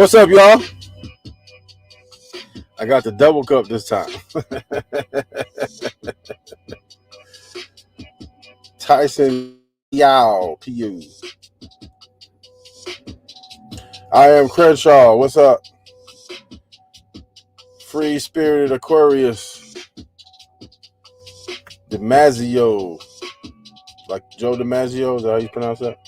What's up, y'all? I got the double cup this time. Tyson Yao, PU. I am Crenshaw. What's up? Free Spirited Aquarius. DiMaggio. Like Joe DiMaggio, is that how you pronounce that?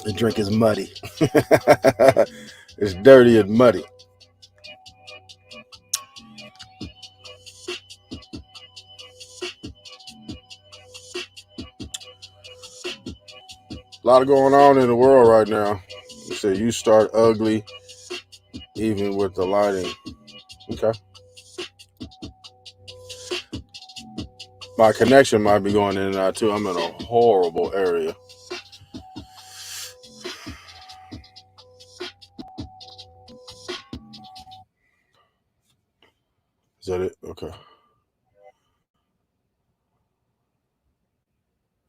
The drink is muddy. It's dirty and muddy. A lot going on in the world right now. You say you start ugly, even with the lighting. Okay. My connection might be going in and out too. I'm in a horrible area. Is that it? Okay.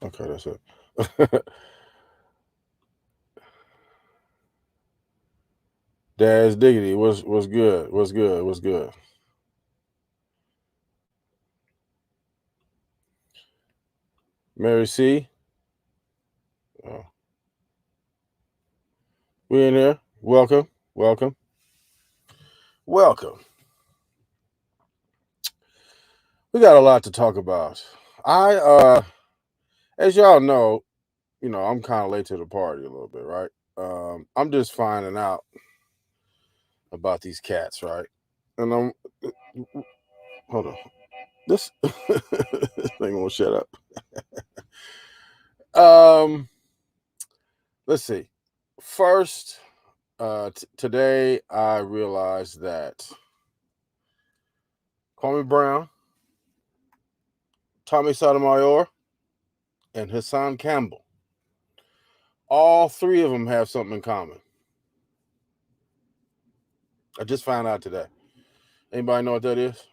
Okay, that's it. Dad's Diggity, what's good? What's good? What's good? Mary C. Oh, we in here. Welcome. Welcome. Welcome. We got a lot to talk about. As y'all know, I'm kind of late to the party a little bit, right? I'm just finding out about these cats, right? And hold on. This this thing won't shut up. Um, let's see. First, today I realized that Kwame Brown, Tommy Sotomayor, and Hassan Campbell, all three of them have something in common. I just found out today. Anybody know what that is?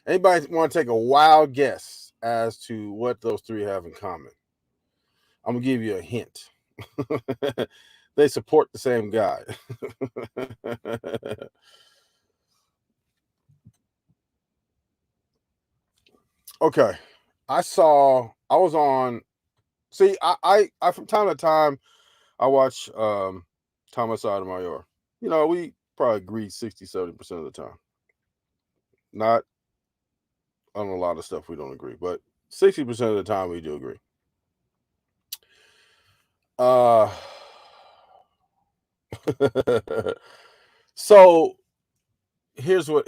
Anybody want to take a wild guess as to what those three have in common? I'm gonna give you a hint. They support the same guy. Okay. I was on, see, I from time to time I watch Thomas Sotomayor. We probably agree 60-70% of the time. Not on a lot of stuff we don't agree, but 60% of the time we do agree. So here's what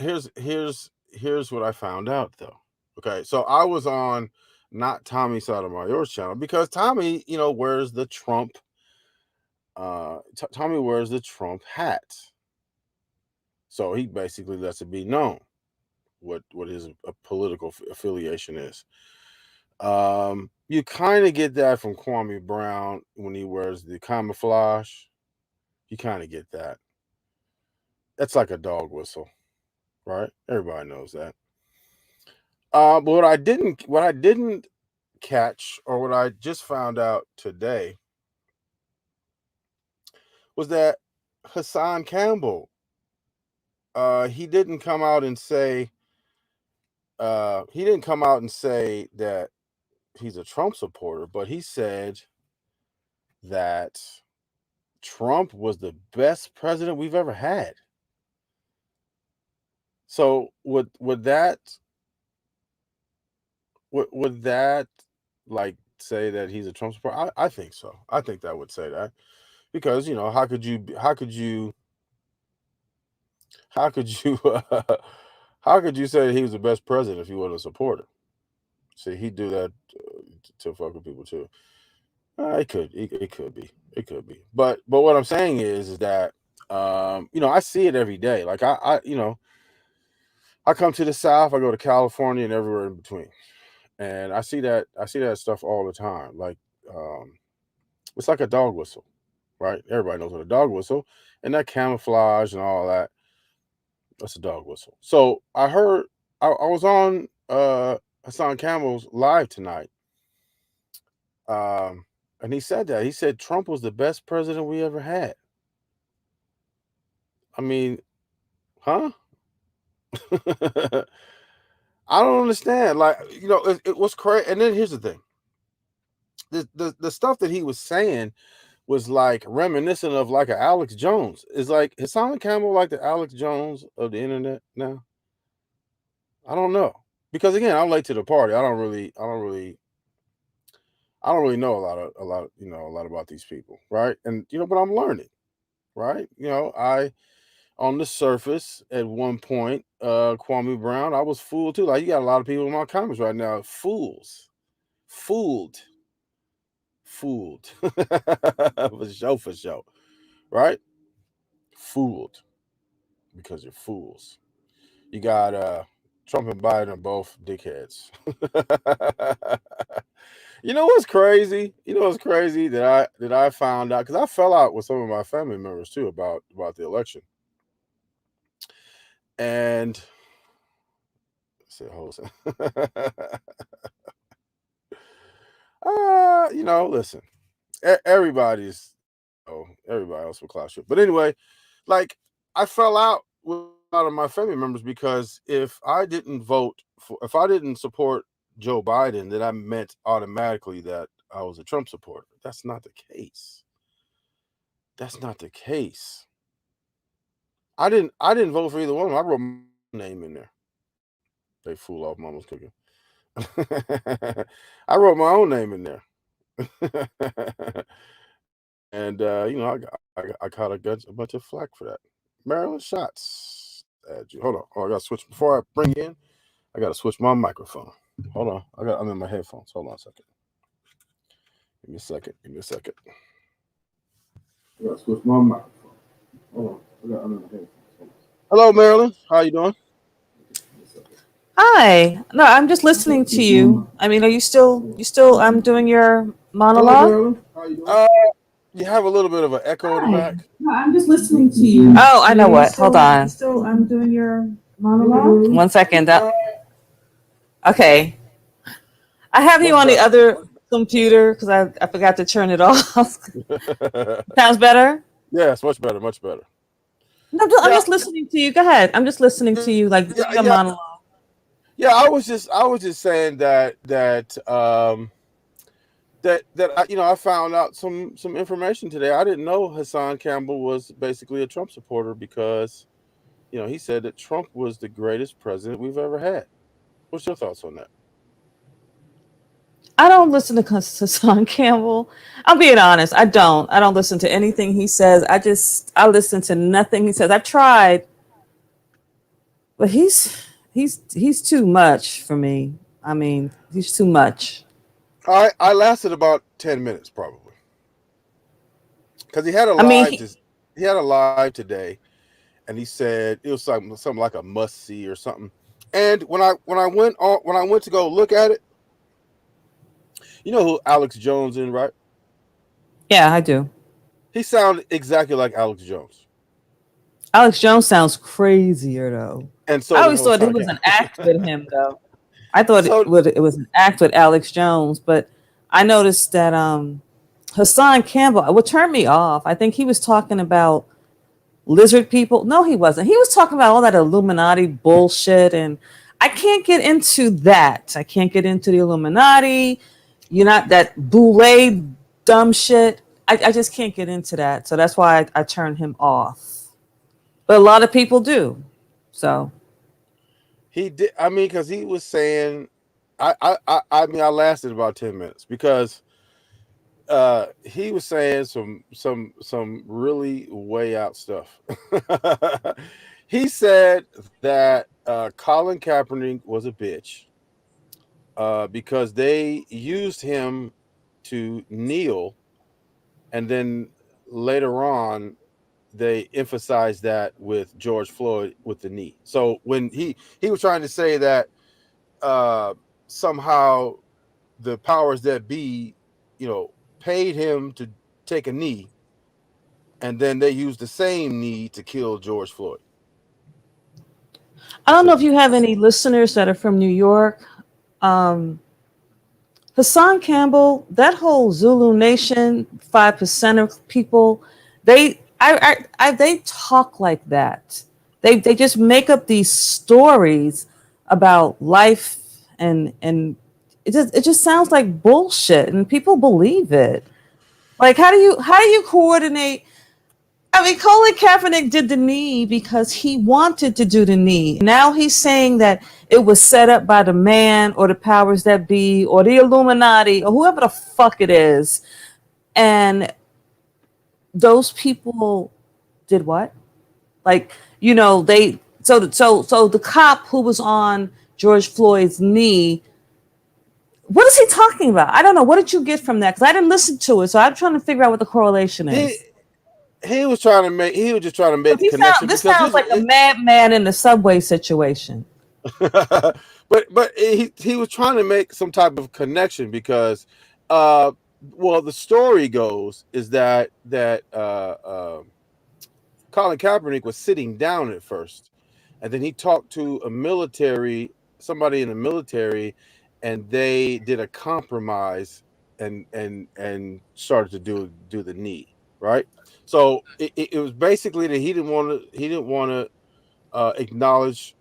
I found out though. Okay, so I was on not Tommy Sotomayor's channel because Tommy, wears the Trump. Tommy wears the Trump hat, so he basically lets it be known what his political affiliation is. You kind of get that from Kwame Brown when he wears the camouflage. You kind of get that. That's like a dog whistle, right? Everybody knows that. But what I didn't catch, or what I just found out today, was that Hassan Campbell, he didn't come out and say, that he's a Trump supporter, but he said that Trump was the best president we've ever had. So would that like say that he's a Trump supporter? I think so. I think that would say that, because how could you how could you say he was the best president if he wasn't a supporter? See, he'd do that to fuck with people too. It could be. It could be. But what I'm saying is that I see it every day. Like I come to the South, I go to California and everywhere in between. And I see that stuff all the time. Like it's like a dog whistle, right? Everybody knows what a dog whistle, and that camouflage and all that. That's a dog whistle. So I heard I was on Hassan Campbell's live tonight. And he said that. He said Trump was the best president we ever had. I mean, huh? I don't understand. Like, it was crazy. And then here's the thing. The stuff that he was saying was like reminiscent of like a Alex Jones. Is like Hassan Campbell like the Alex Jones of the internet now? I don't know. Because again, I'm late to the party. I don't really know a lot about these people, right? And but I'm learning, right? I on the surface at one point, Kwame Brown, I was fooled too. Like, you got a lot of people in my comments right now, fooled, for sure, right? Fooled, because you're fools. You got Trump and Biden are both dickheads. You know what's crazy? You know what's crazy that I found out, because I fell out with some of my family members too about the election. And say, hold on. Listen, everybody's, everybody else will clash it. But anyway, like, I fell out with a lot of my family members because if I didn't support Joe Biden, then I meant automatically that I was a Trump supporter. That's not the case. That's not the case. I didn't vote for either one of them. I wrote my name in there. They fool off mama's cooking. I wrote my own name in there. And I caught a bunch of flack for that. Maryland shots at you. Hold on. I gotta switch before I bring you in. I gotta switch my microphone. Hold on. I'm in my headphones. Hold on a second. Give me a second. I gotta switch my microphone. Hold on. I'm in my headphones. Hello, Marilyn. How you doing? Hi. No, I'm just listening to you. I mean, are you still doing your monologue? Hello, how you doing? You have a little bit of an echo in the back. No, I'm just listening to you. Oh, I know what. Hold on. I'm doing your monologue. 1 second. Okay. I have you on the other computer because I forgot to turn it off. Sounds better? Yeah, it's much better, much better. No, I'm just listening to you. Go ahead. I'm just listening to you, like your monologue. Yeah, I was just saying that I found out some information today. I didn't know Hassan Campbell was basically a Trump supporter because, he said that Trump was the greatest president we've ever had. What's your thoughts on that? I don't listen to Hassan Campbell. I'm being honest. I don't listen to anything he says. I listen to nothing he says. I've tried, but he's too much for me. I mean, he's too much. I lasted about 10 minutes probably. Because he had a live today, and he said it was something like a must see or something. And when I went to go look at it, you know who Alex Jones is, right? Yeah, I do. He sounded exactly like Alex Jones. Alex Jones sounds crazier though. And so I always thought it was an act with him though. I thought it was an act with Alex Jones, but I noticed that Hassan Campbell, what turned me off, I think he was talking about lizard people. No, he wasn't. He was talking about all that Illuminati bullshit, and I can't get into that. I can't get into the Illuminati. You're not that boule dumb shit. I just can't get into that. So that's why I turned him off. But a lot of people do. So he did. I mean, because he was saying, I lasted about 10 minutes because he was saying some really way out stuff. He said that Colin Kaepernick was a bitch because they used him to kneel, and then later on they emphasized that with George Floyd with the knee. So when he was trying to say that somehow the powers that be, paid him to take a knee, and then they used the same knee to kill George Floyd. I don't know if you have any listeners that are from New York. Hassan Campbell, that whole Zulu Nation, 5% of people, they talk like that. They just make up these stories about life, and it just sounds like bullshit, and people believe it. Like, how do you coordinate? I mean, Colin Kaepernick did the knee because he wanted to do the knee. Now he's saying that it was set up by the man or the powers that be or the Illuminati or whoever the fuck it is. And those people did what? Like, so the cop who was on George Floyd's knee, what is he talking about? I don't know. What did you get from that? Because I didn't listen to it. So I'm trying to figure out what the correlation is. He was just trying to make the connection. This sounds like a madman in the subway situation. but he was trying to make some type of connection because, uh, well, the story goes is that Colin Kaepernick was sitting down at first, and then he talked to somebody in the military, and they did a compromise and started to do the knee, right. So it was basically that he didn't want to acknowledge,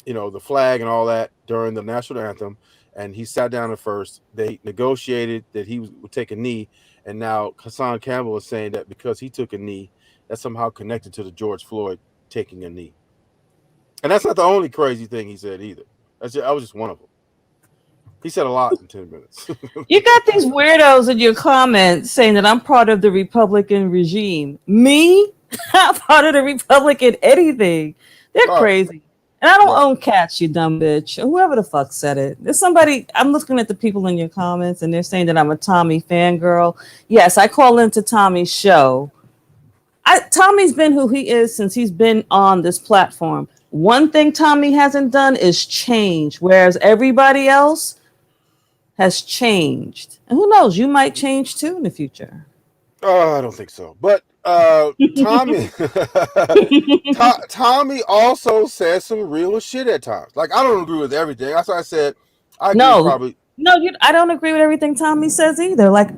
the flag and all that during the national anthem, and he sat down at first. They negotiated that would take a knee, and now Hassan Campbell is saying that because he took a knee, that's somehow connected to the George Floyd taking a knee. And that's not the only crazy thing he said either. I was just one of them. He said a lot in 10 minutes. You got these weirdos in your comments saying that I'm part of the Republican regime. Me? I'm part of the Republican anything. They're Right, crazy. And I don't right. own cats, you dumb bitch. Or whoever the fuck said it. There's somebody, I'm looking at the people in your comments and they're saying that I'm a Tommy fangirl. Yes, I call into Tommy's show. Tommy's been who he is since he's been on this platform. One thing Tommy hasn't done is change, whereas everybody else has changed. And who knows, you might change too in the future. Oh, I don't think so. But Tommy, Tommy also says some real shit at times. Like, I don't agree with everything. That's why I said I agree with No, probably. no, I don't agree with everything Tommy says either. Like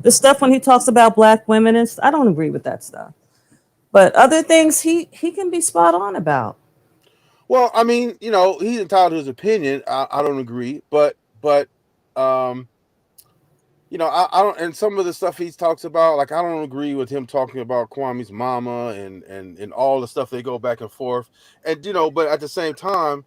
the stuff when he talks about black women, I don't agree with that stuff. But other things he can be spot on about. Well, I mean, he's entitled to his opinion. I don't agree, but um, I don't. And some of the stuff he talks about, like, I don't agree with him talking about Kwame's mama and all the stuff they go back and forth. And but at the same time,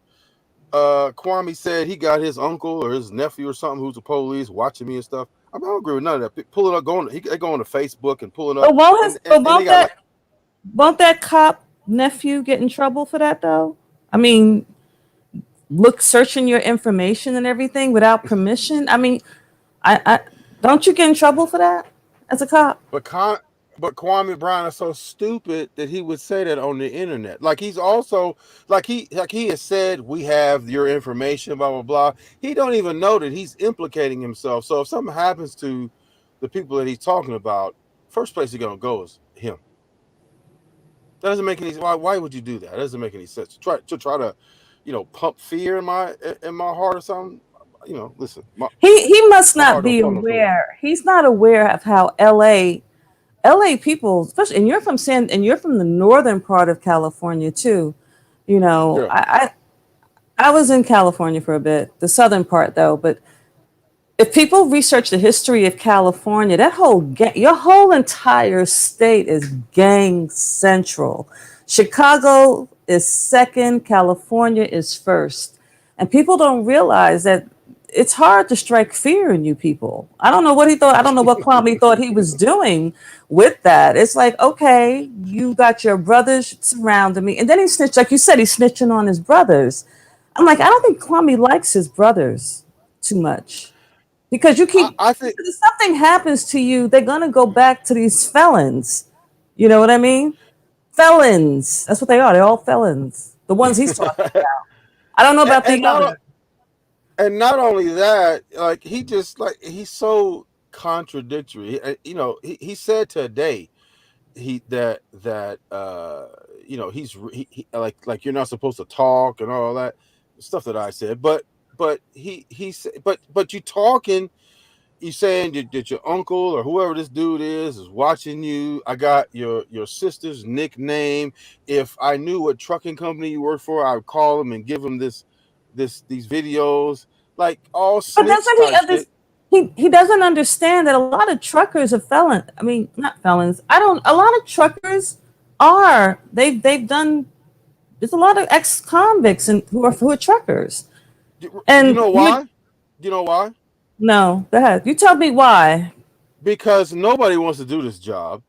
Kwame said he got his uncle or his nephew or something who's the police watching me and stuff. I don't agree with none of that. Pull it up, they go on to Facebook and pull it up, But won't and his but and they won't got like. that cop nephew get in trouble for that though? I mean, look searching your information and everything without permission. I mean, I don't you get in trouble for that as a cop? But but Kwame Brown is so stupid that he would say that on the internet. Like, he's also like he has said, we have your information, blah blah blah. He don't even know that he's implicating himself. So if something happens to the people that he's talking about, first place he's gonna go is him. That doesn't make any. Why would you do that? That doesn't make any sense. To try to, pump fear in my heart or something. Listen, my He must my not heart be don't feel no fear. aware. He's not aware of how LA people, especially, and you're from the northern part of California too. You know, Yeah. I was in California for a bit, the southern part though. But if people research the history of California, your whole entire state is gang central. Chicago is second, California is first. And people don't realize that it's hard to strike fear in you people. I don't know what he thought. I don't know what Kwame thought he was doing with that. It's like, okay, you got your brothers surrounding me. And then he snitched, like you said, he's snitching on his brothers. I'm like, I don't think Kwame likes his brothers too much. Because I think. because if something happens to you, they're gonna go back to these felons. You know what I mean? Felons. That's what they are. They're all felons. The ones he's talking about. I don't know and, about and the not other. and not only that, like, he just, like, he's so contradictory. He said today he's you're not supposed to talk and all that stuff that I said, but he said, but you talking. You saying that your uncle or whoever this dude is watching you. I got your sister's nickname. If I knew what trucking company you work for, I would call him and give him these videos, like, all But snitch doesn't type shit. he doesn't understand that a lot of truckers are felons. I mean, not felons. I don't A lot of truckers are. They've done there's a lot of ex convicts and who are truckers. You And know you why? You know why? no, go ahead. You tell me why. Because nobody wants to do this job,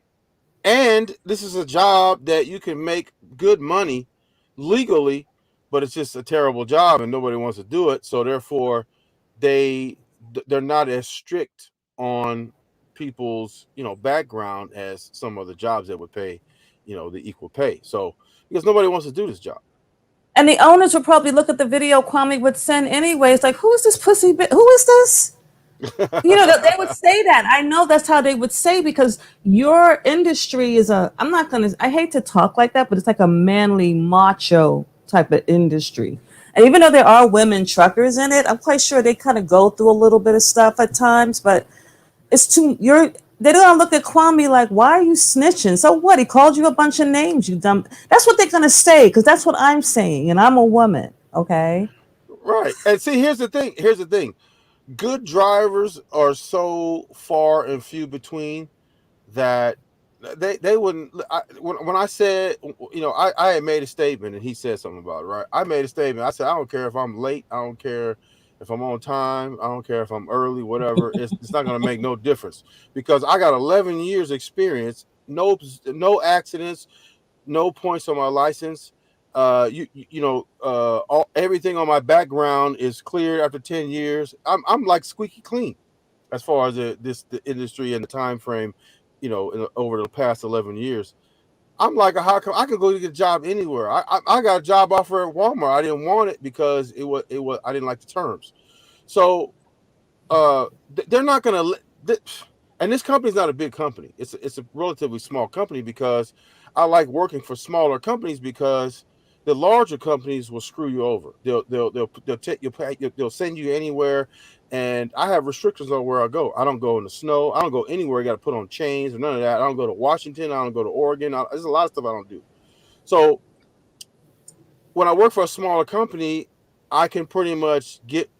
and this is a job that you can make good money legally, but it's just a terrible job and nobody wants to do it. So therefore, they they're not as strict on people's background as some other jobs that would pay the equal pay. So because nobody wants to do this job. And the owners would probably look at the video Kwame would send anyways, like, who is this pussy? Who is this? You know, that they would say that. I know that's how they would say, because your industry is a, I'm not going to, I hate to talk like that, but it's like a manly macho type of industry. And even though there are women truckers in it, I'm quite sure they kind of go through a little bit of stuff at times, but it's too, they're gonna look at Kwame like, why are you snitching? So what? He called you a bunch of names, you dumb. That's what they're gonna say, because that's what I'm saying, and I'm a woman, okay? Right. And see, here's the thing. Here's the thing. Good drivers are so far and few between that they wouldn't. When I said, I had made a statement and he said something about it, right? I made a statement. I said, I don't care if I'm late. I don't care if I'm on time. I don't care if I'm early, whatever. It's not going to make no difference because I got 11 years experience, no accidents, no points on my license. Everything on my background is clear after 10 years. I'm like squeaky clean as far as the industry and the time frame, over the past 11 years. I'm like, how come I could go get a job anywhere? I got a job offer at Walmart. I didn't want it because it was I didn't like the terms. So they're not going to. And this company's not a big company. It's a relatively small company because I like working for smaller companies because the larger companies will screw you over. They'll take you, they'll send you anywhere, and I have restrictions on where I go. I don't go in the snow. I don't go anywhere. You got to put on chains or none of that. I don't go to Washington. I don't go to Oregon. There's a lot of stuff I don't do. So when I work for a smaller company, I can pretty much get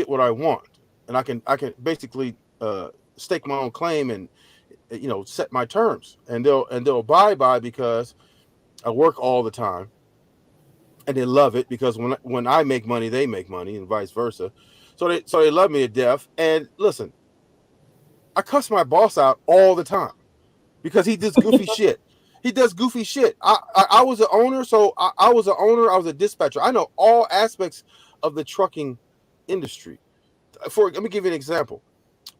what I want, and I can basically stake my own claim and set my terms, and they'll abide by because I work all the time, and they love it because when I make money, they make money, and vice versa. So they love me to death. And listen, I cuss my boss out all the time because he does goofy shit. He does goofy shit. I was an owner, so I was an owner. I was a dispatcher. I know all aspects of the trucking industry. Let me give you an example.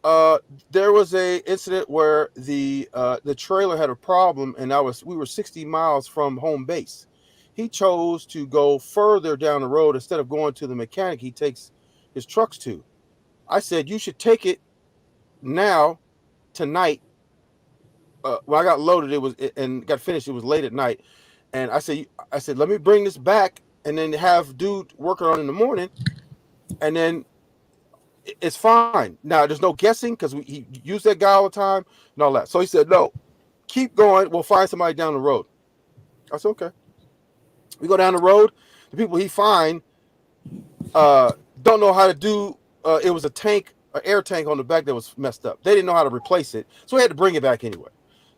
Uh, there was a incident where the trailer had a problem, and we were 60 miles from home base. He chose to go further down the road instead of going to the mechanic he takes his trucks to. I said, you should take it now, tonight. When I got loaded, and got finished, it was late at night, and I said, let me bring this back, and then have dude working on it in the morning, and then it's fine. Now there's no guessing because he used that guy all the time and all that. So he said, no, keep going. We'll find somebody down the road. I said, okay. We go down the road. The people he find don't know how to do. It was a tank, an air tank on the back that was messed up. They didn't know how to replace it, so we had to bring it back anyway.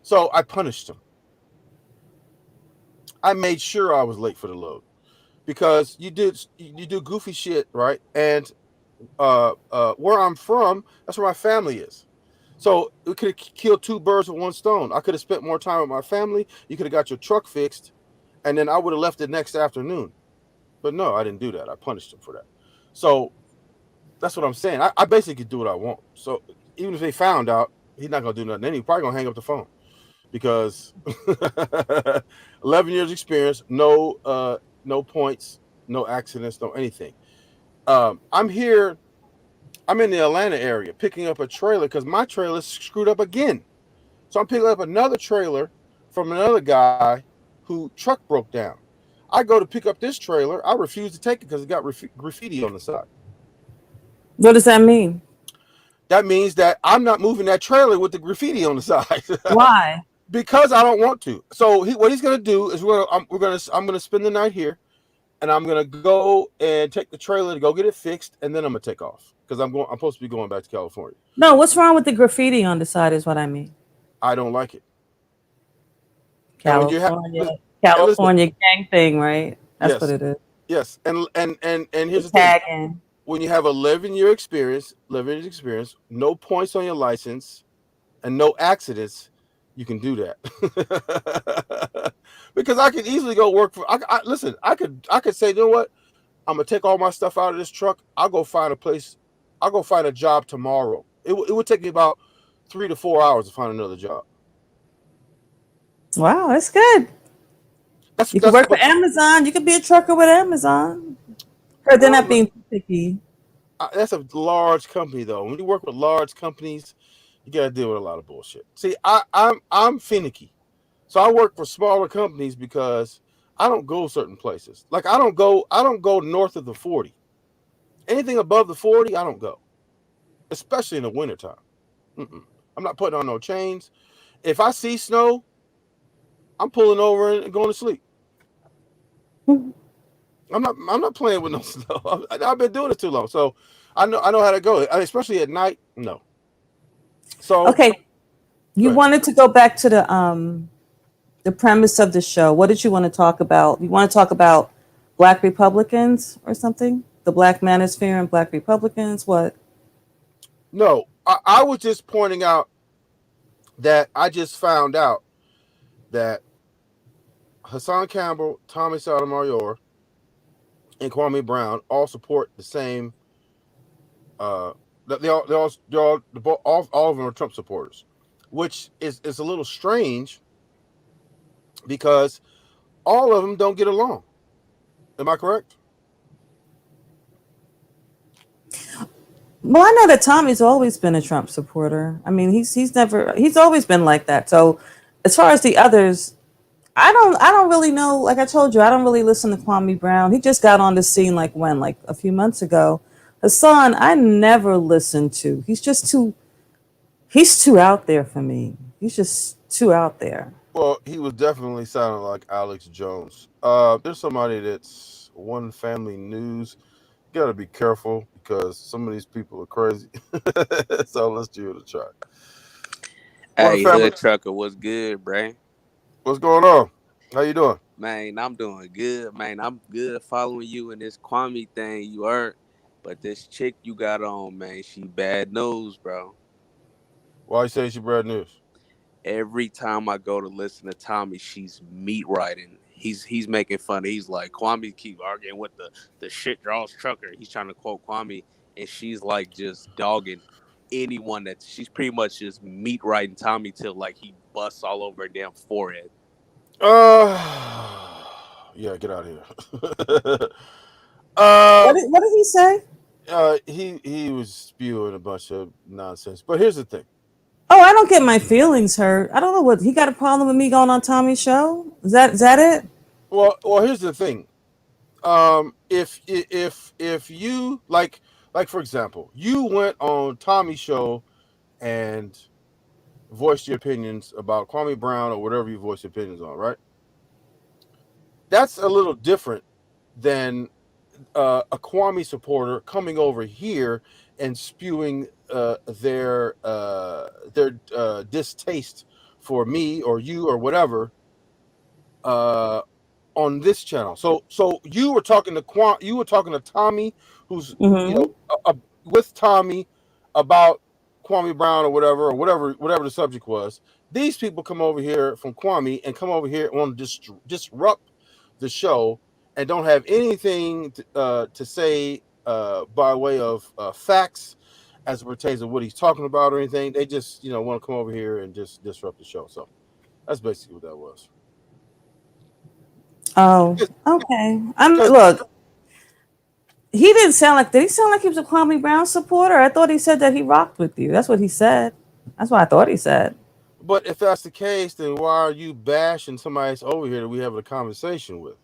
So I punished him. I made sure I was late for the load because you do goofy shit, right? And where I'm from, that's where my family is. So we could have killed two birds with one stone. I could have spent more time with my family. You could have got your truck fixed, and then I would have left it next afternoon. But no, I didn't do that. I punished him for that. So that's what I'm saying. I basically do what I want. So even if they found out, he's not gonna do nothing. Then he's probably gonna hang up the phone because 11 years experience, no points, no accidents, no anything. I'm here. I'm in the Atlanta area picking up a trailer because my trailer screwed up again. So I'm picking up another trailer from another guy who truck broke down. I go to pick up this trailer. I refuse to take it because it got graffiti on the side. What does that mean? That means that I'm not moving that trailer with the graffiti on the side Why? because I don't want to. So what he's gonna do is I'm gonna spend the night here, and I'm gonna go and take the trailer to go get it fixed, and then I'm gonna take off because I'm supposed to be going back to California. No, what's wrong with the graffiti on the side is what I mean. I don't like it. And when you have California, and listen, California gang thing, right? That's what yes, it is. yes, and The here's the thing: tagging. when you have 11 years experience, no points on your license, and no accidents, you can do that. Because I could easily go work for. Listen. I could say, you know what? I'm gonna take all my stuff out of this truck. I'll go find a place. I'll go find a job tomorrow. It would take me about 3 to 4 hours to find another job. Wow, that's good. You could That's work for Amazon. You could be a trucker with Amazon. Heard they're well, not being too picky. that's a large company though. When you work with large companies, you got to deal with a lot of bullshit. See, I'm finicky, so I work for smaller companies because I don't go certain places. Like I don't go north of the 40. Anything above the 40, I don't go, especially in the wintertime. Mm-mm. I'm not putting on no chains. If I see snow, I'm pulling over and going to sleep. I'm not playing with no snow. I've been doing it too long, so I know how to go. Especially at night. No. So Okay, go you ahead. wanted to go back to the premise of the show. What did you want to talk about? You want to talk about Black Republicans or something? The Black Manosphere and Black Republicans? What? No, I was just pointing out that I just found out that Hassan Campbell, Tommy Sotomayor, and Kwame Brown all support the same. Uh, all of them are Trump supporters, which is a little strange because all of them don't get along. Am I correct? Well, I know that Tommy's always been a Trump supporter. I mean, he's always been like that. So, as far as the others, I don't really know. Like I told you, I don't really listen to Kwame Brown. He just got on the scene like a few months ago. Hassan, I never listened to. He's too out there for me. He's just too out there. Well, he was definitely sounding like Alex Jones. There's somebody that's one family news. You gotta be careful because some of these people are crazy. So let's give it a try. One Hey, family. Hood Trucker, what's good, bruh? What's going on? How you doing? Man, I'm doing good, man. I'm good following you in this Kwame thing you heard. But this chick you got on, man, she bad news, bro. Why you say she bad news? Every time I go to listen to Tommy, she's meat riding. He's making fun. He's like, Kwame keep arguing with the shit draws trucker. He's trying to quote Kwame, and she's like just dogging anyone that she's pretty much just meat riding Tommy till like he busts all over her damn forehead. Yeah, get out of here. uh, What did he say? he was spewing a bunch of nonsense. But here's the thing. Oh, I don't get my feelings hurt. I don't know what he got a problem with me going on Tommy's show. Is that it? Well, here's the thing. If you like for example, you went on Tommy's show and voiced your opinions about Kwame Brown or whatever you voiced your opinions on, right? That's a little different than a Kwame supporter coming over here and spewing their distaste for me or you or whatever uh, on this channel. So you were talking to Tommy, who's Mm-hmm. with Tommy about Kwame Brown or whatever the subject was. These people come over here from Kwame and come over here and want to disrupt the show and don't have anything to say by way of facts as it pertains to what he's talking about or anything. They just want to come over here and just disrupt the show. So that's basically what that was. Oh, Because okay. because Look. He didn't sound like. Did he sound like he was a Kwame Brown supporter? I thought he said that he rocked with you. That's what he said. That's what I thought he said. But if that's the case, then why are you bashing somebody that's over here that we having a conversation with?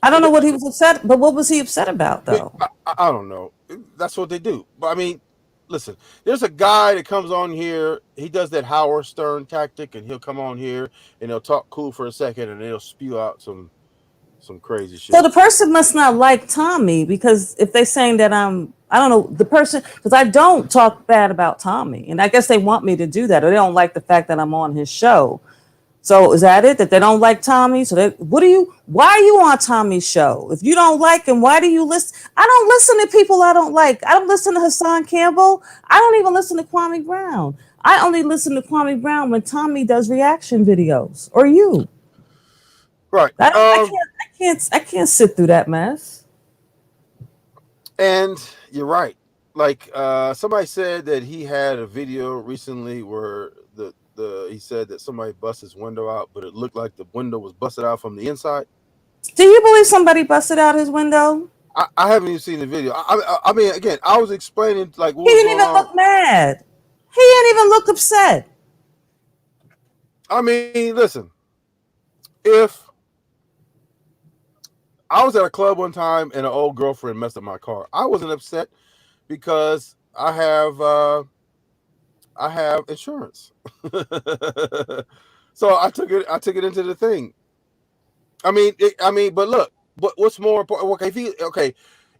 I don't It, know what he was upset. But what was he upset about though? I don't know. That's what they do. But I mean, listen, there's a guy that comes on here. He does that Howard Stern tactic, and he'll come on here and he'll talk cool for a second, and he'll spew out some crazy So shit. the person must not like Tommy because if they're saying that I don't know the person because I don't talk bad about Tommy, and I guess they want me to do that, or they don't like the fact that I'm on his show. So is that it? That they don't like Tommy? So why are you on Tommy's show? If you don't like him, why do you listen? I don't listen to people I don't like. I don't listen to Hassan Campbell. I don't even listen to Kwame Brown. I only listen to Kwame Brown when Tommy does reaction videos or you. Right. I don't I can't sit through that mess. And you're right. Like somebody said that he had a video recently where he said that somebody bust his window out, but it looked like the window was busted out from the inside. Do you believe somebody busted out his window? I haven't even seen the video. I mean, again, I was explaining like what He was didn't going even on. look mad. He didn't even look upset. I mean, listen, if I was at a club one time and an old girlfriend messed up my car, I wasn't upset because I have insurance. So I took it into the thing. But look, what's more important?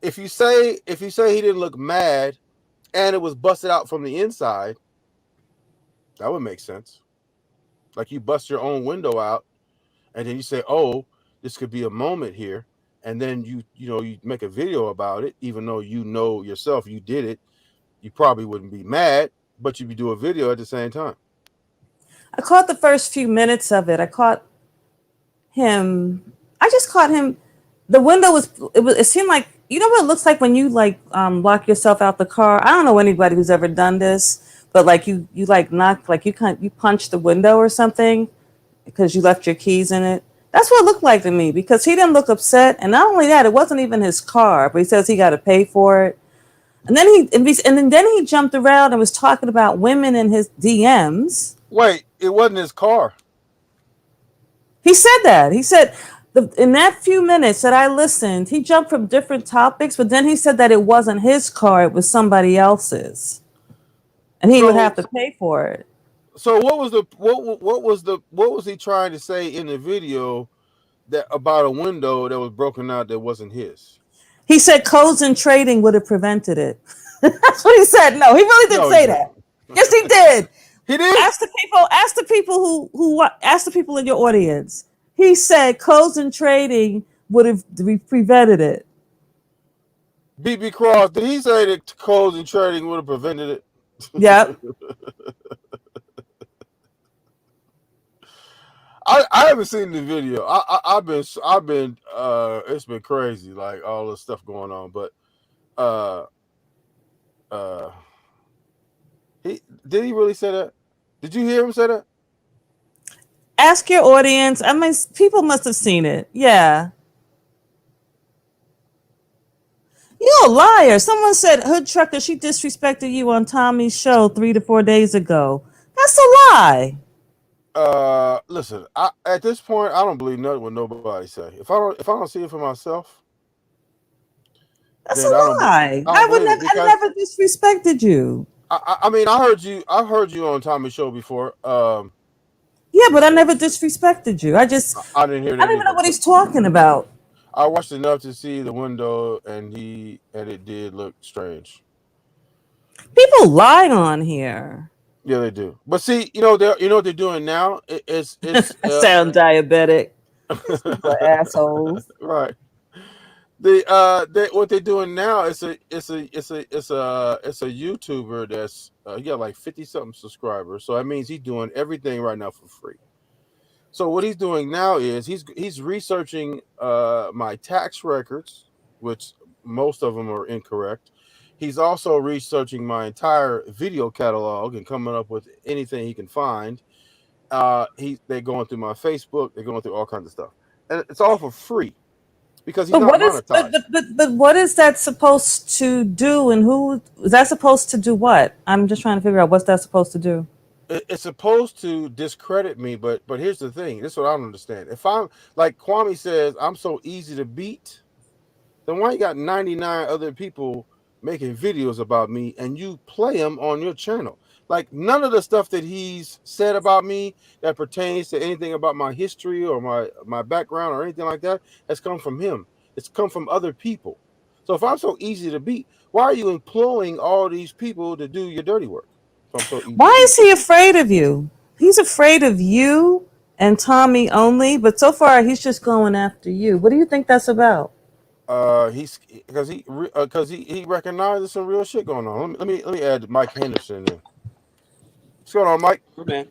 If you say he didn't look mad and it was busted out from the inside, that would make sense. Like you bust your own window out, and then you say, "Oh, this could be a moment here," and then you make a video about it, even though you know yourself you did it. You probably wouldn't be mad, but you'd do a video at the same time. I caught the first few minutes of it. I caught him. I just caught him. The window was. It was. It seemed like you know what it looks like when you like lock yourself out the car. I don't know anybody who's ever done this, but like you like knock like you punch the window or something because you left your keys in it. That's what it looked like to me because he didn't look upset, and not only that, it wasn't even his car, but he says he got to pay for it. And then he jumped around and was talking about women in his DMs. Wait, it wasn't his car. He said that. He said in that few minutes that I listened, he jumped from different topics, but then he said that it wasn't his car, it was somebody else's. And he would So have to pay for it. so what was he trying to say in the video that about a window that was broken out that wasn't his? He said codes and trading would have prevented it. That's what he said. No, he really didn't No, he say didn't. that. Yes, he did. He did. Ask the people in your audience. He said codes and trading would have prevented it. BB Cross, did he say that codes and trading would have prevented it? Yep. I haven't seen the video. I've been it's been crazy, like all this stuff going on. But uh uh he really say that? Did you hear him say that? Ask your audience. I mean, people must have seen it. Yeah. You're a liar. Someone said Hood Trucker, she disrespected you on Tommy's show 3 to 4 days ago. That's a lie. Listen, at this point I don't believe nothing what nobody say. If I don't see it for myself, That's a then lie. I don't believe it I because never disrespected you. I mean I heard you on Tommy's show before. Yeah, but I never disrespected you. I didn't hear I that don't even know either. what he's talking about. I watched enough to see the window, and it did look strange. People lie on here. Yeah, they do. But see, you know what they're doing now. It's I sound diabetic. These people are assholes. right. What they're doing now is it's a YouTuber that's he got like 50 something subscribers. So that means he's doing everything right now for free. So what he's doing now is he's researching my tax records, which most of them are incorrect. He's also researching my entire video catalog and coming up with anything he can find. They're going through my Facebook, they're going through all kinds of stuff, and it's all for free because he's But not what is monetized. but what is that supposed to do and who is that supposed to do what? I'm just trying to figure out what's that supposed to do. It's supposed to discredit me, but here's the thing. This is what I don't understand. If I'm like Kwame says, I'm so easy to beat, then why you got 99 other people making videos about me and you play them on your channel? Like none of the stuff that he's said about me that pertains to anything about my history or my background or anything like that has come from him. It's come from other people. So if I'm so easy to beat, why are you employing all these people to do your dirty work? If I'm so easy to Why beat. is he afraid of you? He's afraid of you and Tommy only, but so far he's just going after you. What do you think that's about? He's because he recognizes some real shit going on. Let me add Mike Henderson in. What's going on, Mike? Good, man.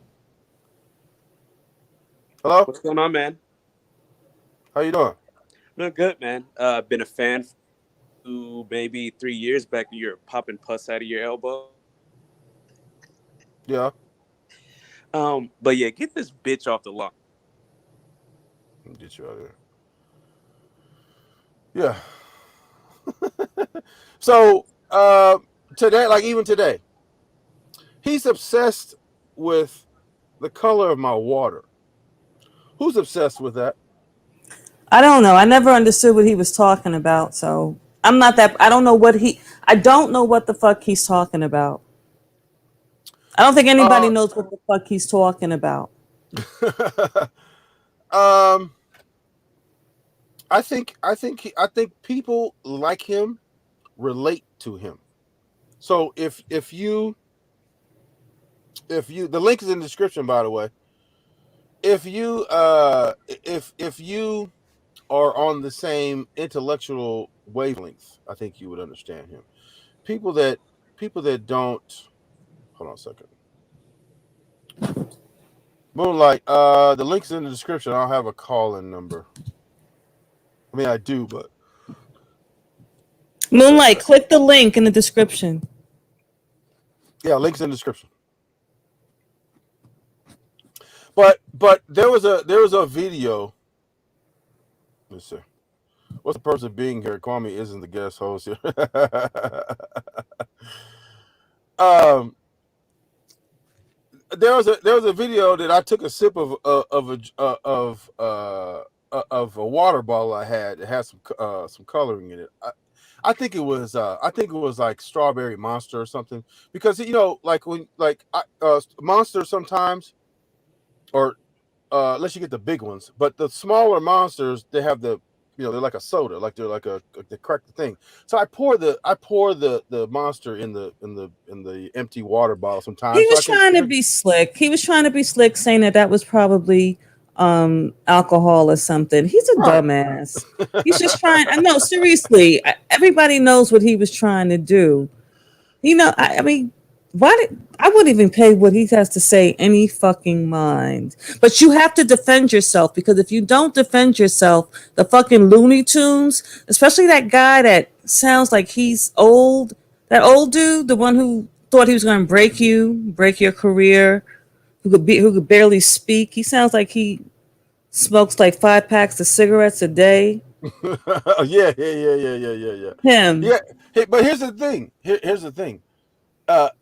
Hello. What's going on, man? How you doing? Doing good, man. Been a fan for maybe 3 years back. You're popping pus out of your elbow. Yeah. But yeah, get this bitch off the line. Get you out of there. Yeah. So today, like even today, he's obsessed with the color of my water. Who's obsessed with that? I don't know. I never understood what he was talking about. So I'm not that. I don't know what he. I don't know what the fuck he's talking about. I don't think anybody Uh, knows what the fuck he's talking about. um, I think people like him relate to him. So if you the link is in the description, by the way. If you are on the same intellectual wavelength, I think you would understand him. People that people that don't, hold on a second. Moonlight, the link's in the description. I don't have a call-in number. I mean, I do, but Moonlight, click the link in the description. yeah, link's in the description. But there was a video. Let's see. What's the person being here? Kwame isn't the guest host here. um, there was a video that I took a sip of a water bottle I had. It had some coloring in it. I think it was like strawberry monster or something, because like when monster sometimes, or unless you get the big ones, but the smaller monsters, they have they're like a soda, like they're like they crack the thing. So I pour the monster in the empty water bottle He sometimes, so was I can trying to drink. be slick. He was trying to be slick, saying that was probably alcohol or something. He's a Right. dumbass. He's just trying. I know, seriously. Everybody knows what he was trying to do. I mean, why did I wouldn't even pay what he has to say any fucking mind. But you have to defend yourself, because if you don't defend yourself, the fucking Looney Tunes, especially that guy that sounds like he's old, that old dude, the one who thought he was going to break your career, who could barely speak. He sounds like he smokes like 5 packs of cigarettes a day. Yeah, yeah, yeah, yeah, yeah, yeah, yeah. Him. Yeah. Hey, but here's the thing. Here's the thing.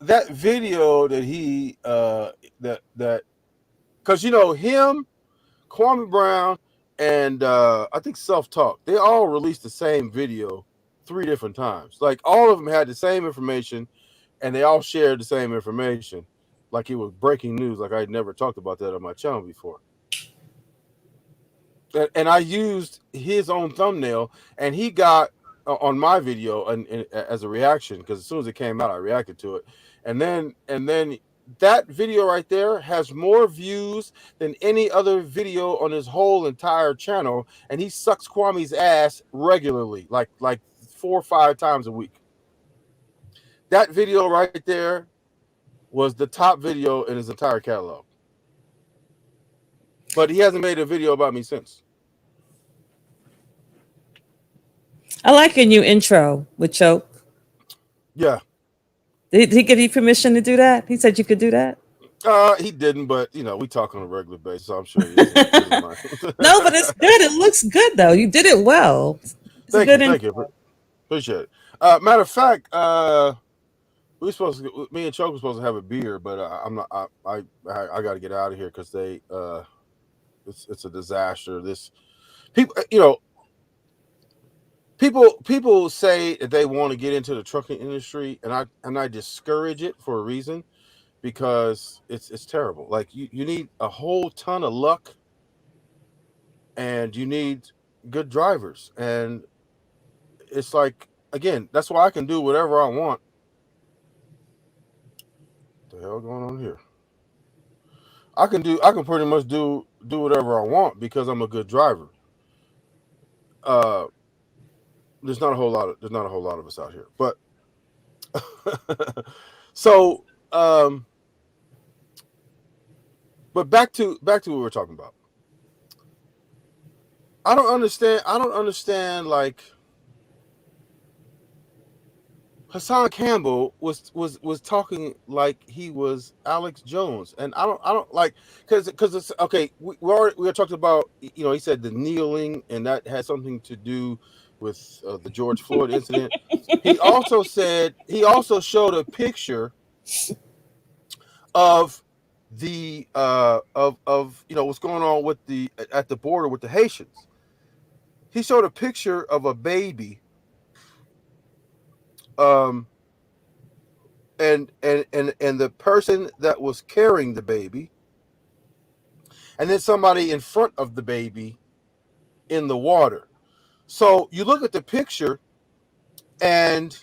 That video that he that because him, Kwame Brown, and I think Self Talk, they all released the same video 3 different times. Like all of them had the same information, and they all shared the same information, like it was breaking news. Like I'd never talked about that on my channel before. And I used his own thumbnail, and he got on my video and as a reaction, because as soon as it came out, I reacted to it, and then that video right there has more views than any other video on his whole entire channel, and he sucks Kwame's ass regularly, like 4 or 5 times a week. That video right there was the top video in his entire catalog, but he hasn't made a video about me since. I like your new intro with Choke. Yeah. Did he give you permission to do that? He said you could do that. He didn't, but we talk on a regular basis, so I'm sure he doesn't mind. No, but it's good. It looks good though. You did it well. It's a good Thank you, intro. appreciate it. Matter of fact, me and Choke were supposed to have a beer, but I'm not. I got to get out of here because it's a disaster. This people, people say that they want to get into the trucking industry, and I discourage it for a reason, because it's terrible. Like you need a whole ton of luck, and you need good drivers, and it's like, again, that's why I can do whatever I want. What the hell going on here? I can pretty much do whatever I want because I'm a good driver. Uh, there's not a whole lot of us out here, but so but back to what we were talking about. I don't understand like Hassan Campbell was talking like he was Alex Jones, and I don't like because it's okay. We talked about, he said the kneeling, and that had something to do with the George Floyd incident. He also showed a picture of the of what's going on with the at the border with the Haitians. He showed a picture of a baby, um and the person that was carrying the baby, and then somebody in front of the baby in the water. So you look at the picture, and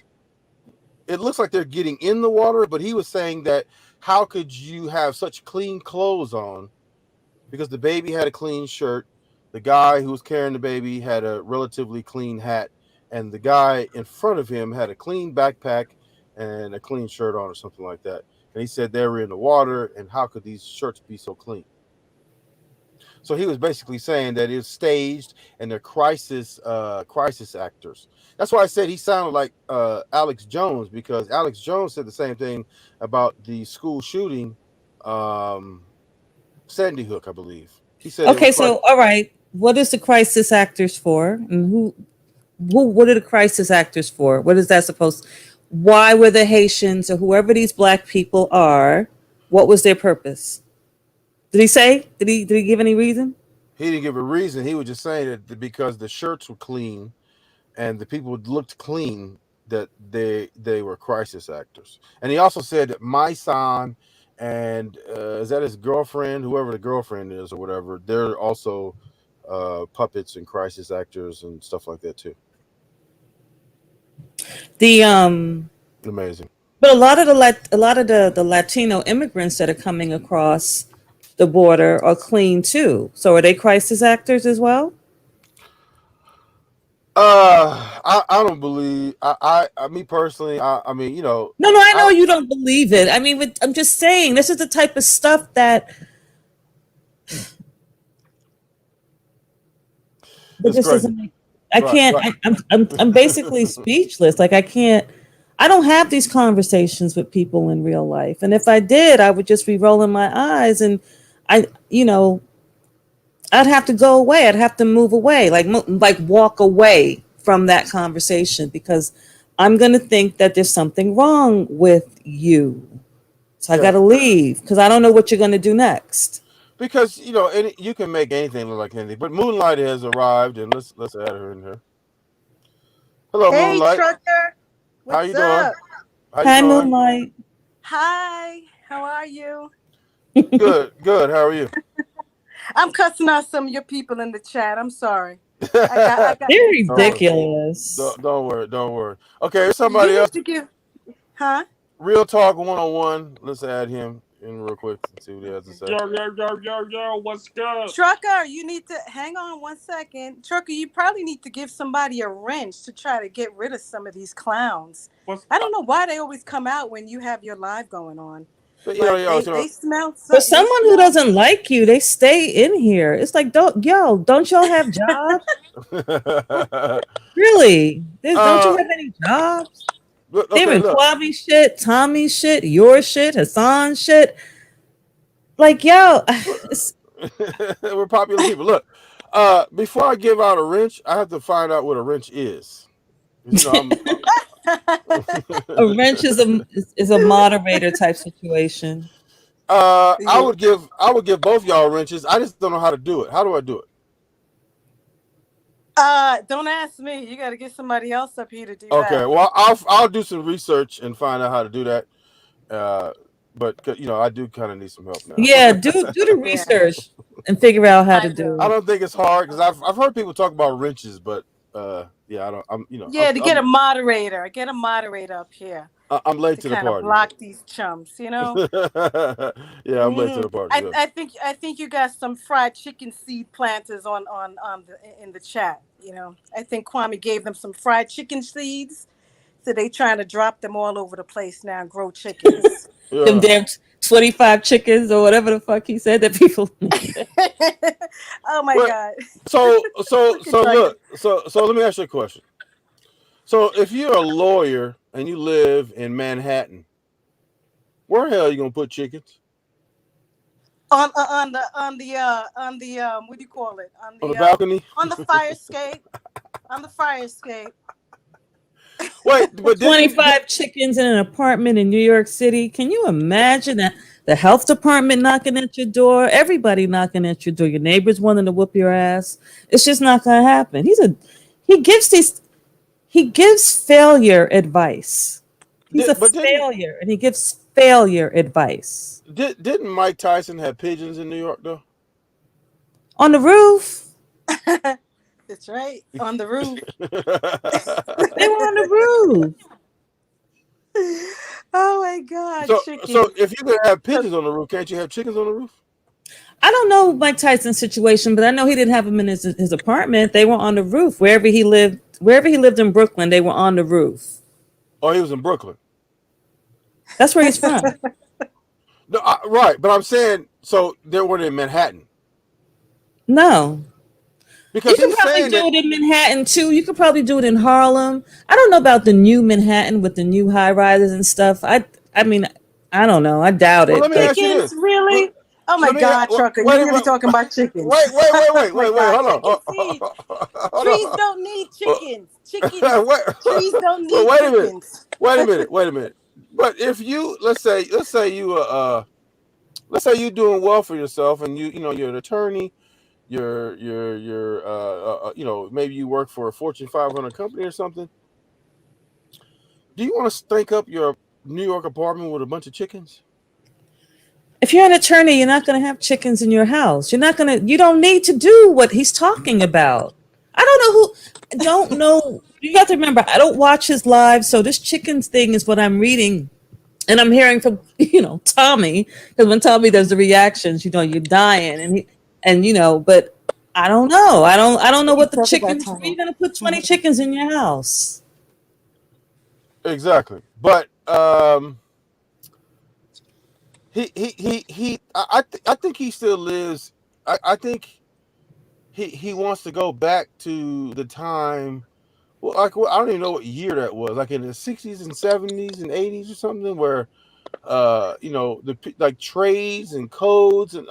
it looks like they're getting in the water, but he was saying that how could you have such clean clothes on, because the baby had a clean shirt, the guy who was carrying the baby had a relatively clean hat, and the guy in front of him had a clean backpack and a clean shirt on or something like that. And he said they were in the water, and how could these shirts be so clean? So he was basically saying that it's staged and they're crisis actors. That's why I said he sounded like Alex Jones, because Alex Jones said the same thing about the school shooting, um, Sandy Hook, I believe. He said it was Okay, so all right, what is the crisis actors for, and who what are the crisis actors for? What is that supposed? Why were the Haitians or whoever these black people are? What was their purpose? Did he say? Did he give any reason? he didn't give a reason. He was just saying that because the shirts were clean and the people looked clean, that they were crisis actors. And he also said that my son and is that his girlfriend, whoever the girlfriend is or whatever, they're also puppets and crisis actors and stuff like that too. The Amazing. But a lot of the Latino immigrants that are coming across the border are clean too. So are they crisis actors as well? I don't believe I me personally, I mean, No, no, I I know you don't believe it. I mean, I'm just saying this is the type of stuff that it's just crazy. doesn't make. I Right, can't. right. I'm basically speechless. Like I can't. I don't have these conversations with people in real life, and if I did, I would just be rolling my eyes, and I, I'd have to go away. I'd have to move away, like walk away from that conversation because I'm gonna think that there's something wrong with you. So I Yeah. gotta leave because I don't know what you're gonna do next. Because you can make anything look like anything. But Moonlight has arrived, and let's add her in here. Hello, Hey, Moonlight. trucker. How What's you doing? up? How you Hi, doing? Moonlight. Hi. How are you? Good, good. How are you? I'm cussing out some of your people in the chat. I'm sorry. I got They're mixed don't, messages. ridiculous. don't worry, don't worry. Okay, there's somebody You else. need to give, huh? Real Talk 101. Let's add him in real quick and see what he has to Okay. say. Yo, what's good? Trucker, you need to hang on one second. Trucker, you probably need to give somebody a wrench to try to get rid of some of these clowns. What's I don't know why they always come out when you have your live going on, But but yo, they smell For something. They someone who smell. doesn't like you, they stay in here. It's like, don't y'all have jobs? Really? Don't you uh, have any jobs? They're okay, in look. Quavi shit, Tommy shit, your shit, Hassan shit. Like, yo, it's- We're popular people. Look, before I give out a wrench, I have to find out what a wrench is. 'Cause, a wrench is a moderator type situation. Yeah. I would give both y'all wrenches. I just don't know how to do it. How do I do it? Don't ask me. You got to get somebody else up here to do Okay, that. well I'll do some research and find out how to do that. Uh, but I do kind of need some help now. Yeah, do the Yeah, research and figure out how to I do I will. it. don't think it's hard because I've heard people talk about wrenches, but yeah, I don't. Yeah, to get a moderator. Get a moderator up here I'm late to to the kind of party. block these chumps, you know? Yeah, I'm late to hmm the party. I, Yeah. I think I think you got some fried chicken seed planters in the chat. I think Kwame gave them some fried chicken seeds, so they trying to drop them all over the place now and grow chickens. Them Yeah. damn 25 chickens or whatever the fuck he said that people. Oh my Well, God! so Look at Dragon. look, so let me ask you a question. So if you're a lawyer and you live in Manhattan, where the hell are you gonna put chickens? On the what do you call it? On the balcony? On the fire escape. On the fire escape. Wait, but didn't 25 chickens in an apartment in New York City. Can you imagine that? The health department knocking at your door, everybody knocking at your door, your neighbors wanting to whoop your ass. It's just not gonna happen. He gives these he gives failure advice. He's a but didn't failure and he gives failure advice. didn't Mike Tyson have pigeons in New York though? On the roof. That's right. On the roof. They were on the roof. Oh my God, so chicken. if you could have pigeons on the roof, can't you have chickens on the roof? I don't know Mike Tyson's situation, but I know he didn't have them in his apartment. They were on the roof. Wherever he lived in Brooklyn, they were on the roof. Oh, he was in Brooklyn. That's where he's from. No, right, but I'm saying so they weren't in Manhattan No. because You could he's probably saying do that. it in Manhattan too. You could probably do it in Harlem. I don't know about the new Manhattan with the new high rises and stuff. I mean, I don't know. I doubt Well, it. let me But ask you Chickens, this. Let, really? Oh my let me God, trucker, you wait, really talking about chickens? Oh my wait. God, Hold chicken on, seeds. hold Trees on. don't need chickens. Chickens. Wait, Trees don't well, need chickens. wait a minute. But if you let's say you doing well for yourself, and you're an attorney, maybe you work for a Fortune 500 company or something. Do you want to stink up your New York apartment with a bunch of chickens? if you're an attorney, you're not going to have chickens in your house. You don't need to do what he's talking about. I don't know. You have to remember, I don't watch his live. So this chickens thing is what I'm reading. And I'm hearing from, Tommy, because when Tommy does the reactions, you're dying. But I don't know. I don't know You what the talk about chickens, where Tommy. you going to put 20 chickens in your house? Exactly. But I think he still lives. I think he wants to go back to the time. Well, I don't even know what year that was. Like in the 60s and 70s and 80s or something, where like trades and codes and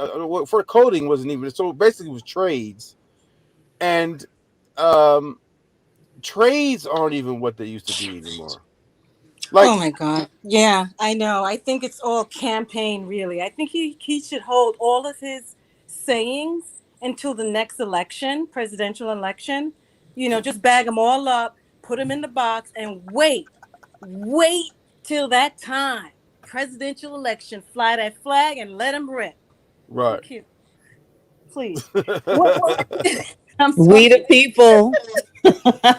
for coding wasn't even, so basically it was trades, and um trades aren't even what they used to be anymore. Oh Like, my God. Yeah, I know. I think it's all campaign, really. I think he should hold all of his sayings until the next election, presidential election. Just bag them all up, put them in the box, and wait. Wait till that time. Presidential election, fly that flag and let him rip. right. Thank you. Please. What? I'm We sorry. the people.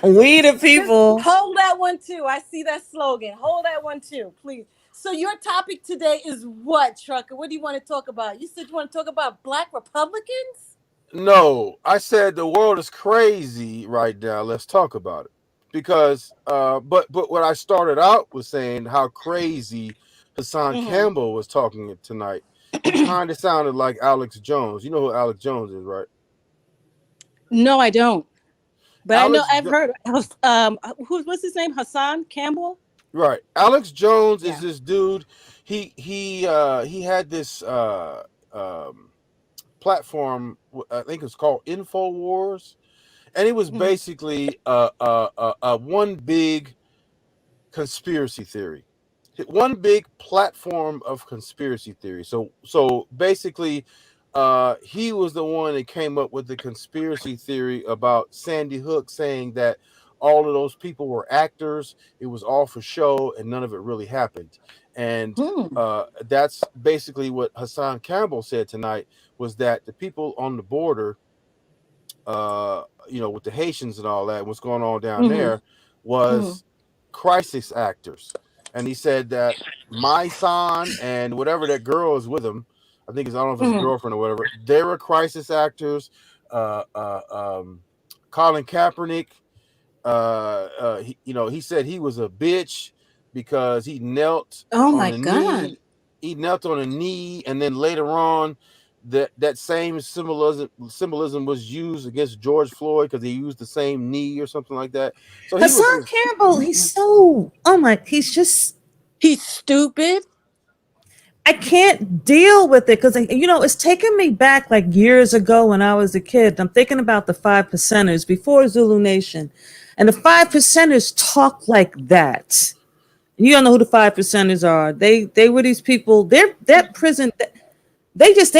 We the people. Hold that one too. I see that slogan. Hold that one too, please. So your topic today is what, Trucker? What do you want to talk about? You said you want to talk about Black Republicans? No, I said the world is crazy right now. Let's talk about it. Because but what I started out was saying how crazy Hassan Mm-hmm. Campbell was talking tonight. He kind of sounded like Alex Jones. You know who Alex Jones is, right? No, I don't. But I know Alex I've heard of what's his name? Hassan Campbell? Right. Alex Jones is Yeah. this dude. He had this um platform. I think it's called Infowars, and it was Mm-hmm. basically one big conspiracy theory, one big platform of conspiracy theory. So basically, he was the one that came up with the conspiracy theory about Sandy Hook, saying that all of those people were actors, it was all for show, and none of it really happened. And Hmm. that's basically what Hassan Campbell said tonight, was that the people on the border, with the Haitians and all that, what's going on down Mm-hmm. there, Mm-hmm. was crisis actors. And he said that my son and whatever that girl is with him, I don't know if it's a Mm-hmm. girlfriend or whatever, they were crisis actors. Uh, uh, um, Colin Kaepernick, he said he was a bitch because Oh on my the God. knee, he knelt on a knee, and then later on, that same symbolism was used against George Floyd because he used the same knee or something like that. So he was Hassan Campbell, he's so, oh my, he's just, He's stupid. I can't deal with it because, it's taken me back like years ago when I was a kid. I'm thinking about the five percenters before Zulu Nation, and the five percenters talk like that. And you don't know who the five percenters are. They were these people. They're that prison. They just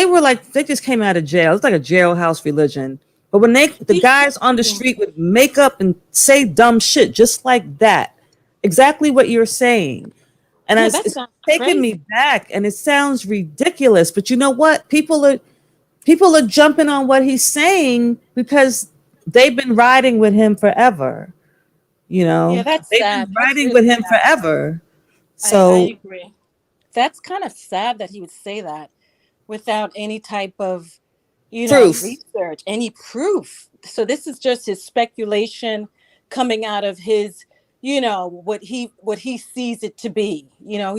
came out of jail. It's like a jailhouse religion. But when the He's guys on the street would make up and say dumb shit just like that, exactly what you're saying. And yeah, that it's sounds taking me crazy. back, and it sounds ridiculous. But you know what? People are jumping on what he's saying because they've been riding with him forever. Yeah, that's They've been sad. That's riding really with him sad. forever. I So agree. That's kind of sad that he would say that without any type of, proof. research, any proof. So this is just his speculation coming out of his, what he sees it to be.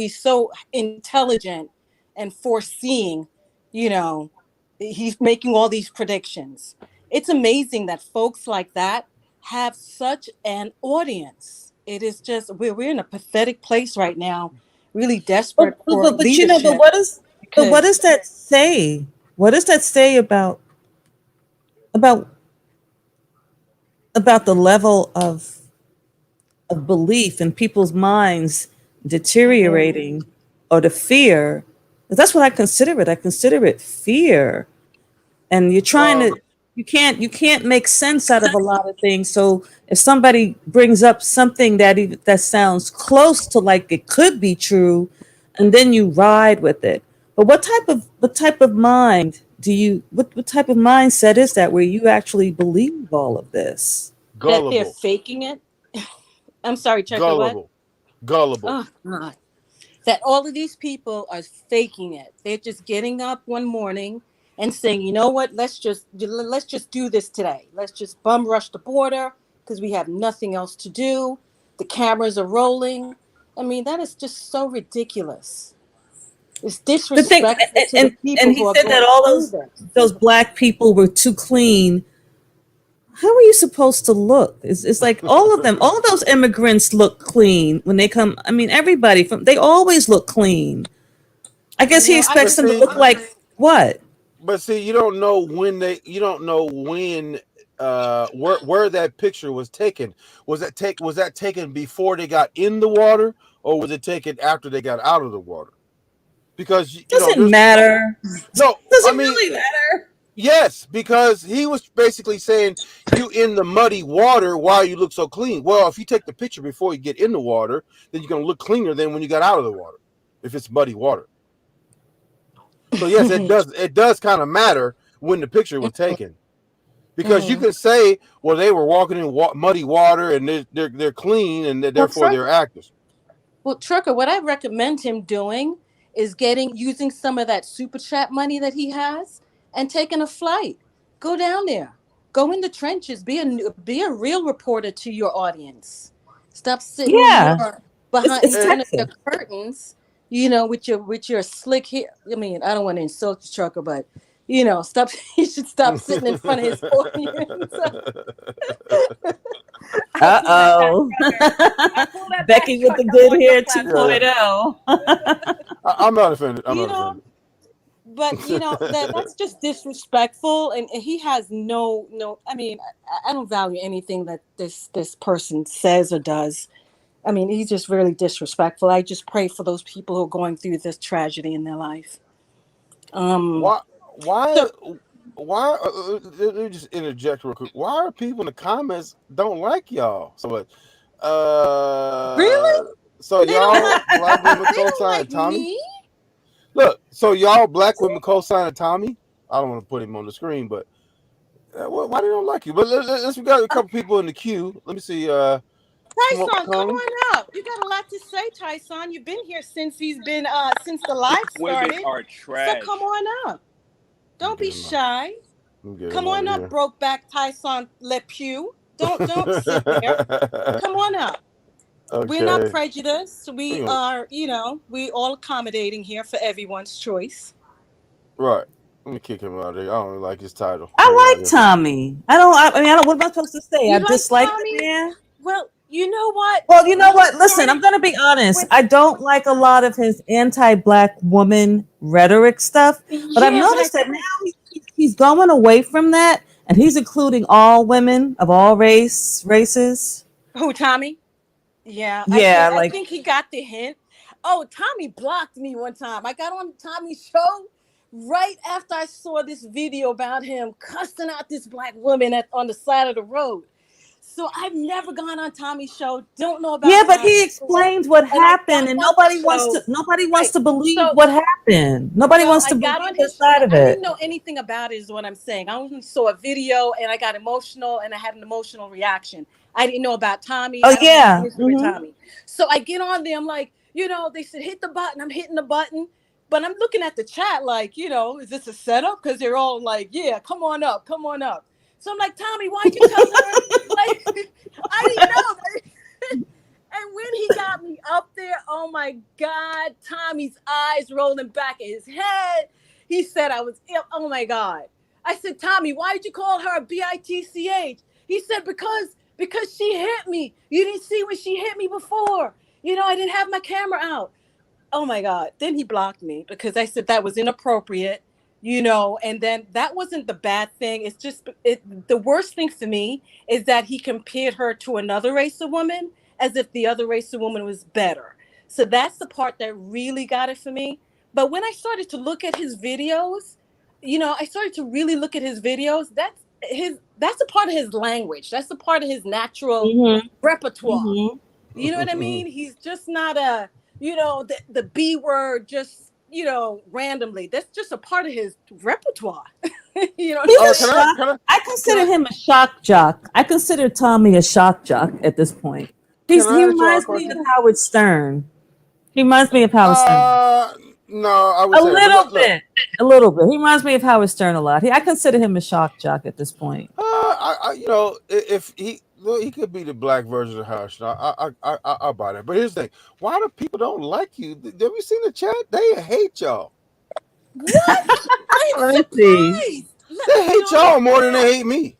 He's so intelligent and foreseeing, you know, he's making all these predictions. It's amazing that folks like that have such an audience. It is just we're in a pathetic place right now, really desperate for But leadership what because does that say? What does that say about the level of belief in people's minds Mhm. deteriorating, or the fear? 'Cause that's what I consider it. I consider it fear. And you're trying well, to, you can't make sense out of a lot of things. So if somebody brings up something that sounds close to like it could be true, and then you ride with it. But what type of mind do you what type of mindset is that where you actually believe all of this? that they're gullible, faking it. I'm sorry, Chucker, what? gullible, gullible. Oh God. That all of these people are faking it. They're just getting up one morning and saying, you know what, let's just do this today. Let's just bum rush the border because we have nothing else to do. The cameras are rolling. I mean, that is just so ridiculous. It's The thing, disrespectful to the and people he who are said that going all through this. those black people were too clean. How are you supposed to look? It's like all of them, all of those immigrants look clean when they come. I mean, everybody they always look clean. I guess he I But expects them to see, look like what? you don't know when you don't know when where that picture was taken. Was that taken before they got in the water, or was it taken after they got out of the water? Because Doesn't there's matter. no, I Doesn't mean, really matter. yes, because he was basically saying you in the muddy water, why you look so clean. Well, if you take the picture before you get in the water, then you're gonna look cleaner than when you got out of the water, if it's muddy water. So yes, agree. it does kind of matter when the picture was taken, because you Mhm. can say, well, they were walking in muddy water and they're clean and Well, therefore they're Trucker, actors. Trucker, what I recommend him doing is using some of that super chat money that he has and taking a flight. Go down there. Go in the trenches. Be a real reporter to your audience. Stop sitting in Yeah, your it's in Eh, front of your Texas. curtains, with your slick hair. I mean, I don't want to insult the Trucker, but stop. He should stop sitting in front of his audience. I Uh pull that back, oh, Trucker. I pull that back, Becky with the Trucker. I'm good on your hair yeah, 2.0. platform. I'm not offended. I'm You not know, offended. but that's just disrespectful, and he has no. I mean, I don't value anything that this person says or does. I mean, he's just really disrespectful. I just pray for those people who are going through this tragedy in their life. Um. Why? Why? So Why? Let me just interject real quick. Why are people in the comments don't like y'all so much? really, Uh, so they don't y'all like black women they don't co-signing like Tommy. me. Look, so y'all black women co-signing Tommy. I don't want to put him on the screen, but why they don't like you? But we got a couple people in the queue. Let me see. Smoke Tyson, come Connie. on up. You got a lot to say, Tyson. You've been here since the live Women started. are So come trash. on up. Let me Don't get be him out. shy. Let me get him Come out of on up, here. Brokeback Tyson Le Pew. Don't sit there. Come on up. We're not Okay. prejudiced. We We gonna are, we all accommodating here for everyone's choice. right. Let me kick him out of there. I don't like his title. Get him I out of like here. Tommy. I don't. What am I supposed to say? I You like dislike the Tommy? man. Well, you know what? Well, you know When he what? Listen, I'm started going to be honest. with, I don't like a lot of his anti-black woman rhetoric stuff, but I've yeah, but I noticed that now he's going away from that, and he's including all women of all races. who Tommy? Yeah, I Yeah, think I like think he got the hint. Oh, Tommy blocked me one time. I got on Tommy's show right after I saw this video about him cussing out this black woman on the side of the road. So I've never gone on Tommy's show. Don't know yeah, about but Tommy, he explains what and I happened, got and on his nobody wants to show. nobody wants Right. to believe So what happened. Nobody well, wants I to got believe on his his. side of I didn't it. know anything about it. Is what I'm saying. I only saw a video and I got emotional and I had an emotional reaction. I didn't know about Tommy. Oh I don't know the yeah. history of Tommy. So I get on there. I'm like, they said hit the button. I'm hitting the button, but I'm looking at the chat like, is this a setup? Because they're all like, yeah, come on up, come on up. So I'm like, Tommy, why'd you tell her? Like, I didn't know. And when he got me up there, oh my God, Tommy's eyes rolling back in his head. He said I was ill. Oh my God. I said, Tommy, why did you call her a bitch? He said, because she hit me. You didn't see when she hit me before. I didn't have my camera out. Oh my God. Then he blocked me because I said that was inappropriate, and then that wasn't the bad thing. It's just the worst thing for me is that he compared her to another race of woman as if the other race of woman was better. So that's the part that really got it for me. But when I started to look at his videos, I started to really look at his videos. That's a part of his language. That's a part of his natural Mhm. repertoire. Mhm. You know what I mean? He's just not the B word just, randomly. That's just a part of his repertoire. You know what I'm He's Oh, a can saying? I? shock. Can I? I Can consider I? him a shock jock. I consider Tommy a shock jock at this point. Can He I ask y'all a reminds me of question? Howard Stern. He reminds me of Howard Stern. Uh, no, I would A say that. But little look. bit. A little bit. He reminds me of Howard Stern a lot. I consider him a shock jock at this point. If he look, he could be the black version of Howard Stern. I'll buy that. But here's the thing: why do people don't like you? Have you seen the chat? They hate y'all. What? I'm Let me see. surprised. They hate y'all more than they hate me.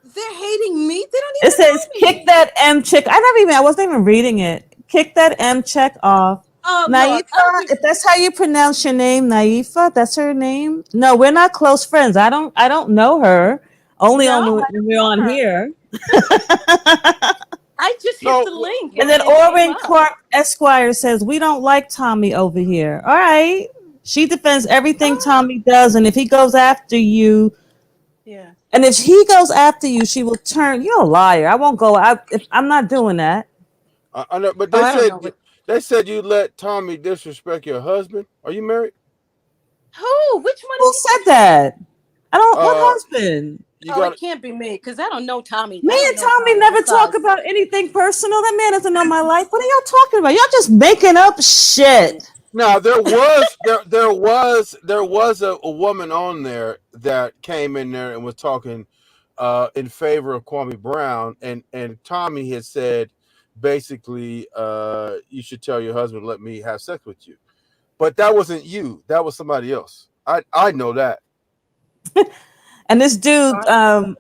They're hating me. They don't It even says know kick me. that M chick. I wasn't even reading it. Kick that M check off. Oh Naifa, Lord, I don't even. if that's how you pronounce your name, Naifa, that's her name. No, we're not close friends. I don't know her. Only No, on I when don't we're know on her. here. I just hit No, the link And and then it came Oren up. Clark Esquire says, we don't like Tommy over here. All right. She defends everything Oh, Tommy does. And if he goes after you, yeah. and if he goes after you, she will turn. You're a liar. I won't go. I'm not doing that. I know, but Oh, I don't know what. they said you let Tommy disrespect your husband. Are you married? Who? Which one Who is he said talking about? that? I don't. What Uh, husband? you Oh, it got can't be me because I don't know Tommy. Me I don't and know Tommy Tommy. never talk Besides, about anything personal. That man doesn't know my life. What are y'all talking about? Y'all just making up shit. now there was a woman on there that came in there and was talking in favor of Kwame Brown, and Tommy had said basically you should tell your husband let me have sex with you. But that wasn't you. That was somebody else. I know that. And this dude, oh,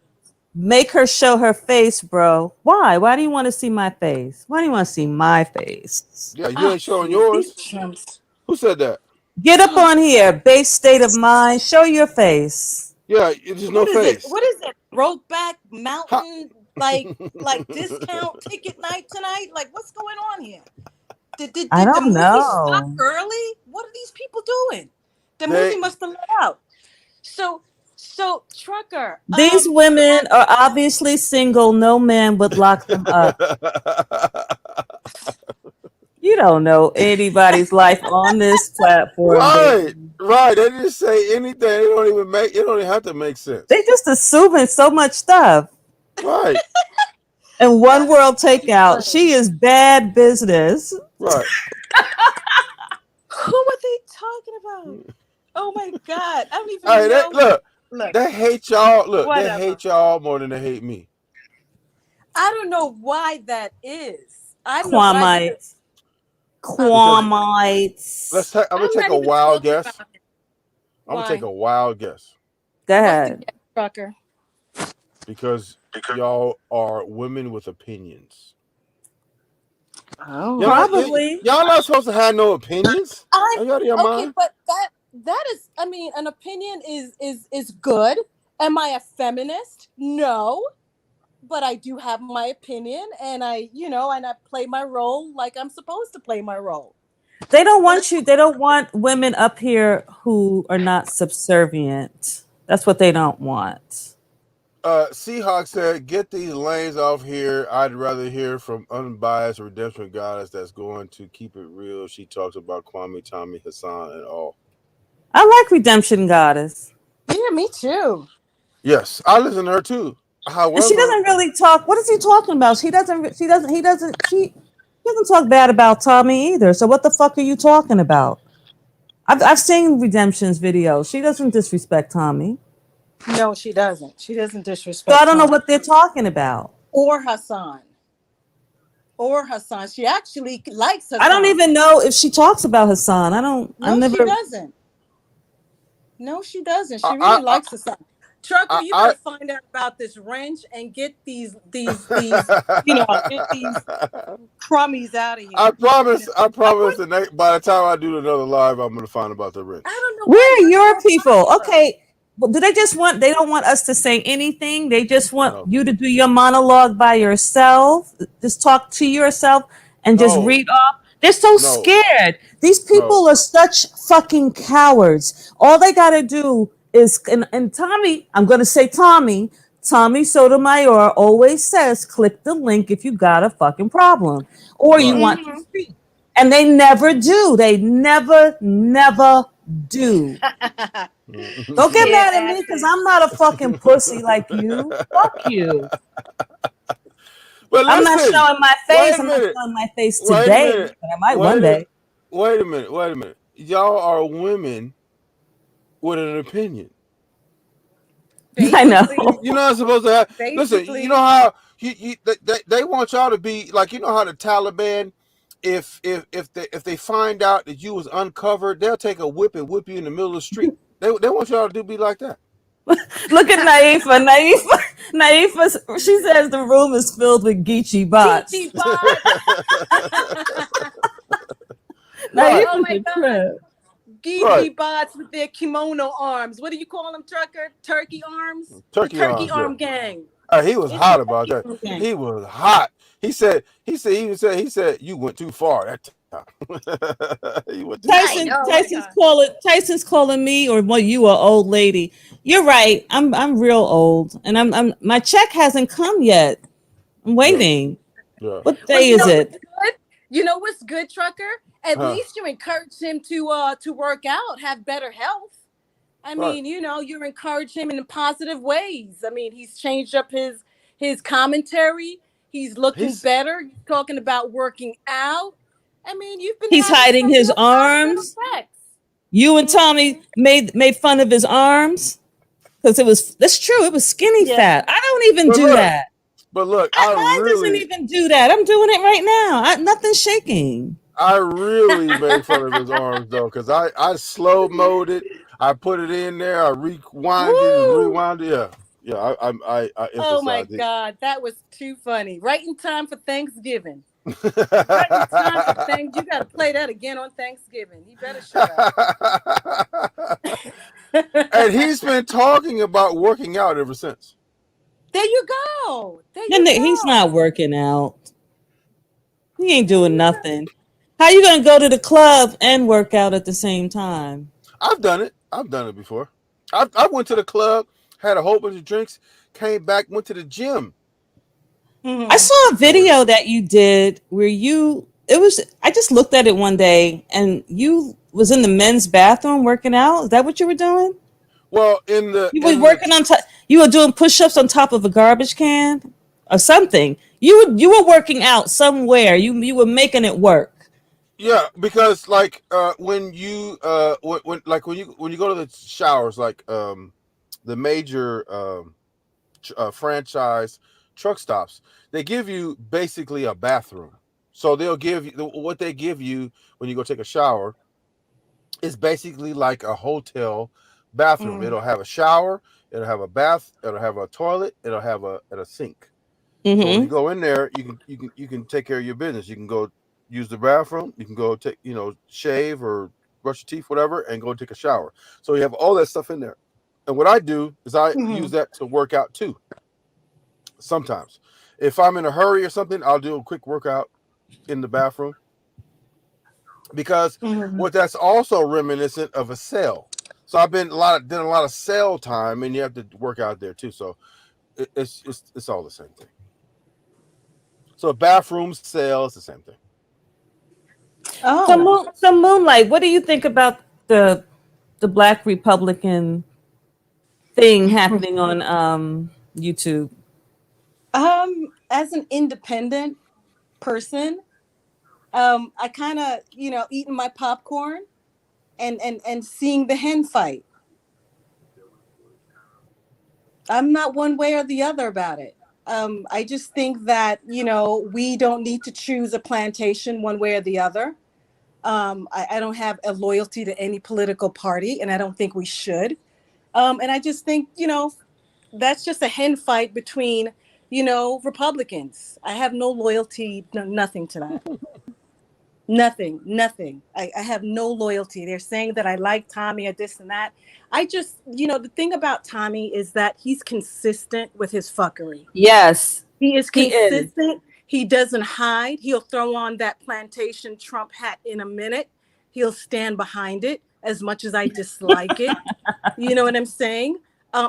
make her show her face, bro. Why? Why do you want to see my face? Why do you want to see my face? Yeah, you ain't showing jeez, these yours. chumps. Who said that? Get up on here, base state of mind. Show your face. Yeah, there's no What is it? face. What is it? Brokeback How, Mountain, like discount ticket night tonight? Like, what's going on here? Did, did, I did the don't movie stop know. early? What are these people doing? The movie they must have let out. So trucker. These women are obviously single. No man would lock them up. You don't know anybody's life on this platform, right, baby. right. They didn't say anything. It don't even make. It don't even have to make sense. They just assuming so much stuff. Right, And one That's world so takeout. funny. She is bad business. right. Who are they talking about? Oh my god, I don't All even right, they, know. look. Look, They hate y'all. Look, they whatever. hate y'all more than they hate me. I don't know why that is. I don't know why because Quamites. huh? Let's. I'm gonna I'm take not a even wild talking guess. about him. I'm gonna take Why? a wild guess Go What's the ahead. guess, trucker? because y'all are women with opinions. Oh. Probably. Y'all not supposed to have no opinions. I Are you out of your okay, mind? but that is, I mean, an opinion is good. Am I a feminist? No, but I do have my opinion, and I play my role like I'm supposed to play my role. They don't What? want you. They don't want women up here who are not subservient. That's what they don't want. Seahawk said, "Get these lanes off here. I'd rather hear from unbiased redemption goddess that's going to keep it real." She talks about Kwame, Tommy, Hassan, and all. I like Redemption Goddess. Yeah, me too. Yes, I listen to her too. And she However, doesn't really talk. What is he talking about? She doesn't. She doesn't. He doesn't. She doesn't talk bad about Tommy either. So what the fuck are you talking about? I've seen Redemption's videos. She doesn't disrespect Tommy. No, she doesn't. She doesn't So I disrespect don't know Tom what they're talking about. or Hassan or Hassan. She actually likes I don't Hassan. even know if she talks about Hassan. I don't. I No, she never. doesn't. No, she doesn't. I, She I, really I, likes Hassan. Trucker, you I, better find out about this wrench and get get these crummies out of I here. promise. I I promise. want. By the time I do another live, I'm gonna find about the I wrench. don't know why Where are you're your so people? popular. Okay. Well, do they just want? They don't want us to say anything. They just want No, you to do your monologue by yourself. Just talk to yourself and just no, read off. They're so no, scared. These no. people are such fucking cowards. All they got to do is, and Tommy, I'm going to say Tommy Sotomayor always says, click the link if you got a fucking problem or you Right. want to Mm-hmm. speak. And they never do. They never do. Don't get Scared mad at me because asses. I'm not a fucking pussy like you. Fuck you. But I'm not listen. showing my Wait face. a I'm not minute. showing my face Wait a today, minute. but I might one Wait a day. wait a minute. Wait a minute. Y'all are women with an opinion. I know. Basically, You're not supposed to have. Listen. You know basically. how they want y'all to be like. You know how the Taliban, if they find out that you was uncovered, they'll take a whip and whip you in the middle of the street. They want y'all to be like that. Look at Naifa. Naifa, she says the room is filled with Geechee bots. Geechee bots. Right. Oh Naifa's my a God. trip. Right. Geechee bots with their kimono arms. What do you call them, trucker? Turkey arms? The Turkey turkey arms. Yeah. arm gang. He was It's the hot about turkey that. arm gang. He was hot. He said you went too far that time. You went too I far. know. I know. Tyson's calling me or well, you are old lady. You're right. I'm real old, and I'm my check hasn't come yet. I'm Yeah. waiting. Yeah. What Well, day you is know what's it? good? You know what's good, trucker? At Huh. least you encourage him to work out, have better health. I Right. mean, you encourage him in positive ways. I mean, he's changed up his commentary. He's looking He's better. He's talking about working out. I mean, you've been He's having hiding some his real positive arms. effects. You and Hmm. Tommy made fun of his arms because it was that's true. It was skinny Yeah. fat. I don't even but do look, that. but look, Mine doesn't even do that. I'm doing it right now. Nothing's shaking. I really made fun of his arms though, because I slow mode it. I put it in there. I rewind it and Woo! rewind it. Yeah. Yeah. I Oh my emphasize it. God, that was too funny. Right in time for Thanksgiving. Right in time for things. You got to play that again on Thanksgiving. He better shut up. And he's been talking about working out ever since. There you go. There Then you he's not go. working out. He ain't There doing you go. nothing. How you gonna go to the club and work out at the same time? I've done it. I've done it before. I went to the club, had a whole bunch of drinks, came back, went to the gym. I Hmm. saw a So it, video that you did where you it was I just looked at it one day and you was in the men's bathroom working out. Is that what you were doing? well, You were in the working on top. You were doing push-ups on top of a garbage can or something. You were working out somewhere. You were making it work. yeah, because like when you when you go to the showers, like the major franchise truck stops, they give you basically a bathroom. So they'll give you what they give you when you go take a shower is basically like a hotel, bathroom. Mm. It'll have a shower, it'll have a bath, it'll have a toilet, it'll have a sink. So when you Mm-hmm. go in there, you can take care of your business. You can go use the bathroom. You can go take shave or brush your teeth, whatever, and go take a shower. So you have all that stuff in there. And what I do is I use Mhm. that to work out too. Sometimes, if I'm in a hurry or something, I'll do a quick workout in the bathroom because Mhm. what that's also reminiscent of a cell. So I've been done a lot of cell time, and you have to work out there too. So it's all the same thing. So bathroom, cell, it's the same thing. So, Oh. Moonlight, what do you think about the Black Republican thing happening on YouTube? As an independent person, I kind of, eating my popcorn and seeing the hen fight. I'm not one way or the other about it. I just think that, we don't need to choose a plantation one way or the other. I don't have a loyalty to any political party, and I don't think we should. And I just think, that's just a hen fight between, Republicans. I have no loyalty, nothing to that. Nothing, nothing. I have no loyalty. They're saying that I like Tommy or this and that. I just, the thing about Tommy is that he's consistent with his fuckery. Yes, He is he is. consistent. He doesn't hide. He'll throw on that plantation Trump hat in a minute. He'll stand behind it as much as I dislike it. You know what I'm saying?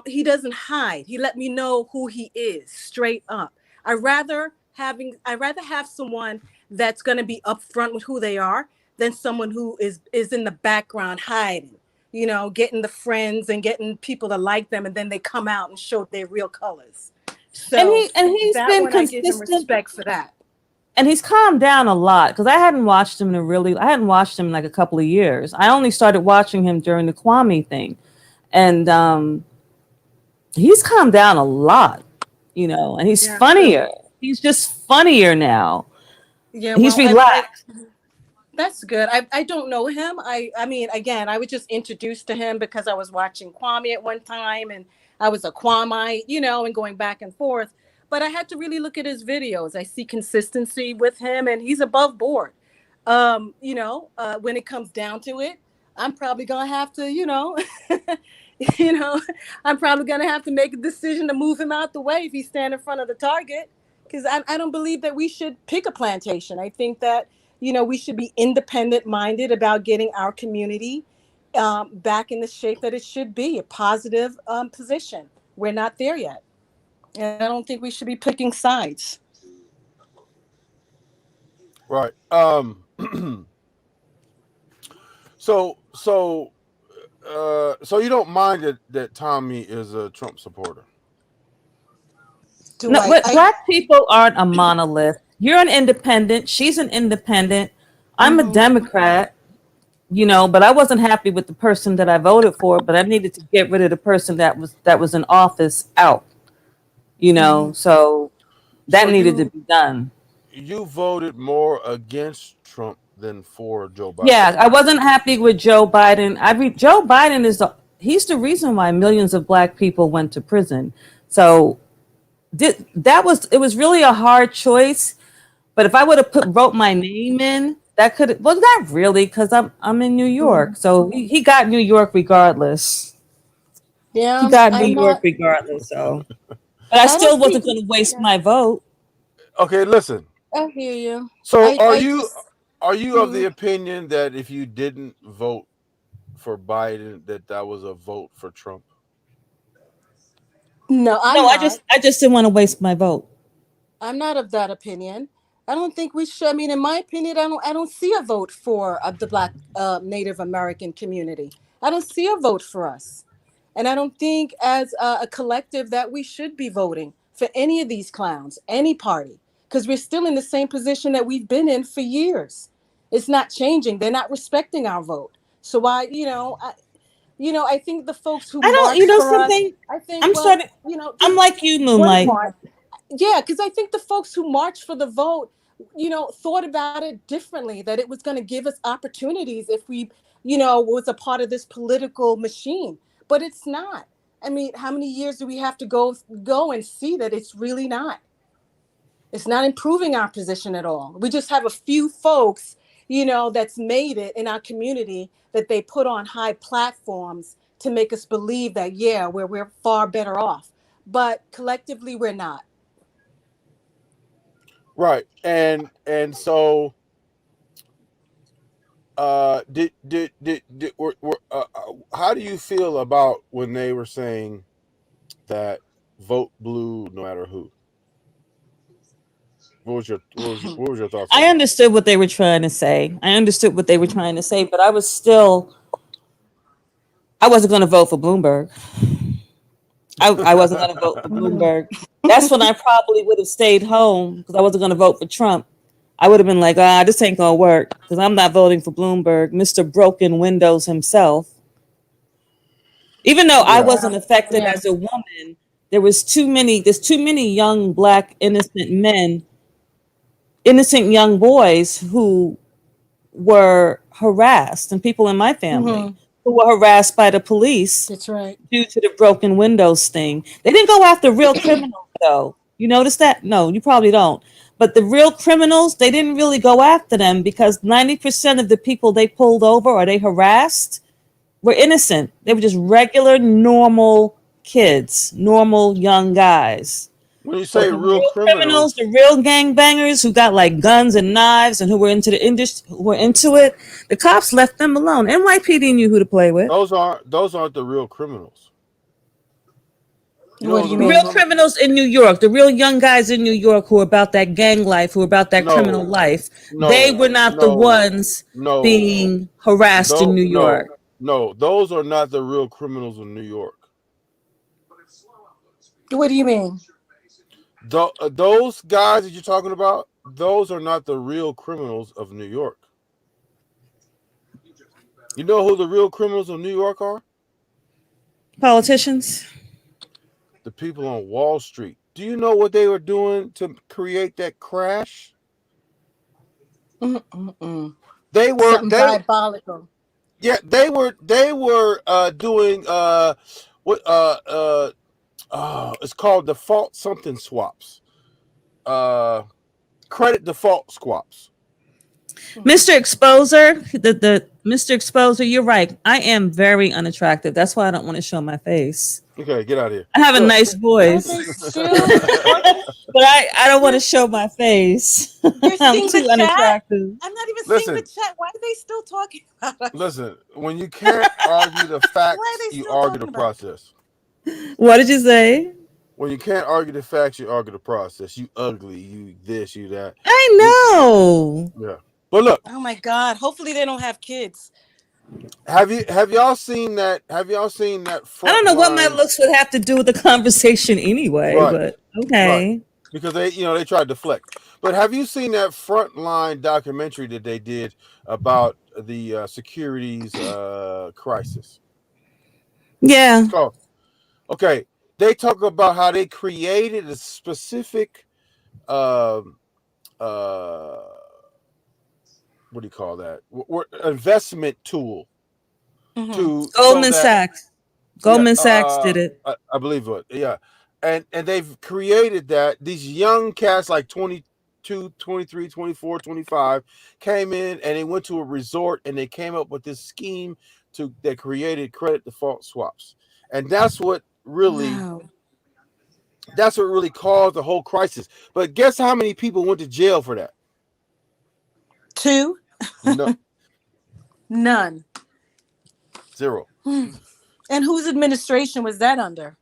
He doesn't hide. He let me know who he is straight up. I rather have someone that's going to be upfront with who they are than someone who is in the background hiding. Getting the friends and getting people to like them, and then they come out and show their real colors. And So he's that been one I give him consistent, respect for that. and he's calmed down a lot because I hadn't watched him in like a couple of years. I only started watching him during the Kwame thing, and he's calmed down a lot, and he's Yeah. funnier. He's just funnier now. Yeah. He's Well, relaxed. that's good. I don't know him. I mean, again, I was just introduced to him because I was watching Kwame at one time, and I was a Kwamite, and going back and forth. But I had to really look at his videos. I see consistency with him, and he's above board. When it comes down to it, I'm probably gonna have to, you know, I'm probably gonna have to make a decision to move him out the way if he's standing in front of the target. Because I don't believe that we should pick a plantation. I think that we should be independent minded about getting our community back in the shape that it should be, a positive position. We're not there yet. And I don't think we should be picking sides. Right. So you don't mind that Tommy is a Trump supporter? Do No, I? but black people aren't a monolith. You're an independent. She's an independent. I'm a Mhm. Democrat. But I wasn't happy with the person that I voted for, but I needed to get rid of the person that was in office out, Mhm. so So that needed to be done. you voted more against Trump than for Joe Biden. Yeah, I wasn't happy with Joe Biden. Joe Biden he's the reason why millions of black people went to prison. So it was really a hard choice. But if I would have wrote my name in, that could well not really because I'm in New York. Mhm. So he got New York regardless. He Yeah, got New I'm York not. regardless. So, but I I don't still think. wasn't going to waste Yeah, my vote. Okay, listen. I hear you. So I just. are you of the Mhm. opinion that if you didn't vote for Biden, that was a vote for Trump? No, No, I'm I not. just I just didn't want to waste my vote. I'm not of that opinion. I don't think we should. I mean, in my opinion, I don't see a vote for the Black Native American community. I don't see a vote for us, and I don't think as a collective that we should be voting for any of these clowns, any party, because we're still in the same position that we've been in for years. It's not changing. They're not respecting our vote. So I think the folks who I don't, march for us. something. I think, I'm well, starting. I'm just like you, one Moonlight. part. Yeah, because I think the folks who marched for the vote, thought about it differently, that it was going to give us opportunities if we, was a part of this political machine. but it's not. I mean, how many years do we have to go and see that it's really not? It's not improving our position at all. We just have a few folks, that's made it in our community that they put on high platforms to make us believe that, yeah, we're far better off. But collectively, we're not. Right. And so how do you feel about when they were saying that vote blue no matter who? What was your thoughts on I that? understood what they were trying to say. But I wasn't going to vote for Bloomberg. I wasn't going to vote for Bloomberg. That's when I probably would have stayed home because I wasn't going to vote for Trump. I would have been like, this ain't going to work because I'm not voting for Bloomberg, Mr. Broken Windows himself. Even though I Yeah. wasn't affected Yeah. as a woman, there's too many young black innocent men, innocent young boys who were harassed, and people in my family Hmm. who were harassed by the police That's right. due to the broken windows thing. They didn't go after real criminals, though. You notice that? No, you probably don't. But the real criminals, they didn't really go after them because 90% of the people they pulled over or they harassed were innocent. They were just regular, normal kids, normal young guys. When you But say the real real criminals, criminals, the real gangbangers who got like guns and knives and who were into the industry, who were into it, the cops left them alone. NYPD knew who to play with. those aren't the real criminals. You What know do who the you The real real mean? criminal? criminals in New York, the real young guys in New York who are about that gang life, who are about that criminal No, life, they no, were not the no, ones no. being harassed in Though New no, York. no, those are not the real criminals of New York. What do you mean? Those guys that you're talking about, those are not the real criminals of New York. You know who the real criminals of New York are? Politicians. The people on Wall Street. Do you know what they were doing to create that crash? Mm-mm-mm. They were Something they diabolical. yeah they were doing what it's called default something swaps. Uh, credit default swaps. Mhm. Mr. Exposer, the Mr. Exposer, you're right. I am very unattractive. That's why I don't want to show my face. Okay, get out of here. I have a Look. nice Are voice, they still talking? but I don't want to You're, show my face. you're I'm seeing the too chat? unattractive. I'm not even seeing the Listen, chat. Why are they still talking about us? listen. When you can't argue the Why are facts, they you still argue the talking about us? process. What did you say? When you can't argue the facts, you argue the process. You ugly, you this, you that. You I know. yeah. But look, Oh my God. Hopefully they don't have kids. have y'all seen that? Have y'all seen that I don't front know what my line? looks would have to do with the conversation anyway, Right, but right. okay. Because they tried to deflect. But have you seen that frontline documentary that they did about the securities crisis? Yeah. It's called okay. They talk about how they created a specific um uh what do you call that investment tool Hmm. to so Goldman that Sachs. yeah Goldman Sachs did it. I believe it, yeah, and they've created that these young cats like 22, 23, 24, 25 came in and they went to a resort and they came up with this scheme to that created credit default swaps, and Wow. that's what really caused the whole crisis. But guess how many people went to jail for that? Two? No, None. zero. Hmm. And whose administration was that under?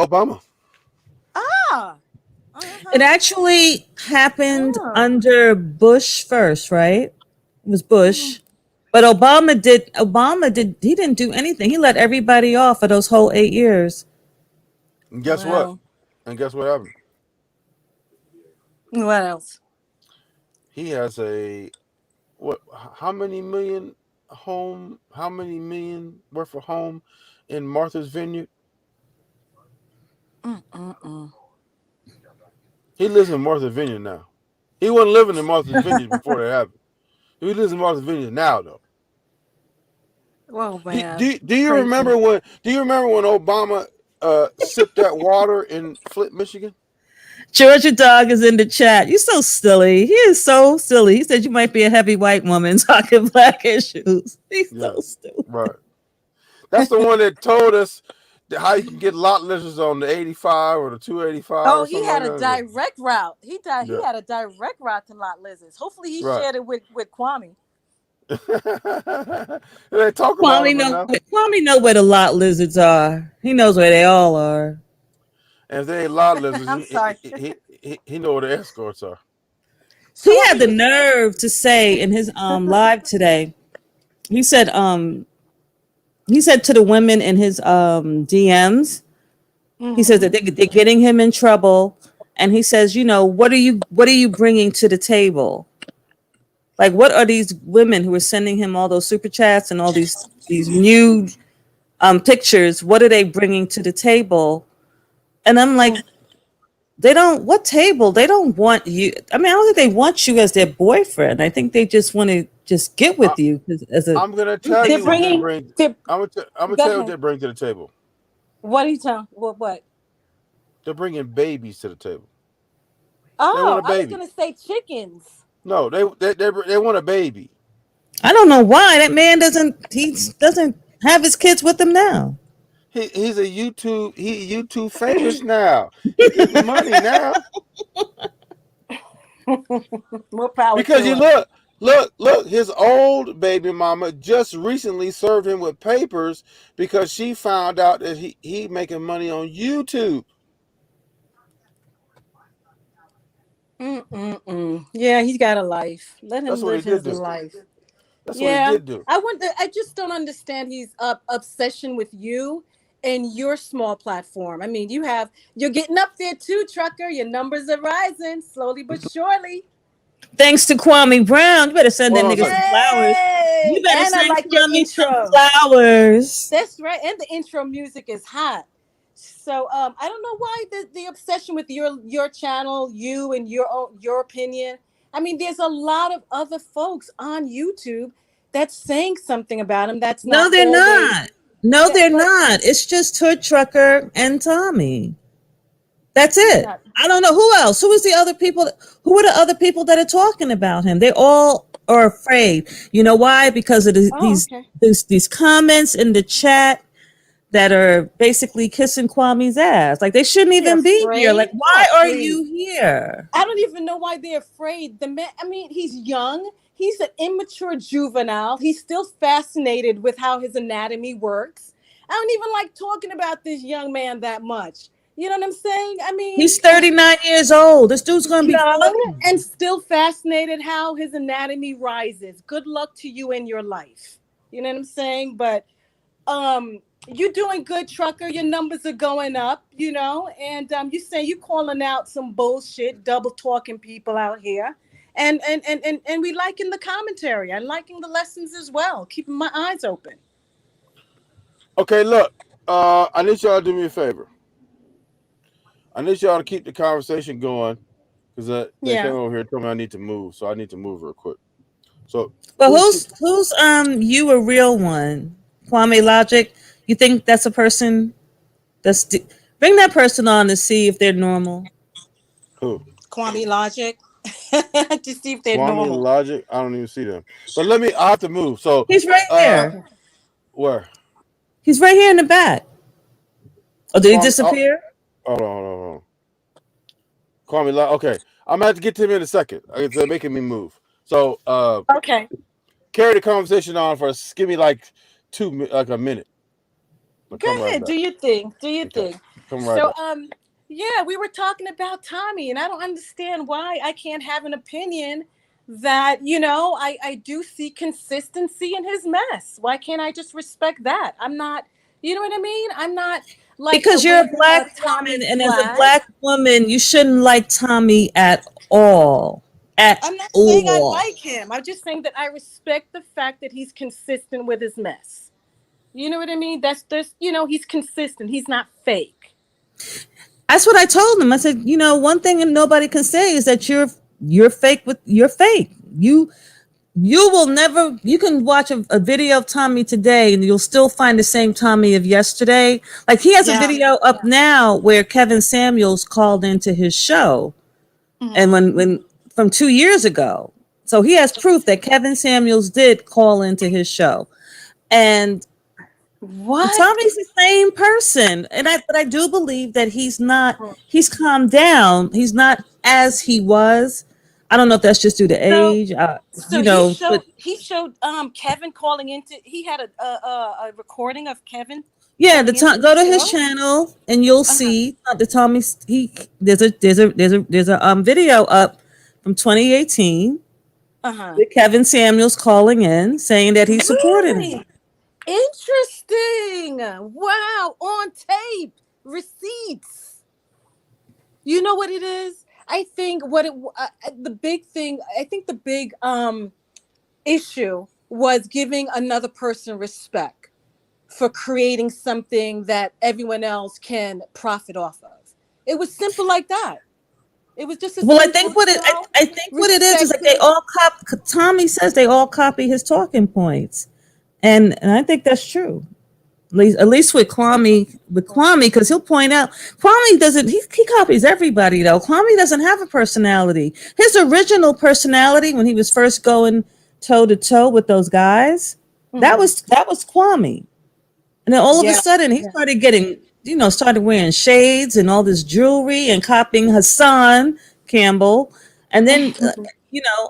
Obama. Ah. It Uh-huh. actually happened Oh. under Bush first, right? It was Mm. Bush. But he didn't do anything. He let everybody off for those whole 8 years. And guess what? Wow. And guess what happened? What else? He has a what? How many million home? How many million worth of home in Martha's Vineyard? Mm-mm-mm. He lives in Martha's Vineyard now. He wasn't living in Martha's Vineyard before that happened. He lives in Martha's Vineyard now, though. Oh man, Do you crazy. remember when Obama sipped that water in Flint, Michigan? Georgia Dog is in the chat. You're so silly. He is so silly. He said you might be a heavy white woman talking black issues. He's Yeah, so stupid. right. That's the one that told us how you can get lot lizards on the 85 or the 285 Oh, or he something had like a that. direct route. He Yeah, had a direct route to Lot Lizards. Hopefully, he right. shared it with Kwame. They talk about them enough. Kwame know where the lot lizards are. He knows where they all are. And if they ain't lot lizards, I'm sorry. he know where the escorts are. So He let had me. the nerve to say in his live today. He said he said to the women in his DMs. He says Mhm. that they're getting him in trouble, and he says, you know, what are you bringing to the table? Like, what are these women who are sending him all those super chats and all these new pictures? What are they bringing to the table? And I'm like, Mm. they don't. What table? They don't want you. I mean, I don't think they want you as their boyfriend. I think they just want to just get I, with you because as a. I'm gonna tell They're you what they bringing. bring. They're, I'm gonna go tell you what ahead. they bring to the table. What are you telling? What? They're bringing babies to the table. They want Oh, a I was baby. gonna say chickens. No, they want a baby. I don't know why that man doesn't have his kids with him now. He's a YouTube famous now. He getting money now More power because to you him. look. His old baby mama just recently served him with papers because she found out that he making money on YouTube. Mm-mm-mm. Yeah, he's got a life. Let That's him what he live did his do. life. That's what he Yeah, did do. I wonder. I just don't understand his obsession with you and your small platform. I mean, you're getting up there too, trucker. Your numbers are rising slowly but surely. Thanks to Kwame Brown, you better send Hold that on a nigga second. some flowers. You Yay! better And I send like your Kwame some intro. flowers. That's right. And the intro music is hot. So I don't know why the obsession with your channel, you and your opinion. I mean, there's a lot of other folks on YouTube that's saying something about him. That's No, not they're always not. No, that, they're but not. It's just Hood Trucker and Tommy. That's you're it. not. I don't know who else. Who is the other people? Who are the other people that are talking about him? They all are afraid. You know why? Because of Oh, okay. these comments in the chat that are basically kissing Kwame's ass. Like they shouldn't They're even be here. Like, afraid. why Oh, are please. you here? I don't even know why they're afraid. The man, I mean, he's young. He's an immature juvenile. He's still fascinated with how his anatomy works. I don't even like talking about this young man that much. You know what I'm saying? I mean, He's 39 years old. This dude's gonna be young 40. and still fascinated how his anatomy rises. Good luck to you in your life. You know what I'm saying? But you're doing good, trucker. Your numbers are going up, and you say you calling out some bullshit, double talking people out here. And we liking the commentary. I'm liking the lessons as well, keeping my eyes open. Okay, look. I need y'all to do me a favor. I need y'all to keep the conversation going because they came Yeah. over here and told me I need to move, so I need to move real quick. So But please keep. who's you a real one? Kwame Logic? You think that's a person bring that person on to see if they're normal? Who? Kwame Logic. To see if they're Kwame and normal. Logic. I don't even see them. But let me. I have to move. So, He's right uh, here. where? He's right here in the back. Oh, did he Kwame. Oh, disappear? hold on. Kwame. Okay, I'm gonna have to get to him in a second. They're making me move. So, Okay. carry the conversation on for us. Give me like like a minute. I'll Go come right ahead. back. Do your thing. Do your Okay, thing. come right So, back. yeah, we were talking about Tommy, and I don't understand why I can't have an opinion that, I do see consistency in his mess. Why can't I just respect that? I'm not, you know what I mean? I'm not like Because you're a waving a black Tommy woman, and as a flag. black woman, you shouldn't like Tommy at all. At I'm not saying I all. like him. I'm just saying that I respect the fact that he's consistent with his mess. You know what I mean? He's consistent. He's not fake. That's what I told him. I said, one thing and nobody can say is that you're fake with you're fake. You will never, you can watch a video of Tommy today and you'll still find the same Tommy of yesterday. Like he has a Yeah. video up now where Kevin Samuels called into his show and Mhm. when from 2 years ago. So he has proof that Kevin Samuels did call into his show. And What? Tommy's the same person. But I do believe that he's calmed down. He's not as he was. I don't know if that's just due to So age, so he but showed Kevin calling into. He had a recording of Kevin yeah, calling into go the to his show. channel and you'll Uh-huh. see the Tommy he there's a video up from 2018 Uh-huh. with Kevin Samuels calling in saying that he supported him. Really interesting. Wow, on tape, receipts. You know what it is? I think the big thing. I think the big issue was giving another person respect for creating something that everyone else can profit off of. It was simple like that. It was just a Well, simple, I think what it is like they respecting. all Tommy says they all copy his talking points, and I think that's true. At least with Kwame, because he'll point out Kwame doesn't. He copies everybody though. Kwame doesn't have a personality. His original personality when he was first going toe to toe with those guys, Mhm. that was Kwame. And then all of a Yeah. sudden he started getting, started wearing shades and all this jewelry and copying Hassan Campbell. And then,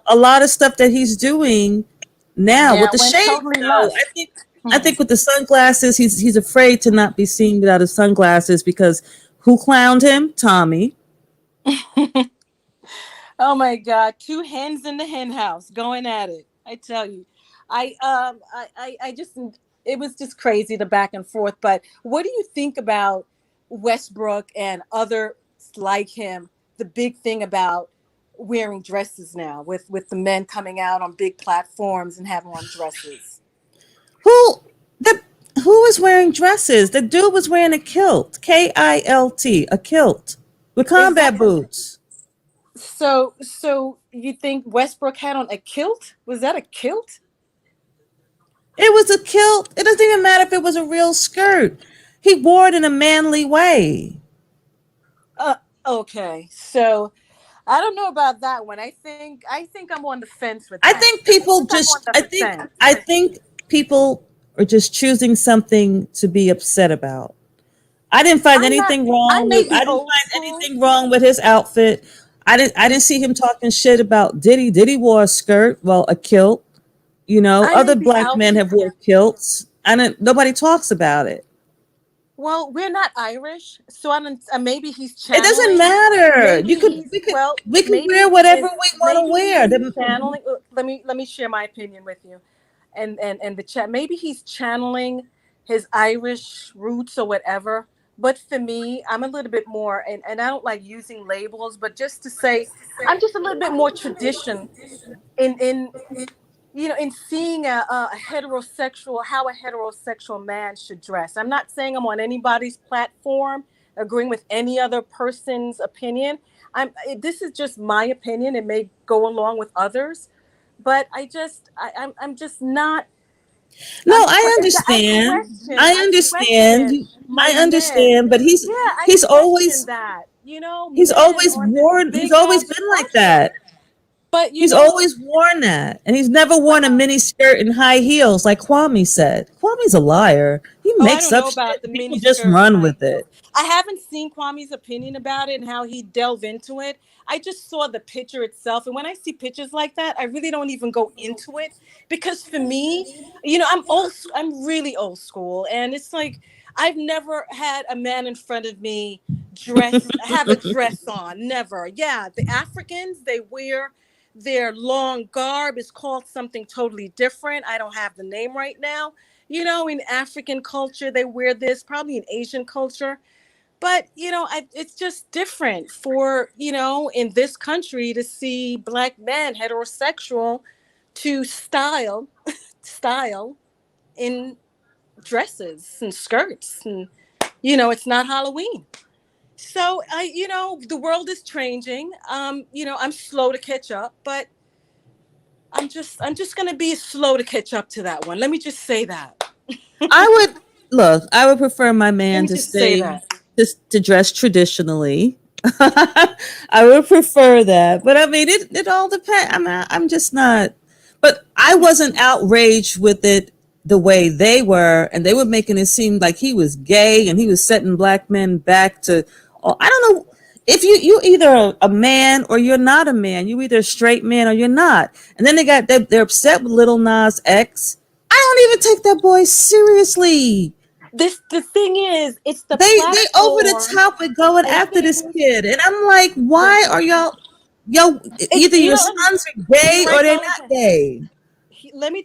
a lot of stuff that he's doing now Yeah, with the went shades totally though, left. I think with the sunglasses, he's afraid to not be seen without his sunglasses because who clowned him? Tommy. Oh my God, two hens in the hen house going at it. I tell you, I just it was just crazy the back and forth. But what do you think about Westbrook and others like him? The big thing about wearing dresses now, with the men coming out on big platforms and having on dresses. Who the who was wearing dresses? The dude was wearing a kilt. KILT, a kilt with Is that combat boots. so? So you think Westbrook had on a kilt? Was that a kilt? It was a kilt. It doesn't even matter if it was a real skirt. He wore it in a manly way. Uh, okay, so I don't know about that one. I think I'm on the fence with I that. think I think people I'm on just the fence. I think people are just choosing something to be upset about. I didn't find I'm not. anything I wrong may with be old school. his outfit. I didn't see him talking shit about Diddy. Diddy wore a skirt, well, a kilt. I may Other be black out. men have worn kilts. Nobody talks about it. Well, we're not Irish, so I don't. Maybe he's It doesn't channeling. matter. Maybe he's well. We could Maybe wear he whatever is. we want to Maybe wear. he's channeling. Let me share my opinion with you, and the chat. Maybe he's channeling his Irish roots or whatever. But for me, I'm a little bit more, and I don't like using labels, but just to say, I'm just a little bit more tradition in in seeing a heterosexual, how a heterosexual man should dress. I'm not saying I'm on anybody's platform agreeing with any other person's opinion. This is just my opinion. It may go along with others, but I'm just not. No, I I understand. question. I I understand. question my I men. understand. But Yeah, I he's question always that. Men on this he's big always ass been like structure. that. But He's always worn that. And he's never worn a well, mini skirt and high heels like Kwame said. Kwame's a liar. He oh, I makes don't up know shit about the and people mini just skirt and run high with it. heels. I haven't seen Kwame's opinion about it and how he delved into it. I just saw the picture itself. And when I see pictures like that, I really don't even go into it because for me, I'm really old school. And it's like, I've never had a man in front of me have a dress on. Never. Yeah. The Africans, they wear their long garb is called something totally different. I don't have the name right now. In African culture, they wear this, probably in Asian culture. But, it's just different for, in this country to see black men, heterosexual, to style in dresses and skirts. And, it's not Halloween. So, the world is changing. I'm slow to catch up, but I'm just gonna be slow to catch up to that one. Let me just say that. I would look. I would prefer my Let man me to just say stay that. to dress traditionally. I would prefer that, but I mean, it all depends. I'm just not. But I wasn't outraged with it the way they were, and they were making it seem like he was gay and he was setting black men back to. Oh, I don't know if you either a man or you're not a man. You either a straight man or you're not. And then they're upset with Little Nas X. I don't even take that boy seriously. This the thing is, it's the They over the platform. top with going The after thing this is, kid, and I'm like, yeah, why are y'all it's either you your know, sons are here gay I or they're go not again. gay? Let me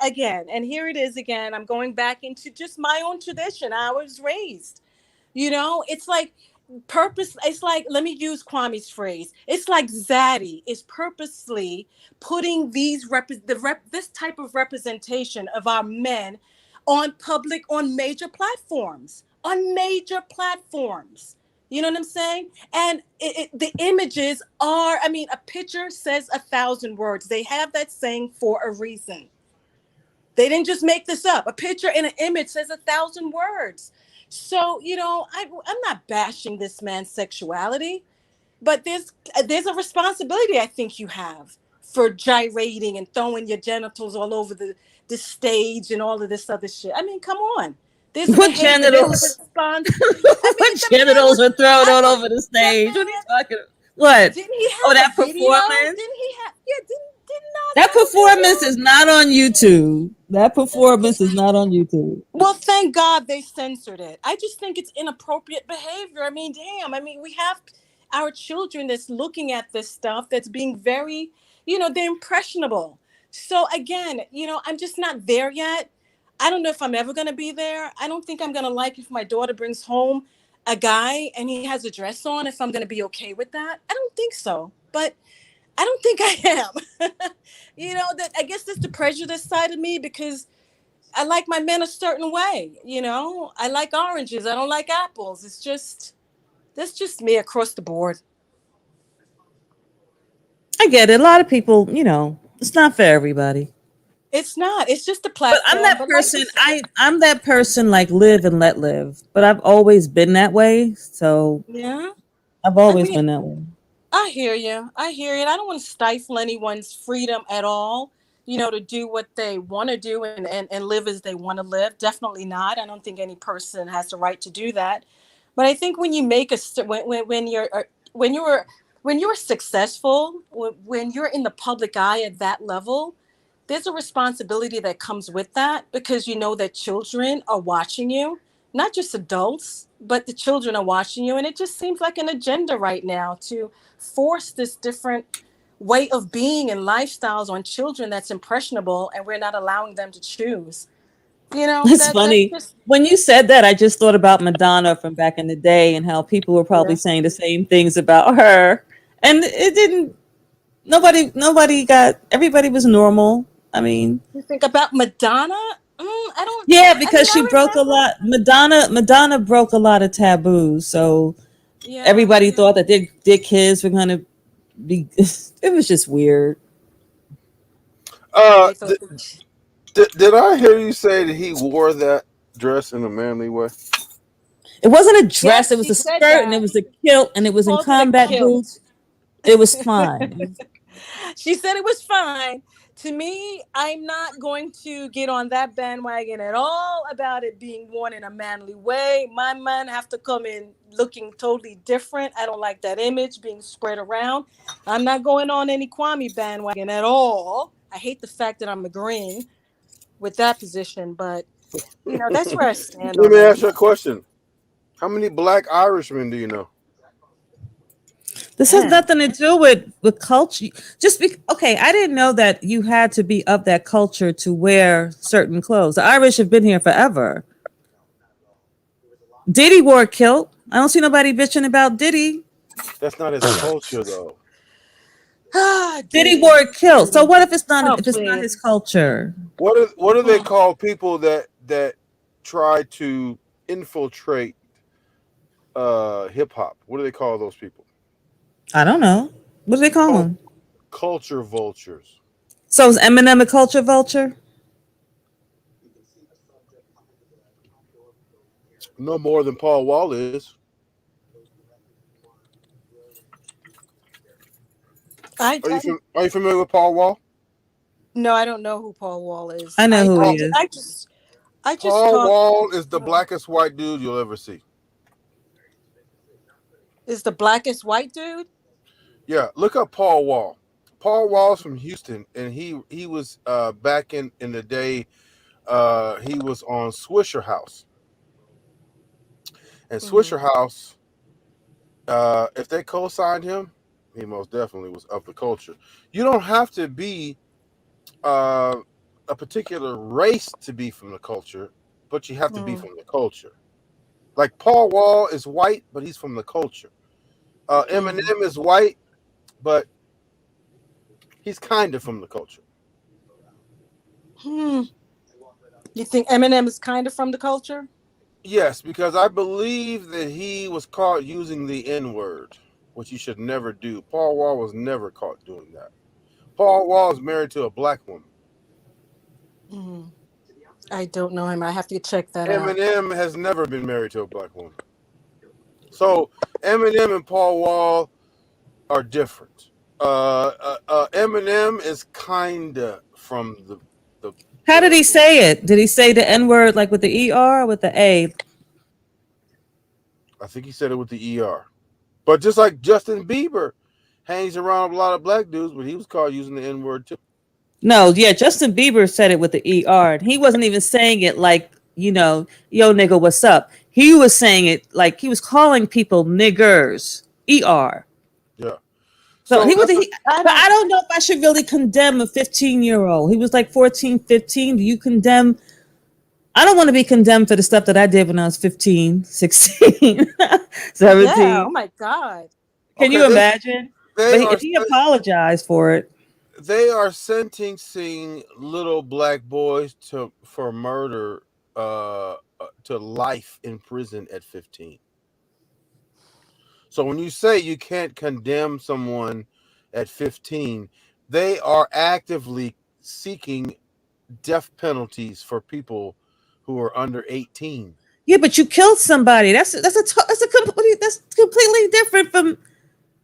again, and here it is again. I'm going back into just my own tradition. I was raised. It's like purpose. It's like, let me use Kwame's phrase. It's like Zaddy is purposely putting this type of representation of our men on major platforms, You know what I'm saying? And the images are, I mean, a picture says 1,000 words. They have that saying for a reason. They didn't just make this up. A picture and an image says 1,000 words. So, I'm not bashing this man's sexuality, but there's a responsibility I think you have for gyrating and throwing your genitals all over the stage and all of this other shit. I mean, come on. There's a What behavior, there's a genitals? response. I mean, What the man genitals was are thrown I all don't over the that stage? What are you man talking about? What? didn't he Oh, have that a video? performance. Didn't he have yeah, didn't Nas That have a performance is video? not on YouTube. That performance is not on YouTube. Well, thank God they censored it. I just think it's inappropriate behavior. I mean, damn. I mean, we have our children that's looking at this stuff that's being very, they're impressionable. So again, I'm just not there yet. I don't know if I'm ever going to be there. I don't think I'm going to like if my daughter brings home a guy and he has a dress on, if I'm going to be okay with that. I don't think so. But I don't think I am. That I guess that's the prejudice side of me because I like my men a certain way. I like oranges. I don't like apples. That's just me across the board. I get it. A lot of people, it's not for everybody. It's not. It's just a But I'm platform. that But like you person. said, I'm that person like live and let live. But I've always been that way. So yeah. I've I always mean, been that way. I hear you. I hear you. And I don't want to stifle anyone's freedom at all. To do what they want to do and live as they want to live. Definitely not. I don't think any person has the right to do that. But I think when you make when you're when you're successful, when you're in the public eye at that level, there's a responsibility that comes with that because you know that children are watching you, not just adults, but the children are watching you. And it just seems like an agenda right now to force this different way of being and lifestyles on children that's impressionable, and we're not allowing them to choose. It's That's funny. just When you said that, I just thought about Madonna from back in the day and how people were probably yeah. saying the same things about her. And it didn't nobody got everybody was normal. I mean, You think about Madonna? I don't. yeah, I mean, because she I broke a remember. lot. Madonna broke a lot of taboos. So Yeah. everybody thought that their kids were gonna be it was just weird. Uh, They thought that. did I hear you say that he wore that dress in a manly way? It wasn't a dress, Yes, it was she a said skirt and it that. was a kilt and it She was in called it a combat kilt. boots. It was fine. She said it was fine. To me, I'm not going to get on that bandwagon at all about it being worn in a manly way. My men have to come in looking totally different. I don't like that image being spread around. I'm not going on any Kwame bandwagon at all. I hate the fact that I'm agreeing with that position, but that's where I stand Let on me it. ask you a question. How many black Irishmen do you know? This has Man, nothing to do with culture. Okay, I didn't know that you had to be of that culture to wear certain clothes. The Irish have been here forever. Diddy wore a kilt. I don't see nobody bitching about Diddy. That's not his culture, though. Diddy Diddy, wore a kilt. So Diddy. what if it's not Oh, his please. culture? What do they Mm. call people that try to infiltrate hip hop? What do they call those people? I don't know. What do they call Cult, him? culture vultures. So is Eminem a culture vulture? No more than Paul Wall is. I, I Are you familiar with Paul Wall? no, I don't know who Paul Wall is. I know who he Paul, is. I just Paul thought Wall is the uh, blackest white dude you'll ever see. is the blackest white dude. Yeah, look up Paul Wall. Paul Wall's from Houston, and he was back in the day. He was on Swisher House, and Mm-hmm. Swisher House. If they co-signed him, he most definitely was of the culture. You don't have to be uh, a particular race to be from the culture, but you have to be Mm-hmm. from the culture. Like Paul Wall is white, but he's from the culture. Eminem is white, but he's kind of from the culture. Hmm. You think Eminem is kind of from the culture? Yes, because I believe that he was caught using the N word, which you should never do. Paul Wall was never caught doing that. Paul Wall is married to a black woman. Mm-hmm. I don't know him. I have to check that out. Eminem has never been married to a black woman. So Eminem and Paul Wall are different. Eminem is kinda from the How did the. he say it? Did he say the N word like with the ER or with the A? I think he said it with the ER. But just like Justin Bieber hangs around a lot of black dudes, but he was caught using the N word too. No, yeah, Justin Bieber said it with the ER. And he wasn't even saying it like, yo nigga, what's up? He was saying it like he was calling people niggers. ER. Yeah. So So that's I but don't. I don't know if I should really condemn a 15-year-old. He was like 14, 15. Do you condemn? I don't want to be condemned for the stuff that I did when I was 15, 16, Yeah. Oh 17. my God. Can okay. you imagine? They But are he apologized for it. they are sentencing little black boys to for murder to life in prison at 15. So when you say you can't condemn someone at 15, they are actively seeking death penalties for people who are under 18. Yeah, but you killed somebody. That's completely different from.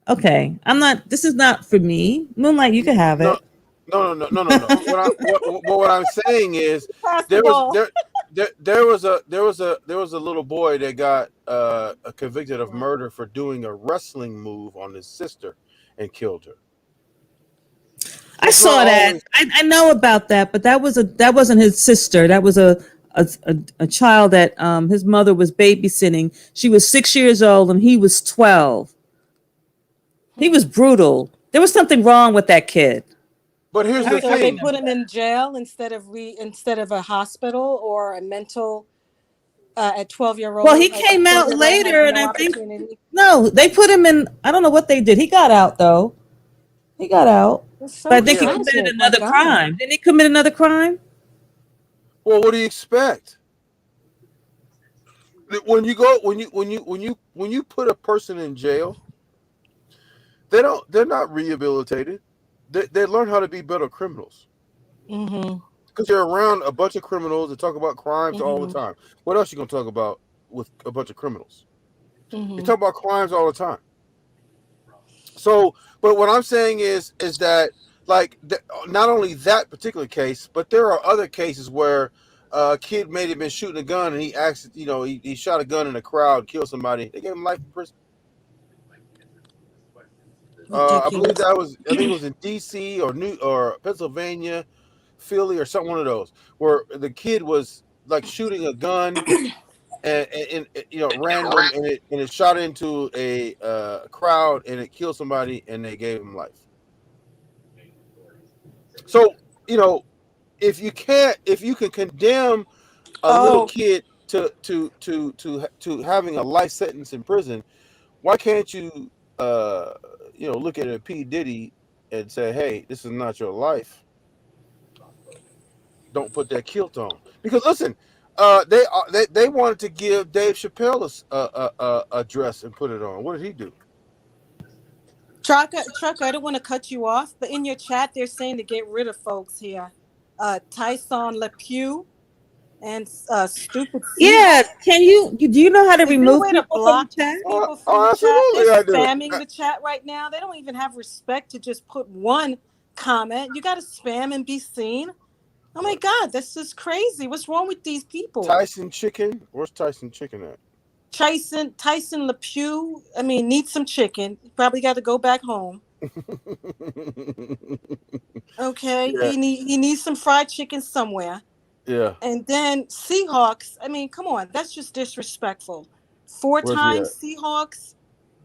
Okay, I'm not. This is not for me. Moonlight, you can have No, it. no. What I'm saying is Pass the there was ball. there there was a little boy that got convicted of murder for doing a wrestling move on his sister and killed her. So I it's not saw that. always. I know about that, but that wasn't his sister. That was a child that his mother was babysitting. She was 6 years old and he was 12. He Hmm. was brutal. There was something wrong with that kid. But here's the So they thing. put him in jail instead of a hospital or a mental at 12 year Well, he old. A came out 12-year-old has later, and no I think opportunity. no, they put him in. I don't know what they did. He got out though. He got out, It's but so I think he Yeah. committed tragic. My another God. crime. Didn't he commit another crime? Well, what do you expect? When you put a person in jail, they're not rehabilitated. They learn how to be better criminals Mm-hmm. because you're around a bunch of criminals that talk about crimes all the Mm-hmm. time. What else you gonna talk about with a bunch of criminals? You Mm-hmm. talk about crimes all the time. So, but what I'm saying is that like not only that particular case, but there are other cases where a kid may have been shooting a gun and he shot a gun in a crowd, killed somebody. They gave him life in prison. Ridiculous. I think it was in D.C. or New or Pennsylvania, Philly or something one of those where the kid was like shooting a gun and random and it shot into a crowd and it killed somebody and they gave him life. So you know if you can condemn a little Oh, kid to having a life sentence in prison, why can't you look at a P Diddy and say, hey, this is not your life. Don't put that kilt on because listen, they wanted to give Dave Chappelle a dress and put it on. What did he do? Trucker, I don't want to cut you off, but in your chat, they're saying to get rid of folks here. Tyson LePew and Stupid Yeah, Seahawks. do you know how to Is there a remove way to people from the block chat? these people from Oh, the chat? They're absolutely, I do. spamming the chat right now. They don't even have respect to just put one comment. You got to spam and be seen. Oh my God, this is crazy. What's wrong with these people? Tyson Chicken. Where's Tyson Chicken at? Tyson LePew, I mean, needs some chicken. Probably got to go back home. Okay, Yeah, he needs some fried chicken somewhere. yeah. And then Seahawks. I mean, come on, that's just disrespectful. Four Where's he times at? Seahawks.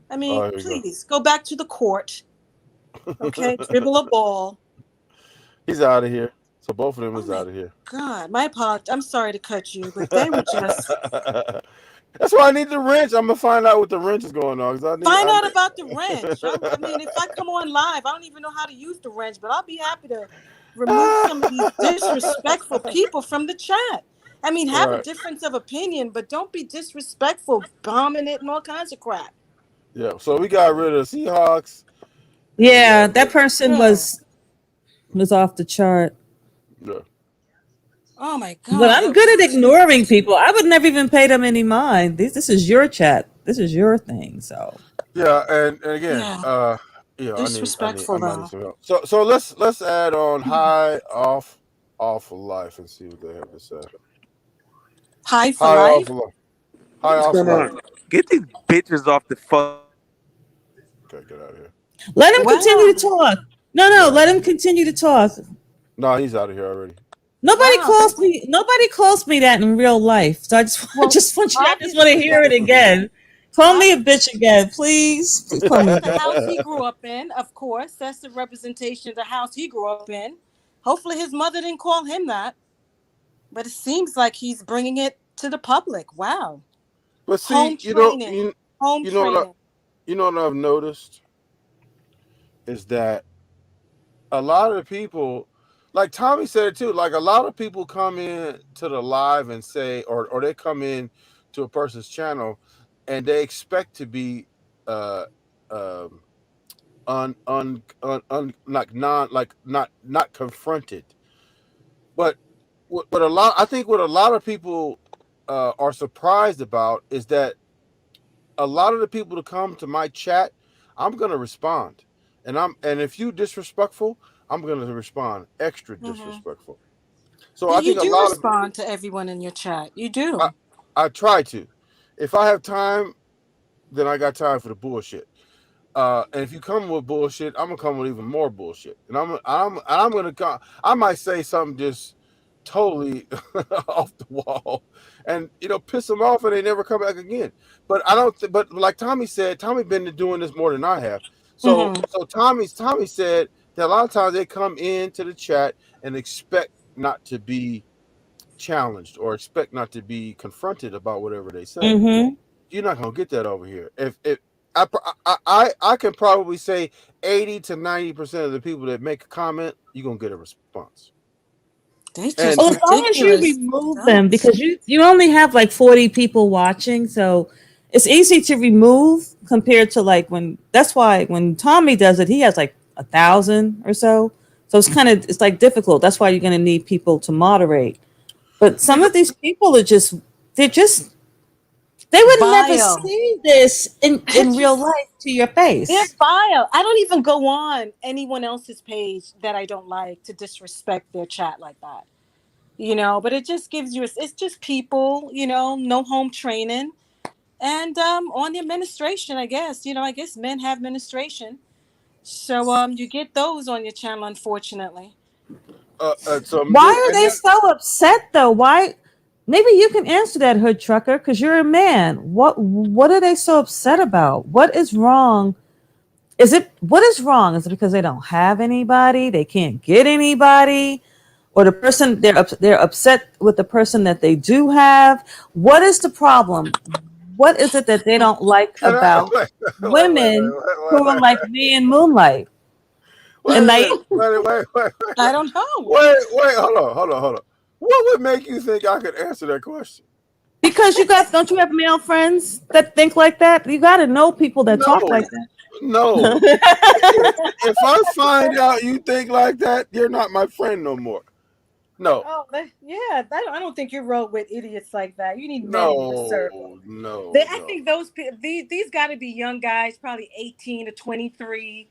I Oh, mean, here you please go back to the court. Okay, dribble a ball. He's out of here. So both of them Oh is my out of here. God, my apologies. I'm sorry to cut you, but they were just That's why I need the wrench. I'm gonna find out what the wrench is going on. Cause I need. find out about the wrench. I mean, if I come on live, I don't even know how to use the wrench, but I'll be happy to remove some of these disrespectful people from the chat. I mean, have a Right. difference of opinion, but don't be disrespectful, bombing it and all kinds of crap. Yeah. So we got rid of Seahawks, and we Yeah, got that person Yeah. was off the chart. yeah. Oh my But God. I'm good at ignoring people. I would never even pay them any mind. This is your chat. This is your thing. So Yeah, and again, Yeah. I Disrespectful might need though. some help. So let's add on high off of life and see what they have to say. High for High off life. of life. High What's off of going life. on? Get these bitches off the fuck. Okay, get out of here. let him continue Wow. to talk. No, Get no, out of let here. him continue to talk. No, he's out of here already. Wow. Nobody calls me that in real life. So Well, I just want to obviously hear it that's again. Call me a obviously bitch again, please. Please call me a that's the bitch. house he grew up in, of course. That's the representation of the house he grew up in. Hopefully his mother didn't call him that, but it seems like he's bringing it to the public. Wow. But Home see, training. Home you know what training. you know what I've noticed is that a lot of the people, like Tommy said it too, like a lot of people come in to the live and say, or they come in to a person's channel and they expect to be uh um like not confronted. But what a lot I think what a lot of people are surprised about is that a lot of the people to come to my chat, I'm gonna respond, and if you disrespectful, I'm gonna respond extra Hmm. disrespectful. So Yeah, I you think a do lot of respond to everyone in your chat. You I, do. I try to. If I have time, then I got time for the bullshit. And if you come with bullshit, I'm gonna come with even more bullshit, and I'm gonna come. I might say something just totally off the wall, and piss them off, and they never come back again. But I don't. But like Tommy said, Tommy been doing this more than I have. So Hmm. so Tommy said that a lot of times they come into the chat and expect not to be challenged or expect not to be confronted about whatever they say. Mm-hmm. You're not gonna get that over here. If I can probably say 80 to 90% of the people that make a comment, you're gonna get a response. They And just Well, as long as you ridiculous. remove them, Adults. because you only have like 40 people watching, so it's easy to remove compared to like when that's why when Tommy does it, he has like 1,000 or so. So it's like difficult. That's why you're gonna need people to moderate. But some of these people are just they would never Vile. say this in It's real just life to your they're face. vile. I don't even go on anyone else's page that I don't like to disrespect their chat like that. But it just gives you it's just people, no home training. And on the administration, I guess. I guess men have administration. So you get those on your channel, unfortunately. Why are they so upset though? Why? Maybe you can answer that, Hood Trucker, because you're a man. What are they so upset about? What is wrong? What is wrong? Is it because they don't have anybody? They can't get anybody? Or the person they're upset with the person that they do have? What is the problem? What is it that they don't like can I about women who are like me in Moonlight? wait And a they minute, wait. I don't know. Wait, hold on. What would make you think I could answer that question? Because don't you have male friends that think like that? You got to know people that talk No, like that. No. If I find out you think like that, you're not my friend no more. No. Oh, yeah. I don't think you rode with idiots like that. You need men in your circle. No. No. I No. think these got to be young guys, probably 18 to 23.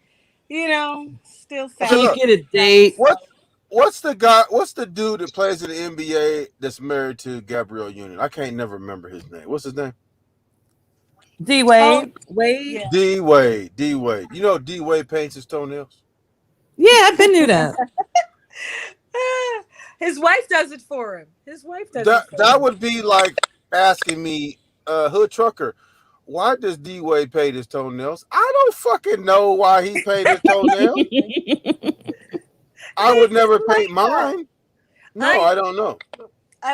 Still Okay, Can you look. get a fashionable. date? What what's the guy? What's the dude that plays in the NBA that's married to Gabrielle Union? I can't never remember his name. What's his name? D Oh, Wade. Wade. yeah. D Wade. D Wade. You know D Wade paints his toenails. Yeah, I've been through that. His wife does it for him. His wife does it for That him. would be like asking me, Hood Trucker, why does D Wade paint his toenails? I don't fucking know why he paint his toenails. I would He's his never paint flavor. mine. No, I I don't know.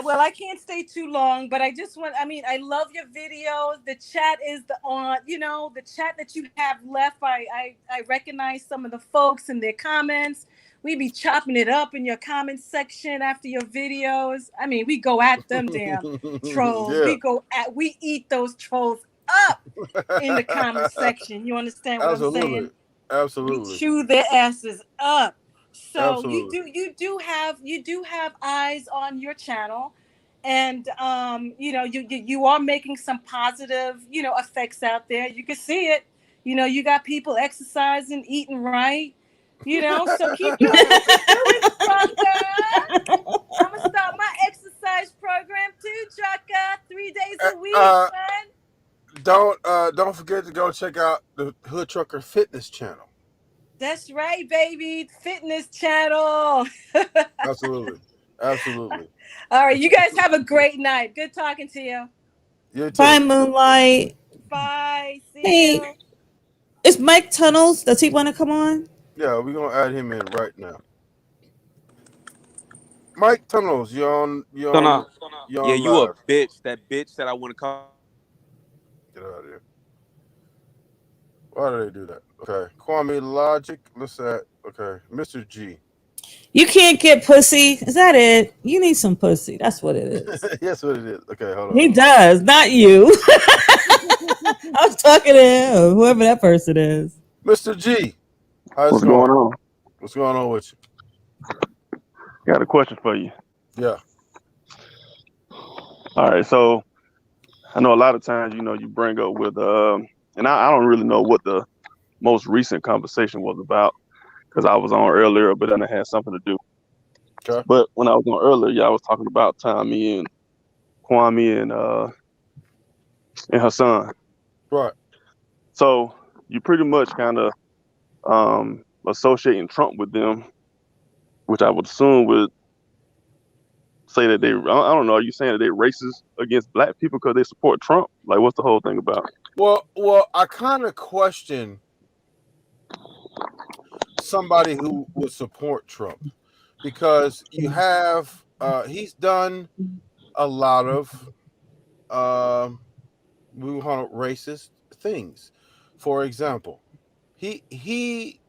well, I can't stay too long, but I just want. I mean, I love your videos. The chat is the on. The chat that you have left. I recognize some of the folks and their comments. We be chopping it up in your comment section after your videos. I mean, we go at them damn trolls. Yeah, We eat those trolls up in the comment section. You understand what I'm absolutely, saying? We absolutely, chew their asses up. So absolutely. you do have eyes on your channel, and you are making some positive effects out there. You can see it. You got people exercising, eating right. So keep doing what you're doing, trucker. I'm gonna start my exercise program too, trucker. 3 days Uh, a week, uh, son. don't forget to go check out the Hood Trucker Fitness channel. That's right, baby. Fitness channel. Absolutely, absolutely. All right, you guys have a great night. Good talking to you. You Bye, too. Moonlight. Bye. See Hey, you. is Mike Tunnels? Does he want to come on? Yeah, we're gonna add him in right now. Mike Tunnels, So now, you yeah, on you a live. bitch. That bitch that I want to call. Get out of here. Why do they do that? Okay, Kwame Logic. Let's add. Okay, Mr. G. You can't get pussy. Is that it? You need some pussy. That's what it is. Yes, what it is. Okay, He hold does, not you. I was talking to him, whoever that person is. Mr. G. How's it What's going? going on? What's going on with Got a question for you. you? Yeah. All right, so I know a lot of times, you bring up with, and I don't really know what the most recent conversation was about because I was on earlier, but then it had something to do. Okay. But when I was on earlier, yeah, I was talking about Tommy and Kwame and her son. Right. So you pretty much kind of associating Trump with them, which I would assume would say that I don't know, are you saying that they're racist against black people because they support Trump? Like, what's the whole thing about? Well, I kind of question somebody who would support Trump because you have he's done a lot of we will call it racist things. For example, he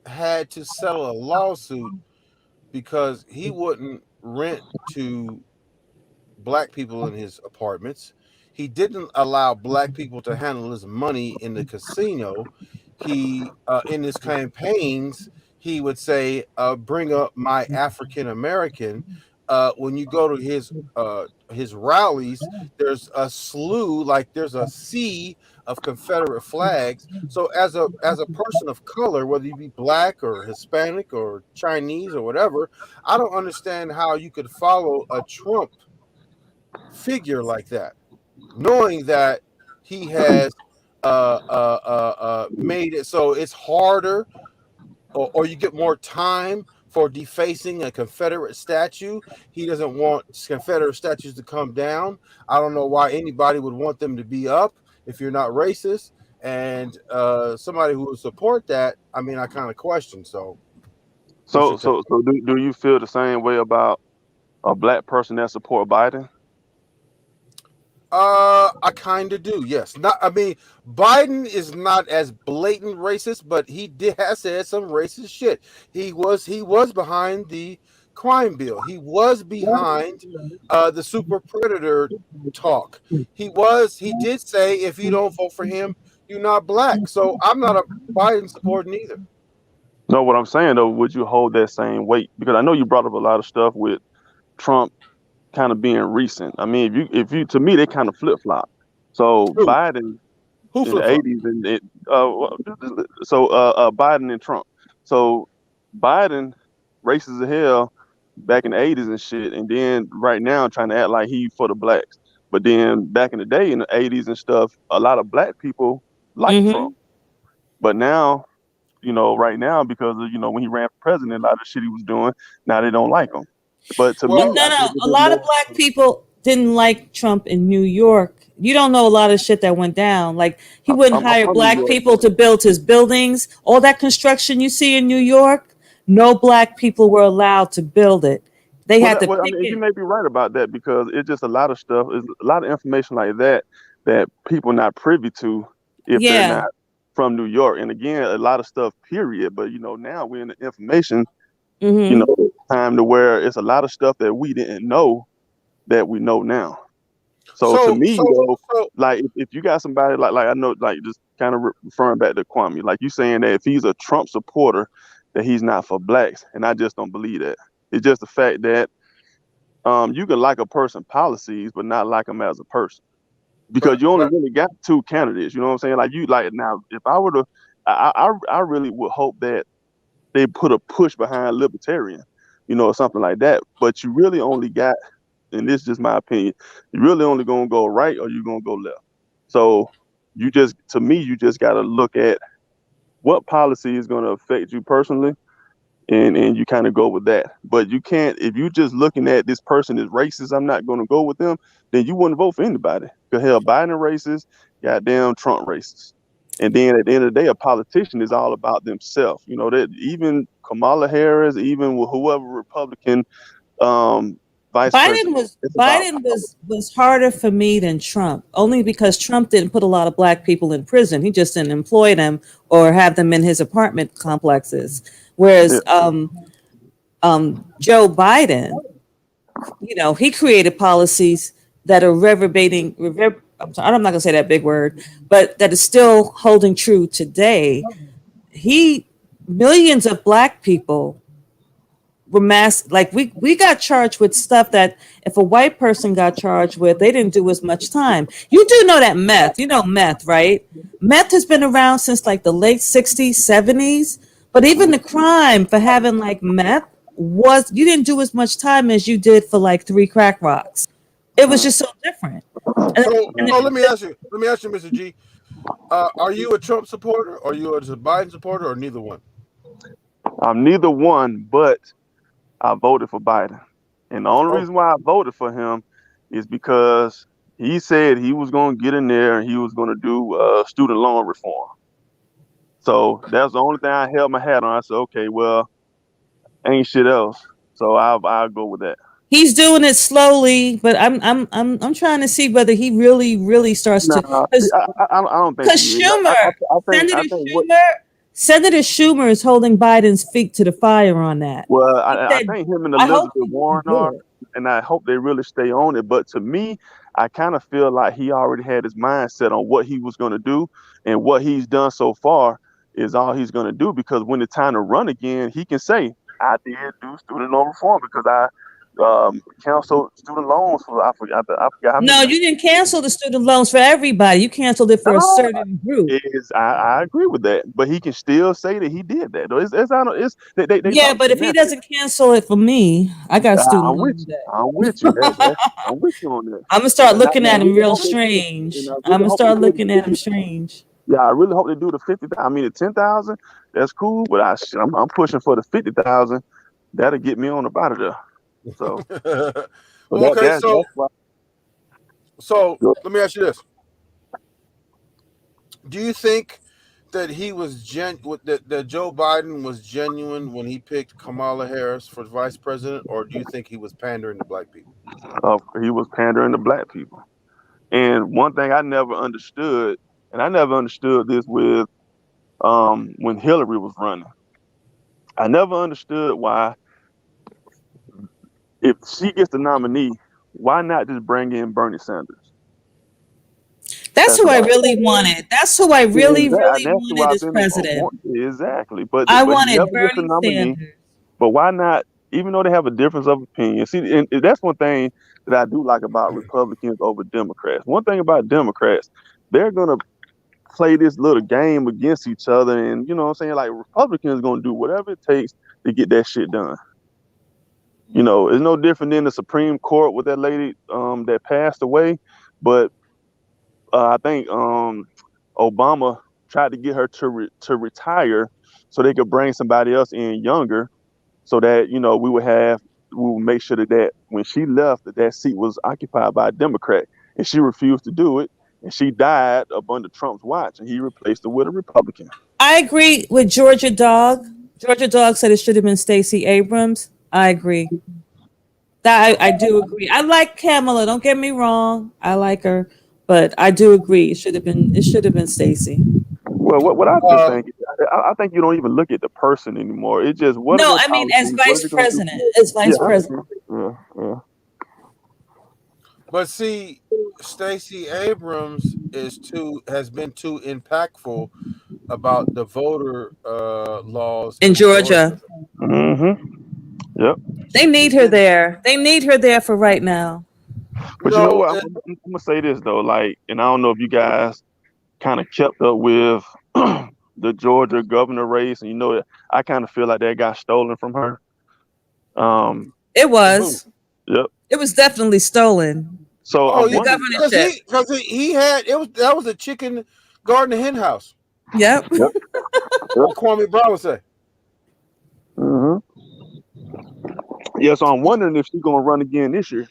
had to settle a lawsuit because he wouldn't rent to black people in his apartments. He didn't allow black people to handle his money in the casino. He, in his campaigns, he would say, "Bring up my African American." When you go to his rallies, there's a slew, like there's a sea of Confederate flags. So as a person of color, whether you be black or Hispanic or Chinese or whatever, I don't understand how you could follow a Trump figure like that, knowing that he has made it so it's harder, or you get more time for defacing a Confederate statue. He doesn't want Confederate statues to come down. I don't know why anybody would want them to be up if you're not racist. And somebody who would support that, I mean, I kind of question. So, what's So, your take? so, so do you feel the same way about a black person that support Biden? I kind of do. Yes. Not. I mean, Biden is not as blatant racist, but he has said some racist shit. He was behind the crime bill. He was behind the super predator talk. He did say if you don't vote for him, you're not black. So I'm not a Biden supporter neither. No, what I'm saying though, would you hold that same weight? Because I know you brought up a lot of stuff with Trump kind of being recent. I mean, if you to me they kind of flip flop. So Who? Biden Who in the flip flop? '80s and Biden and Trump. So Biden racist as hell back in the '80s and shit, and then right now trying to act like he for the blacks. But then back in the day in the '80s and stuff, a lot of black people liked Trump. Mm-hmm. But now, right now because of when he ran for president, a lot of the shit he was doing, now they don't like him. But to me, Well, I No, think no. it's A just lot of more. black people didn't like Trump in New York. You don't know a lot of shit that went down. Like he wouldn't I'm hire from New black York. people to build his buildings. All that construction you see in New York, no black people were allowed to build it. They Well, had to I pick mean, you it. may be right about that because it's just a lot of stuff, is a lot of information like that that people not privy to if they're Yeah. not from New York. And again, a lot of stuff, period. But now we're in the information, you Mm-hmm. know, time to where it's a lot of stuff that we didn't know that we know now. So to so me, so though, so like if you got somebody like I know, like just kind of referring back to Kwame, like you saying that if he's a Trump supporter, that he's not for blacks, and I just don't believe that. It's just the fact that you can like a person policies, but not like them as a person because but you only but really got two candidates. You know what I'm saying? Like you like now, if I were to, I really would hope that they put a push behind libertarian, or something like that. But you really only got, and this is just my opinion, you really only gonna go right or you gonna go left. So to me, you just got to look at what policy is going to affect you personally, and you kind of go with that. But you can't, if you just looking at this person is racist, I'm not going to go with them. Then you wouldn't vote for anybody. Because hell, Biden racist, goddamn Trump racist. And then at the end of the day, a politician is all about themselves. That even Kamala Harris, even with whoever Republican vice Biden president, was it's about Biden power. was harder for me than Trump, only because Trump didn't put a lot of black people in prison. He just didn't employ them or have them in his apartment complexes. Yeah. Whereas Joe Biden, he created policies that are I'm not going to say that big word, but that is still holding true today. He Millions of black people were like we got charged with stuff that if a white person got charged with, they didn't do as much time. You do know that meth, meth, right? Meth has been around since like the late 60s, 70s, but even the crime for having like meth was you didn't do as much time as you did for like three crack rocks. It was Mm, just so different. And, so and mm. let me ask you. Let me ask you, Mr. G. Are you a Trump supporter? Or are you a Biden supporter? Or neither one? I'm neither one, but I voted for Biden. And the only Oh, reason why I voted for him is because he said he was going to get in there and he was going to do student loan reform. So that's the only thing I held my hat on. I said, okay, well, ain't shit else. So I'll go with that. he's doing it slowly, but I'm trying to see whether he really starts to Nah, see, because I don't think Because he is. I think what. Senator Schumer is holding Biden's feet to the fire on that. Well, He I said, think him and "I hope Elizabeth he doesn't Warren do are, it." and I hope they really stay on it. But to me, I kind of feel like he already had his mindset on what he was going to do, and what he's done so far is all he's going to do. Because when it's time to run again, he can say, "I did do student loan reform because I canceled student loans for I forgot how many No, you didn't cancel the student loans for everybody. You canceled it for a no, certain group. I agree with that, but he can still say that he did that. Though it's I don't it's they Yeah, talk but if he semantics. doesn't cancel it for me, I got student I'm with loan you. debt. I'm with you. I'm with you on that. I'm gonna start And looking I at him really real hope they do the. And strange. I I'm really gonna hope they start do the looking at him 50. strange. Yeah, I really hope they do the 50,000. I mean the 10,000. That's cool, but I'm pushing for the 50,000. That'll get me on the out of there. So, but well, that okay. that So that's why. so let me ask you this: do you think that that Joe Biden was genuine when he picked Kamala Harris for vice president, or do you think he was pandering to black people? He was pandering to black people. And one thing I never understood, and I never understood this with when Hillary was running. I never understood why, if she gets the nominee, why not just bring in Bernie Sanders? That's That's who I why. really wanted. That's who I really, Exactly. really That's who wanted I've as been president. exactly. But I he wanted never gets a Bernie nominee. Sanders. But why not? Even though they have a difference of opinion, see, and that's one thing that I do like about Republicans over Democrats. One thing about Democrats, they're gonna play this little game against each other, and you know what I'm saying. Like Republicans gonna do whatever it takes to get that shit done. You know, it's no different than the Supreme Court with that lady that passed away, but I think Obama tried to get her to retire so they could bring somebody else in younger, so that you know we would make sure that when she left that seat was occupied by a Democrat, and she refused to do it, and she died up under Trump's watch, and he replaced her with a Republican. I agree with Georgia Dog. Georgia Dog said it should have been Stacey Abrams. I agree. That I do agree. I like Kamala. Don't get me wrong. I like her, but I do agree. It should have been Stacey. Well, what I just Um, think, I think you don't even look at the person anymore. It's just what are No, their I mean as policies? What are vice they going to do? president. As Yeah, vice I president. agree. Yeah. but see, Stacey Abrams has been too impactful about the voter laws In in Georgia. Georgia. Mm-hmm. Yep. They need She's her been there. They need her there for right now. But you know no, what? I'm gonna say this though, like, and I don't know if you guys kind of kept up with the Georgia governor race, and you know, I kind of feel like that got stolen from her. Um, It from who? was. yep. It was definitely stolen. So Oh I'm yeah, The wondering. governorship. because he had it was that was a chicken garden hen house. Yep. Yep. Yep. Like Kwame Brown would say. Hmm. Yeah. So I'm wondering if she's gonna run again this year.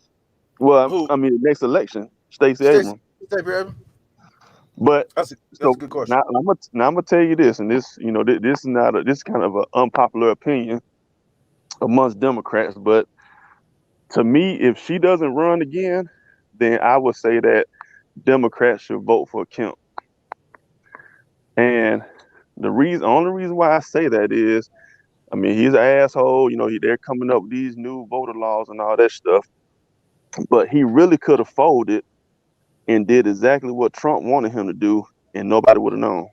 Well, Who? I mean, next election, Stacey Stacey Abrams. Abrams? But That's so a good question. now I'm gonna tell you this, and this, you know, this is not this is kind of an unpopular opinion amongst Democrats, but to me, if she doesn't run again, then I would say that Democrats should vote for Kemp. And only reason why I say that is, I mean, he's an asshole. You know, they're coming up with these new voter laws and all that stuff. But he really could have folded and did exactly what Trump wanted him to do, and nobody would have known.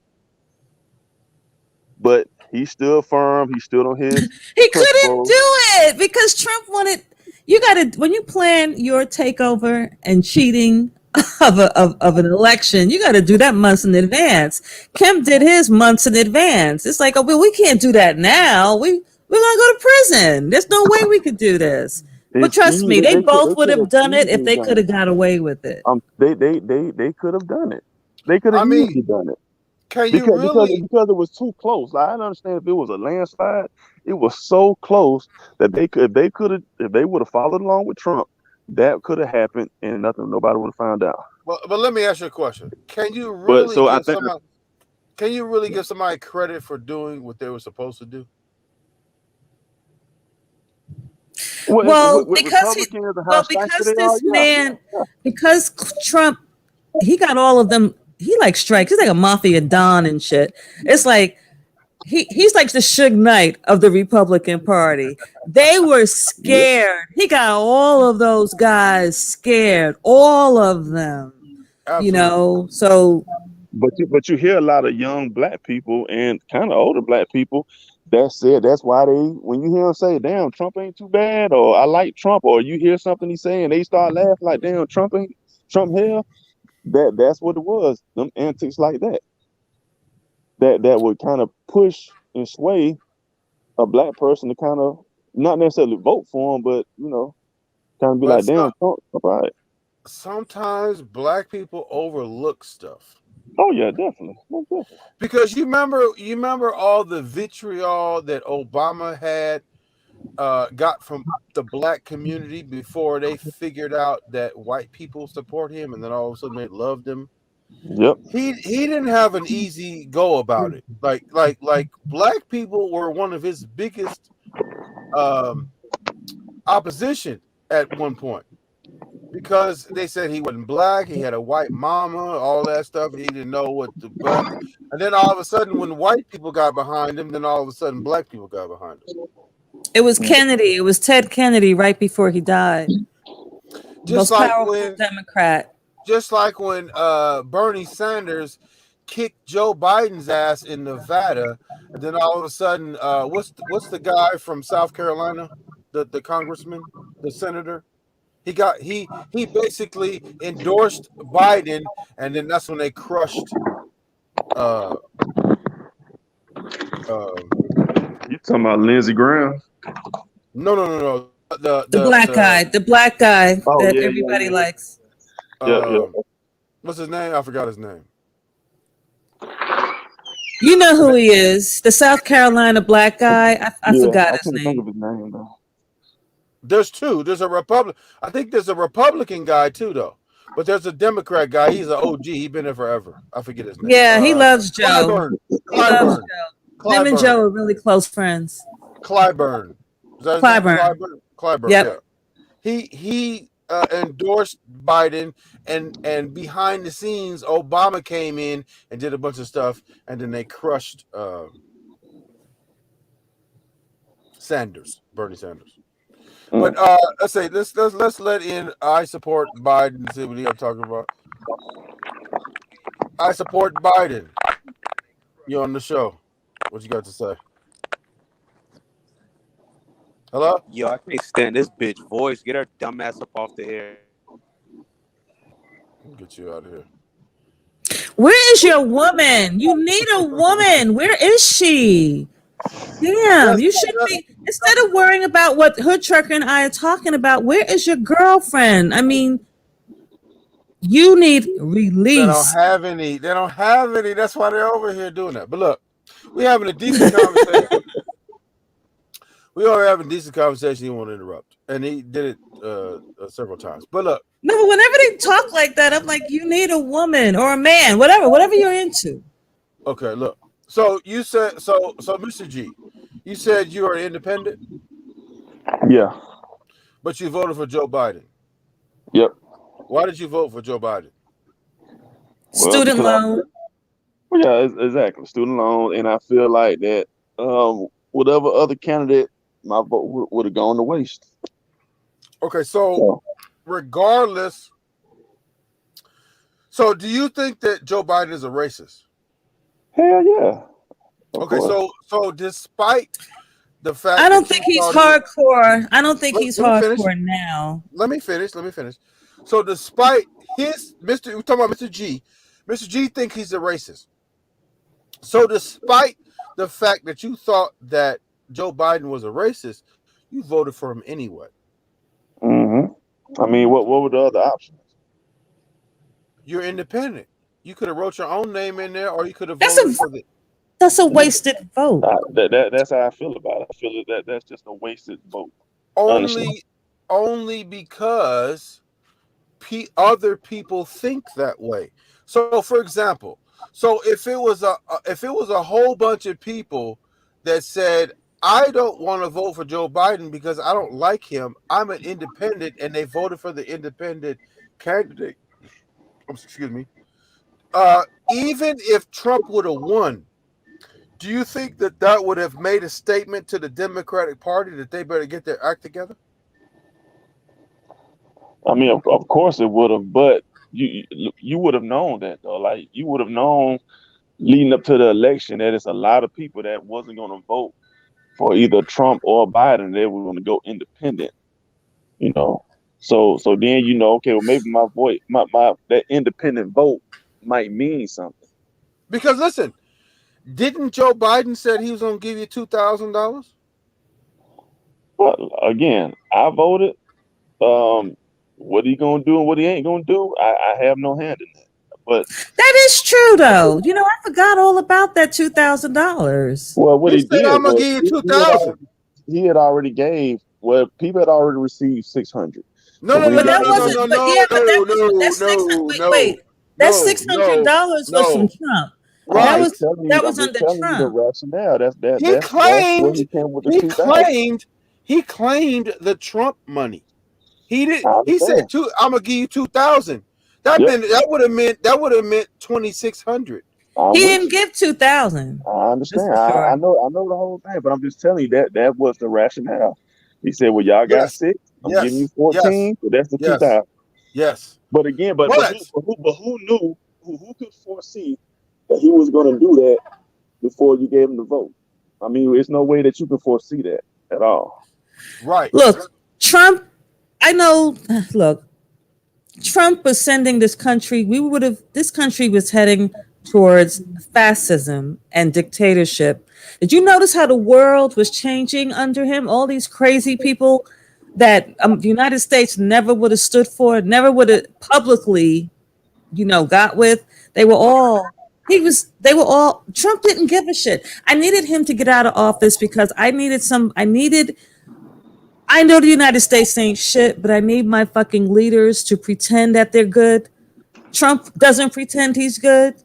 But he stood firm. He stood on his He couldn't principles. do it because Trump wanted. You got to when you plan your takeover and cheating of an election, you got to do that months in advance. Kemp did his months in advance. It's like, oh, well, we can't do that now. We're gonna go to prison. There's no way we could do this. But It's trust me, easy. they both They would could have have done it if easily they done could it. have got away with it. They could have done it. They could have I mean, easily done it. can you Because really? it was too close. Like, I don't understand if it was a landslide. It was so close that if they would have followed along with Trump, that could have happened and nobody would have found out. But let me ask you a question. But so I think Can you really give somebody credit for doing what they were supposed to do? Well, with Republicans and how stifle because they are, this yeah. man, because Trump, he got all of them. He like strikes. He's like a mafia don and shit. It's like he's like the Suge Knight of the Republican Party. They were Yep. scared. He got all of those guys scared. All of them. Absolutely. So But you hear a lot of young black people and kind of older black people that said that's why when you hear them say, "Damn, Trump ain't too bad," or "I like Trump," or you hear something he saying, they start laughing like, "Damn, Trump hell." That's what it was. Them antics like that would kind of push and sway a black person to kind of not necessarily vote for him, but kind of be But like, "Damn, Trump, all right." sometimes black people overlook stuff. Oh yeah, definitely. Most definitely. Because you remember all the vitriol that Obama had got from the black community before they figured out that white people support him, and then all of a sudden they loved him. Yep. He didn't have an easy go about it. Like black people were one of his biggest opposition at one point, because they said he wasn't black, he had a white mama, all that stuff. He didn't know what the black. And then all of a sudden, when white people got behind him, then all of a sudden black people got behind him. it was Kennedy. It was Ted Kennedy right before he died. Just Most like powerful when Democrat. just like when Bernie Sanders kicked Joe Biden's ass in Nevada, and then all of a sudden, what's the guy from South Carolina, the congressman, the senator? He basically endorsed Biden, and then that's when they crushed. Uh, You talking about Lindsey Graham? no. The black guy Oh that yeah, everybody likes. yeah. What's his name? I forgot his name. You know who he is? The South Carolina black guy. I forgot I his can't think of name. his name though. There's two. There's a Republican. I think there's a Republican guy too, though. But there's a Democrat guy. He's an OG. He's been there forever. I forget his name. Yeah, he loves Joe. Clyburn. He loves Clyburn. Joe. Him and Joe are really close friends. Clyburn. Is that his Clyburn. name? Clyburn. Yep. Yeah. He endorsed Biden, and behind the scenes, Obama came in and did a bunch of stuff, and then they crushed Bernie Sanders. But let's let in. I support Biden. See what I'm talking about. I support Biden. You on the show? What you got to say? Hello? Yo, I can't stand this bitch voice. Get her dumb ass up off the air. Get you out of here. Where is your woman? You need a woman. Where is she? Damn, you should be, instead of worrying about what Hood Trucker and I are talking about, where is your girlfriend? I mean, you need release. They don't have any. That's why they're over here doing that. But look, we're having a decent conversation. We are having a decent conversation. He won't interrupt. And he did it several times. But look. No, but whenever they talk like that, I'm like, you need a woman or a man, whatever you're into. Okay, look. So you said so Mr. G, you said you are independent? Yeah. But you voted for Joe Biden. Yep. Why did you vote for Joe Biden? Student loan. Yeah, exactly. Student loan. And I feel like that whatever other candidate, my vote would have gone to waste. Okay, so regardless, so do you think that Joe Biden is a racist? Hell yeah. Okay, so despite the fact I don't think he's hardcore. I don't think he's hardcore now. Let me finish. So despite we're talking about Mr. G. Mr. G think he's a racist. So despite the fact that you thought that Joe Biden was a racist, you voted for him anyway. Mm-hmm. I mean, what were the other options? You're independent. You could have wrote your own name in there, or you could have voted for the. That's a wasted vote. That's how I feel about it. I feel that's just a wasted vote. Only because other people think that way. So, for example, if it was a whole bunch of people that said, I don't want to vote for Joe Biden because I don't like him, I'm an independent, and they voted for the independent candidate. Excuse me. Even if Trump would have won, do you think that would have made a statement to the Democratic Party that they better get their act together? I mean, of course it would have, but you would have known that though. Like you would have known leading up to the election that it's a lot of people that wasn't going to vote for either Trump or Biden. They were going to go independent. So then okay, well maybe my voice, my that independent vote might mean something. Because listen, didn't Joe Biden said he was going to give you $2,000? Well, again, I voted. What he gonna do and what he ain't gonna do, I have no hand in that. But that is true, though. I forgot all about that $2,000. Well, what he did, I'm gonna give you $2,000. He had already gave. Well, people had already received $600. No. Wait. That $600 was from Trump. Right. That was under Trump. The rationale. That's he claimed the Trump money. He did. He said, "I'm gonna give you $2,000." That would have meant $2,600. He didn't give $2,000. I understand. I know the whole thing, but I'm just telling you that was the rationale. He said, "Well, y'all got 6. I'm giving you 14, so that's the 2,000." Yes. But again, but But who knew? Who could foresee that he was going to do that before you gave him the vote? I mean, it's no way that you can foresee that at all. right, Look, Trump, I know, look, Trump was sending this country, this country was heading towards fascism and dictatorship. Did you notice how the world was changing under him? All these crazy people that the United States never would have stood for, never would have publicly, got with. They were all, Trump didn't give a shit. I needed him to get out of office because I know the United States ain't shit, but I need my fucking leaders to pretend that they're good. Trump doesn't pretend he's good.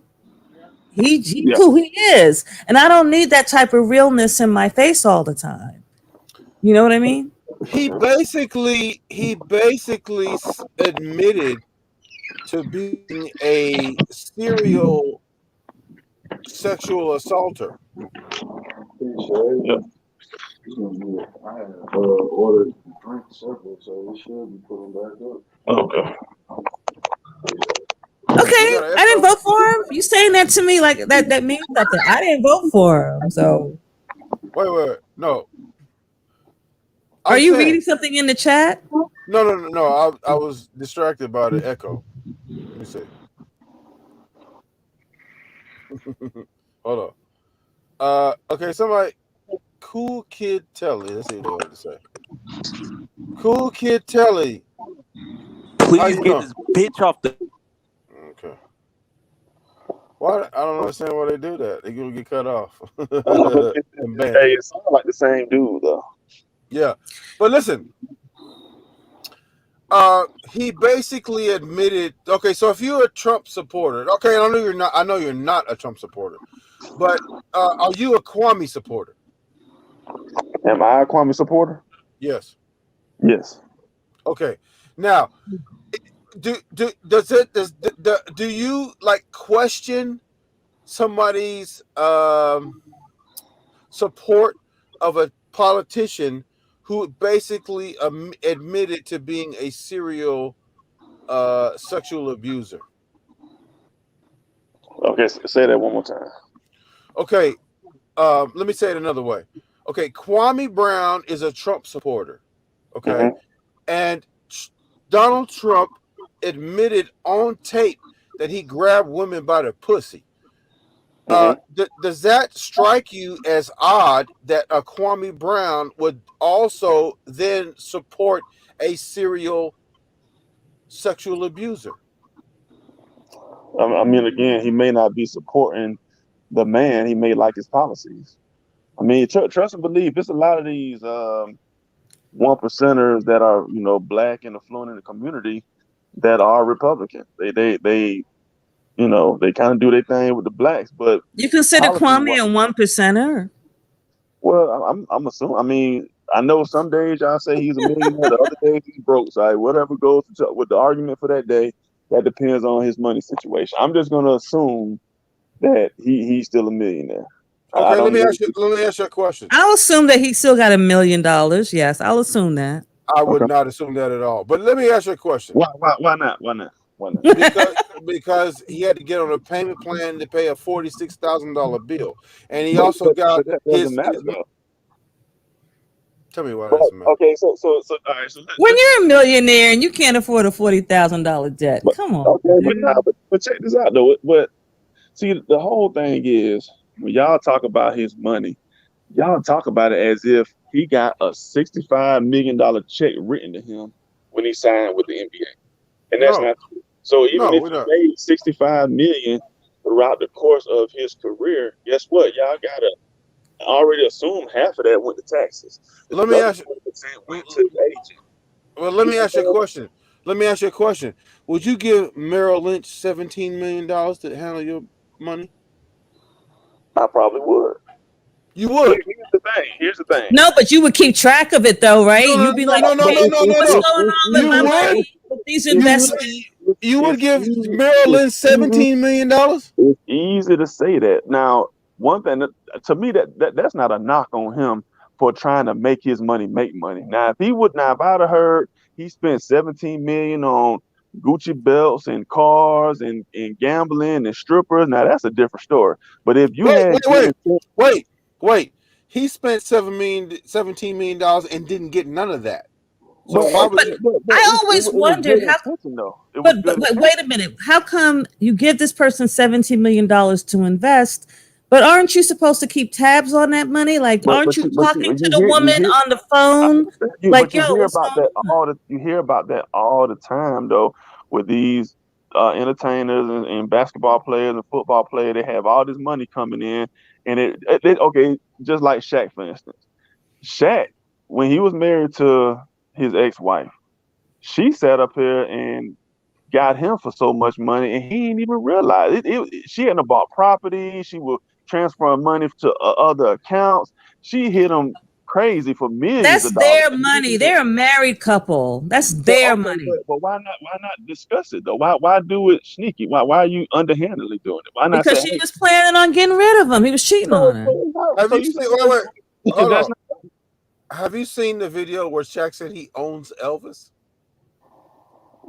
He Yeah. who he is. And I don't need that type of realness in my face all the time. You know what I mean? he basically admitted to being a serial sexual assaulter. Yeah. I had ordered drink separate, so we should be putting back up. Okay. Okay, You got an I didn't echo? vote for him. You saying that to me like that means something. I didn't vote for him. So Wait. No. are I'm you saying, reading something in the chat? no. I was distracted by the echo. Let me see. Hold on. Okay, somebody. Cool Kid Telly. Let's see what they have to say. Cool Kid Telly. How Please you get know? this bitch off the. Okay. Why? I don't understand why they do that. They're gonna get cut off and banned. Hey, it sounds like the same dude though. Yeah, but listen. He basically admitted. Okay, so if you're a Trump supporter, okay, I know you're not. I know you're not a Trump supporter, but are you a Kwame supporter? Am I a Kwame supporter? Yes. Yes. Okay. Now, do you like question somebody's support of a politician who basically admitted to being a serial sexual abuser? Okay, say that one more time. Okay, let me say it another way. Okay, Kwame Brown is a Trump supporter. Okay, Mm-hmm. and Donald Trump admitted on tape that he grabbed women by the pussy. Does that strike you as odd that a Kwame Brown would also then support a serial sexual abuser? I mean, again, he may not be supporting the man. He may like his policies. I mean, trust and believe. There's a lot of these one percenters that are, black and affluent in the community that are Republican. They they kind of do their thing with the blacks, but You consider policy. Kwame a 1%er? Well, I'm assuming. I mean, I know some days y'all say he's a millionaire, the other days he's broke. So whatever goes with the argument for that day, that depends on his money situation. I'm just gonna assume that he's still a millionaire. I Okay, don't know. let me ask you a question. I'll assume that he still got $1 million. Yes, I'll assume that. I would Okay. not assume that at all. But let me ask you a question. Why not? Why not? Why not? Because he had to get on a payment plan to pay a $46,000 bill, and he also got But that doesn't matter though. Tell me why that's matter. Okay, so all right, so When you're a millionaire and you can't afford a $40,000 debt, come on. okay, but check this out though. But see, the whole thing is when y'all talk about his money, y'all talk about it as if he got a $65 million check written to him when he signed with the NBA, and that's not true. So even if we're he not. made $65 million throughout the course of his career, guess what? Y'all gotta already assume half of that went to taxes. Let me ask you. 20% went to the agent. Well, let me ask you a question. Let me ask you a question. Would you give Merrill Lynch $17 million to handle your money? I probably would. You would. Here's the thing. No, but you would keep track of it though, right? No, You'd be like, no. what's going on with You my would. money with these investments? You would give Merrill Lynch $17 million? It's easy to say that. Now, one thing to me that's not a knock on him for trying to make his money make money. Now, if I'd have heard he spent 17 million on Gucci belts and cars and gambling and strippers, now that's a different story. But if you Wait, had wait, good wait, intent, wait. He spent $17 million and didn't get none of that. So but why okay, would But you? but I it always was good wondered how. intention though. It was But good intention. wait a minute. How come you give this person $17 million to invest, but aren't you supposed to keep tabs on that money? Like, aren't you talking to the You woman hear on the I phone? understand you, Like, but yo, what's going on? you hear about that all the time though with these entertainers and basketball players and football players. They have all this money coming in, and okay, just like Shaq for instance. Shaq, when he was married to his ex-wife, she sat up here and got him for so much money, and he didn't even realize she hadn't bought property. She was transferring money to other accounts. She hit him crazy for millions That's of dollars. their money. They're a married couple. That's But their okay, money. but why not discuss it though? Why do it sneaky? Why are you underhandedly doing it? Why not Because say, she hey, was planning on getting rid of him. He was cheating on her. Have so you you seen? saying Wait, wait, hold that's on. not Have you seen the video where Shaq said he owns Elvis?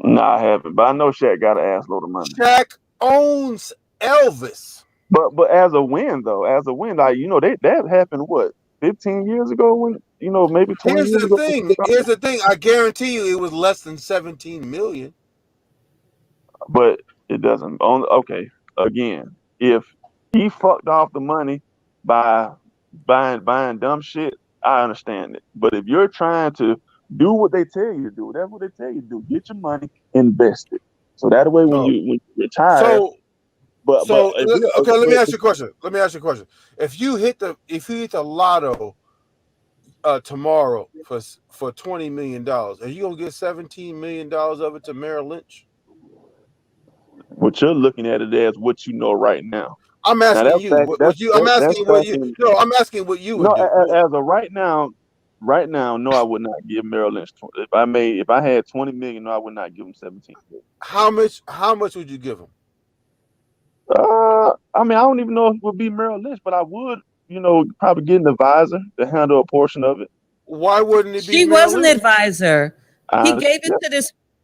no, I haven't, but I know Shaq got an ass load of money. Shaq owns Elvis. But as a win, like that happened what 15 years ago when maybe 20 Here's years the ago. thing. Here's the thing. I guarantee you, it was less than 17 million. But it doesn't. Okay, again, if he fucked off the money by buying dumb shit, I understand it. But if you're trying to do what they tell you to do, that's what they tell you to do. Get your money, invest it. So that way, when No. you retire, So, but so if you okay. Let me ask you a question. Let me ask you a question. If you hit the lotto tomorrow for $20 million, are you gonna get $17 million of it to Merrill Lynch? what you're looking at it as what you know right now. I'm Now asking that's you. back. What you? I'm That's asking back what you. in. No, I'm asking what you would No, do. as of right now, no, I would not give Merrill Lynch. If I had 20 million, no, I would not give him 17 million. How much? How much would you give him? I mean, I don't even know if it would be Merrill Lynch, but I would, probably get an advisor to handle a portion of it. Why wouldn't it be She Merrill was an Lynch? advisor. I He gave it understand. to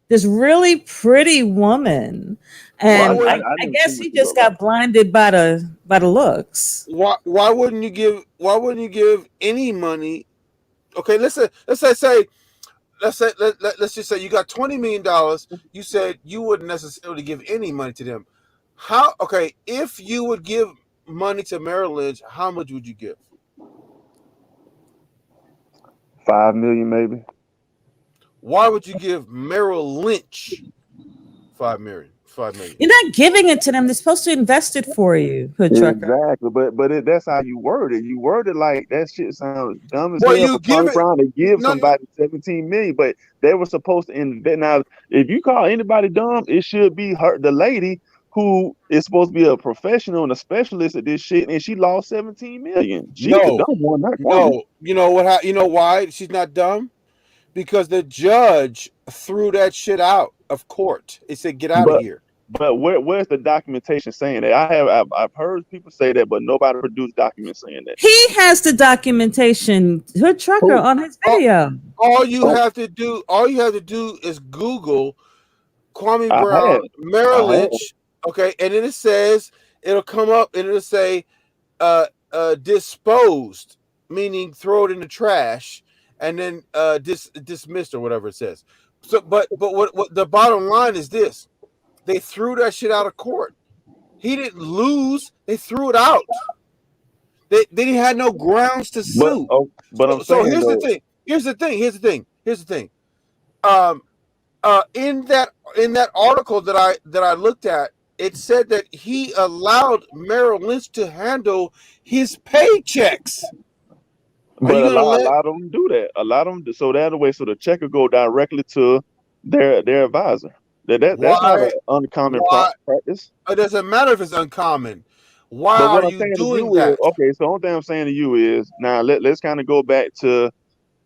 this really pretty woman, Why and wouldn't I I didn't see guess what he you just look like. got blinded by the looks. why wouldn't you give? Why wouldn't you give any money? Okay, let's just say you got $20 million. You said you wouldn't necessarily give any money to them. How? Okay, if you would give money to Merrill Lynch, how much would you give? 5 million, maybe. Why would you give Merrill Lynch 5 million? 5 million. You're not giving it to them. They're supposed to invest it for you, Hood Trucker. Exactly, but that's how you word it. You word it like that shit sounds dumb as Well, hell you for give Tony it. Brown to give No, no, somebody 17 million, but they were supposed to invest. Now, if you call anybody dumb, it should be her, the lady who is supposed to be a professional and a specialist at this shit, and she lost 17 million. She's the no, dumb one, not Kwame. no. You know what? You know why she's not dumb? Because the judge threw that shit out of court. It said, "Get out of But here." where's the documentation saying that? I've heard people say that, but nobody produced documents saying that. He has the documentation, Hood Trucker, Who? on his All, video. Oh, all you have to do is Google Kwame I Brown, had, Merrill I had. Lynch. Okay, and then it'll come up and it'll say disposed, meaning throw it in the trash, and then dismissed or whatever it says. So, but what the bottom line is this: they threw that shit out of court. He didn't lose; they threw it out. They had no grounds to sue. But I'm So saying here's the though, thing. Here's the thing. Um, in that article that I looked at, it said that he allowed Merrill Lynch to handle his paychecks. Are but you gonna a let? lot of them do that. A lot of them, so that way, so the check will go directly to their advisor. That's not Why? an uncommon Why? practice. It doesn't matter if it's uncommon. Why But are what I'm you saying to doing you is, that? okay, so the only thing I'm saying to you is, now let's kind of go back to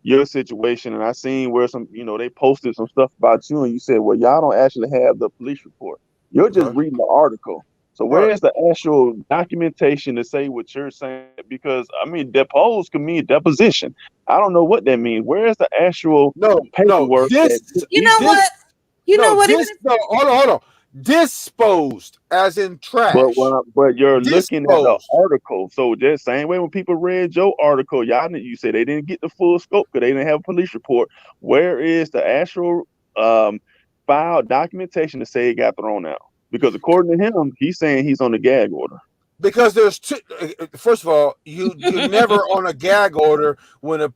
your situation. And I seen where they posted some stuff about you, and you said, well, y'all don't actually have the police report. You're just Okay. reading the article. So Right. where's the actual documentation to say what you're saying? Because I mean, depose could mean deposition. I don't know what that means. Where's the actual No. paperwork that This. You know these? what? This. You know what? Hold on. Disposed, as in trash. But you're looking at the Disposed. article. So just same way when people read your article, you said they didn't get the full scope because they didn't have a police report. Where is the actual file documentation to say it got thrown out? Because according to him, he's saying he's on the gag order. Because there's two. First of all, you're never on a gag order when a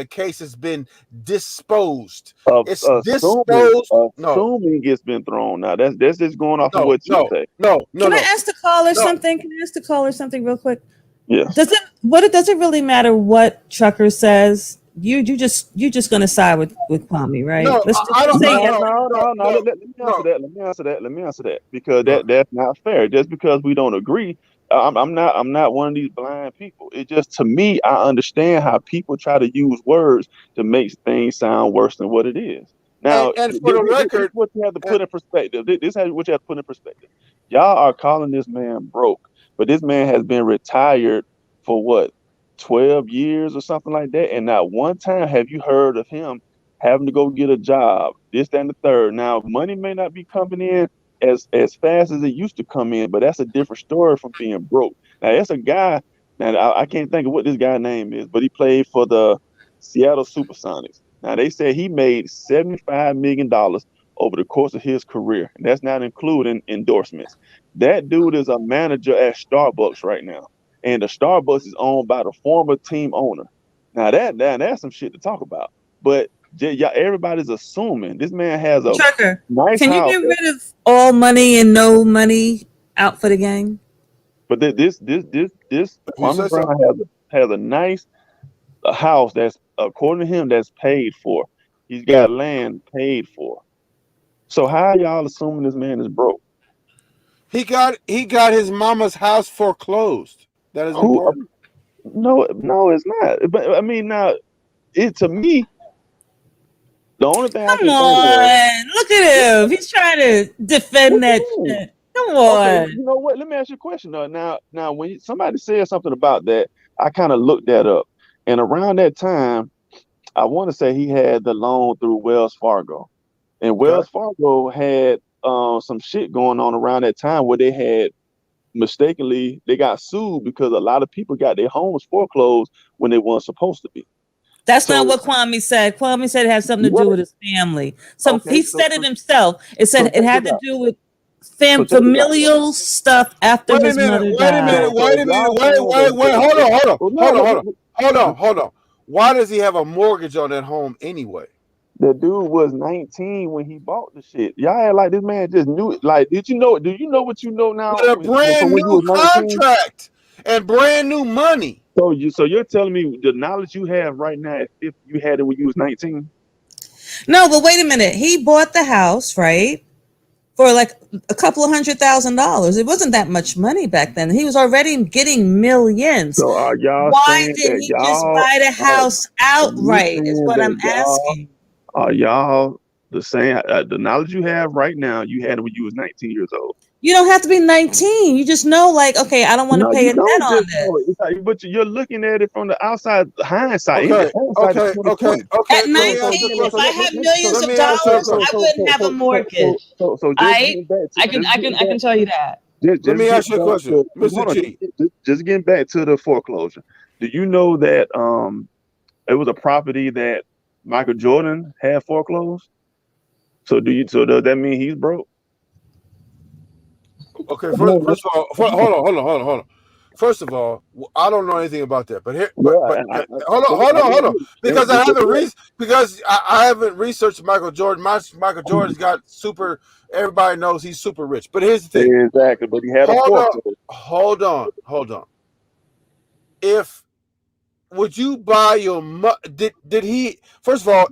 case has been disposed. It's disposed. Assuming it's been thrown. Now that's just going off of what you say. No. Can I ask the caller something? Can I ask the caller something real quick? Yes. Does it really matter what Trucker says? You just gonna side with Kwame, right? No, I don't. No. Let me answer that because that's not fair. Just because we don't agree, I'm not one of these blind people. It just, to me, I understand how people try to use words to make things sound worse than what it is. Now, and for the record, this is what you have to put in perspective. This is what you have to put in perspective. Y'all are calling this man broke, but this man has been retired for what, 12 years or something like that, and not one time have you heard of him having to go get a job, this, that, and the third. Now, money may not be coming in as fast as it used to come in, but that's a different story from being broke. Now, that's a guy, now I can't think of what this guy's name is, but he played for the Seattle Supersonics. Now, they said he made $75 million over the course of his career, and that's not including endorsements. That dude is a manager at Starbucks right now. And the Starbucks is owned by the former team owner. Now that's some shit to talk about. But everybody's assuming this man has a Trucker. nice Can house. you get rid of all money and no money out for the gang? But this Kwame Brown has a nice house that's, according to him, that's paid for. He's got land paid for. So how are y'all assuming this man is broke? He got his mama's house foreclosed. That is important. No, it's not. But I mean, now, to me, the only thing I can think of, look at him. He's trying to defend that shit. Come on. Okay, you know what? Let me ask you a question though. Now, when somebody said something about that, I kind of looked that up, and around that time, I want to say he had the loan through Wells Fargo, and Wells Fargo had some shit going on around that time where they got sued because a lot of people got their homes foreclosed when they weren't supposed to be. That's not what Kwame said. Kwame said it had something to do with his family. He said it himself. It said it had to do with familial stuff after his mother died. Wait a minute. Hold on. Why does he have a mortgage on that home anyway? The dude was 19 when he bought the shit. Y'all had like this man just knew it. Like, do you know what you know now? With a brand new contract and brand new money. So you're telling me the knowledge you have right now, if you had it when you was 19? No, but wait a minute. He bought the house, right? For like a couple of $100,000. It wasn't that much money back then. He was already getting millions. So are y'all Why didn't he just buy the house outright? Is what I'm asking. Are y'all the same? The knowledge you have right now, you had it when you was 19 years old. You don't have to be 19. You just know, like, okay, I don't want to pay a debt on this. Like, but you're looking at it from the outside, hindsight. Okay. At 19, if I had millions of dollars, I wouldn't have a mortgage. I can tell you that. Let me ask you a question, Mr. G. Just getting back to the foreclosure. Do you know that it was a property that Michael Jordan had foreclosed? So does that mean he's broke? Okay, first of all, hold on. First of all, I don't know anything about that. But hold on, because I haven't researched Michael Jordan. Michael Jordan's got super. Everybody knows he's super rich. But here's the thing. Exactly, but he had a foreclosure. Hold on. Would you buy your did he, first of all,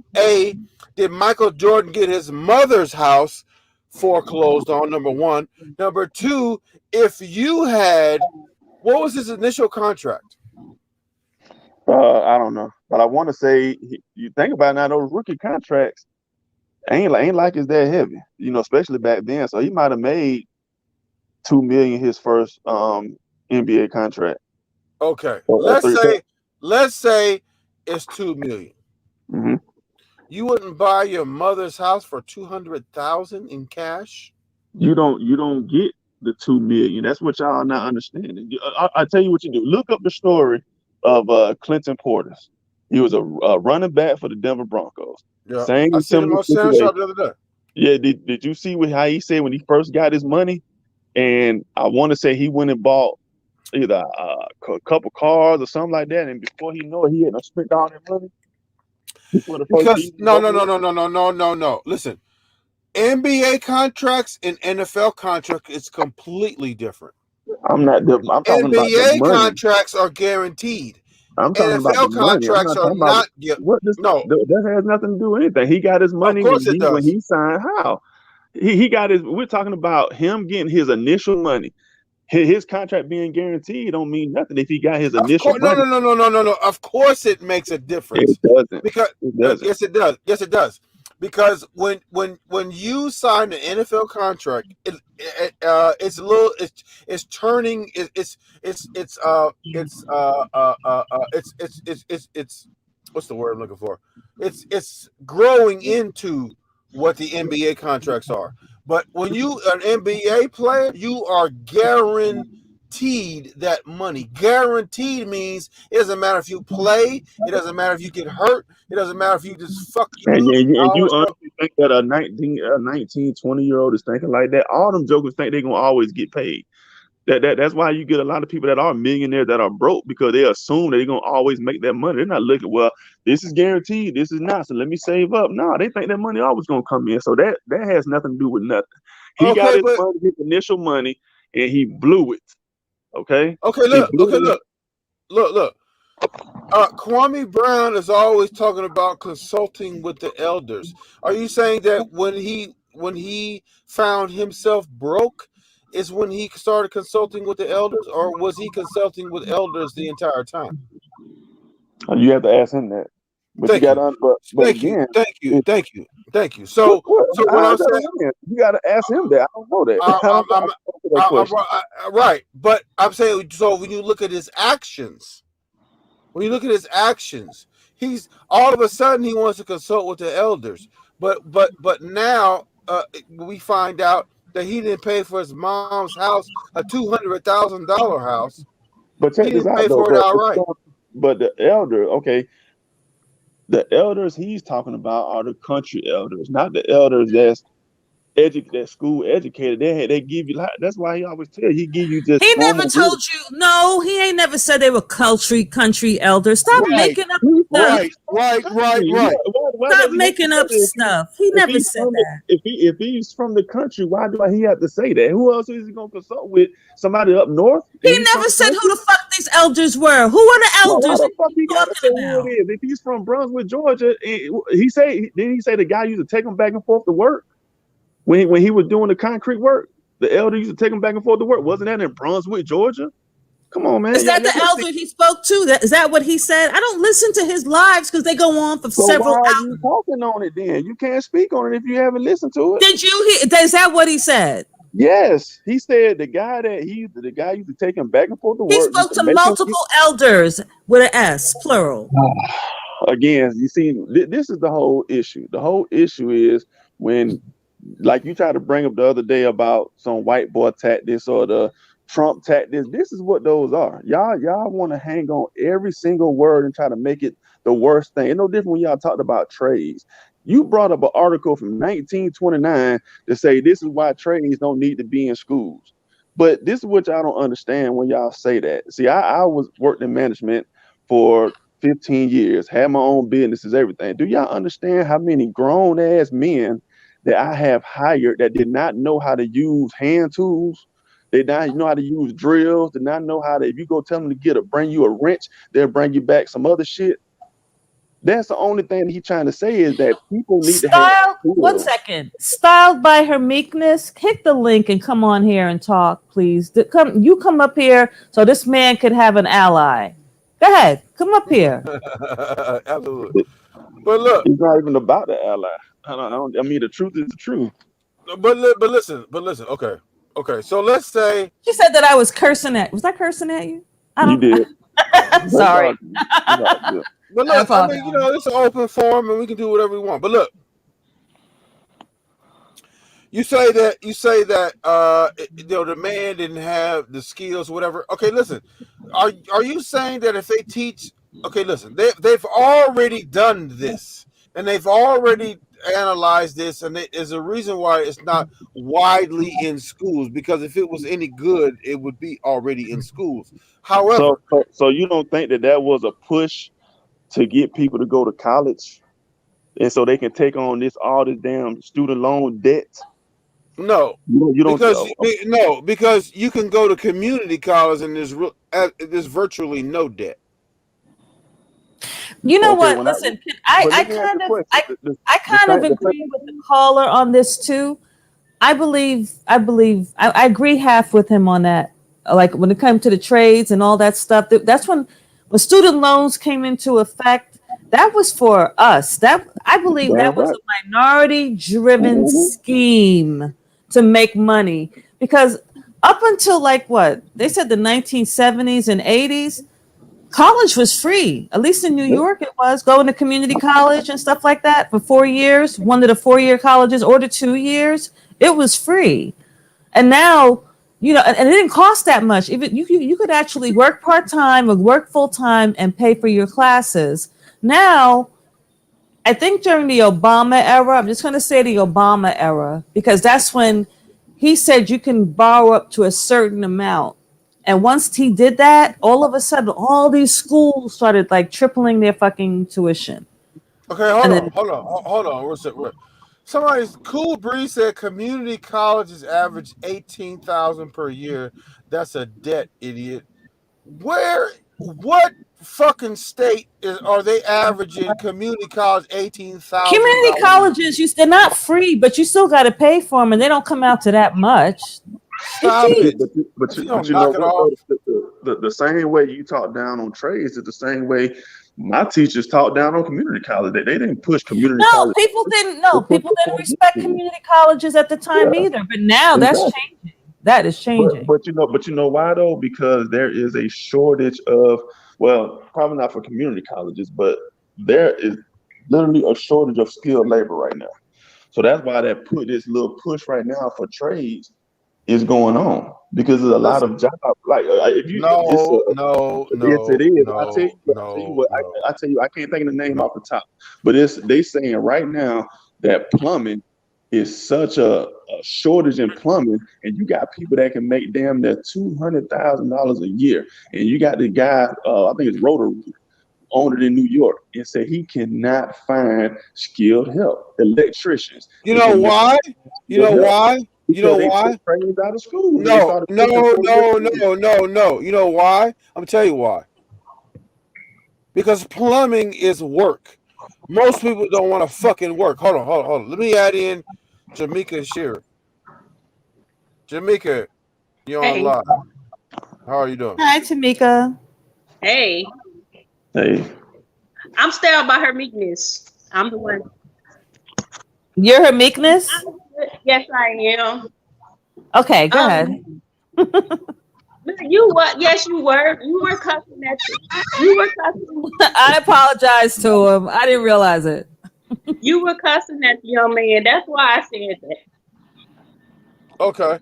did Michael Jordan get his mother's house foreclosed on? Number one. Number two, if you had, what was his initial contract? I don't know, but I want to say, you think about it now, those rookie contracts ain't like it's that heavy, especially back then. So he might have made $2 million his first NBA contract. Okay, let's say it's $2 million. Mm-hmm. You wouldn't buy your mother's house for $200,000 in cash? You don't get the 2 million. That's what y'all not understanding. I tell you what you do. Look up the story of Clinton Portis. He was a running back for the Denver Broncos. Yeah, I Same seen him similar on Sanders situation. Shop the other day. Yeah, did you see how he said when he first got his money? And I want to say he went and bought either a couple cars or something like that. And before he know it, he had spent all that money before the first Because season was no, no, over no, with. no, no, no, no, no, no. Listen, NBA contracts and NFL contract is completely different. I'm talking about the NBA money. contracts are guaranteed. I'm talking about the NFL money. I'm contracts not are talking about not. what this. No, That has nothing to do with anything. He got his of money course it when does. he signed. How he got his? We're talking about him getting his initial money. His contract being guaranteed don't mean nothing if he got his Of initial course, no, money. no, no, no, no, no, no. Of course, it makes a It difference doesn't. because It doesn't. yes, it does. Yes, it does. Because when you sign an NFL contract, it's a little it's turning it's what's the word I'm looking for? It's growing into what the NBA contracts are. But when you an NBA player, you are guaranteed that money. Guaranteed means it doesn't matter if you play, it doesn't matter if you get hurt, it doesn't matter if you just fucking And, lose and all you that stuff. honestly think that a 19, 20-year-old is thinking like that? All them jokers think they're gonna always get paid. That's why you get a lot of people that are millionaires that are broke because they assume that they're gonna always make that money. They're not looking, well, this is guaranteed, this is not, so let me save up. No, they think that money always gonna come in. So that has nothing to do with nothing. He got Okay, his but money, his initial money, and he blew it. Okay? okay, He look, blew okay, it. look. Kwame Brown is always talking about consulting with the elders. Are you saying that when he found himself broke is when he started consulting with the elders, or was he consulting with elders the entire time? You have to ask him that. But you Thank got you, to, but thank you, again, thank you, if, thank you, thank you. So what how I'm is that saying, a win? You got to ask him that. I don't know that. I, I I'm, don't know. I I'm, can't answer that question. right, but I'm saying so when you look at his actions. When you look at his actions, he's all of a sudden he wants to consult with the elders. But now we find out that he didn't pay for his mom's house, a $200,000 house. But He check this didn't out pay though. for it outright. But the elder, okay, the elders he's talking about are the country elders, not the elders that school educated. They give you, that's why he always tell you, he give you just He never formal wisdom. told you. No, he ain't never said they were country elders. Stop Right, making up He's stuff. from right, right, the right, country. right. Why Stop does he have to making say up that? stuff. He If never he's said from the that. if he's from the country, why do he have to say that? Who else is he gonna consult with? Somebody up north, He and he's from never the said who country. the fuck these elders were. Who are the Well, why elders the that fuck you he gotta say talking who it about? is? If he's from Brunswick, Georgia, didn't he say the guy used to take him back and forth to work when he was doing the concrete work? The elder used to take him back and forth to work. Wasn't that in Brunswick, Georgia? Come on, man. Is Yeah, that yeah. the elder he spoke to? Is that what he said? I don't listen to his lives because they go on for So why several are you hours. talking on it then? You can't speak on it if you haven't listened to it. Did you hear? Is that what he said? Yes, he said the guy used to take him back and forth to He work, used spoke to to make him get. multiple elders with an S, plural. Again, you see, this is the whole issue. The whole issue is when, like you tried to bring up the other day about some white boy tactics or the Trump tactics. This is what those are. Y'all want to hang on every single word and try to make it the worst thing. It's no different when y'all talked about trades. You brought up an article from 1929 to say this is why trades don't need to be in schools. But this is what y'all don't understand when y'all say that. See, I was worked in management for 15 years, had my own businesses, everything. Do y'all understand how many grown ass men that I have hired that did not know how to use hand tools? They did not know how to use drills, did not know how to, if you go tell them to bring you a wrench, they'll bring you back some other shit. That's the only thing he's trying to say is that people need to have Styled, one skills. second. Styled by her meekness. Hit the link and come on here and talk, please. Come up here so this man could have an ally. Go ahead, come up here. Absolutely. But look, It's not even about the ally. I mean, the truth is the truth. but listen. Okay. So let's say She said that I was cursing at. Was I cursing at you? I You don't. did. That's all Sorry. good. It's all good. But I look, I apologize. mean, it's an open forum and we can do whatever we want. But look, you say that the man didn't have the skills, whatever. Okay, listen. Are you saying that if they teach? Okay, listen. They've already done this and they've already analyzed this, and it is a reason why it's not widely in schools. Because if it was any good, it would be already in schools. So, However, so you don't think that was a push to get people to go to college, and so they can take on all this damn student loan debt? no, You don't. because you can go to community college and there's virtually no debt. You know Okay, what? when I Listen, but I let me ask you kind a of question. I The kind of thing, the agree with the caller on this too. I agree half with him on that. Like when it comes to the trades and all that stuff, that's when student loans came into effect. That was for us. That I believe that's that was right. a minority-driven Mm-hmm. scheme to make money because up until like what they said the 1970s and 80s, college was free. At least in New York, it was going to community college and stuff like that for 4 years. One of the 4 year colleges or the 2 years, it was free. And now, and it didn't cost that much. Even you could actually work part time or work full time and pay for your classes. Now, I think during the Obama era, I'm just going to say the Obama era because that's when he said you can borrow up to a certain amount. And once he did that, all of a sudden, all these schools started like tripling their fucking tuition. Okay, And hold on, then hold on, hold on. What's it? Somebody's Cool Breeze said community colleges average 18,000 per year. That's a debt, idiot. What fucking state are they averaging community college community $18,000 a year? colleges, they're not free, but you still got to pay for them, and they don't come out to that much. They're Stop cheap. it! If you But don't you know knock it what though? off, The same way you talk down on trades is the same way my teachers talked down on community college. They didn't push community No, college. people didn't. They No, pushed people it didn't for respect school. community colleges at the time Yeah, either. But now that's exactly. changing. That is changing. But you know why though? Because there is a shortage of, well, probably not for community colleges, but there is literally a shortage of skilled labor right now. So that's why this little push right now for trades is going on, because there's a lot listen. of jobs. Like if you it's No, no, yes it no, is. no, I tell you no, what, no, I tell you, I can't think of the name no. off the top, but they saying right now that plumbing is such a shortage in plumbing, and you got people that can make damn near $200,000 a year, and you got the guy, I think it's Rotary, owned it in New York, and said he cannot find skilled help, electricians. You They know cannot why? You find know skilled help why? You know because they took why? trades out of school. They No, started no, pushing 4 year no, schools. no, no, no. You know why? I'm gonna tell you why. Because plumbing is work. Most people don't want to fucking work. Hold on. Let me add in Jamaica Shearer. Jamaica, you're on Hey, live. How are you doing? Hi, Tamika. hey, Hey, I'm styled by her meekness. I'm the one. You're her meekness. Yes, I am. Okay, go ahead. Um, you what? Yes, you were. You were cussing at the. You were cussing. I apologize to him. I didn't realize it. You were cussing at the young man. That's why I said that. Okay.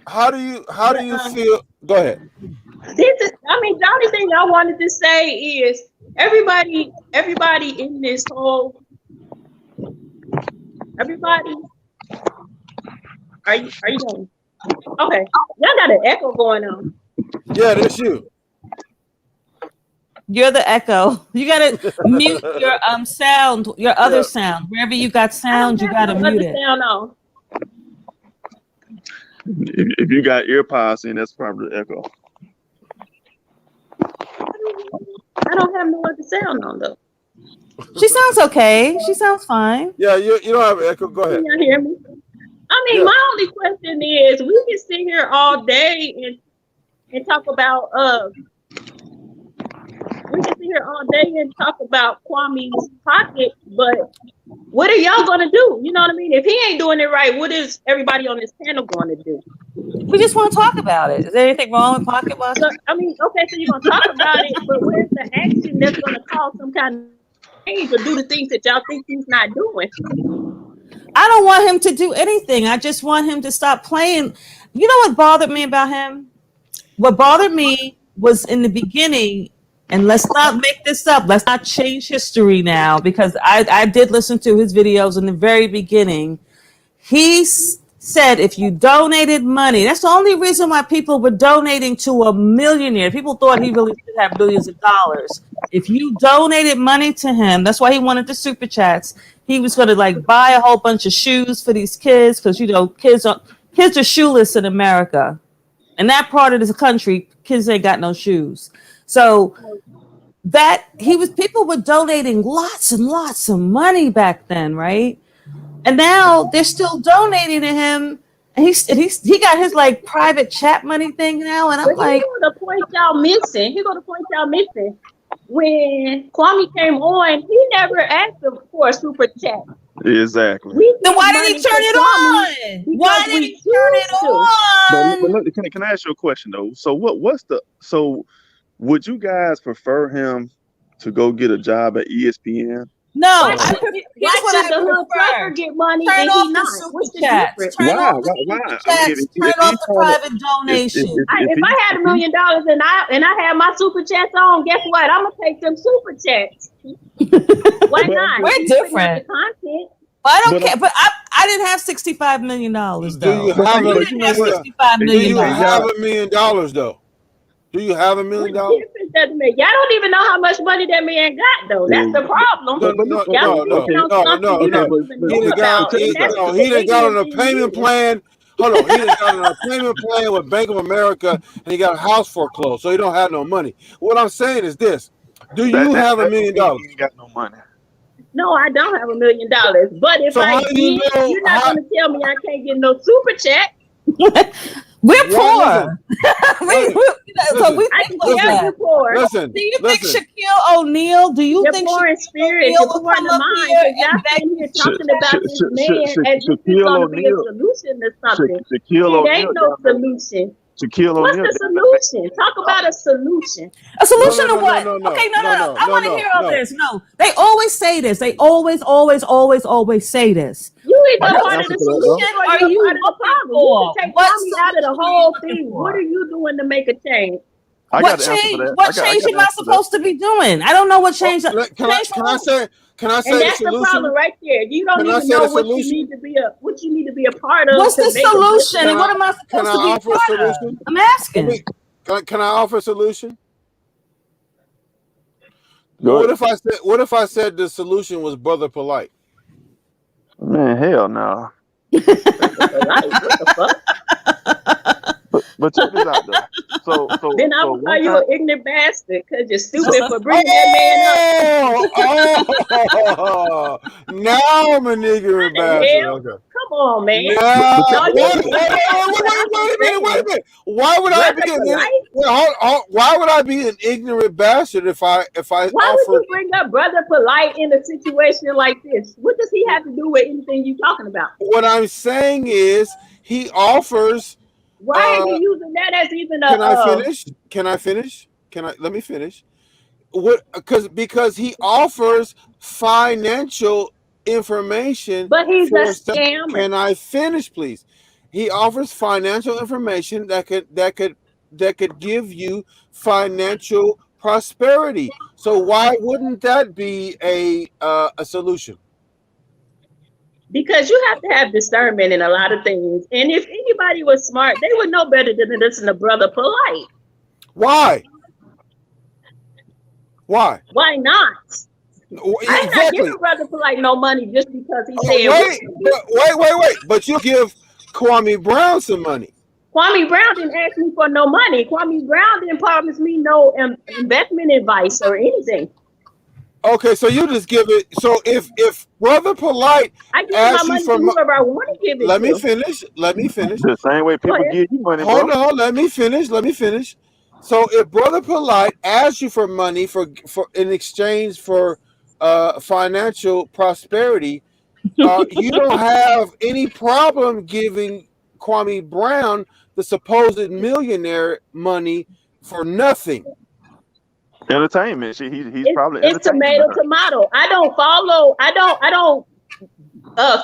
How do But you feel? Go ahead. this is. I mean, the only thing I wanted to say is everybody in this whole. Everybody. Are you going? Okay, y'all got an echo going on. Yeah, that's you. You're the echo. You gotta mute your sound, your other Yeah. sound. Wherever you got I don't sound, you have gotta no mute other it. sound on. if you got ear pods in, that's probably the echo. I don't have no other sound on though. She sounds okay. She sounds fine. Yeah, you don't have an echo. Go Can ahead. y'all hear me? I mean, Yeah. my only question is, we can sit here all day and talk about we can sit here all day and talk about Kwame's pocket, but what are y'all gonna do? You know what I mean? If he ain't doing it right, what is everybody on this panel going to do? We just want to talk about it. Is there anything wrong with pocket watching? So I mean, okay, so you're gonna talk about it, but where's the action that's gonna cause some kind of change or do the things that y'all think he's not doing? I don't want him to do anything. I just want him to stop playing. You know what bothered me about him? What bothered me was in the beginning, and let's not make this up. Let's not change history now, because I did listen to his videos in the very beginning. He said if you donated money, that's the only reason why people were donating to a millionaire. People thought he really did have billions of dollars. If you donated money to him, that's why he wanted the super chats. He was going to like buy a whole bunch of shoes for these kids, because you know kids are shoeless in America. In that part of the country, kids ain't got no shoes. So that people were donating lots and lots of money back then, right? And now they're still donating to him. And he got his like private chat money thing now. And I'm But like, here's the point y'all missing. When Kwame came on, he never asked for a super chat. Exactly. then why did he turn it on? Why did he turn it on? But can I ask you a question though? So so would you guys prefer him to go get a job at ESPN? No, Why here's what I should the hood prefer. trucker get money Turn and off he the not? What's super the chats. difference? Turn Why? off the Why? super I mean, chats. Turn off the private donations. If I had $1 million and I had my super chats on, guess what? I'm gonna take them super chats. Why not? We're He's putting out different. the content. I don't care, but I didn't have $65 million though. Do you have You didn't have $65 Do million. you have $1 million though? Do you have $1 million? What difference does it make? Y'all don't even know how much money that man got though. That's the problem. No. He done got on a payment plan. Hold on, he done got on a payment plan with Bank of America, and he got a house foreclosed, so he don't have no money. What I'm saying is this: do you have $1 million? He ain't got no money. No, I don't have $1 million. But if So I how did, do you know- you're not going to tell me I can't get no super chat. We're poor. So we I think can like tell that. you poor. Listen, Do you think Shaquille O'Neal? Do you You're think poor in Shaquille spirit. O'Neal You're will poor in come the up mind. here Because y'all and beg sitting here talking about this man as if it's Shaquille going to be a O'Neal. solution to something. Shaquille It ain't no solution. Shaquille What's O'Neal. the solution? Talk about a solution. a solution to what? No. Okay, no. I want to hear all no. this. No, they always say this. They always say this. You either I got part of an the answer for that, solution or Are you're you part of the looking problem. for? You can take What Kwame out of the solution are you whole looking thing. for? What are you doing to make a change? I What got an answer for change? that. What change am I supposed to be doing? I don't know what change. Can I say And the that's the solution? problem right there. You don't Can I even say know the what you solution? need to be a part of. What's to the make a solution? difference. And what am I Can supposed I to be offer a part of? solution? I'm asking. Can I offer a solution? Go What ahead. if I said the solution was Brother Polite? Man, hell no. What the fuck? But check this out though. So Then I will call you an ignorant bastard because you're stupid for bringing that man up. Oh, now I'm an ignorant What the bastard. hell? Okay. Come on, man. Now, Y'all just- wait a minute. Why would I be why would I be an ignorant bastard if I Why would offered? you bring up Brother Polite in a situation like this? What does he have to do with anything you're talking about? What I'm saying is he offers. Why are you using that as even a? Can I finish? Let me finish? What? Because he offers financial information. But he's a scammer. Can I finish, please? He offers financial information that could give you financial prosperity. So why wouldn't that be a solution? Because you have to have discernment in a lot of things. And if anybody was smart, they would know better than to listen to Brother Polite. Why? Why? Why not? I'm not giving Brother Polite no money just because he said. Wait. But you give Kwame Brown some money. Kwame Brown didn't ask me for no money. Kwame Brown didn't promise me no investment advice or anything. Okay, so you just give it. So if Brother Polite I give my money to whoever I want to give it to. Let me finish. The same way people give you money. Hold on, let me finish. So if Brother Polite asks you for money for in exchange for financial prosperity, you don't have any problem giving Kwame Brown, the supposed millionaire, money for nothing. Entertainment. He's It's probably it's entertaining tomato her. tomato. I don't follow. I don't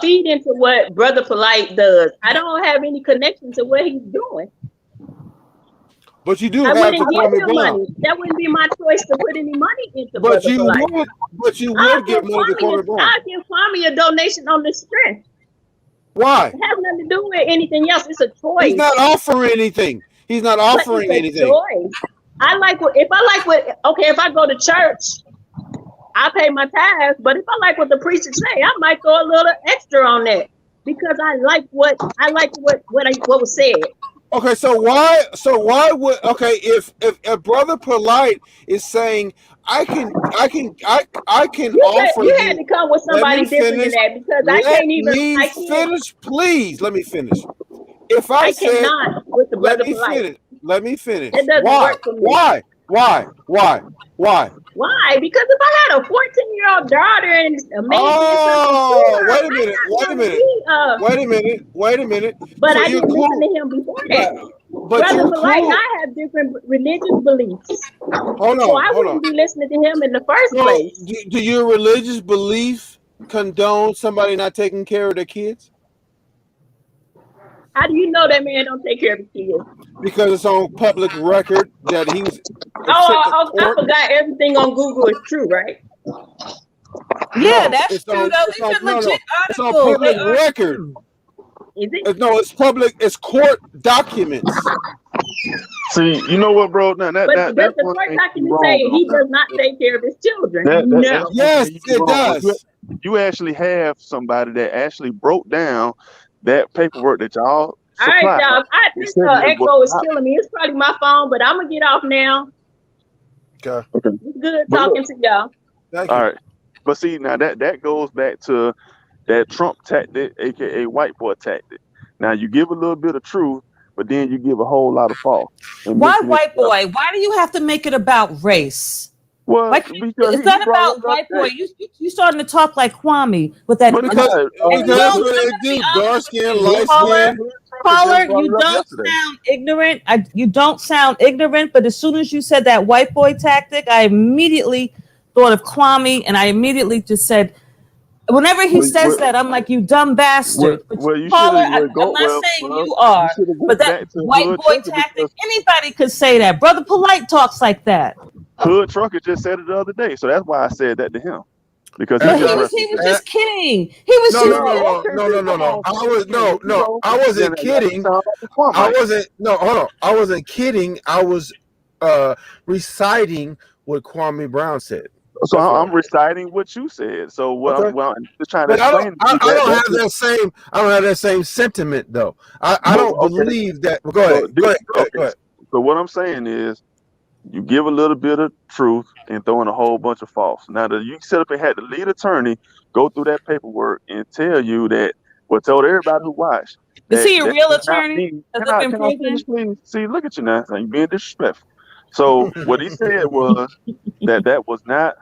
feed into what Brother Polite does. I don't have any connection to what he's doing. But you do I have to wouldn't give Kwame him Brown. money. That wouldn't be my choice to put any money into But Brother you Polite. would. But you I'll would give give money to Kwame Brown. I'll give Kwame a donation on the strength. Why? It has nothing to do with anything else. It's a He's choice. not offering anything. He's not But offering it's a anything. choice. If I go to church, I pay my tithes, but if I like what the preacher say, I might throw a little extra on that because I like what was said. Okay, so why would if Brother Polite is saying I can offer You had you. to come with Let me somebody different than finish. that because Let me finish, please. Let me finish. If I I said cannot with the let Brother me Polite. finish. Let me finish. It doesn't Why? work for me. Why? Why? Why? Because if I had a 14-year-old daughter and a man did something to her, Wait a I'm minute. not gonna be Wait a minute. But So I you're didn't listen cool. to him before that. But Brother you're Polite and cool. I have different religious beliefs. Hold So I on. wouldn't be listening to him in the first So place. do your religious belief condone somebody not taking care of their kids? How do you know that man don't take care of the kids? Because it's on public record that he's sent to I court. forgot everything on Google is true, right? Yeah, No, that's true though. These are legit it's on articles. They public are record. true. Is it? No, it's public. It's court documents. See, you know what, bro? Now, But that's the one court thing you document wrong say on he that. does not take care of his children. That's No. one Yes, thing you it wrong on. does. You actually have somebody that actually broke down that paperwork that y'all All right, supplied. y'all. They This said that it was echo is not. killing me. It's probably my phone, but I'm gonna get off now. Okay. Okay. It's good But look, talking to y'all. Thank all you. right. But see, now that goes back to that Trump tactic, aka white boy tactic. Now you give a little bit of truth, but then you give a whole lot of false and Why mixing it white together. boy? Why do you have to make it about race? Why Well, can't, because it's he not brought it about up the other white boy. day. You starting to talk like Kwame with that. But And because Because you that's don't. what I'm they gonna be do. honest Dark with skin, you, light caller. skin. Trucker just Caller, brought you it up don't yesterday. sound ignorant. You don't sound ignorant. But as soon as you said that white boy tactic, I immediately thought of Kwame, and I immediately just said, whenever he says that, I'm like, you dumb bastard. But You should caller, have I'm not saying you are, you should have but went that back to white Hood boy Trucker tactic, because anybody could say that. Brother Polite talks like that. Hood Trucker just said it the other day. So that's why I said that to him. Because he But just he was referenced it. just kidding. He was No, no, just no, No, no, okay, no, see, no, no, come no. on, see, again, you know, I then wasn't now you kidding. sound like a I Kwamite. wasn't. No, hold on. I wasn't kidding. I was reciting what Kwame Brown said. So That's what I I'm was reciting what you said. So saying. Okay. I'm just trying to But explain to you I that don't that's have that same. I don't have that same sentiment though. I but don't okay. believe that. Go ahead. So Go ahead. Go ahead. okay. Go ahead. So what I'm saying is you give a little bit of truth and throw in a whole bunch of false. Now that you set up and had the lead attorney go through that paperwork and tell you that, well, told everybody who watched Is that he a that real does not attorney? mean. Has it been Can I finish, proven? please? See, look at you now. You're being disrespectful. So what he said was that was not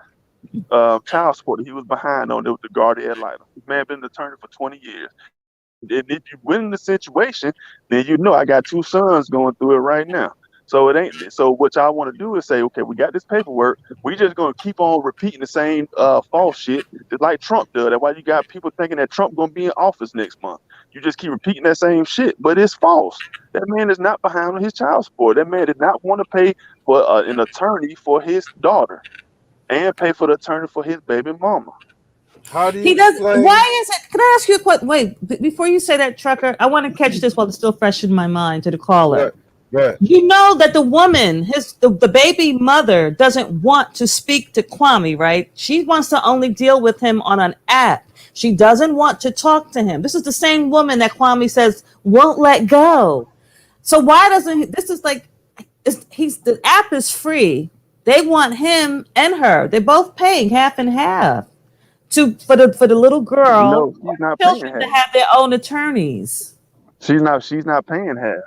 child support that he was behind on. It was the guardian ad litem. This man been an attorney for 20 years. And if you win the situation, then you know I got two sons going through it right now. So it ain't so what y'all want to do is say, okay, we got this paperwork. We just gonna keep on repeating the same false shit, just like Trump does. That's why you got people thinking that Trump gonna be in office next month. You just keep repeating that same shit, but it's false. That man is not behind on his child support. That man did not want to pay for an attorney for his daughter and pay for the attorney for his baby mama. How do you He does. explain? Why is it? Can I ask you a question? Wait, before you say that, Trucker, I want to catch this while it's still fresh in my mind to the Go caller. ahead. Go ahead. You know that the woman, the baby mother, doesn't want to speak to Kwame, right? She wants to only deal with him on an app. She doesn't want to talk to him. This is the same woman that Kwame says won't let go. So why doesn't this is like he's the app is free. They want him and her. They're both paying half and half for the little girl No, she's not paying children to half. have their own attorneys. She's not paying half.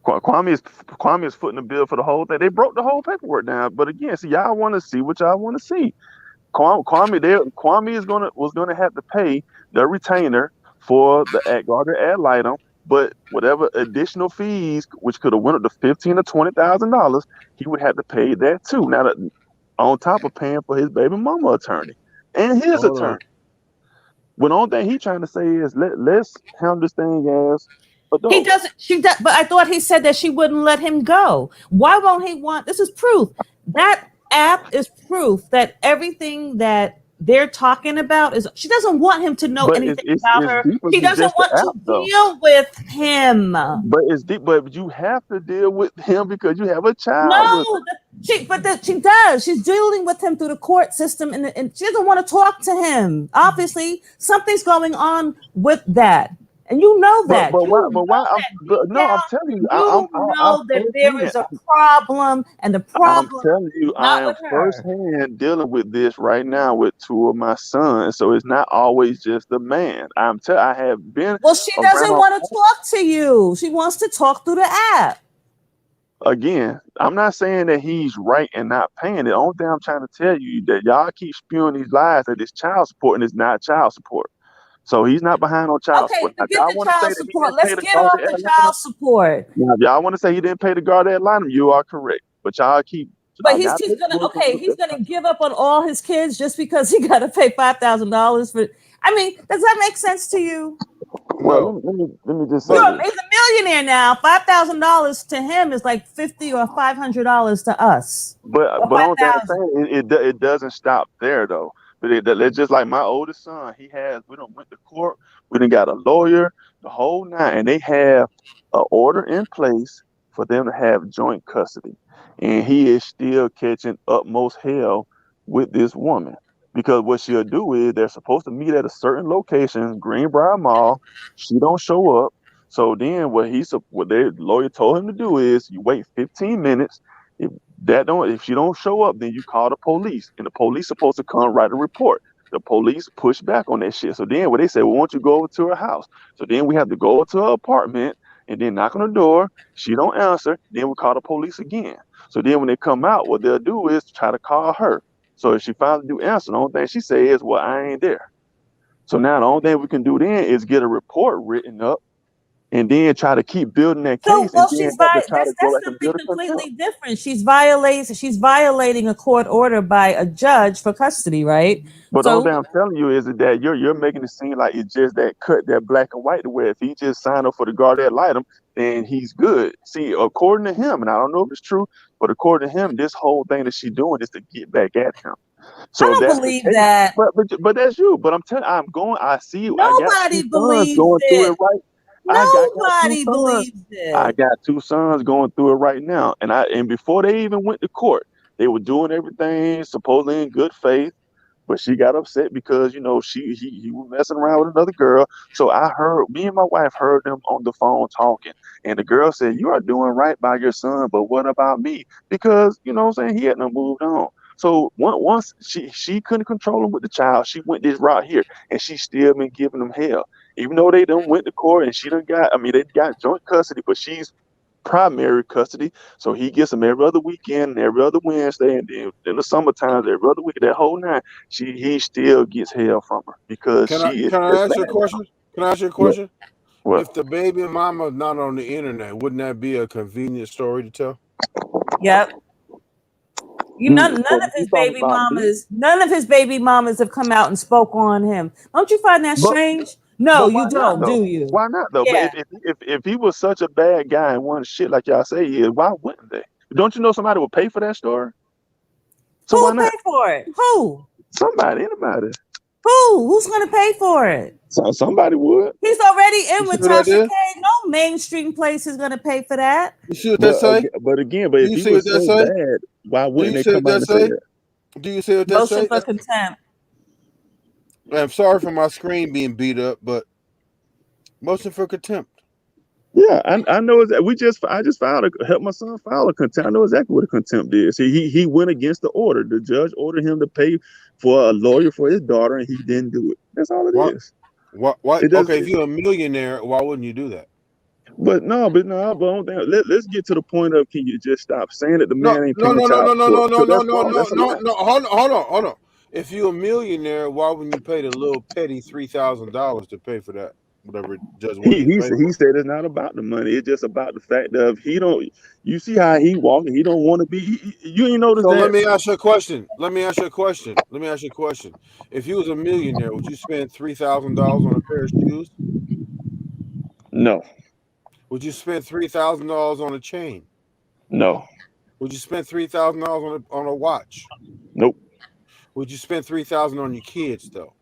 Kwame is footing the bill for the whole thing. They broke the whole paperwork down. But again, see, y'all want to see what y'all want to see. Kwame was gonna have to pay the retainer for the ad litem, but whatever additional fees, which could have went up to $15,000 to $20,000, he would have to pay that too. Now, on top of paying for his baby mama attorney and his Hold on. attorney. When the only thing he's trying to say is let's handle this thing as adults. He doesn't. She does. But I thought he said that she wouldn't let him go. Why won't he want? This is proof. That app is proof that everything that they're talking about is. She doesn't want him to know But anything about her. deeper She than doesn't just the want to app, though. deal with him. But it's deep. But you have to deal with him because you have a child with him. No, she does. She's dealing with him through the court system, and she doesn't want to talk to him. Obviously, something's going on with that, and you know that. But why? You But know why? that I'm, deep no, I'm down. telling you, You know that there is a problem, and the I'm problem telling you, is I not am with her. firsthand dealing with this right now with two of my sons. So it's not always just the man. I have been Well, she doesn't around. want to talk to you. She wants to talk through the app. Again, I'm not saying that he's right and not paying it. The only thing I'm trying to tell you that y'all keep spewing these lies that it's child support and it's not child support. So he's not behind on child Okay, support. Now, if forget y'all the want to say child that he support. didn't pay Let's the get guard off ad the litem, child support. now if y'all want to say he didn't pay the guard ad litem, you are correct. But y'all keep But I got he's gonna paperwork on it. he's gonna give up on all his kids just because he got to pay $5,000 for. I mean, does that make sense to you? Well, No, let me just say but this. He's a millionaire now. $5,000 to him is like $50 or $500 to us, or But five on that I'm thousand. saying it doesn't stop there though. But it's just like my oldest son. We don't went to court. We done got a lawyer, the whole nine, and they have an order in place for them to have joint custody, and he is still catching utmost hell with this woman because what she'll do is they're supposed to meet at a certain location, Greenbrier Mall. She don't show up. So then what their lawyer told him to do is you wait 15 minutes. If she don't show up, then you call the police, and the police supposed to come write a report. The police push back on that shit. So then what they say, well, why don't you go over to her house? So then we have to go to her apartment and then knock on the door. She don't answer. Then we call the police again. So then when they come out, what they'll do is try to call her. So if she finally do answer, the only thing she say is, well, I ain't there. So now the only thing we can do then is get a report written up and then try to keep building that So, case and well, then have to try to go that's back and something build a contempt. completely different. She's violating a court order by a judge for custody, right? But the only So thing I'm telling you is that you're making it seem like it's just that cut, that black and white, to where if he just signed up for the guard ad litem, then he's good. See, according to him, and I don't know if it's true, but according to him, this whole thing that she's doing is to get back at him. So I if don't that's the believe case, that. but that's you. But I'm telling, I see you. I got two Nobody sons believes going through it. it right. I got two Nobody sons. believes I it. got two sons going through it right now, and before they even went to court, they were doing everything supposedly in good faith. But she got upset because he was messing around with another girl. So me and my wife heard them on the phone talking, and the girl said, "You are doing right by your son, but what about me?" Because what I'm saying, he hadn't moved on. So once she couldn't control him with the child, she went this route here, and she still been giving them hell. Even though they done went to court and she done got, I mean, they got joint custody, but she's primary custody. So he gets them every other weekend and every other Wednesday, and then in the summertime, every other week, that whole night, he still gets hell from her because can I she is can I just ask you a mad at him. question? Can I ask you a What? question? What? If the baby mama not on the internet, wouldn't that be a convenient story to tell? Yep. None of You his talking baby about me? mamas have come out and spoke on him. Don't you find that But strange? No, but you why not don't, though? do you? Why not though? But Yeah. if he was such a bad guy and wanted shit like y'all say he is, why wouldn't they? Don't you know somebody would pay for that story? So Who why will pay not? for it? Who? Somebody, anybody. Who's going to pay for it? So somebody would. He's already You in see with what that Tasha is? K. No mainstream place is going to pay for that. You see what that say? But Do if you he see what was that so say? bad, why Do wouldn't you they see what come out that and say say? that? Do you see what that Motion say? for contempt. I'm sorry for my screen being beat up, but motion for contempt. Yeah, I know that I just helped my son file a contempt. I know exactly what a contempt is. He went against the order. The judge ordered him to pay for a lawyer for his daughter, and he didn't do it. That's all it What? is. What? It does. Okay, if you're a millionaire, why wouldn't you do that? But no, but I don't think, let's get to the point of, can you just stop saying that the No, man ain't no, paying no, no, child no, no, support? no, no, Because no, that's no, wrong. no, That's a no, lie. no. Hold on. If you're a millionaire, why wouldn't you pay the little petty $3,000 to pay for that? Whatever it does want you to He pay he for. said it's not about the money. It's just about the fact of he don't. You see how he walking. He don't want to be. You ain't noticed So let that? me ask you a question. If you was a millionaire, would you spend $3,000 on a pair of shoes? No, Would you spend $3,000 on a chain? no, Would you spend $3,000 on a watch? nope. Would you spend $3,000 on your kids though?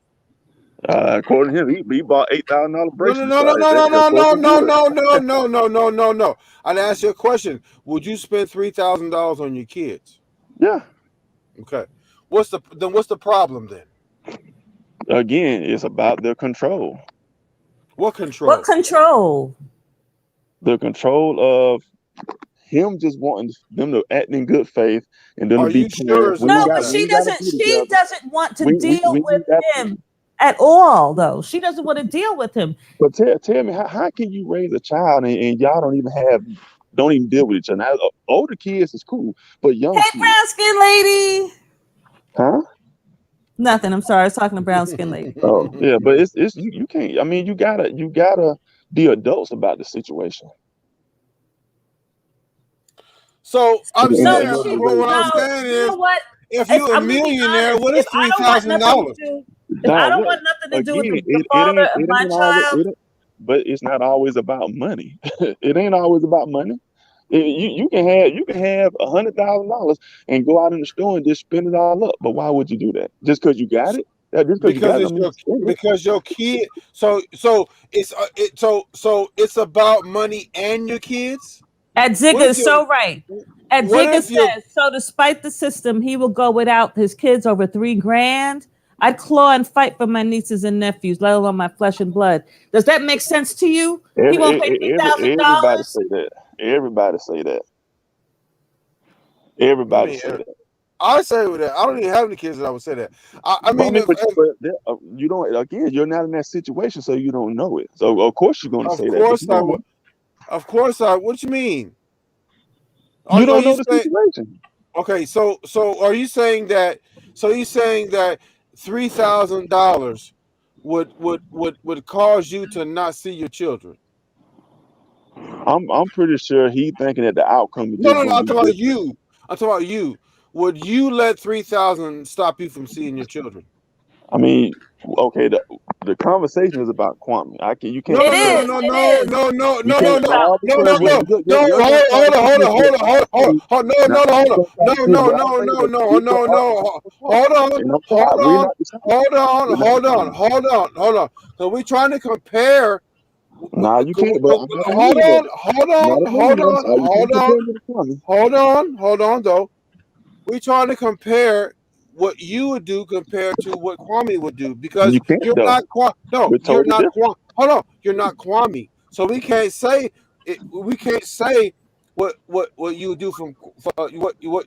According to him, he bought $8,000 No, no, bracelets. no, So no, no, no, that's no, supposed no, to no, good. no, no, no, no, no, no, no. I'd ask you a question. Would you spend $3,000 on your kids? Yeah. Okay. What's the problem then? Again, it's about the control. What What control? control? The control of him just wanting them to act in good faith and them to Are be you sure parents. it's We ain't No, about but got that? we ain't got to be she together. doesn't want to deal We with ain't got to. him at all, though. She doesn't want to deal with him. But tell me, how can you raise a child and y'all don't even deal with each other? Now, older kids is cool, but young Hey, kids, brown skin lady. huh? Nothing. I'm sorry. I was talking to brown skin lady. Oh yeah, but it's you can't. I mean, you gotta be adults about the situation. So I'm No, In saying, order to she. well, raise what a I'm No, child. saying you know is, what? if If you're a I'm gonna be millionaire, honest, what if is I three don't want thousand nothing to dollars? do, if No, I don't look want nothing to do with again. the father of It my ain't always. child, But it's not always about money. It ain't always about money. You can have $100,000 and go out in the store and just spend it all up. But why would you do that? Just because you got it? Just because you Because got it, it's don't mean you spend it. your kid. So it's about money and your kids. What Adzika if is you? so right. What Adzika if you? says, so despite the system, he will go without his kids over 3 grand. I'd claw and fight for my nieces and nephews, let alone my flesh and blood. Does that make sense to you? He won't pay three thousand Everybody dollars. say that. Everybody say that. I Everybody mean, say that. I say with that. I don't even have any kids that I would say that. I But I mean, mean, you don't. Again, you're not in that situation, so you don't know it. So of course you're going to of say that, but course you I don't would. know. Of course I. What you mean? You Are don't you know the saying? situation. Okay, so are you saying that? So you saying that $3,000 would cause you to not see your children? I'm pretty sure he thinking that the outcome is No, just no, no. going I'm to be talking about different. you. I'm talking about you. Would you let 3,000 stop you from seeing your children? I mean, okay, the conversation is about Kwame. You No, can't no, It no, compare. no, is. no, It no, is. no, no, You no, It no, is can't no, about. all no, because no, no, no. your conversation is with Kwame. Now my conversation is No, with no, Isaiah. no, no, Different no, arguments no. for Kwame, and I'm sorry, we're not the same. We're not the same. Hold on. So we're trying to compare. Nah, you can't. But I'm not a Hold millionaire. on, hold I'm not a on, hold millionaire, on, so you hold can't on, compare me to Kwame. hold on, though. We're trying to compare what you would do compared to what Kwame would do because You can't you're though. not Kwame. No, We're you're totally not different. Kwame. Hold on, you're not Kwame. So we can't say it. We can't say what you would do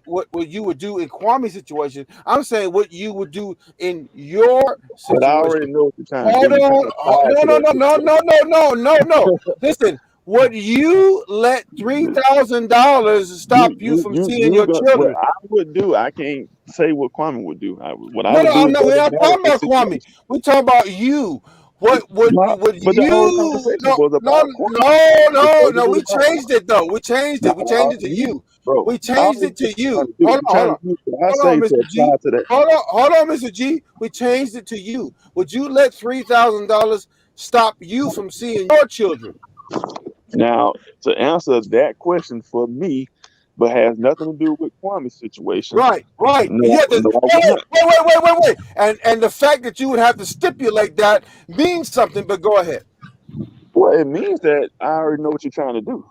what you would do in Kwame's situation. I'm saying what you would do in your But I already situation. know what you're trying to do. Hold You're trying on. to tie it No, to no, that no, no, no, situation. no, no, no, no. Listen, would you let $3,000 stop you from seeing You your got what children? I would do. I can't say what Kwame would do. What I No, would no, do I'm is not. We're doesn't not matter talking the about Kwame. situation. We're talking about you. What My, would but the whole you? conversation No, was no, about Kwame. no, It's no, supposed to no. be We about changed it though. We changed it. We changed it to you, you. bro. We I changed already it know to what you're trying you. to do. Hold You're on, hold trying on. to use what I Hold on, say to Mr. apply G. to that. Hold on, Mr. G. We changed it to you. Would you let $3,000 stop you from seeing your children? Now, to answer that question for me, but has nothing to do with Kwame's situation. Right, right. No, Yeah. no, I Wait, would not. wait. And the fact that you would have to stipulate that means something. But go ahead. Well, it means that I already know what you're trying to do.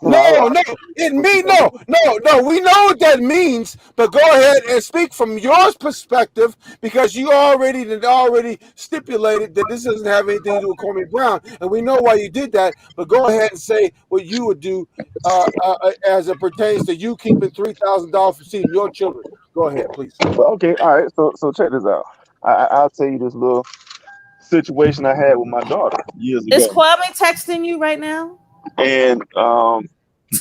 No, I no, already it know what you're mean trying to no, do. no. We know what that means, but go ahead and speak from your perspective because you already stipulated that this doesn't have anything to do with Kwame Brown, and we know why you did that. But go ahead and say what you would do as it pertains to you keeping $3,000 for seeing your children. Go ahead, please. But okay, all right. So check this out. I'll tell you this little situation I had with my daughter years Is ago. Kwame texting you right now? And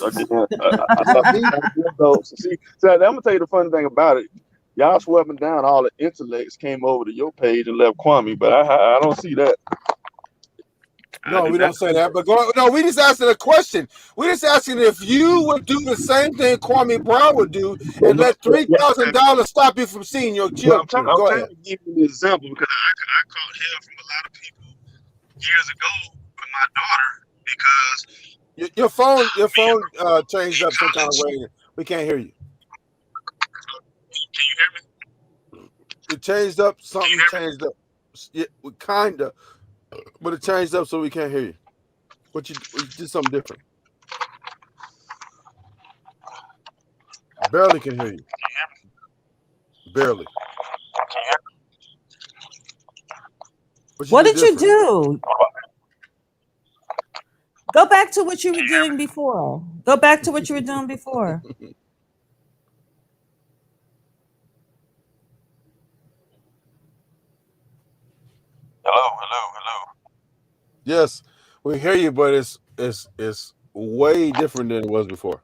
again, I love those. See, so I'm gonna tell you the funny thing about it. Y'all swept down. All the intellects came over to your page and left Kwame, but I don't see that. No, we don't say that. But no, we just asking a question. We just asking if you would do the same thing Kwame Brown would do and let $3,000 stop you from seeing your children. I'm Go trying ahead. to give you an example because I caught hell from a lot of people years ago with my daughter because Your phone changed up some kind of way. We can't hear you. Can you hear me? It changed up. Something changed up. Yeah, kinda, but it changed up so we can't hear you. But you did something different. Barely can hear you. Barely. What did you do? Go back to what you were doing before. Go back to what you were doing before. Hello. Yes, we hear you, but it's way different than it was before.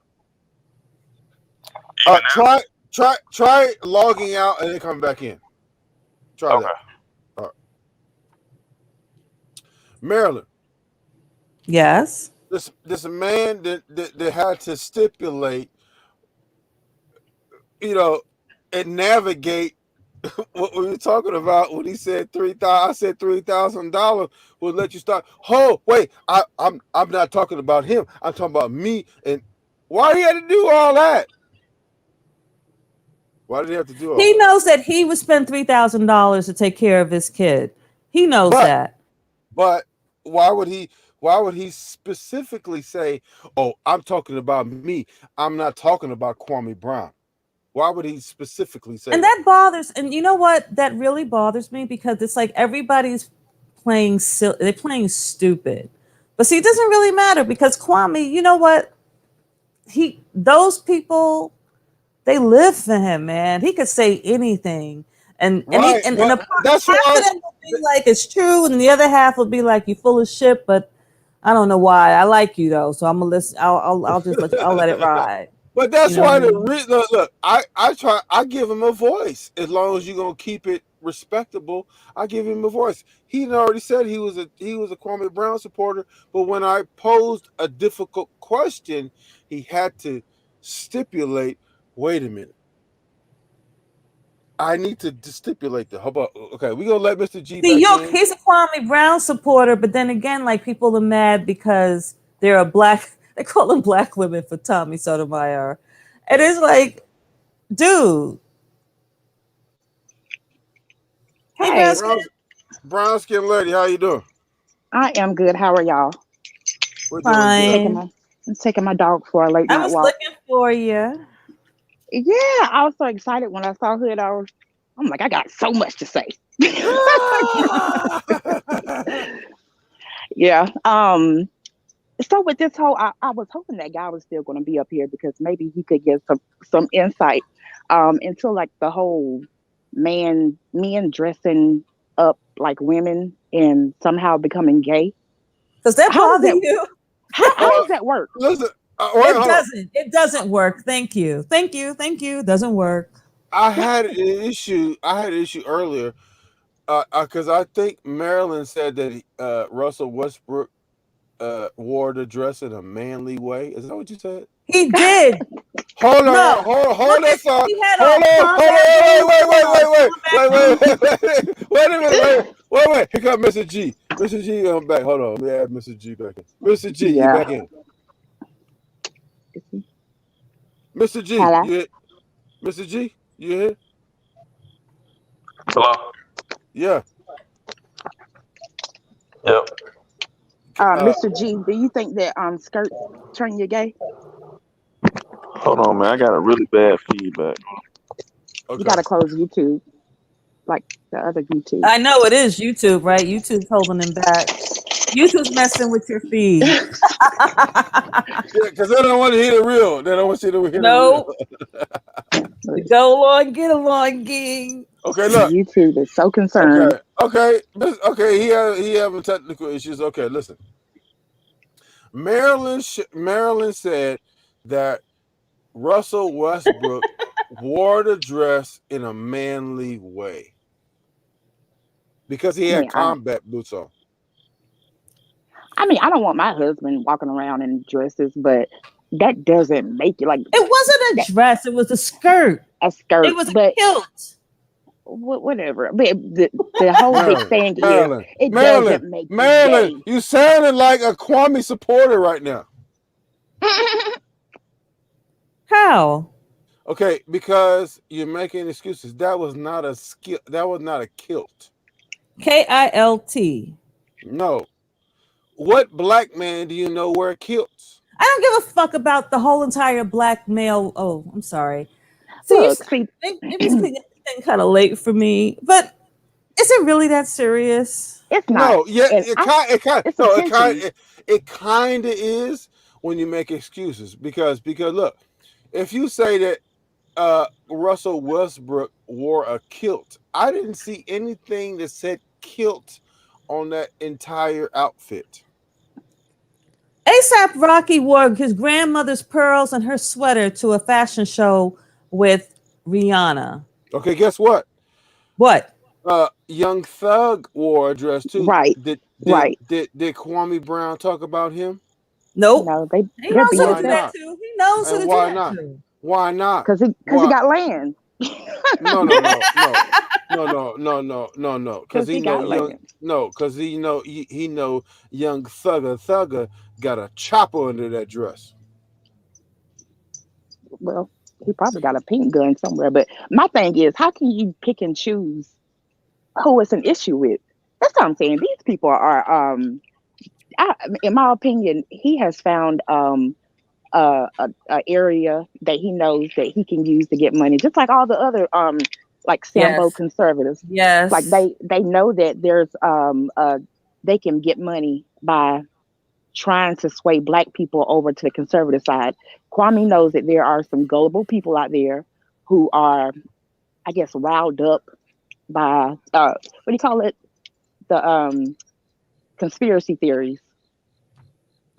Try logging out and then coming back in. Try that. All right. Maryland. Yes. This man that had to stipulate, and navigate what we were talking about when he said 3,000. I said $3,000 will let you start. Oh, wait, I'm not talking about him. I'm talking about me. And why he had to do all that? Why did he have to do all that? He knows that he would spend $3,000 to take care of his kid. He knows that. But why would he specifically say, "Oh, I'm talking about me. I'm not talking about Kwame Brown"? Why would he specifically say and that bothers, and you know what? That really bothers me because it's like everybody's playing they're playing stupid. But see, it doesn't really matter because Kwame, you know what? Those people, they live for him, man. He could say anything. And Right, and but half that's of why them will be like it's true, and the other half will be like you full of shit. But I don't know why. I like you though, so I'm gonna listen. I'll just I'll let it ride. But that's You know why what I mean? look, I give him a voice as long as you're gonna keep it respectable. I give him a voice. He already said he was a Kwame Brown supporter, but when I posed a difficult question, he had to stipulate. Wait a minute, I need to stipulate that. How about okay? We gonna let Mr. G See, back in. he's a Kwame Brown supporter, but then again, like people are mad because they're a black. They call them black women for Tommy Sotomayor, and it's like, dude. Hey, Hey, Brown skin lady, how you doing? I am good. How are y'all? We're doing good. Fine. I'm taking my dog for a late I night was walk. looking for you. Yeah, I was so excited when I saw Hood. I'm like, I got so much to say. Yeah. So with this whole, I was hoping that guy was still going to be up here because maybe he could get some insight into like the whole men dressing up like women and somehow becoming gay. Does that bother you? How does that work? Listen, It doesn't work. Thank you. Doesn't work. I had an issue earlier because I think Marilyn said that Russell Westbrook wore the dress in a manly way. Is that what you said? He did. Hold No. on, hold that thought. He had Hold on, wait a minute, wait. Here comes Mr. G. Mr. G, I'm back. Hold on, let me add Mr. G back in. Mr. G, you back in. Mr. G, Hello? Mr. G, you here? Hello. Yeah. Yep. Mr. G, do you think that skirts turn you gay? Hold on, man. I got a really bad feedback. Okay. You got to close YouTube, like the other YouTube. I know it is YouTube, right? YouTube's holding him back. YouTube's messing with your feed. Because they don't want to hear the real. They don't want you to hear the real. Go along, get along, gang. Okay, look. YouTube is so concerned. Okay. He having technical issues. Okay, listen. Marilyn said that Russell Westbrook wore the dress in a manly way because he I had mean, I, combat boots on. I mean, I don't want my husband walking around in dresses, but that doesn't make it like It wasn't that a dress, it was a skirt. a It skirt. was a But kilt. whatever. But the whole big Marilyn, thing is Marilyn, it Marilyn, doesn't make it Marilyn, gay. you sounding like a Kwame supporter right now. How? Okay, because you're making excuses. That was not a skill. That was not a kilt. KILT. No. What black man do you know wear kilts? I don't give a fuck about the whole entire black male. Oh, I'm sorry. So Look, see, maybe it's getting kind of late for me, but is it really that serious? it's not, No. Yeah. and it's attention. It kind of is when you make excuses because look, if you say that Russell Westbrook wore a kilt, I didn't see anything that said kilt on that entire outfit. ASAP Rocky wore his grandmother's pearls and her sweater to a fashion show with Rihanna. Okay, guess what? What? Young Thug wore a dress too. Right, right. Did Kwame Brown talk about him? Nope. No, He they're knows who to Why do BFF that not? to. He knows who And to do why that not? to. Why not? because he Why? got land. No, no, no, no, no, no, no, no, no, no. Because Because he he know got young. land. No, because he know young Thugger got a chopper under that dress. Well, he probably got a pink gun somewhere. But my thing is, how can you pick and choose who it's an issue with? That's what I'm saying. These people are, in my opinion, he has found a area that he knows that he can use to get money, just like all the other like Sambo Yes. conservatives. Like Yes. they know that there's they can get money by trying to sway black people over to the conservative side. Kwame knows that there are some gullible people out there who are, I guess, riled up by what do you call it? The conspiracy theories.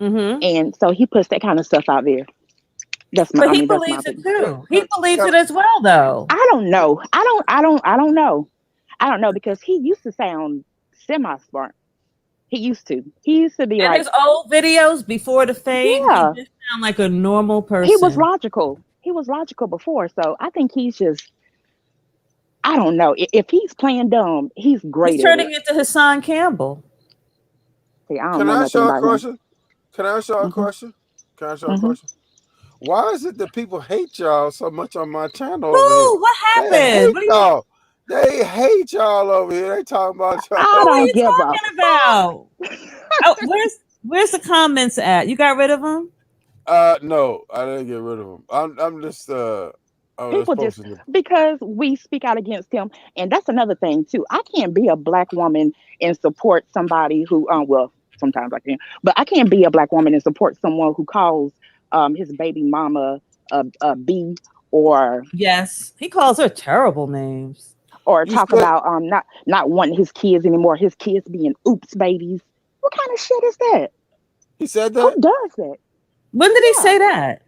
Mm-hmm. And so he puts that kind of stuff out there. But he That's my believes it opinion. too. He believes Can, it as well, though. I don't know. I don't know because he used to sound semi smart. He used to. He used to be In like, his old videos before the fame, he yeah, just sound like a normal he was person. logical. He was logical before. So I think he's just, I don't know. If he's playing dumb, he's He's great at it. turning into Hassan Campbell. See, I don't can know I ask nothing y'all a about him. question? Can I ask y'all a Hmm. question? Can I ask y'all a Hmm. question? Why is it that people hate y'all so much on my channel over here? Who? What They happened? hate What are you? y'all. They hate y'all over here. They talking about y'all. Who I are don't you give a talking about? Oh, where's the comments at? You got rid of them? No, I didn't get rid of them. I'm just I'm just people just posting them. because we speak out against him, and that's another thing too. I can't be a black woman and support somebody who well, sometimes I can, but I can't be a black woman and support someone who calls his baby mama a b, or Yes. He calls her terrible names. You talk said about not wanting his kids anymore, his kids being oops babies. What kind of shit is that? he said Who that? does that? When did he Yeah, say that?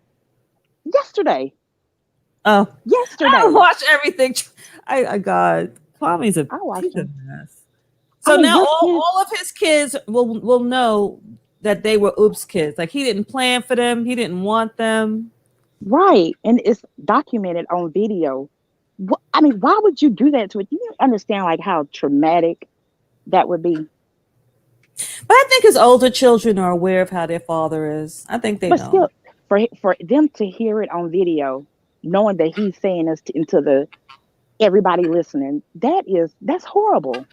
yesterday. Oh, I don't Yesterday. watch everything. God, Kwame's I watched he's a him. mess. I So mean, now his kids. all of his kids will know that they were oops kids. Like he didn't plan for them. He didn't want them. Right. And it's documented on video. I mean, why would you do that to it? You understand like how traumatic that would be. But I think his older children are aware of how their father is. I think they But know. still, for them to hear it on video, knowing that he's saying this into the everybody listening, that's horrible.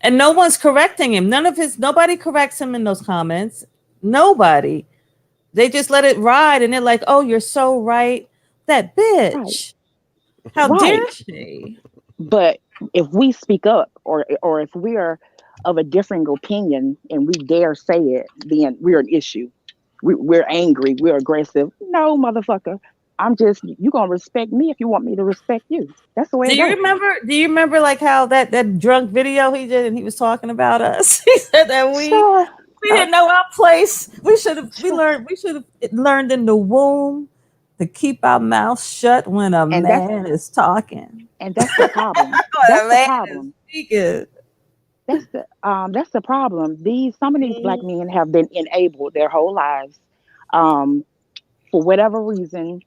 And no one's correcting him. Nobody corrects him in those comments. Nobody. They just let it ride and they're like, oh, you're so right. That Right. bitch. How dare Right. she? But if we speak up, or if we are of a differing opinion and we dare say it, then we're an issue. We're angry. We're aggressive. No, motherfucker. I'm just you gonna respect me if you want me to respect you. That's the way Do it you goes. remember? Do you remember like how that drunk video he did and he was talking about us? He said that we Sure. We didn't know our place. We should have learned in the womb to keep our mouth shut when a And that's man is talking. and that's the problem. When That's a the man is problem. speaking. That's the problem. These Some of these black men have been enabled their whole lives, um, for whatever reason.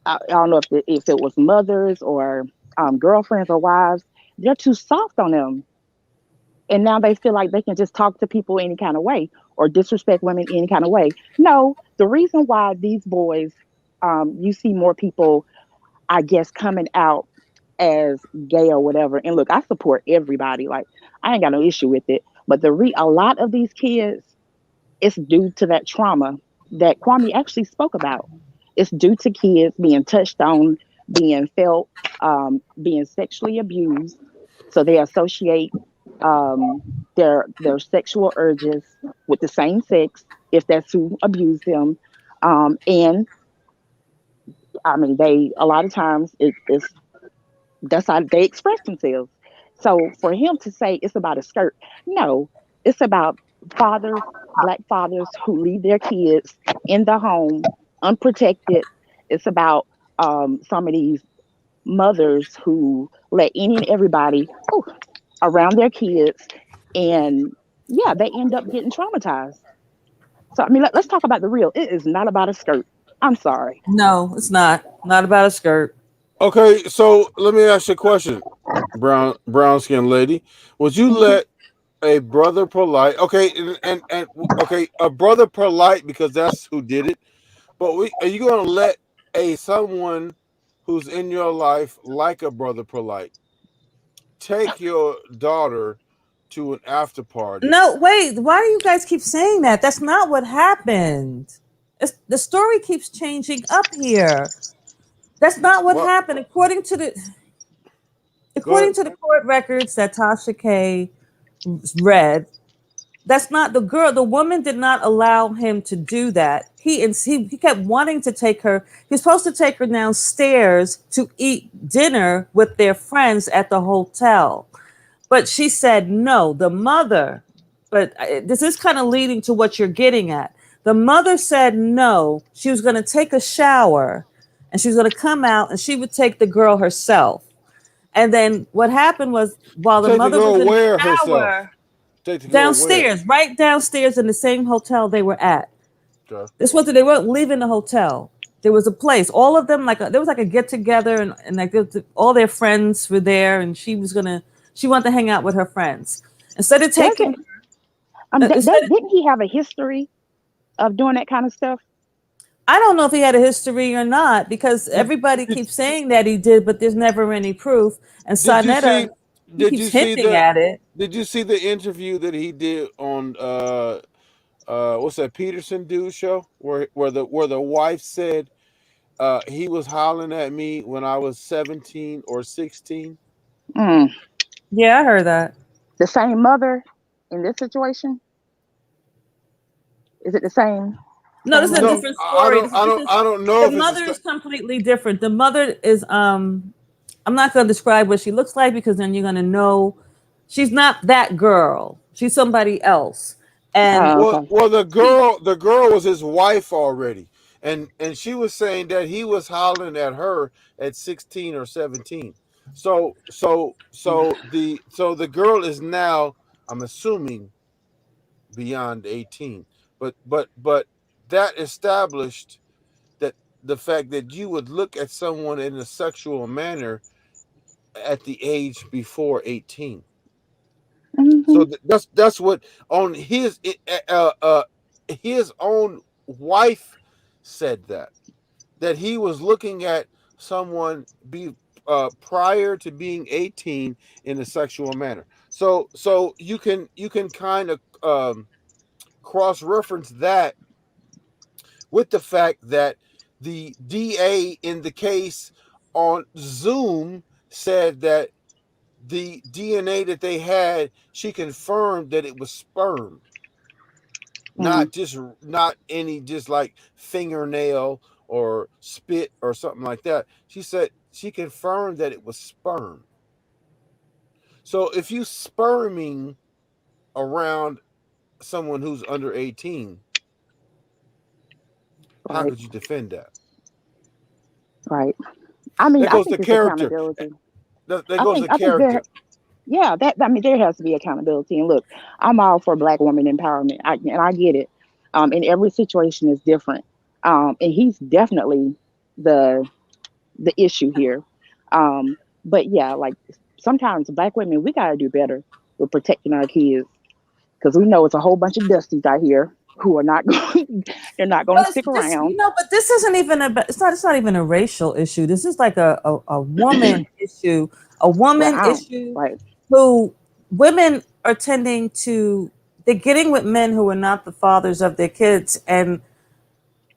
I don't know if it was mothers or girlfriends or wives. They're too soft on them, and now they feel like they can just talk to people any kind of way or disrespect women any kind of way. No, the reason why these boys, you see more people, I guess, coming out as gay or whatever. And look, I support everybody. Like, I ain't got no issue with it. But a lot of these kids, it's due to that trauma that Kwame actually spoke about. It's due to kids being touched on, being felt, being sexually abused. So they associate their sexual urges with the same sex, if that's who abused them. And I mean, they a lot of times it's that's how they express themselves. So for him to say it's about a skirt, no, it's about fathers, black fathers who leave their kids in the home unprotected. It's about some of these mothers who let any and everybody around their kids, and yeah, they end up getting traumatized. So I mean, let's talk about the real. It is not about a skirt. I'm sorry. No, it's not. Not about a skirt. Okay, so let me ask you a question, brown skin lady. Would you Hmm. let a brother polite? Okay, and okay, a brother polite because that's who did it. But are you going to let a someone who's in your life like a brother polite take your daughter to an after party? No, wait. Why do you guys keep saying that? That's not what happened. The story keeps changing up here. That's not what Well, happened. go According ahead. to the court records that Tasha K read, that's not the girl. The woman did not allow him to do that. He kept wanting to take her. He was supposed to take her downstairs to eat dinner with their friends at the hotel, but she said no. The mother, but this is kind of leading to what you're getting at. The mother said no. She was going to take a shower, and she was going to come out, and she would take the girl herself. And then what happened was, while the Take the mother was girl in the where herself? shower, Take the girl where? downstairs, right downstairs in the same hotel they were at. Okay. This wasn't, they weren't leaving the hotel. There was a place. All of them, there was like a get together, and like all their friends were there, and she wanted to hang out with her friends. Instead of taking, Doesn't instead of, didn't he have a history of doing that kind of stuff? I don't know if he had a history or not, because Did, everybody did keeps saying that he did, but there's never any proof. And did you see? Sonetta, he Did keeps you see hinting the? at it. Did you see the interview that he did on what's that Peterson dude show where the wife said he was hollering at me when I was 17 or 16? Mm. Yeah, I heard that. The same mother in this situation? Is it the No, this same is a No, lady? different story. I don't know The if it's the mother is completely different. The mother is I'm not gonna describe what she looks like, because then you're gonna know she's not that girl. She's somebody else. And Oh, okay. well she the girl was his wife already, and she was saying that he was hollering at her at 16 or 17. So the girl is now, I'm assuming, beyond 18, but that established that the fact that you would look at someone in a sexual manner at the age before 18. Hmm. So that's what on his own wife said that he was looking at someone be prior to being 18 in a sexual manner. So you can kind of cross reference that with the fact that the DA in the case on Zoom said that the DNA that they had, she confirmed that it was sperm, Mm. not any just like fingernail or spit or something like that. She said she confirmed that it was sperm. So if you sperming around someone who's under 18, how Right, could you defend that? right. I mean, That I goes think to it's character. accountability. That I goes think to I think there character. yeah, that I mean there has to be accountability. And look, I'm all for black woman empowerment. I get it. And every situation is different. And he's definitely the the issue here. But yeah, like sometimes black women we gotta do better with protecting our kids because we know it's a whole bunch of dusties out here who are not going they're not going But to stick this, around. but this isn't even a. It's not even a racial issue. This is like a woman issue. A Well, woman I don't issue right. who women are tending to. They're getting with men who are not the fathers of their kids, and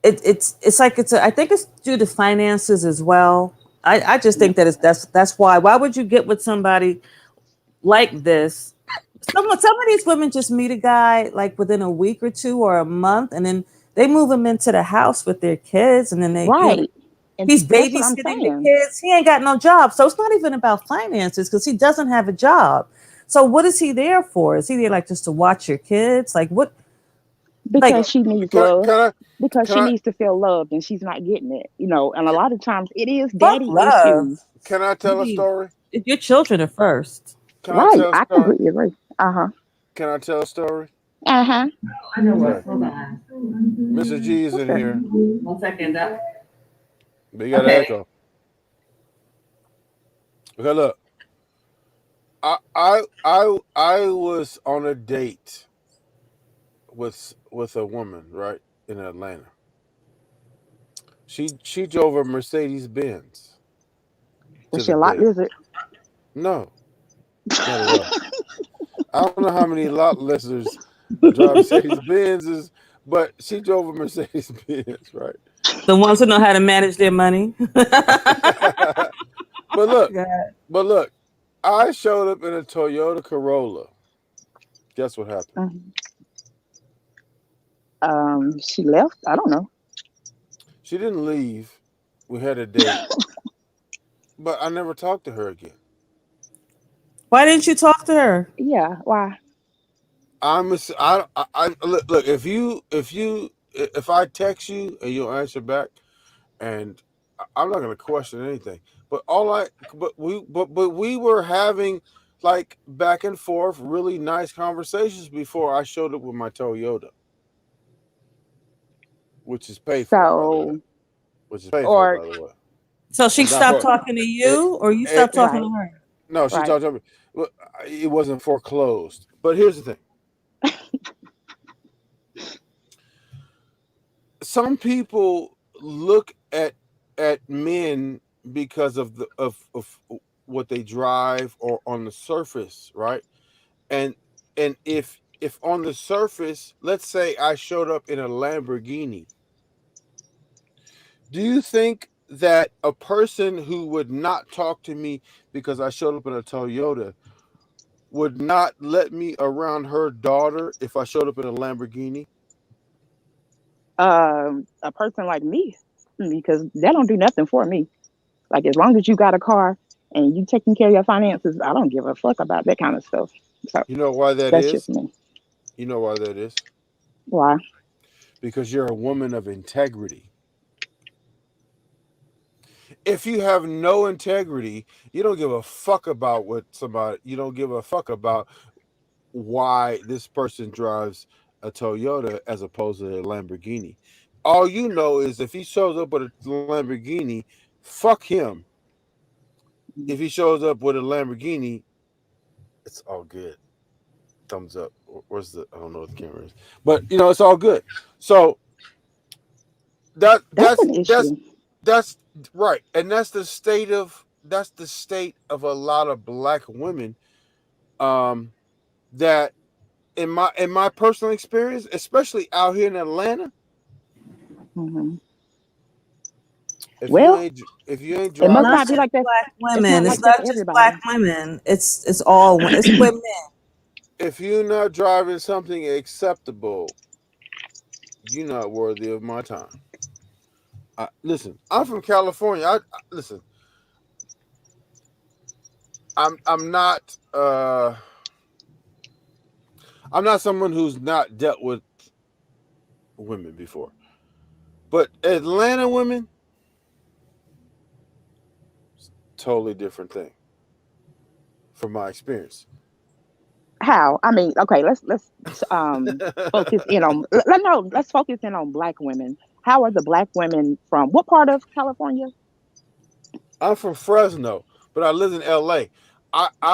it's like it's. I think it's due to finances as well. I just think that that's why. Why would you get with somebody like this? Some of these women just meet a guy like within a week or two or a month, and then they move him into the house with their kids, and then Right. And he's that's what I'm babysitting the saying. kids. He ain't got no job, so it's not even about finances because he doesn't have a job. So what is he there for? Is he there like just to watch your kids? Like what? Like Because So she needs can I love. can I Because can she I needs to feel loved and she's not getting it, and a lot of times it is fuck daddy love. issues. can I You tell a need story? your children are first. Can I Right. tell a I story? completely agree. Uh-huh. Can I tell a story? Uh-huh. I know what. Okay. Hold on. Mr. G is in Okay. here, 1 second. but you got an Okay. echo. Okay, look. I was on a date with a woman, right, in Atlanta. She drove a Mercedes Benz Was to she the a lot date. lizard? No, not at all. I don't know how many lot listeners drive Mercedes Benzes, but she drove a Mercedes Benz, right? The ones who know how to manage their money. but look, God. but look, I showed up in a Toyota Corolla. Guess what happened? Mhm. She left. I don't know. She didn't leave. We had a date, but I never talked to her again. Why didn't you talk to her? Yeah. Why? I look, if I text you and you'll answer back, and I'm not gonna question anything. But but we were having like back and forth really nice conversations before I showed up with my Toyota, which is paid for, by the way. So, Which is paid for, or by the way. So she And not stopped for talking to it. you, or you it, stopped it talking right, to her? no, she right. talked to me. Well, it wasn't foreclosed. But here's the thing: some people look at men because of of what they drive or on the surface, right? And if on the surface, let's say I showed up in a Lamborghini, do you think that a person who would not talk to me because I showed up in a Toyota would not let me around her daughter if I showed up in a Lamborghini? A person like me, because that don't do nothing for me. Like as long as you got a car and you taking care of your finances, I don't give a fuck about that kind of stuff. So You know why that that's just is? me. You know why that is? Why? Because you're a woman of integrity. If you have no integrity, you don't give a fuck about what somebody, you don't give a fuck about why this person drives a Toyota as opposed to a Lamborghini. All you know is if he shows up with a Lamborghini, fuck him. If he shows up with a Lamborghini, it's all good. Thumbs up. Where's the? I don't know what the camera is, but it's all good. So that That's that's an that's issue. that's right, and that's the state of a lot of black women. Um, that in my personal experience, especially out here in Atlanta, Hmm. if you Well, ain't if you ain't it must Not not driving, be just like that. black It's women. not It's like that not for just black everybody. women. It's women. if you're not driving something acceptable, you're not worthy of my time. Listen, I'm from California. Listen. I'm not. I'm not someone who's not dealt with women before, but Atlanta women, totally different thing from my experience. How? I mean, okay, focus in on no, let's focus in on black women. How are the black women from what part of California? I'm from Fresno, but I live in LA.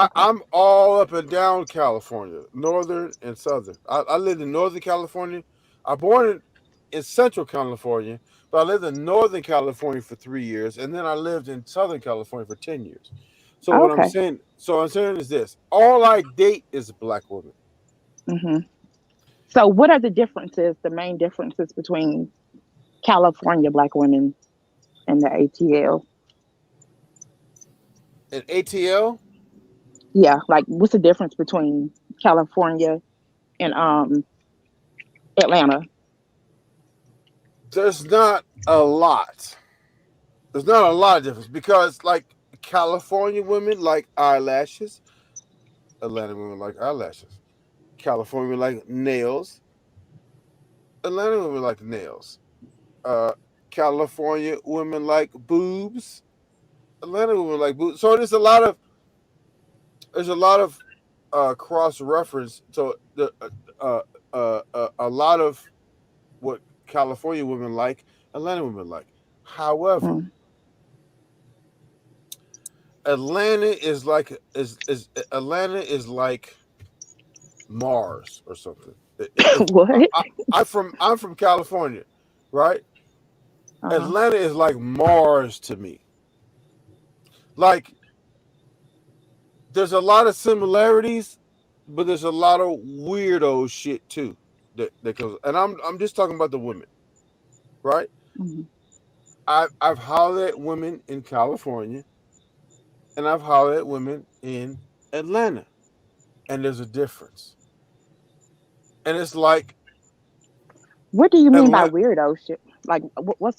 Okay. I'm all up and down California, northern and southern. I lived in Northern California. I born in Central California, but I lived in Northern California for 3 years, and then I lived in Southern California for 10 years. Okay. So what I'm saying is this: all I date is black women. hmm So what are the differences, the main differences between California black women and the ATL? In ATL, Yeah, like what's the difference between California and Atlanta? there's not a lot. There's not a lot of difference because, like, California women like eyelashes, Atlanta women like eyelashes. California women like nails, Atlanta women like nails. Uh, California women like boobs, Atlanta women like boobs. So there's a lot of cross reference to a lot of what California women like, Atlanta women like. However, Mm. Atlanta is like Mars or something. If What? I'm from California, right? Uh-huh. Atlanta is like Mars to me. Like, there's a lot of similarities, but there's a lot of weirdo shit too that comes. And I'm just talking about the women, right? Mhm. I've hollered at women in California, and I've hollered at women in Atlanta, and there's a difference. And it's like What do you mean by Atlanta. weirdo shit? Like,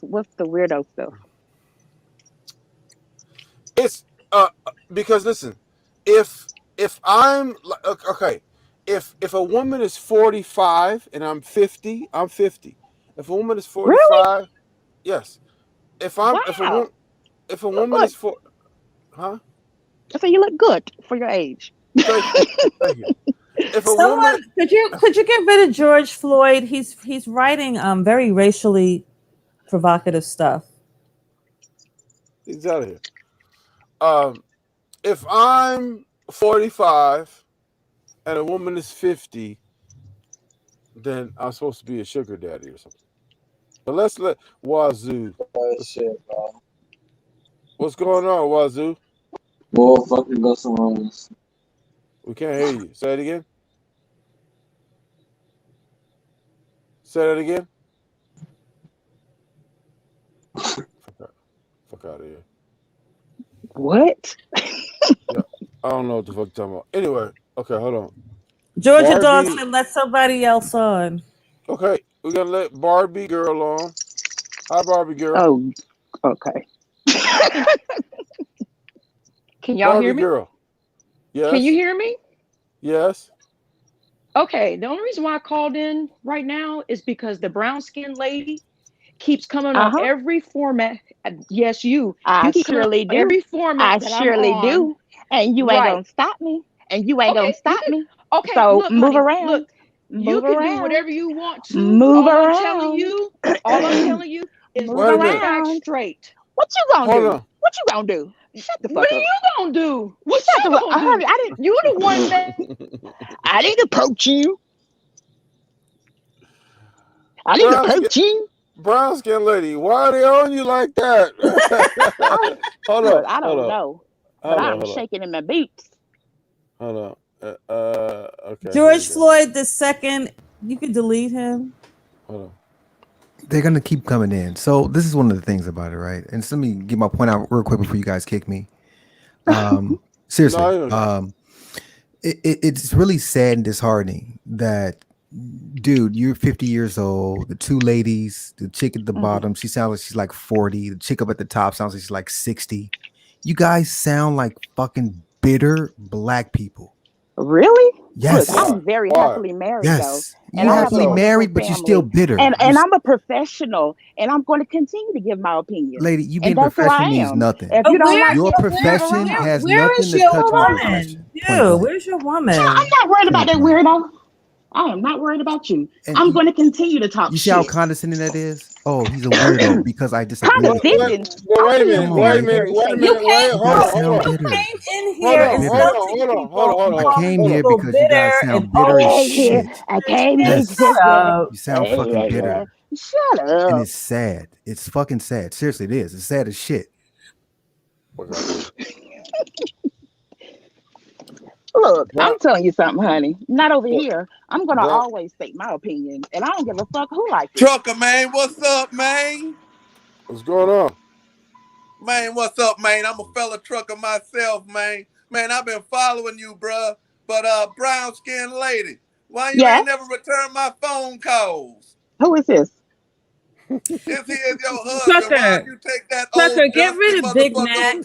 what's the weirdo stuff? It's because listen, if I'm okay, if a woman is 45 and I'm 50, I'm 50. If a woman is Really? 45, yes. Wow. If a You look woman good. is for huh? I say you look good for your age. Thank you, thank you. If a woman, Someone could you get rid of George Floyd? He's writing very racially provocative stuff. he's out of here. Um, if I'm 45 and a woman is 50, then I'm supposed to be a sugar daddy or something. But let's let Wazoo. That shit, bro. What's going on, Wazoo? Boy, fucking go somewhere else. We can't hear you. Say it again. Say that again. Fuck out, fuck out of here. What? Yeah, I don't know what the fuck you're talking about. Anyway, okay, hold on. Georgia Barbie. Dawson, let somebody else on. Okay, we're gonna let Barbie girl on. Hi, Barbie girl. Oh, okay. Can y'all hear Barbie me? girl. Can you Yes. hear me? Yes. Okay, the only reason why I called in right now is because the brown skinned lady keeps coming on Uh-huh. every format. Yes, you I keep coming on surely do. every format I that I'm surely on. do. And you ain't Right. gonna stop me. And you ain't gonna Okay, you stop could me. okay, So look, move honey, look, around. you Move can do around. whatever you want to. Move All I'm telling around. you, all I'm telling you is Move Wait a get your minute. facts around. straight. What you gonna Hold do? on. What you gonna do? Shut the What fuck are up. you gonna do? What Shut the you fuck. gonna do? Honey, I didn't. You the one that I didn't approach you. I didn't brown skin, approach you. brown skin lady. Why are they on you like that? I hold look. on. I Hold don't on. know, but Hold on. I'm Hold on. shaking in my boots. Hold on. Okay. Here we George go. Floyd the second. You could delete him. Hold on. They're gonna keep coming in. So this is one of the things about it, right? And so let me get my point out real quick before you guys kick me. Seriously, No. it's really sad and disheartening that, dude, you're 50 years old. The two ladies, the chick at the Mhm. bottom, she sounds like she's like 40. The chick up at the top sounds like she's like 60. You guys sound like fucking bitter black people. Really? Look, Yes. I'm very Why? happily married though, Yes. and You I Why have a happily so? wonderful married, but you're still family. bitter. And I'm a professional, and I'm going to continue to give my opinion, Lady, you and being that's who I professional means am. nothing. If you don't like Your it, move profession around. has where nothing is to your touch my profession. woman? Point You, blank. where's your I'm woman? not worried about Point that blank. weirdo. I am not worried about you. And I'm going to continue to talk you see how shit. condescending that is? Oh, he's a weirdo because I disagree What? with him. What? Condescending. Well, I'm wait a being minute. Come on, Wait a very, minute. lady. very Wait a You minute. tasteful. Wait. came You Hold gotta on. no, Hold sound on. you bitter. came in Hold here on. Bitter. Hold on. insulting Hold on. Hold on. people Hold and You on. calling came Hold here on. people because you guys bitter and sound bitter as Came old. here. shit. I came here Man, to Yes. sit shut there. up. You sound fucking bitter. Shut And up. it's sad. It's fucking sad. Seriously, it is. It's sad as shit. What I do? Look, Brown. I'm telling you something, honey. Not over here. I'm gonna Brown. always state my opinion, and I don't give a fuck who like it. Trucker, man, what's up, man? What's going on? Man, what's up, man? I'm a fellow trucker myself, man. Man, I've been following you, bruh. But brown skinned lady, why you Yes. ain't never returned my phone calls? Who is this? This here is your husband. Why don't Trucker, you take that Trucker, old get dusty rid of Big motherfucker? Mac.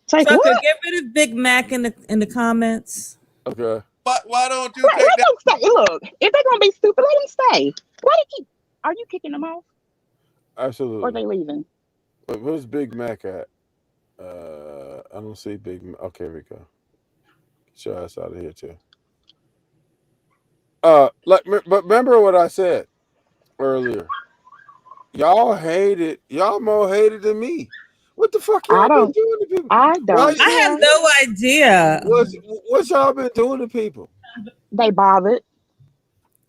Take Trucker, what? get rid of Big Mac in the comments. Okay. Why don't you Let take that? them stay. Look, if they're gonna be stupid, let them stay. Why they keep? Are you kicking them off, or are Absolutely. they leaving? But where's Big Mac at? I don't see Big Mac. Okay, here we go. Get your ass out of here too. But remember what I said earlier. Y'all more hated than me. What the fuck I y'all been don't. doing to people? I Why? don't I have care. no idea. What y'all been doing to people? They bothered.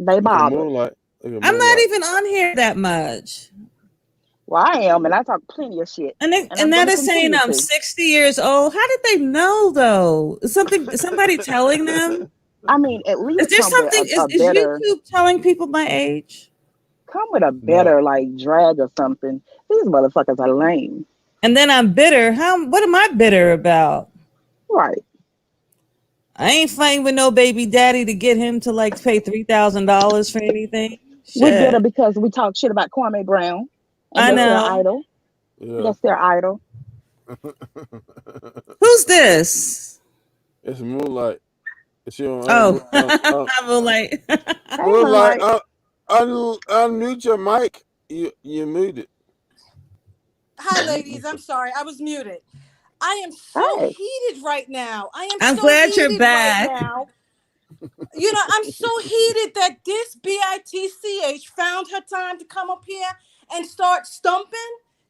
They Look at bothered. Moonlight. Look at I'm not Moonlight. even on here that much. Well, I am, and I talk plenty of shit, and And I'm that gonna is saying continue I'm to. 60 years old. How did they know though? Is somebody telling them? I mean, at Is least there come with something a is better, YouTube telling people my age? come with a No. better like drag or something. These motherfuckers are lame. And then I'm bitter. What am I bitter about? Right. I ain't fighting with no baby daddy to get him to like pay $3,000 for anything. We bitter Shit. because we talk shit about Kwame Brown, and I that's their Yeah. know. idol. Yeah. That's their idol. Who's this? It's Moonlight. It's you Oh, I'm like, Hey, Moonlight. Moonlight. Unmute your mic. You muted. Hi, ladies. I'm sorry. I was muted. I am so Hey, heated right now. I am I'm so glad you're heated right back. now. You know, I'm so heated that this bitch found her time to come up here and start stumping,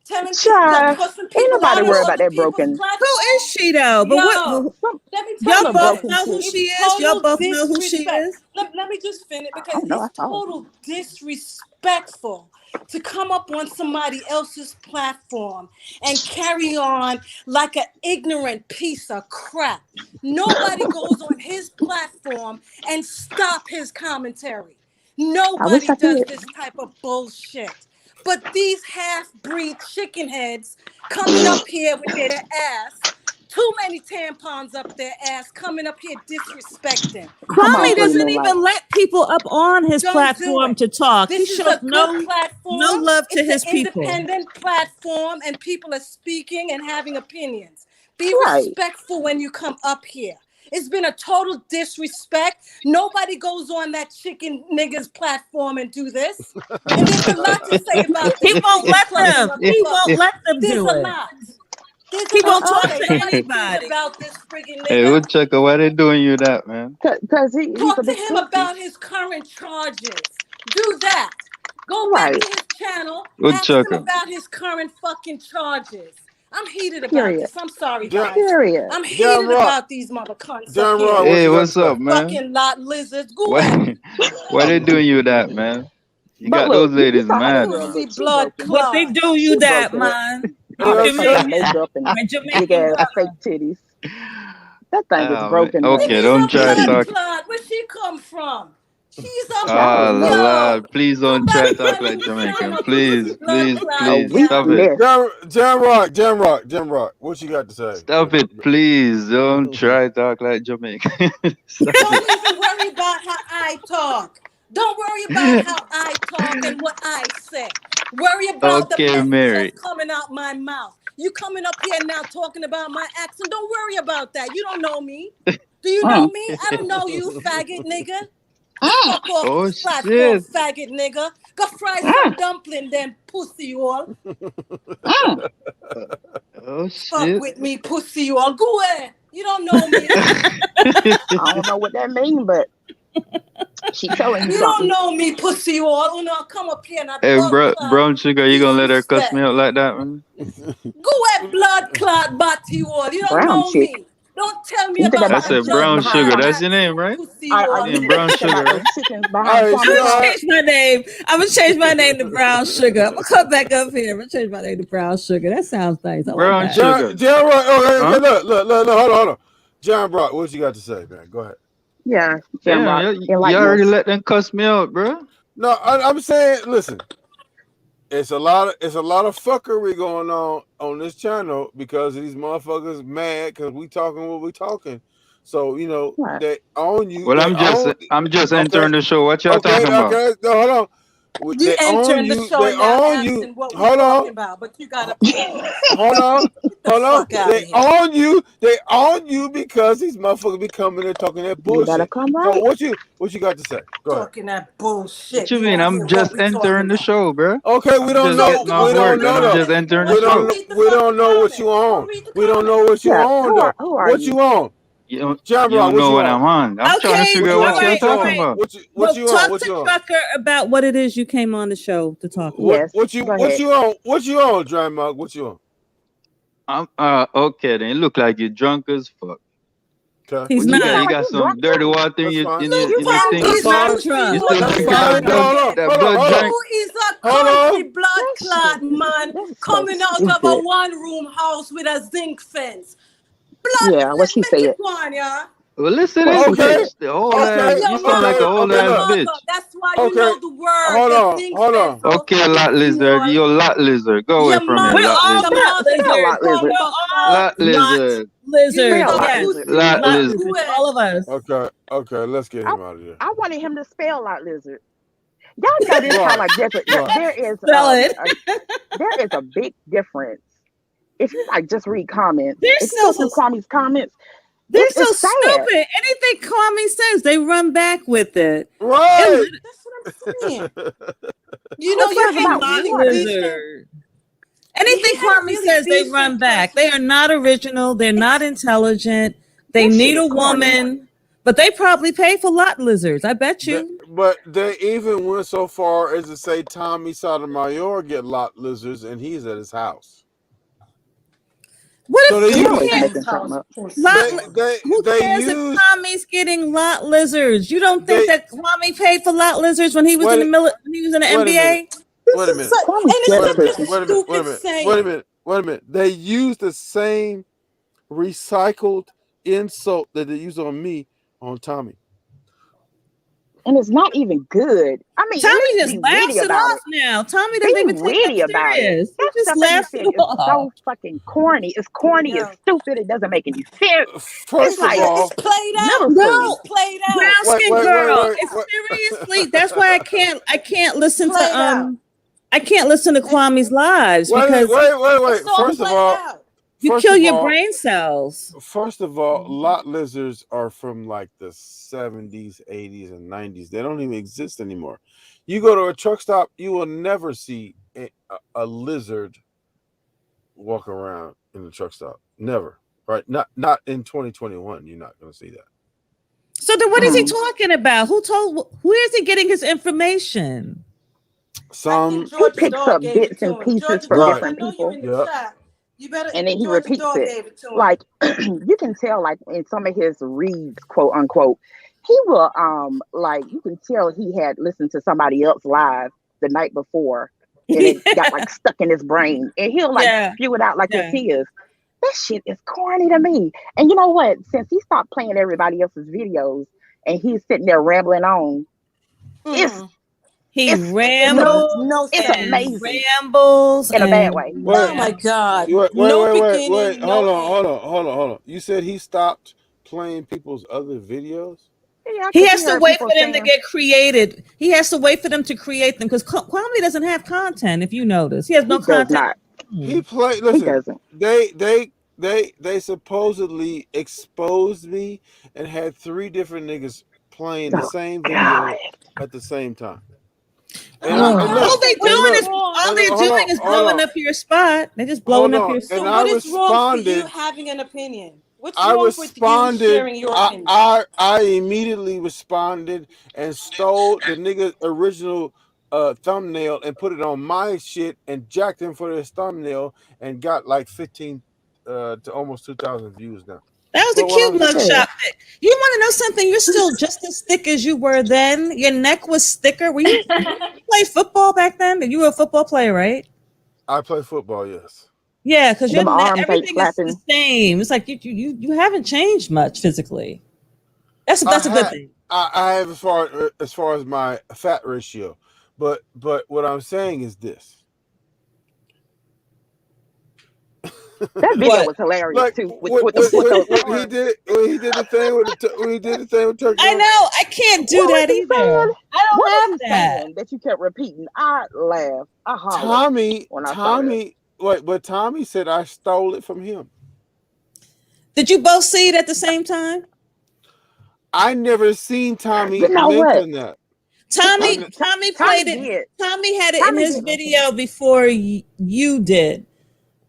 telling people, like, child. cussing Ain't people nobody out on worried about other that people's broken. Who is platform. she though? But Yo, Some let me tell y'all you some both broken this. know who shit. she It's is? Y'all total both know who she disrespect. is? Let me just finish I because don't know. I it's saw her. total disrespectful to come up on somebody else's platform and carry on like an ignorant piece of crap. Nobody goes on his platform and stop his commentary. I wish Nobody I does could. this type of bullshit. But these half-breed chicken heads coming up here with their ass, too many tampons up their ass, coming up here disrespecting. Come on Kwame through, Don't doesn't do it. Moonlight. even let people up on his Don't do platform it. to talk. He This is shows a good no platform. love to It's an his people. independent platform, and people are speaking and having opinions. Be Right. respectful when you come up here. It's been a total disrespect. Nobody goes on that chicken niggas platform and do this. And there's a lot to say about He this won't chicken let clutching them. He won't motherfucker. let them There's do a it. lot. There's a He lot won't to talk say. to What do you think anybody. about this friggin' Hey, nigga? Woodchucker, why they doing you that, man? Cause he's a Talk to big him pussy. about his current charges. Do that. Go back Right. to his channel. Ask him Woodchucker. about his current fucking charges. I'm heated about Period. this. I'm sorry, John, guys. Period. I'm John heated Rock. about these mother cunts up John here. Rock, what Hey, you got to what's say? up, man? Fucking lot lizards. Go Why, ahead. why they doing you that, man? You But got those look, you ladies saw how that mad, girl man. Pussy looked. She blood broken. What they do clots. you She that, broken. man? Hey, All yo, that fucking son. makeup and My big Jamaican ass brother. fake titties. That thing is Oh, man. broken, Okay, honey. Nikki's don't a try to blood talk. clot. Where she come from? She's a Child, Ah, no. yo. Lord, please Come don't try back to to talk my like new Jamaican. channel, Please, pussy blood please, clot. A please. Yeah. Stop it. weakness. John Rock, what you got to say? Stop it, please. Don't try to talk like Jamaican. Stop Don't even worry about how I talk. Don't worry about it. how I talk and what I say. Worry about the Okay, message that's Mary. coming out my mouth. You coming up here now talking about my accent. Don't worry about that. You don't know me. Do you know me? I don't know you, faggot nigga. Fuck off Oh this platform, shit. faggot nigga. Go fry some dumpling, then pussy you all. Oh Fuck shit. with me, pussy you all. Go away. You don't know me. I don't know what that means, but she telling you You don't something. know me, pussy you all. Oh no, come up here and Hey, blood clot. brown sugar, you gonna let her cuss Disrespect. me out like that, man? Go away, blood clot, body you all. You don't Brown know chick. me. Don't tell me You think about I about my them said chickens brown blood behind sugar. clot Kwame? That's your auntie, name, right? pussy you Are all. you Yeah, brown thinking about sugar, those right? chickens behind All right, Kwame I'm gonna house? change my name. I'm gonna change my name to Brown Sugar. I'm gonna come back up here. I'm gonna change my name to Brown Sugar. That sounds nice. I like Brown that. sugar. John Brock. Okay, Huh? look, hold on. John Brock, what you got to say, man? Go ahead. Yeah, Damn, Jamrock. you Enlighten already us. let them cuss me out, bro. No, I'm saying, listen, it's a lot of fuckery going on this channel because these motherfuckers mad because we talking what we talking. So Right. they own you. Well, They own. I'm just Okay, entering the show. What y'all okay. talking about? No, hold on. You They own entering the you. show They and not own you. asking what we Hold talking on. about, but you gotta pause. Hold on. Get the Hold on. fuck out of They here. own you. They own you because these motherfuckers be coming and talking that You better bullshit. come So right. what you got to say? Go ahead. Talking that What bullshit. you You mean? don't I'm hear what just we talking entering the about. show, bro. Okay, we I'm don't just know. getting Go off We don't work read the and know I'm though. just comments. entering the We Go don't. show. read the We don't fucking know what you comments. Go on. read the We don't know comments. what you Yeah. on though. Who are What you? you on? John You Brock, don't what know you what on? I'm on. I'm trying to Okay, figure What out you all what on? y'all right, What you all talking on? right. about. What Well, you on? talk What to you on? Trucker about what it is you came on the show to talk about. Yes. What Go what ahead. you on? What you on, John Brock? What you on? I'm okay then. It look like you're drunk as fuck. Okay, He's what you You got? sound not. You like got you drunk some dirty too. water That's fine. You in your sound thing. That's He's drunk. not fine. See drunk. what You That's still you drinking fine. from doing that again. that Hold on. blood Hold on. joint? You is a Hold country on. blood That clot shit. man That's so coming out of a stupid. one-room house with a zinc fence. Blood, Yeah, what she make it said. go on, yeah. Well, listen What in, she Okay. said. bitch. The whole Okay. ass. Your You sound like Okay. a mother, whole Okay. your ass Look. bitch. mother. That's why you Okay. know the word, Hold the on. zinc Hold fence, on. those Okay, lot pussy lizard. wall. You lot lizard. Go away Your from me, mother, We're lot all your lizard. lot mother, Spell lizards. lot lizard. We're bumper clock. all Lot lot lizard. You is lizards. Spell a lot Yes, lizard. pussy Lot lot wall. lizard. Go lizards. ahead. All of us. Okay. Let's get I him out of here. I wanted him to spell lot lizard. Y'all know this how Right. like Right. there is Spell it. there is a big difference. If you like just read comments, They're if you so go through Kwame's comments, they're so it's sad. stupid. Anything Kwame says, they run back with it. Right. It That's what I'm saying. You Who know, It's you cares like a can't about lot really water? beef him. lizard. You Anything can't Kwame really says, they beef him run back. because They are not original. They're not it's intelligent. They That shit need is a corny. woman, but they probably pay for lot lizards. I bet you. But they even went so far as to say Tommy Sotomayor get lot lizards and he's at his house. What So they if He who use always cares? making something up. pussy Lot, wall. who they cares if use Tommy's getting lot lizards? You don't think they that Kwame paid for lot lizards when he was in the wait when he was in the wait a minute. NBA? This Wait a is minute. such, and Kwame's it's just Wait a such minute. a pussy. Wait a minute. Wait a stupid minute. Wait a saying. minute. Wait a minute. They use the same recycled insult that they use on me on Tommy. And it's not even good. I mean, at Tommy least just be witty laughs it about off it. now. Tommy Be doesn't even take that witty about it. serious. He That just stuff that he laughs said it is off. so fucking corny. It's corny. It's Yo, stupid. It doesn't make any sense. It's First of like it's all, played middle out. school. No, It's played out. brown wait, skin wait, wait, girl. wait, It's seriously. That's why wait. I can't It's listen to played out. I can't listen to It's Kwame's lives Wait, because wait, wait, it's wait. all played out. you First kill of your all, brain cells. lot lizards are from like the 70s, 80s, and 90s. They don't even exist anymore. You go to a truck stop, you will never see a lizard walk around in the truck stop. Never. Right? Not in 2021. You're not going to see that. So then what is he Mm. talking about? Who is he getting his information? I think Some He Georgia picks Dog up gave it bits to and him. pieces Georgia from Dog, right. I different know you people, in the Yep. chat. You better. and then he Georgia repeats Dog it. gave it to him. Like you can tell, like in some of his reads, quote unquote, he will like you can tell he had listened to somebody else live the night before, and it got like stuck in his brain, and he'll like Yeah, spew it out like it's yeah. his. That shit is corny to me. And you know what? Since he stopped playing everybody else's videos and he's sitting there rambling on, it's Mm-hmm. He it's no, rambles No it's and sense. amazing rambles in a bad and way. Oh Wait, yeah. my God. No wait. beginning, no Hold on, end. hold on. You said he stopped playing people's other videos? Yeah, He because he has to heard wait people for them to saying get created. He has to wait for them to create them because Kwame doesn't have content. If you notice, he has he no does content. not. He played. He Listen, doesn't. they they supposedly exposed me and had 3 different niggas playing the Oh same God. video at the same time. And I and Oh. All look they and doing look is all and they're hold doing on, is hold blowing on, up your spot. They're just blowing hold up on. your And spot. So I what is wrong for you responded. having an opinion? What's I wrong with you responded. sharing your I opinion? I I immediately responded and stole the nigga original thumbnail and put it on my shit and jacked him for his thumbnail and got like 15 to almost 2,000 views now. That was a But what cute I'm mugshot pic. You want to know something? You're still just as thick as you were then. Your neck was thicker. Were you play football back then? You were a football player, right? I play football, yes. Yeah, because your Them neck, arms ain't everything is the flapping. same. It's like you haven't changed much physically. That's a good thing. I have as far as my fat ratio, but what I'm saying is this. That video What? was hilarious Like too, with those he arms. did when he did the thing with when he did the thing with Turkey I on. know. I can't do What was that he either. saying? I What don't was have he that. saying that you kept repeating? I laughed. I hollered Tommy when I saw that. Tommy wait, but Tommy said I stole it from him. Did you both see it at the same time? I never seen You Tommy know what? mention that. I Tommy n- Tommy Tommy played it. did. Tommy had it in Tommy his did mention it. video before you did.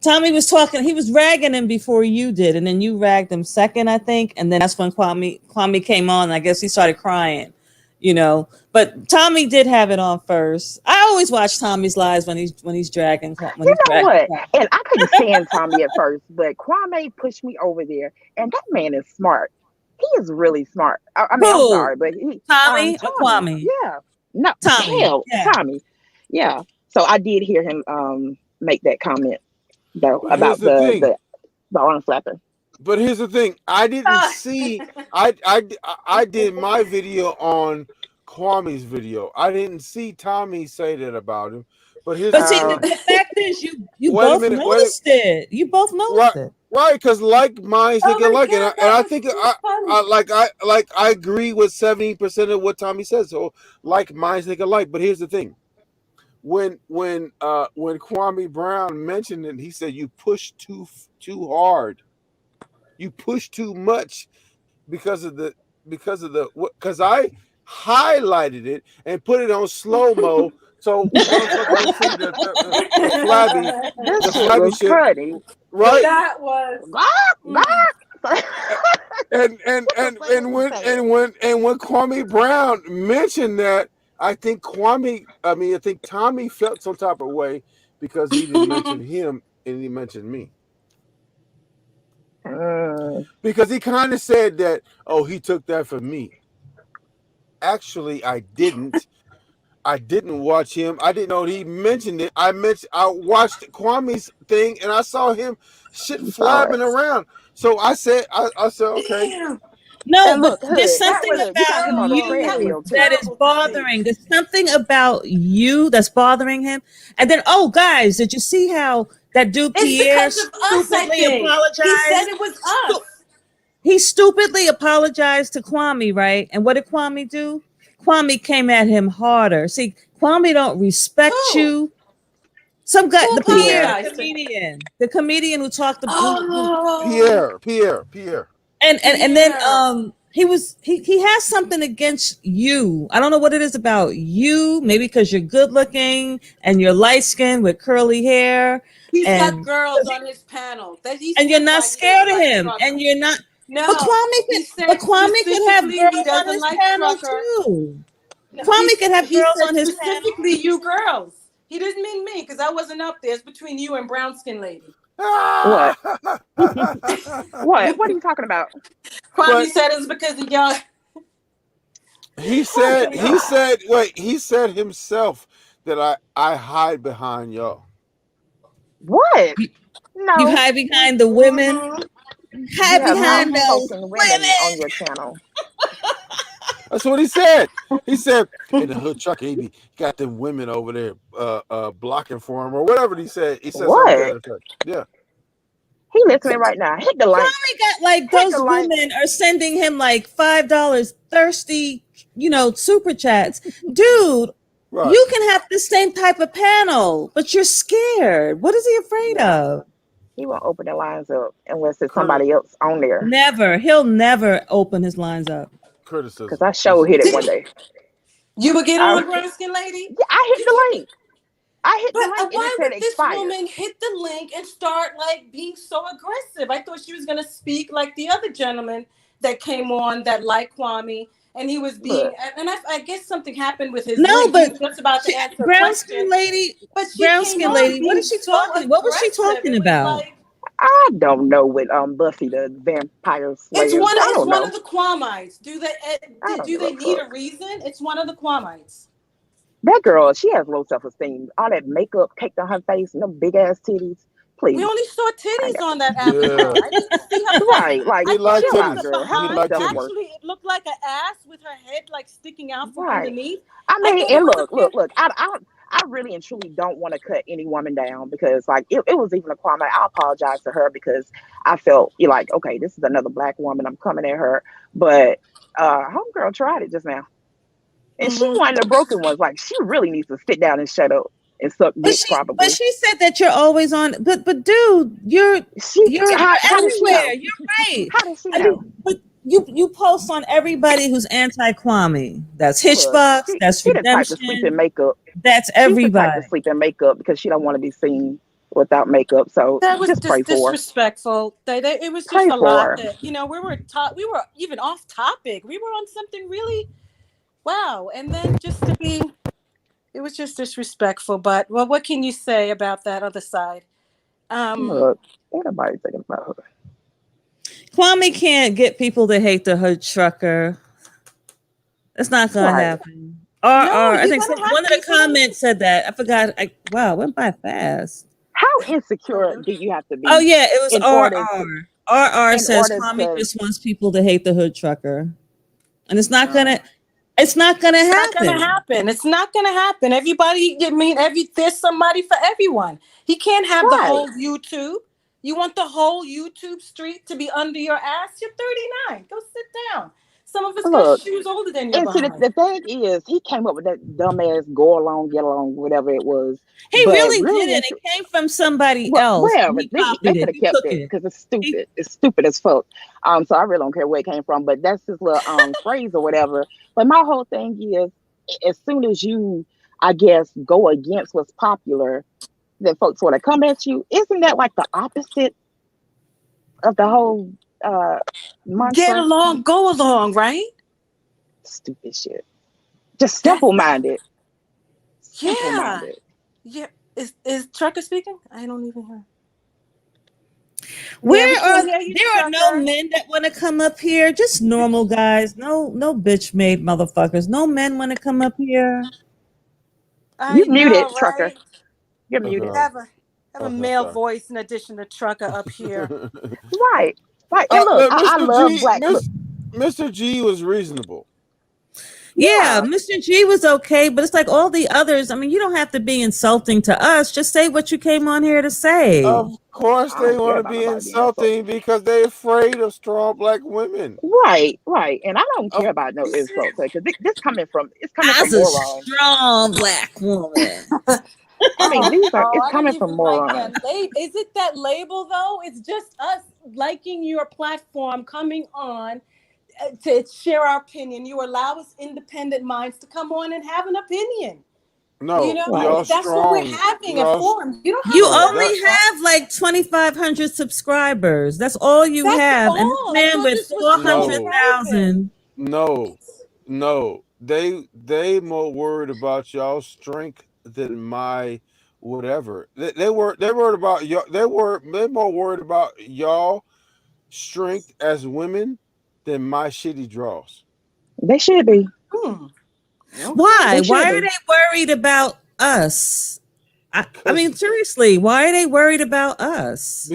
Tommy was talking. He was ragging him before you did, and then you ragged him second, I think. And then that's when Kwame came on. And I guess he started crying, you know. But Tommy did have it on first. I always watch Tommy's lives when he's dragging when You he's know dragging what? Kwame. And I couldn't stand Tommy at first, but Kwame pushed me over there, and that man is smart. He is really smart. I mean, I'm Who? sorry, but he, Tommy or Tommy, Kwame? yeah, no, Tommy. hell, Yeah. Tommy, yeah. So I did hear him make that comment though but here's about the thing. the arm slapping. But here's the thing. I didn't Ah. see. I did my video on Kwame's video. I didn't see Tommy say that about him. But here's But the see, Uh, thing. the fact is, you Wait a both minute. Wait. noticed it. You both Right. noticed it. Right. Because like minds Oh think my alike, God, and that I was think too funny. I agree with 70% of what Tommy says. So like minds think alike. But here's the thing. When Kwame Brown mentioned it, he said you push too hard. You push too much because of the because I highlighted it and put it on slow mo so motherfuckers will see this the shit flabby was shit, funny. right? That was. God, Mm. God. What the fuck was he saying? When Kwame Brown mentioned that, I think Tommy felt some type of way because he didn't mention him and he mentioned me. Mm, Because he kind of said that, oh, he took that from me. Actually, I didn't. I didn't watch him. I didn't know he mentioned it. I watched Kwame's thing and I saw him shit I'm sorry. flabbing around. So I said, okay. Damn, No, And but look, there's Hood, that something was Hood, you got him about on the terrible. That was you treadmill too. that is terrible, Tommy. bothering. There's something about you that's bothering him. And then, oh, guys, did you see how that dude It's Pierre because of us, I stupidly think. He said apologized? it was us. He stupidly apologized to Kwame, right? And what did Kwame do? Kwame came at him harder. See, Kwame don't respect Who? you. Some guy, Who the Pierre, Yeah. apologized to him? the comedian who talked, who Oh, Pierre. and then Pierre. he has something against you. I don't know what it is about you. Maybe because you're good looking and you're light skinned with curly hair, He's got and girls on his panel. That he and you're said not why he doesn't scared of like him, and trucker. you're not. No, he But said Kwame could have specifically he girls on doesn't his like panel trucker. too. No, Kwame could have he girls said on his panel. specifically you girls. He didn't mean me because I wasn't up there. It's between you and brown skin lady. What? What? What are Kwame you talking about? But said it's because of y'all. he Oh said he God. said wait, he said himself that I hide behind y'all. What? You No, hide behind the women. Mm-hmm. you Hide have behind those outspoken women on women. your channel. That's what he said. He said in the hood truck, he got them women over there blocking for him or whatever he said. He said something to that What? effect. Yeah. He listening right now. Hit the like. Kwame got like Hit the those like. women are sending him like $5 thirsty, super chats. Dude, Right. you can have the same type of panel, but you're scared. What is he afraid Yeah. of? He won't open the lines up unless it's Criti- somebody else on there. Never. He'll never open his lines up. Because criticism. I sure hit it one day. You would get I, on, brown skin lady? yeah, I hit Could the you? link. I hit the But link and it why said would this expired. woman hit the link and start like being so aggressive? I thought she was gonna speak like the other gentleman that came on that liked Kwame, and he was being. Look, And I guess something happened with his No, link. He but was just about to she, answer a brown skin question, lady, but she brown came skin on lady. What being is she so talking? What was she aggressive. talking It was about? like I don't know with Buffy the Vampire Slayer. I it's don't one know. of the Quamites. Do they I don't do give they a need fuck. a reason? It's one of the Quamites. That girl, she has low self esteem. All that makeup caked on her face and them big ass titties. We Please, only saw I ain't titties got on that Yeah, avatar. I didn't see her face. right. Like, I he thought liked it chill was out, the titties. girl. Have He some behind. liked self titties. worth. Actually, it looked like an ass with her head like sticking out from Right. underneath. I I mean, thought it and was a look. I really and truly don't want to cut any woman down because, like, it was even a Kwame. I apologize to her because I felt like, okay, this is another black woman. I'm coming at her, but homegirl tried it just now, and she hmm one of the broken ones. Like, she really needs to sit down and shut up and suck But dick, but probably. she said that you're always on. But dude, She you're how did she everywhere. know? You're right. How did she I know? mean, but you post on everybody who's anti Kwame. That's Look, Hitchbox. That's she the type to sleep in Redemption. makeup. That's She's the type to everybody. sleep in makeup because she don't want to be seen without makeup. So That was just pray just for her. disrespectful. It was just Pray a for lot her. that we were taught. We were even off topic. We were on something really wow, and then just to be, it was just disrespectful. But well, what can you say about that other side? Um, Look, ain't nobody thinking about her. Kwame can't get people to hate the hood trucker. It's not gonna Right. happen. no, I you're think gonna one have of the people that comments said that. I forgot. Wow, it went by fast. How insecure do you have to Oh be yeah, it was in order to RR in says order Kwame to just wants people to hate the hood trucker, and uh, it's not gonna it's not gonna happen. happen. It's not gonna happen. Everybody, I mean, there's somebody for everyone. He can't have the right. whole YouTube. You want the whole YouTube street to be under your ass? You're 39. Go sit down. Some of us got Look, shoes older than your and see behind. the thing is he came up with that dumbass go along, get along, whatever it was. He But really really didn't. and It came from somebody well, else, and wherever he they copied could it. have He kept took it it. because it's He, stupid. It's stupid as fuck. So I really don't care where it came from, but that's his little phrase or whatever. But my whole thing is, as soon as you, I guess, go against what's popular, then folks want to come at you. Isn't that like the opposite of the whole Get mantra? along, go along, right? Stupid shit. Just That's simple minded. Simple yeah, minded. yeah. Is Trucker speaking? I don't even hear. Yeah, we where can't are hear you, there are no Trucker. men that want to come up here? Just normal guys. No bitch made motherfuckers. No men want to come up here. You I muted, know, trucker. right? You're Okay. muted. Have a Okay. male Sorry. voice in addition to Trucker up here. Right. Right. And look, Look, I Mr. love G, black. Look, Mr. G was reasonable. Yeah, yeah. Mr. G was okay, but it's like all the others. I mean, you don't have to be insulting to us. Just say what you came on here to say. Of course, I they don't care want to about be nobody being insulted. insulting because they're afraid of strong black women. Right, right. And I don't Of care about no insults because this coming from As a morons. strong black woman. I mean, Oh, it's I don't coming from even like morons. that. Is it that label though? It's just us liking your platform, coming on to share our opinion. You allow us independent minds to come on and have an opinion. You no, know, y'all Right. that's what we're strong. having a Y'all forum. You don't have You to no tell that only us that. have like 2,500 subscribers. That's all you That's have. And this all. I man thought with this was so no private. 400,000. no no. They more worried about y'all strength than my whatever. They worried about y'all. They more worried about y'all strength as women than my shitty draws. They should be. Hmm. Okay. Why? They Why should are be. they worried about us? I Cause mean, seriously, why are they worried about us?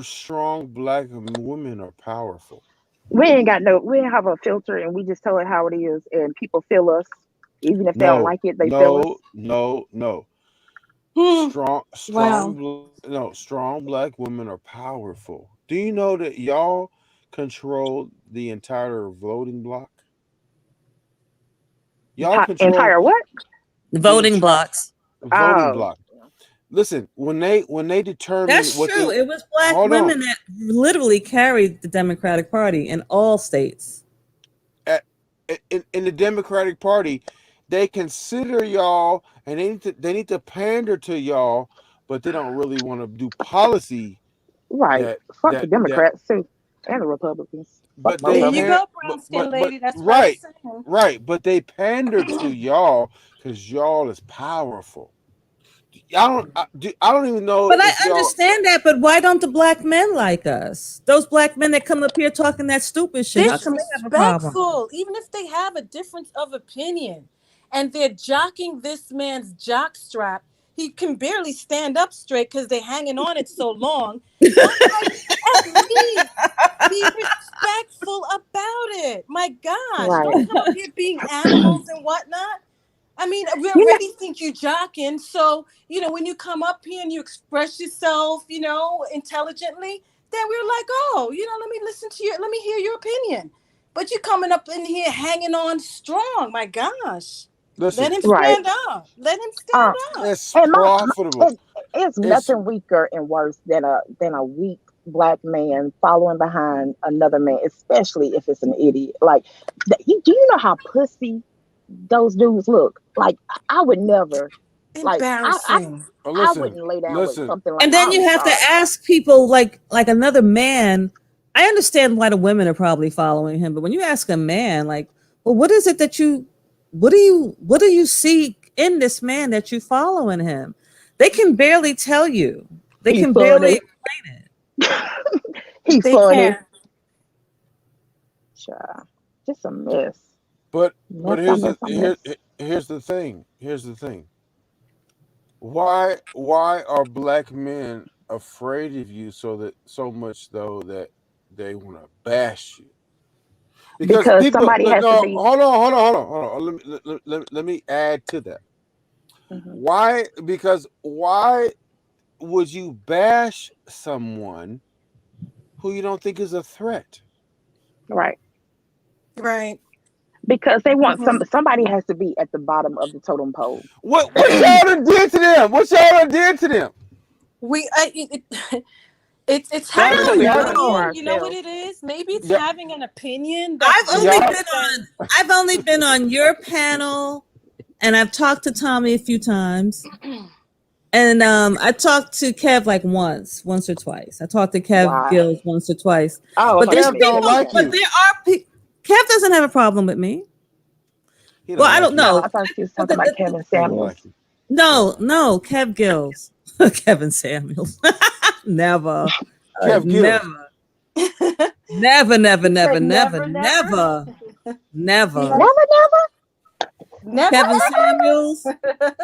strong black women are powerful. We ain't have a filter and we just tell it how it is and people feel us. Even if they don't No, like it, they feel us. no, no, no. Hmm. Wow. Strong black women are powerful. Do you know that y'all control the entire voting block? Y'all control Entire what? The the voting entire blocks. voting Oh, block. listen, when they determined That's what they true. It was black hold on women that literally carried the Democratic Party in all states. at, in the Democratic Party, they consider y'all and they need to pander to y'all, but they don't really want to do policy Right. that Fuck the that Democrats too, and the Republicans. Fuck but both they There of you them. pan go, brown skin but lady. That's what I was right, saying. right, but they pander to y'all because y'all is powerful. I don't even know But I if y'all understand that. But why don't the black men like us? Those black men that come up here talking that stupid shit. How come they have a problem? Disrespectful, even if they have a difference of opinion, and they're jocking this man's jock strap. He can barely stand up straight because they're hanging on it so long. I'm like, at least be respectful about it. My gosh, Right. don't come up here being animals and whatnot. I mean, we You know. already think you jocking. So, when you come up here and you express yourself, intelligently, then we're like, oh, let me listen to you. Let me hear your opinion. But you coming up in here hanging on strong. My gosh. Let listen. him Right. stand up. Let him stand Uh, up. It's and profitable. it's It's nothing weaker and worse than a weak black man following behind another man, especially if it's an idiot. Like, do you know how pussy those dudes look? Like, I would never. Like, Embarrassing. I listen, wouldn't lay down with listen. something like. And then I'm you have to sorry. ask people like another man. I understand why the women are probably following him, but when you ask a man, like, well, what is it that what do you see in this man that you following him? They can barely tell you. They He's can barely funny. explain it. He's They funny. can't. Child. Just a mess. But Mess. I mess. I mess. here's the thing. Here's the thing. Why are black men afraid of you so much though that they want to bash you? Because Because people somebody has to no, be. hold on. Let me add to that. Mhm. Why? Because why would you bash someone who you don't think is a threat? Right. Right. Because they want Mhm. somebody has to be at the bottom of the totem pole. What y'all done did to them? What y'all done did to them? We, it's Y'all I having done an don't y'all done to opinion. know. You know what ourselves. it is? Maybe it's Yeah, having an opinion that's I've only y'all. been different. on I've only been on your panel and I've talked to Tommy a few times. And I talked to Kev like once or twice. I talked to Kev Wow. Gills once or twice. Oh, But okay. there's You Kev didn't don't talk to people, like Kevin. but you. there are people. Kev doesn't have a problem with me. He Well, don't I like don't you. No, know. I thought she was Well, talking about Kevin He don't Samuels. like you. no, Kev Gills. Kevin Samuels. Never. Kev Gills. Never. Never, never, You never, said never, never, never, never, never. never, Never, never. never, Kevin Samuels. never.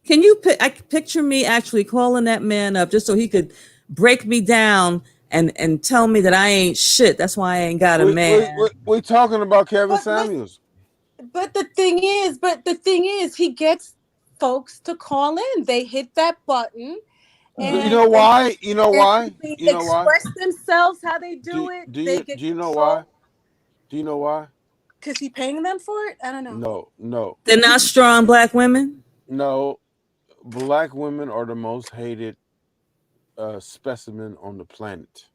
Can you I picture me actually calling that man up just so he could break me down and tell me that I ain't shit. That's why I ain't got a man. We talking about Kevin But listen, Samuels. but the thing is, he gets folks to call in. They hit that button, You Mm. and know and why? You know and why? they You know why? express themselves how they Do do it. do They you get do you know why? control Do you know why? because he paying them for it. I don't know. No. They're not strong black women. No. Black women are the most hated specimen on the planet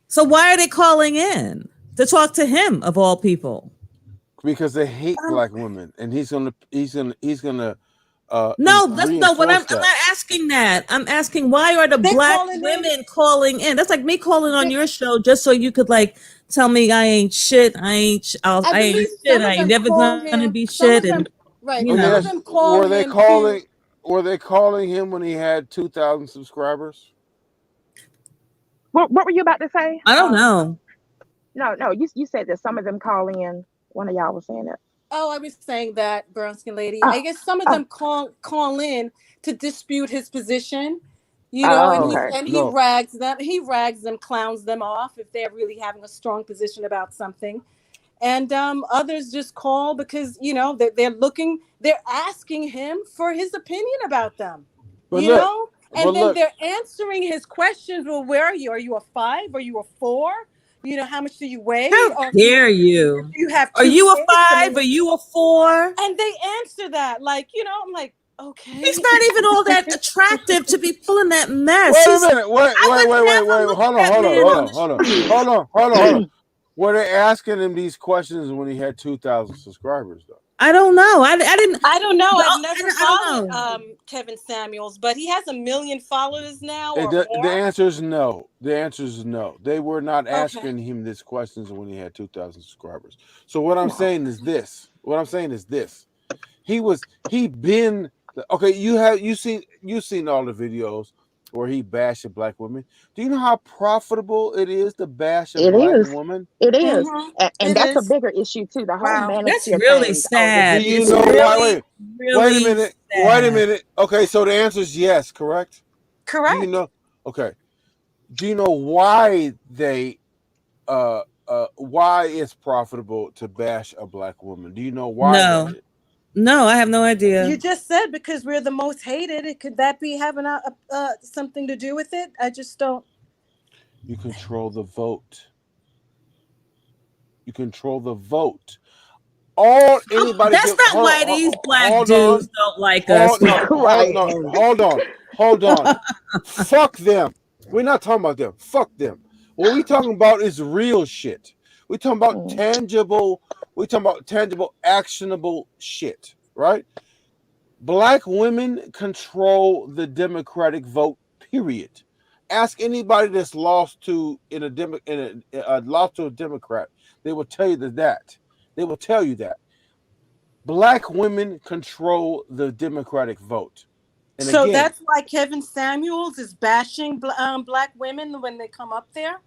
So why are they calling in to talk to him of all people? because they hate Um, black women, and he's gonna No, that's no. What reinforce I'm that. not asking that. I'm asking why are the they're black calling in. women calling in? That's like me calling on They, your show just so you could like tell me I ain't shit. I I ain't believe shit. some I of ain't them never call gonna him. be Some shit. of And them, right? you Let me Some of know, ask: them call him to. Were they calling him when he had 2,000 subscribers? What were you about to say? I don't know. No, no. You said that some of them call in. One of y'all was saying it. Oh, I was saying that, brown skin lady. I Oh, guess some of oh, them call in to dispute his position, and oh. No, Okay. he no. rags them. He rags them, clowns them off if they're really having a strong position about something. And others just call because they're asking him for his opinion about them. But look, but And then look. they're answering his questions. Well, where are you? Are you a 5? Are you a 4? How much do you weigh? How Or do dare do you? you have Are two you a kids? I five? mean, Are you a four? and they answer that like, I'm like, Okay. He's not even all that attractive to be pulling that mess. Wait a He's, minute. Wait. I would never look Hold at that man on the street. on. Were they asking him these questions when he had 2,000 subscribers though? I don't know. I didn't. I don't know. I've never I don't followed know. Kevin Samuels, but he has 1 million followers now or The more. answer is no. The answer is no. They were not Okay. asking him these questions when he had 2,000 subscribers. So what I'm saying is this. He been okay. You seen all the videos where he bashed black women. Do you know how profitable it is to bash a It black is. woman? It is. Mhm. And It that's a is. bigger issue too. The whole Wow. That's manosphere really thing on this sad. Do you It's know why? really, Wait a really minute. sad. Okay, so the answer is yes, correct? Correct. Do you know? Okay. Do you know why they why it's profitable to bash a black woman? Do you know why that No, is? no, I have no idea. You just said because we're the most hated. Could that be having something to do with it? I just don't. You control the vote. You control the vote. All anybody That's give. not why these black Hold dudes on. don't like us. right. Hold on. Fuck them. We're not talking about them. Fuck them. What we talking about is real shit. We talking about Mm. tangible. We talking about tangible, actionable shit. Right? Black women control the Democratic vote. Period. Ask anybody that's lost to lost to a Democrat. They will tell you that. They will tell you that black women control the Democratic vote. And So again, that's why Kevin Samuels is bashing black women when they come up there.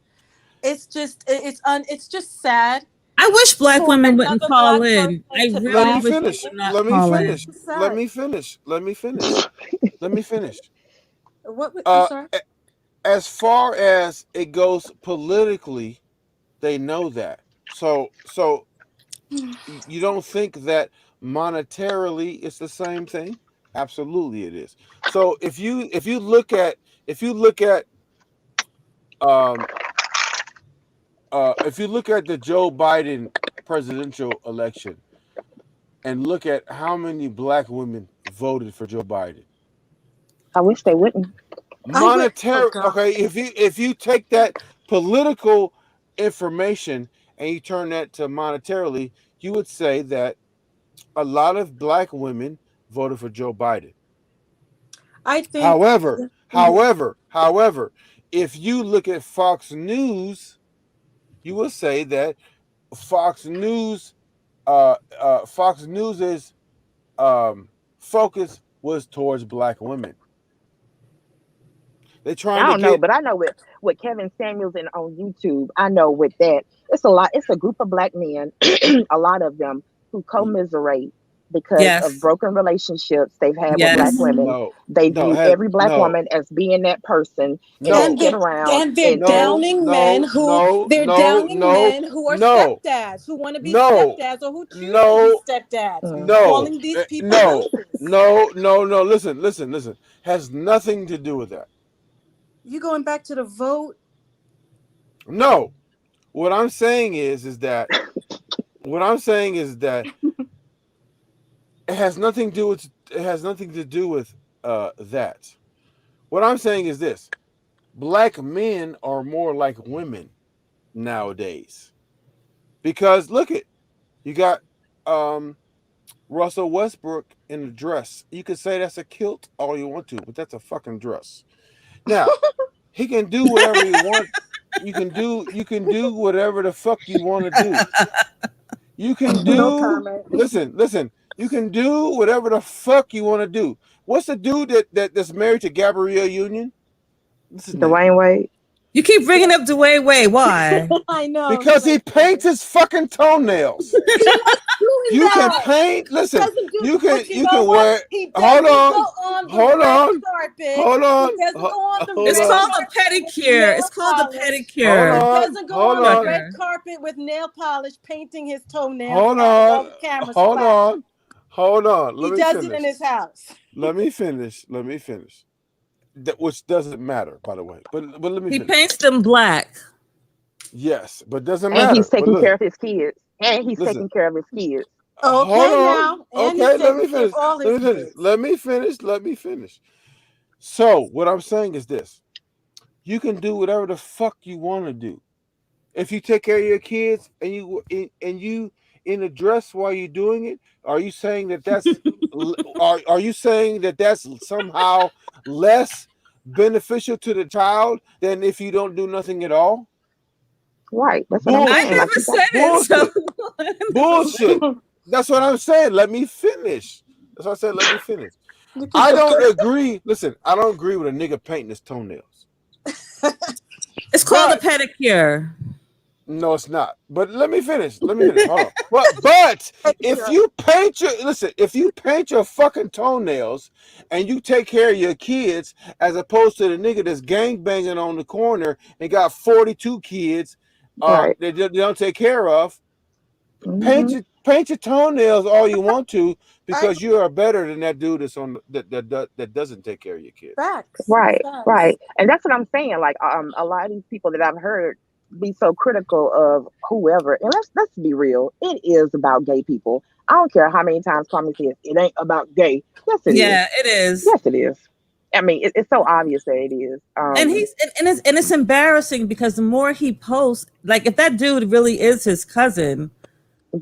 It's just it's just sad I wish black for women wouldn't another call black in. person I to let really me bash wish they finish. would women. not Let me call finish. in. It's Let sad. me finish. Let me finish. Let me finish. What? I'm Uh, sorry. as far as it goes politically, they know that. So you don't think that monetarily it's the same thing? Absolutely, it is. So if you look at um if you look at the Joe Biden presidential election and look at how many black women voted for Joe Biden. I wish they wouldn't. I would. Oh Monetary, God. okay, if you take that political information and you turn that to monetarily, you would say that a lot of black women voted for Joe Biden. I think. However, Mhm. if you look at Fox News, you will say that Fox News Fox News's focus was towards black women. They're trying I to don't know, get but I know with Kevin Samuels and on YouTube, I know with that it's a lot. It's a group of black men, a lot of them who commiserate because of Yes, broken relationships they've had with black yes. women. Mhm. no, They no, view every black no, woman as being that person, and they no, And sit they're around and they're and no, downing men no, who no, they're no, downing no, men who are no, stepdads, who want to be no, stepdads or who choose to be no, stepdads, mm, no, calling these people no, losers. no. Listen. Has nothing to do with that. You going back to the vote? No. What I'm saying is that it has nothing to do with that. What I'm saying is this: black men are more like women nowadays because look at you got um, Russell Westbrook in a dress. You could say that's a kilt all you want to, but that's a fucking dress. Now he can do whatever he wants. You can do whatever the fuck you want to do. You can No do comment. listen. You can do whatever the fuck you want to do. What's the dude that's married to Gabrielle Union? What's his name? Dwayne Wade. You keep bringing up Dwayne Wade. Why? I know he's Because he like paints his fucking toenails. he likes doing You can that. paint. He Listen, doesn't do, but you you know can what? wear. He Hold doesn't go on, on the hold red on, carpet. hold He on, doesn't go on the hold It's red on, called the carpet with pedicure. nail It's called the polish. hold pedicure. He on, doesn't go hold on the on, red Trucker. carpet with nail polish, painting his toenails hold and having all on, the cameras hold flashing. on, hold on. He Let me does it in finish. his house. Let me finish. Let me finish. Which doesn't matter, by the way. But let me He finish. paints them black. Yes, but doesn't And he's matter. But taking care listen, of his kids. And he's listen. taking care of his kids. Hold Okay, on. now, and he's Okay, let taking me finish. all Let me his finish. kids. Let me finish. So what I'm saying is this: you can do whatever the fuck you want to do. If you take care of your kids and you in a dress while you're doing it, are you saying that are you saying that that's somehow less beneficial to the child than if you don't do nothing at all? Right. That's what I'm I saying. Bullshit. Like never you got said it. So Bullshit. Bullshit. That's what I'm saying. Let me finish. That's what I said. Let me finish. You can I go don't first. agree. Listen, I don't agree with a nigga painting his toenails. it's called a But pedicure. no, it's not. But let me finish. Let me finish. Hold on. But if Pedicure. you paint if you paint your fucking toenails and you take care of your kids as opposed to the nigga that's gang banging on the corner and got 42 kids right. they don't take care of, Hmm. paint your toenails all you want to I because you are better than that dude that's on that doesn't take care of your kids. facts. Right. Facts. Right. And that's what I'm saying. Like a lot of these people that I've heard be so critical of whoever. And let's be real. It is about gay people. I don't care how many times Kwame says it ain't about gay. Yes, it is. Yeah, it is. Yes, it is. I mean, it's so obvious that it is. And it's embarrassing because the more he posts, like if that dude really is his cousin,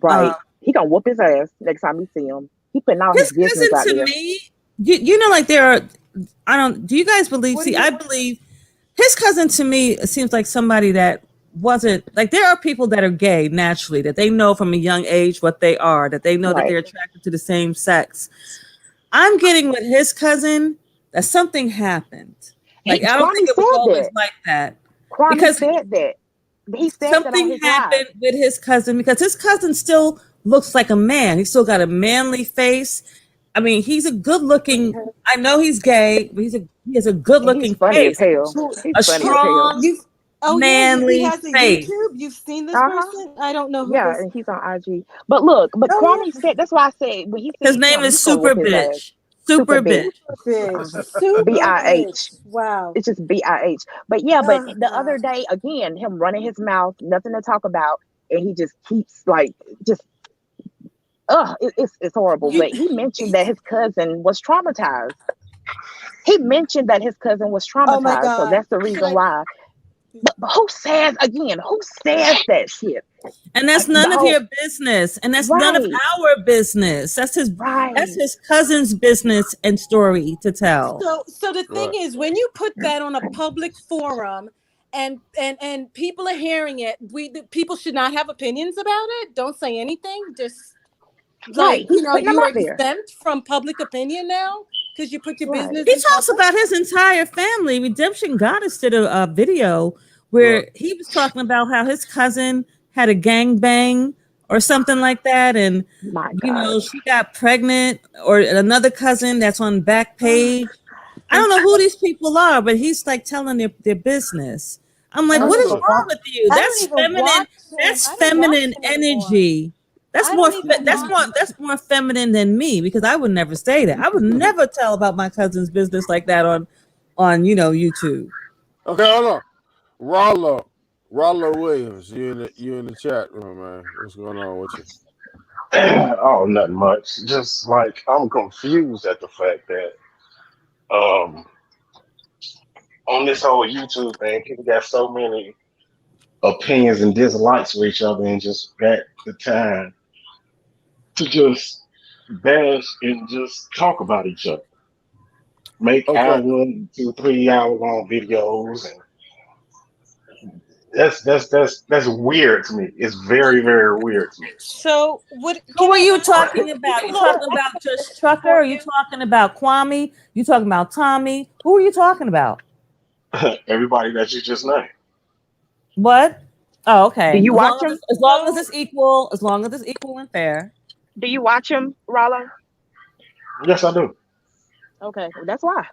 um, Right. He gonna whoop his ass next time you see him. He putting all his his business out cousin to there. me, you know, like there are. I don't. Do you guys believe? What do See, you I believe his cousin to me seems like somebody that wasn't like. There are people that are gay naturally that they know from a young age what they are, that they know that Right. they're attracted to the same sex. I'm getting with his cousin that something happened. Like I don't think Kwame it was said always that. like that Kwame because said that. He said that on something his live. happened with his cousin because his cousin still looks like a man. He's still got a manly face. I mean, he's a good looking. I know he's gay, but he has a good And he's looking funny as face, hell. He's a funny as you hell. strong you oh yeah, he manly has a face. YouTube. You've seen this Uh-huh. person? I don't know who Yeah, this. and he's on IG. But look, but Oh Kwame yeah. said that's why I said when he His said name him, is he's gonna whoop Super his ass. Bitch. Super Super bitch. Bitch. Bitch. Uh-huh. Super BIH. bitch. Wow. It's just BIH. But yeah, but Oh the other God. day again, him running his mouth, nothing to talk about, and he just keeps like just it's horrible. You, But he mentioned that his cousin was traumatized. He mentioned that his cousin was oh my traumatized, so God. that's the Can reason I? why. But who says again? Who says that shit? And that's The none of whole your business. And that's none of right, our business. That's right, his cousin's business and story to tell. So the thing Right. is, when you put that on a public forum, and people are hearing it, the people should not have opinions about it. Don't say anything. Just right. like He's putting them you are out there. exempt from public opinion now because you put your Right. business He in talks public. about his entire family. Redemption Goddess did a video Right. where he was talking about how his cousin had a gangbang or something like that. And, My you God. know, she got pregnant, or another cousin that's on back page. I don't know who these people are, but he's like telling their business. I'm I like, don't what is even Understood. wrong watch. with you? I don't even watch him. That's I don't watch feminine him anymore. energy. I don't even watch. That's more feminine than me because I would never say that. I would never tell about my cousin's business like that on YouTube. Okay, hold on. Rollo Williams, you in the chat room, man. What's going on with you? Oh, nothing much. Just like I'm confused at the fact that um on this whole YouTube thing, people got so many opinions and dislikes for each other and just got the time to just bash and just talk about each other. Make Okay. hour, 2, 3 hour long videos and that's weird to me. It's very, very weird to me. So what Who can are I you ask talking about? You Lord, talking about just Trucker? for Are you you? talking about Kwame? You talking about Tommy? Who are you talking about? Everybody that you just named. What? Oh, Do okay. you watch him? As long as So it's equal, as long as it's equal and fair. Do you watch him, Rollo? Yes, I do. Okay, well, that's why.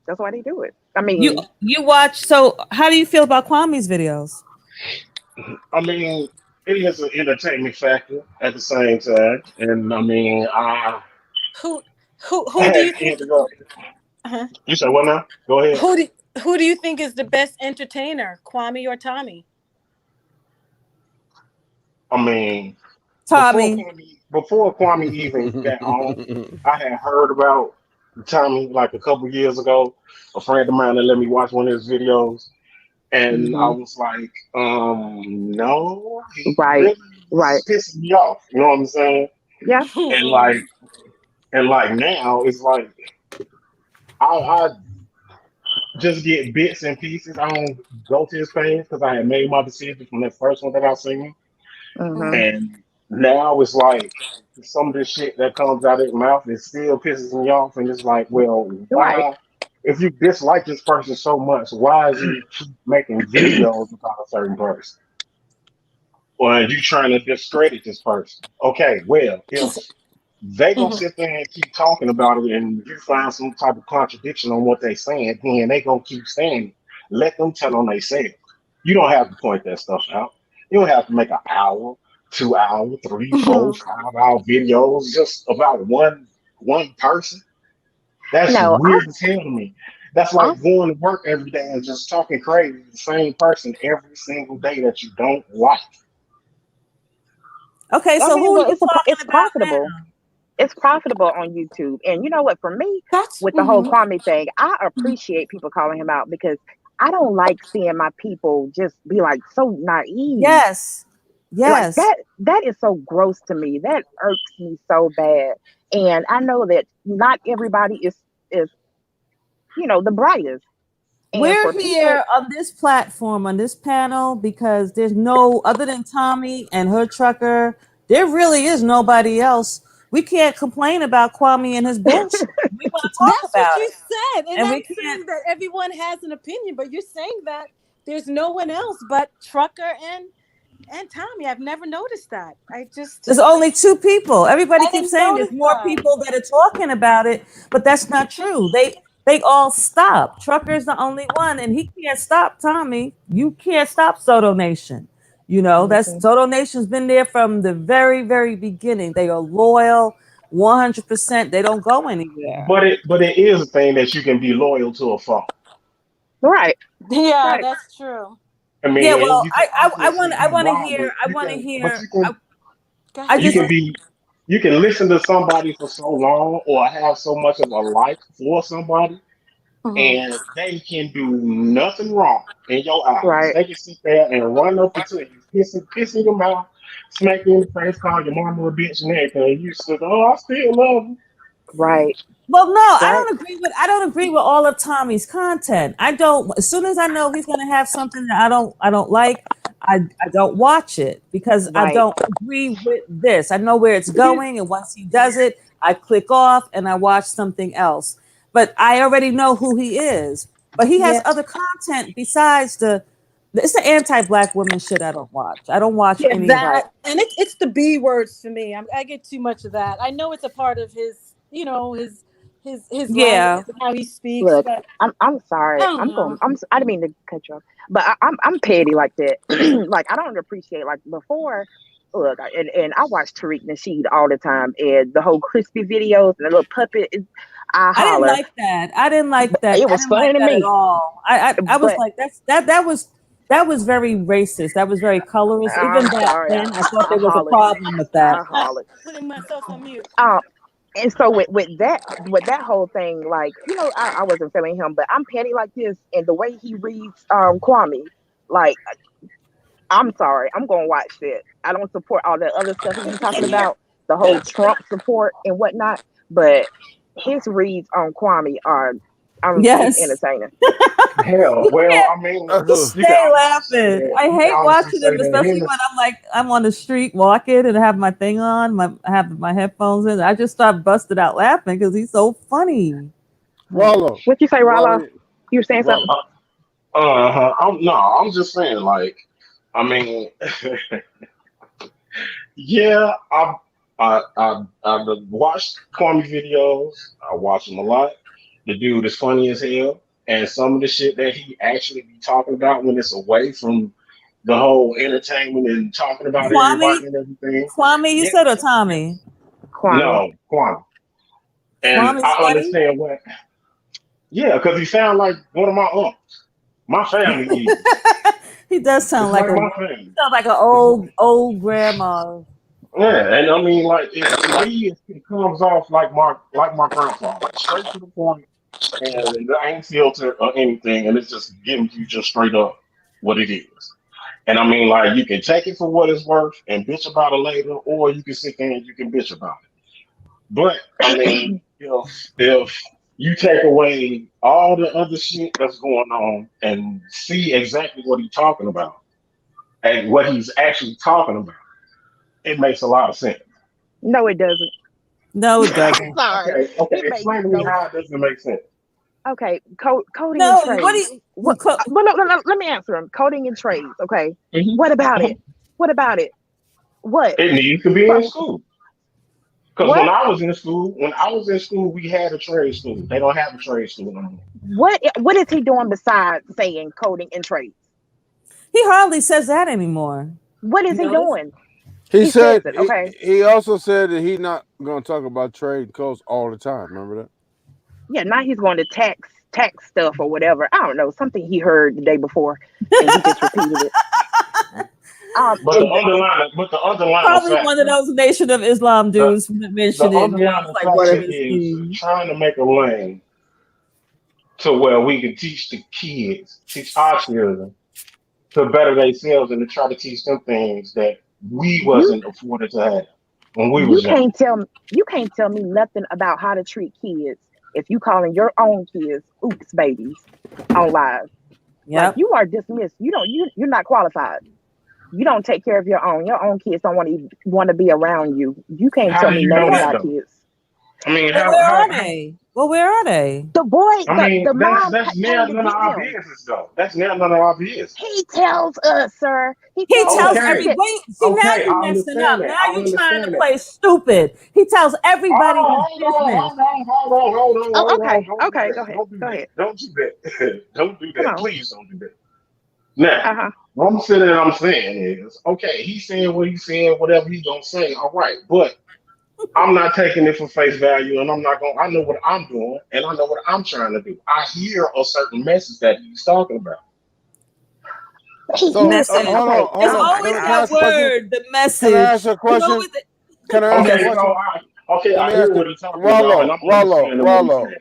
That's why they do it. I You mean, you watch. So how do you feel about Kwame's videos? I mean, it is an entertainment factor at the same time, and I mean, who I who do had you think? ended up. Uh-huh. You said what now? Go ahead. Who do who do you think is the best entertainer, Kwame or Tommy? I mean, Tommy. before Kwame even got on, I had heard about Tommy like a couple years ago. A friend of mine that let me watch one of his videos, and I Hmm. was like, no, he Right. really Right. pissed me off. You know what I'm saying? Yeah. And like, and like now, it's like I just get bits and pieces. I don't go to his page because I had made my decision from that first one that I seen. Hmm. And now it's like some of the shit that comes out of his mouth, it still pisses me off. And it's like, well, Right. why, if you dislike this person so much, why is he keep making videos about a certain person? Or are you trying to discredit this person? Okay, well, if they gonna sit there and keep talking about it and you find some type of contradiction on what they saying, then they gonna keep saying it. Let them tell on themselves. You don't have to point that stuff out. You don't have to make an hour, 2 hour, three, four, 5 hour videos just about one person. That's No, weird as hell to me. That's I like going to work every day and just talking crazy to the same person every single day that you don't like. Okay, I so mean, who are well, you talking it's about profitable. now? It's profitable on YouTube. And you know what? For me, That's with the whole Kwame thing, I appreciate people calling him out because I don't like seeing my people just be like so naive. Yes. Like Yes. that is so gross to me. That irks me so bad. And I know that not everybody is the brightest. And We're for people, here on this platform, on this panel, because there's no other than Tommy and her trucker. There really is nobody else. We can't complain about Kwame and his bullshit. We want to talk That's what about you it, said, and and we I'm can't. saying that everyone has an opinion, but you're saying that there's no one else but Trucker and Tommy. I've never noticed that. There's only two people. Everybody I keeps didn't saying there's notice more that. people that are talking about it, but that's not true. They all stop. Trucker's the only one, and he can't stop Tommy. You can't stop Soto Nation. That's Mhm. Soto Nation's been there from the very, very beginning. They are loyal, 100%. They don't go anywhere. But it is a thing that you can be loyal to a phone. Right, Yeah, right. that's true. I Yeah, mean, and well, you can I obviously want I be want to wrong, hear. I want to but hear. you can Go I ahead, you just can Sam. be you can listen to somebody for so long or have so much of a like for somebody Hmm. and they can do nothing wrong in your eyes. Right, They can sit there and run up into you, piss in your mouth, smack you in the face, call your mama a bitch and everything. You said, oh, I still love you. right, Well, no, I right, don't agree with. I don't agree with all of Tommy's content. I don't. As soon as I know he's going to have something that I don't like, I don't watch it because I right. don't agree with this. I know where it's going, and once he does it, I click off and I watch something else. But I already know who he is. But he has Yeah, other content besides the. It's the anti-black woman shit. I don't watch. I don't watch yeah, any. Right. that and it's the B words for me. I get too much of that. I know it's a part of his, his language Yeah. and how he speaks, Look, but I'm I sorry. don't know. I didn't mean to cut you off, but I'm petty like that. Like I don't appreciate like before. Look, and I watch Tariq Nasheed all the time, and the whole crispy videos and the little puppet. I I didn't holler. like that. I didn't like that. It I was didn't like funny to that at me, all. I was but like, that was very racist. That was very colorist. Even I'm back sorry. then, I thought I there was a hollered. problem with that. I hollered. Putting myself on mute. Um, and so with that whole thing, like I wasn't feeling him, but I'm petty like this, and the way he reads Kwame, like I'm sorry, I'm gonna watch that. I don't support all that other stuff he be talking about, the whole Trump support and whatnot, but his reads on Kwame are it's Yes, entertaining. Hell, you well, can't I mean, just you can stay honestly say laughing. that. I You can hate honestly watching say him, that especially him when I'm on the street walking and have my thing on. I have my headphones in. I just start busted out laughing because he's so funny. Rollo, What you say, Rollo, Rala? You were saying Rollo. something? I'm just saying, like, I mean, yeah, I've watched Kwame videos. I watch them a lot. The dude is funny as hell, and some of the shit that he actually be talking about when it's away from the whole entertainment and talking about Kwame, everybody and everything. Kwame, you Yeah, said or Tommy? Kwame. no, Kwame, and Kwame's I funny. understand what. Yeah, because he sound like one of my uncles. My family even. He does sound It's like like a my family. sound like an It's old grandma. Yeah, and I mean, like it comes off like my grandfather, straight to the point, and there ain't filter or anything, and it's just giving you just straight up what it is. And I mean, like you can take it for what it's worth and bitch about it later, or you can sit there and you can bitch about it. But I mean, if you take away all the other shit that's going on and see exactly what he's talking about and what he's actually talking about, it makes a lot of sense. No, it doesn't. No, it I'm doesn't. sorry. Okay. It makes Explain to me no. how it doesn't make sense. Okay, coding and No, what do trades. you? What? Well, no, let me answer him. Coding and trades. Okay. What about it? What about it? What? It needs to be in From school. Because what? when I was in school, we had a trade school. They don't have a trade school no more. What is he doing besides saying coding and trades? He hardly says that anymore. What is You he notice? doing? He He says said it. Okay. he also said that he's not going to talk about trade codes all the time. Remember that? Yeah. Now he's going to tax stuff or whatever. I don't know, something he heard the day before, and he just repeated it. But And the underlying Probably one of factor, those Nation of Islam the dudes the mentioned it. Now it's underlying like one of factor his is things. trying to make a lane to where we can teach the kids, teach our children to better themselves and to try to teach them things that we you wasn't afforded to have when we you was young. can't tell me nothing about how to treat kids if you calling your own kids oops babies on live. Like Yep. you are dismissed. You're not qualified. You don't take care of your own. Your own kids don't want to be around you. You can't How tell do me you know nothing that about though? kids. I mean, Well, where are they? Well, where are they? The boy, I the mean, the mom that's now came to none of get our him. business though. That's now none of our business. He tells us, sir. He He tells tells us Okay, every that. wait. See, now okay, you I messing understand up. that. Now I you trying to understand that. play stupid. He tells everybody his Oh, business. Oh, hold okay, on. Don't do okay. that. Go ahead. Don't do Go that. ahead. Don't do that. Don't do Come that. on. Please don't do that. Now, Uh huh. what I'm sitting and I'm saying is, okay, he's saying what he's saying, whatever he gonna say, all right, but I'm not taking it for face value, and I'm not going. I know what I'm doing, and I know what I'm trying to do. I hear a certain message that he's talking about. He So hears some. hold Message. on, Okay. hold It's on. always Can I that ask a question? word, the Can I ask message. a It's question? always Can I ask a Okay, message. question? Let I me hear ask it. what he's talking about, and I'm understanding what he's saying.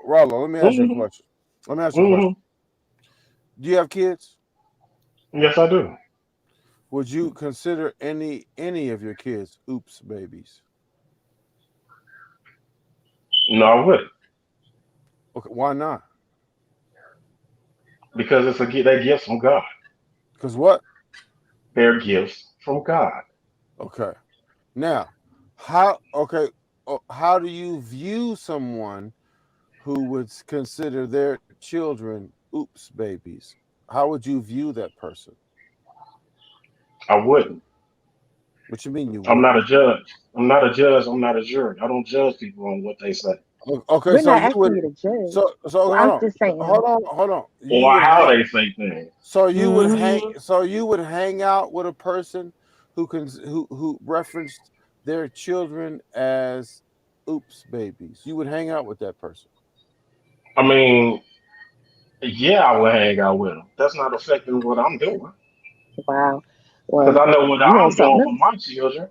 Rollo. Let me ask you a Hmm. question. Let me ask you a Hmm. question. Do you have kids? Yes, I do. Would you consider any of your kids oops babies? No, I wouldn't, Okay, why not? because they're gifts from God. Because what? They're gifts from God. Okay. Now, how do you view someone who would consider their children oops babies? How would you view that person? I wouldn't. What you mean you I'm not a wouldn't? judge. I'm not a judge. I'm not a jury. I don't judge people on what they say Okay, We're so not you asking would you to judge. so Well, hold I'm on. just saying. Hold on. You or would how hang they say things. Mm-hmm. so you would hang out with a person who referenced their children as oops babies. You would hang out with that person. I mean, yeah, I would hang out with them. That's not affecting what I'm doing Wow. because Well, I know what you want I'm something doing for else? my children.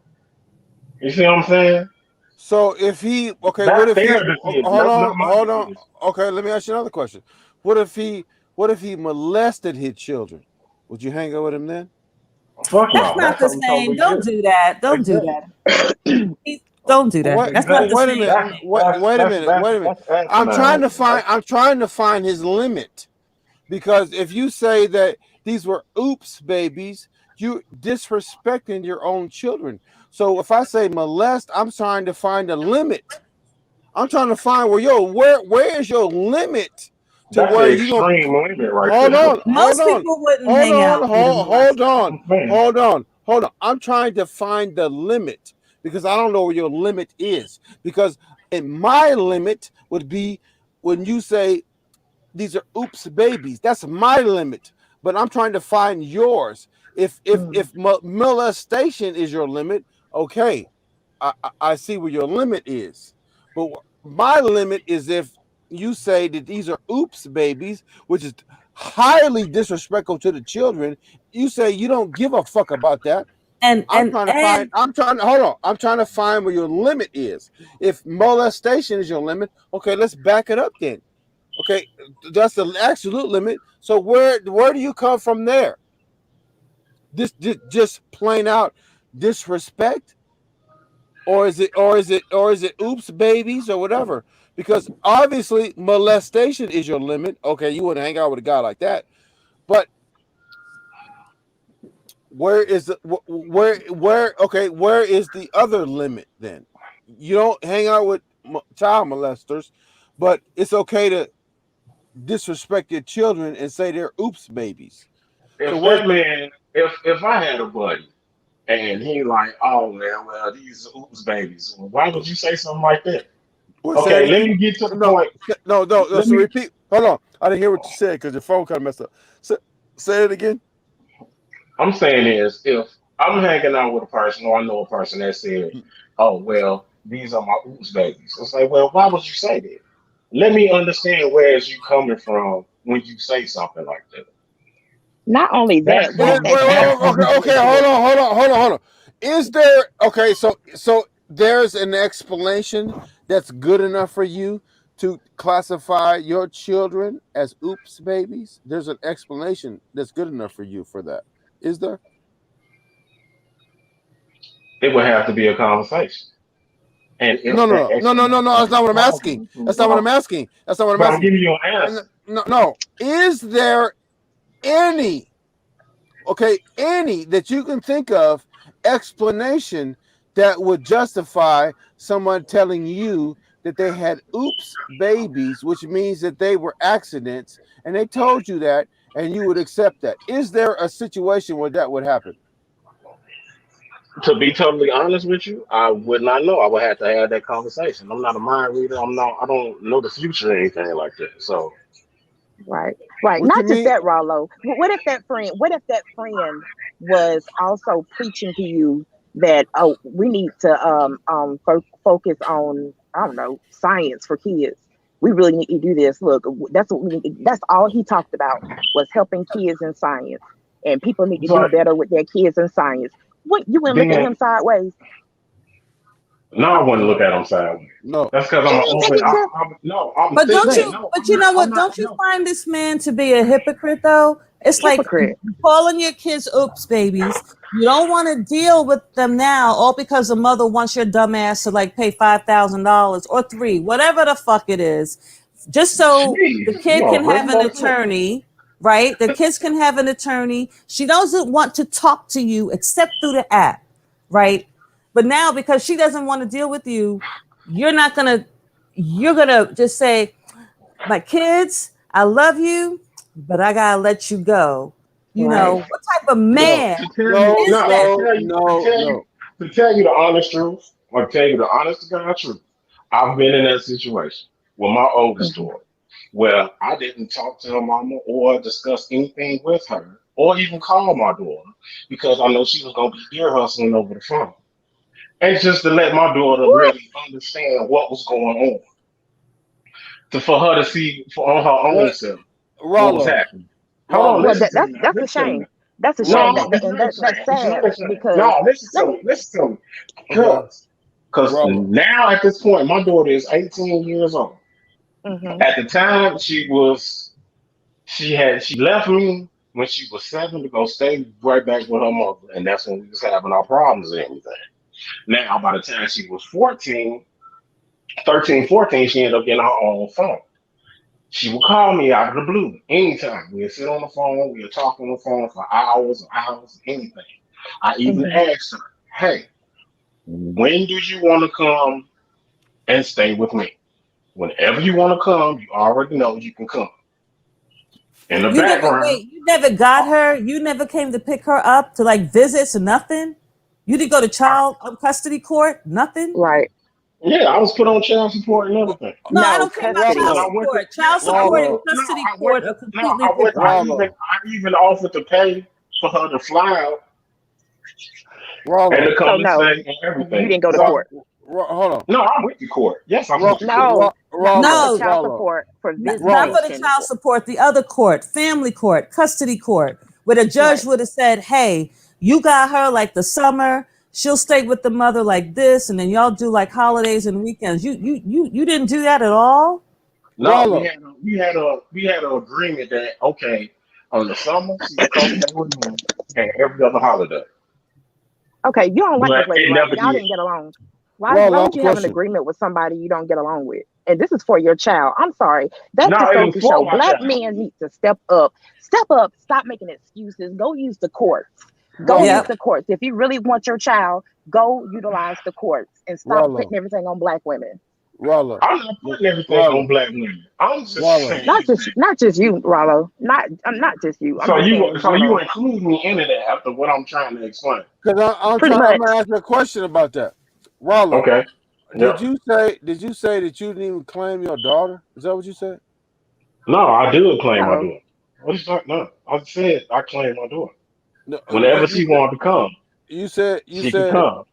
You see what I'm saying? So if he okay, what That's if he their decision. hold That's on, not my hold on. decision. Okay, let me ask you another question. What if he molested his children? Would you hang out with him then? Fuck That's no. not That's the something same. totally Don't different. do that. Don't do Exactly. that. Don't do that. Wait, That's not the Exactly. wait a same. minute. Wait a minute. Wait a minute. That's asinine. I'm trying to find his limit because if you say that these were oops babies, you disrespecting your own children. So if I say molest, I'm trying to find a limit. I'm trying to find where is your limit to That's where the you gonna extreme limit right hold there. on, hold Most on, people wouldn't hold hang on, out with a hold molester. on, I'm saying. hold on. I'm trying to find the limit because I don't know where your limit is. Because in my limit would be when you say these are oops babies. That's my limit. But I'm trying to find yours. If molestation is your limit, okay, I see where your limit is. But my limit is if you say that these are oops babies, which is highly disrespectful to the children. You say you don't give a fuck about that. And I'm trying to find. I'm trying to hold on. I'm trying to find where your limit is. If molestation is your limit, okay, let's back it up then. Okay, that's the absolute limit. So where do you come from there? This just plain out disrespect, or is it oops babies or whatever? Because obviously molestation is your limit. Okay, you wouldn't hang out with a guy like that. But where is the where okay, where is the other limit then? You don't hang out with child molesters, but it's okay to disrespect your children and say they're oops babies. So If where's that man, if I had a buddy and he like, oh man, well these are oops babies, why would you say something like that? what? Say that Okay, let again? me get to the No, point. no. Let So me. repeat. Hold on, I didn't hear what you said because your phone kind of messed up. Say it again. I'm saying is if I'm hanging out with a person or I know a person that said, oh well, these are my oops babies. It's like, well, why would you say that? Let me understand where is you coming from when you say something like that. Not only That's that, Wait, gonna when that's wait, gonna okay, be the okay. Hold important. on, hold on. Is there okay? So there's an explanation that's good enough for you to classify your children as oops babies. There's an explanation that's good enough for you for that. Is there? It would have to be a conversation. And No, if no, that no, no, no, no, no. explanation That's not is what I'm asking. plausible, That's not what I'm asking. That's not what I'm but I'm asking. giving you an And answer. no. Is there any any that you can think of explanation that would justify someone telling you that they had oops babies, which means that they were accidents, and they told you that, and you would accept that? Is there a situation where that would happen? To be totally honest with you, I would not know. I would have to have that conversation. I'm not a mind reader. I'm not. I don't know the future or anything like that. So right, right. What you Not just mean? that, Rollo. What if that friend? What if that friend was also preaching to you that, oh, we need to focus on, I don't know, science for kids. We really need to do this. Look, that's what we need. That's all he talked about was helping kids in science, and people need to do so better with their kids in science. What, you wouldn't look at then him sideways? no, I wouldn't look No, at them sideways. no. That's because I'm an open. No, I'm But don't saying you? no. But I'm you not. know I'm what? not. Don't you No. find this man to be a hypocrite though? It's like Hypocrite. calling your kids "oops babies." You don't want to deal with them now, all because the mother wants your dumb ass to like pay $5,000 or three, whatever the fuck it is, just so the Jeez, you kid can already have an know the truth. attorney. Right? The kids can have an attorney. She doesn't want to talk to you except through the app, right? But now because she doesn't want to deal with you, you're not gonna. You're gonna just say, my kids, I love you, but I gotta let you go. You Right. know, what type of No, man To tell you, no, is no, to that? no, tell you, to no, tell you, no. to tell you the honest truth, or tell you the honest to God truth. I've been in that situation with my oldest Mhm. daughter, where I didn't talk to her mama or discuss anything with her, or even call my daughter because I know she was gonna be ear hustling over the phone, and just to let my daughter What? really understand what was going on, to for her to see for on her own What, self what was Rollo? happening. Hold on, Rollo, Well, listen to me now. that's a Listen to me. shame. That's a shame. Rollo. No, That it's and not a that's shame. It's sad not a shame. because No, listen let to me. me. Listen to me. Okay, Because Rollo. now at this point, my daughter is 18 years old. Hmm. At the time, she left me when she was 7 to go stay right back with her mother, and that's when we was having our problems and everything. Now, by the time she was 14, 13, 14, she ended up getting her own phone. She would call me out of the blue anytime. We'd sit on the phone, we'd talk on the phone for hours and hours, anything. I even Hmm. asked her, hey, when do you want to come and stay with me? Whenever you want to come, you already know you can come. In the You never background, wait. You never got her. You never came to pick her up to like visits or nothing. You didn't go to child custody court. Nothing. Right. yeah, I was put on child support and everything. No, I No don't care about custody. And child I Rollo, went to support. yeah, Child and I support went and to Rollo, custody court are completely different. Rollo, I even offered to pay for her to fly out and to Rollo. So come and no, stay and you everything. didn't go to So Ro, court. hold on. no, I went to court. Yes, I went to court. Not for No, child Rollo, support, for not for the visitation. child support. The other court, family court, custody court, where the Right. judge would have said, "Hey, You got her like the summer. She'll stay with the mother like this, and then y'all do like holidays and weekends. You didn't do that at all. No, Rollo. we had an agreement that okay, on the summer she would come stay with me, and every other holiday. Okay, you don't like this But lady, it right? never Y'all did. didn't get along. Why Rollo, I have would a you have an question. agreement with somebody you don't get along with? And this is for your child. I'm sorry. That No, just it goes was to for show my black child. men need to step up. Step up. Stop making excuses. Go use the courts. Go use Rollo, Yep. the courts. If you really want your child, go utilize the courts and stop Rollo, putting everything on black women. Rollo, I'm not putting everything on Rollo, black women. I'm just Rollo. saying that. Not just you, Rollo. Not just you. I'm So just saying in you general. include me into that after what I'm trying to explain. Because Pretty I'm much. gonna ask you a question about that. Rollo, Okay. Yep. did you say that you didn't even claim your daughter? Is that what you said? No, I do claim my No. daughter. What is that? No, I said I claim my daughter. No, Whenever you she wanted to come, you she could said come.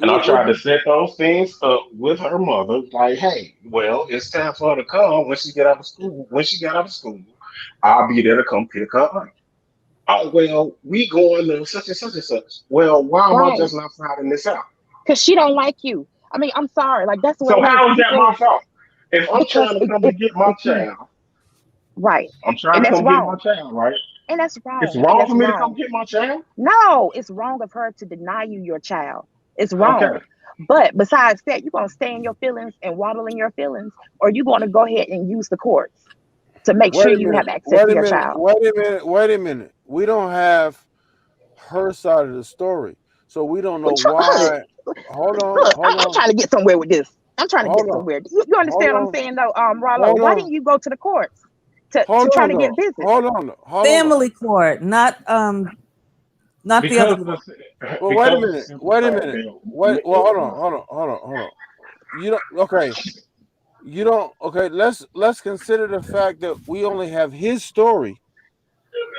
And I what tried to you set those things up with her mother, like, hey, well, it's time for her to come when she get out of school. When she got out of school, I'll be there to come pick her up. Oh, well, we going to such and such and such. Well, why am I Right. just not finding this out? Because she don't like you. I mean, I'm sorry. Like that's the way So it is. how is that People my fault? If I'm because trying to come to get my if you child, right. I'm trying And to that's come get my wrong. child, right? And that's It's wrong. And wrong that's for me to come wrong. get my child. No, it's wrong of her to deny you your child. It's Okay. wrong. But besides that, you're gonna stay in your feelings and waddle in your feelings, or you're gonna go ahead and use the courts to make sure wait a you minute, have access to your child. wait a minute. We don't have her side of the story. So we don't know Look, why. I'm trying to get somewhere with this. I'm trying to Hold get on, somewhere. You hold understand what I'm on, saying, though, Rollo? hold Why on, didn't you go to the courts to hold try on, to get though. business? Hold on, though. Family court, not the other Because of court. Well, wait a because of the minute, simple wait a fact minute. that Wait, well, hold on. You don't okay. You don't okay. Let's consider the fact that we only have his story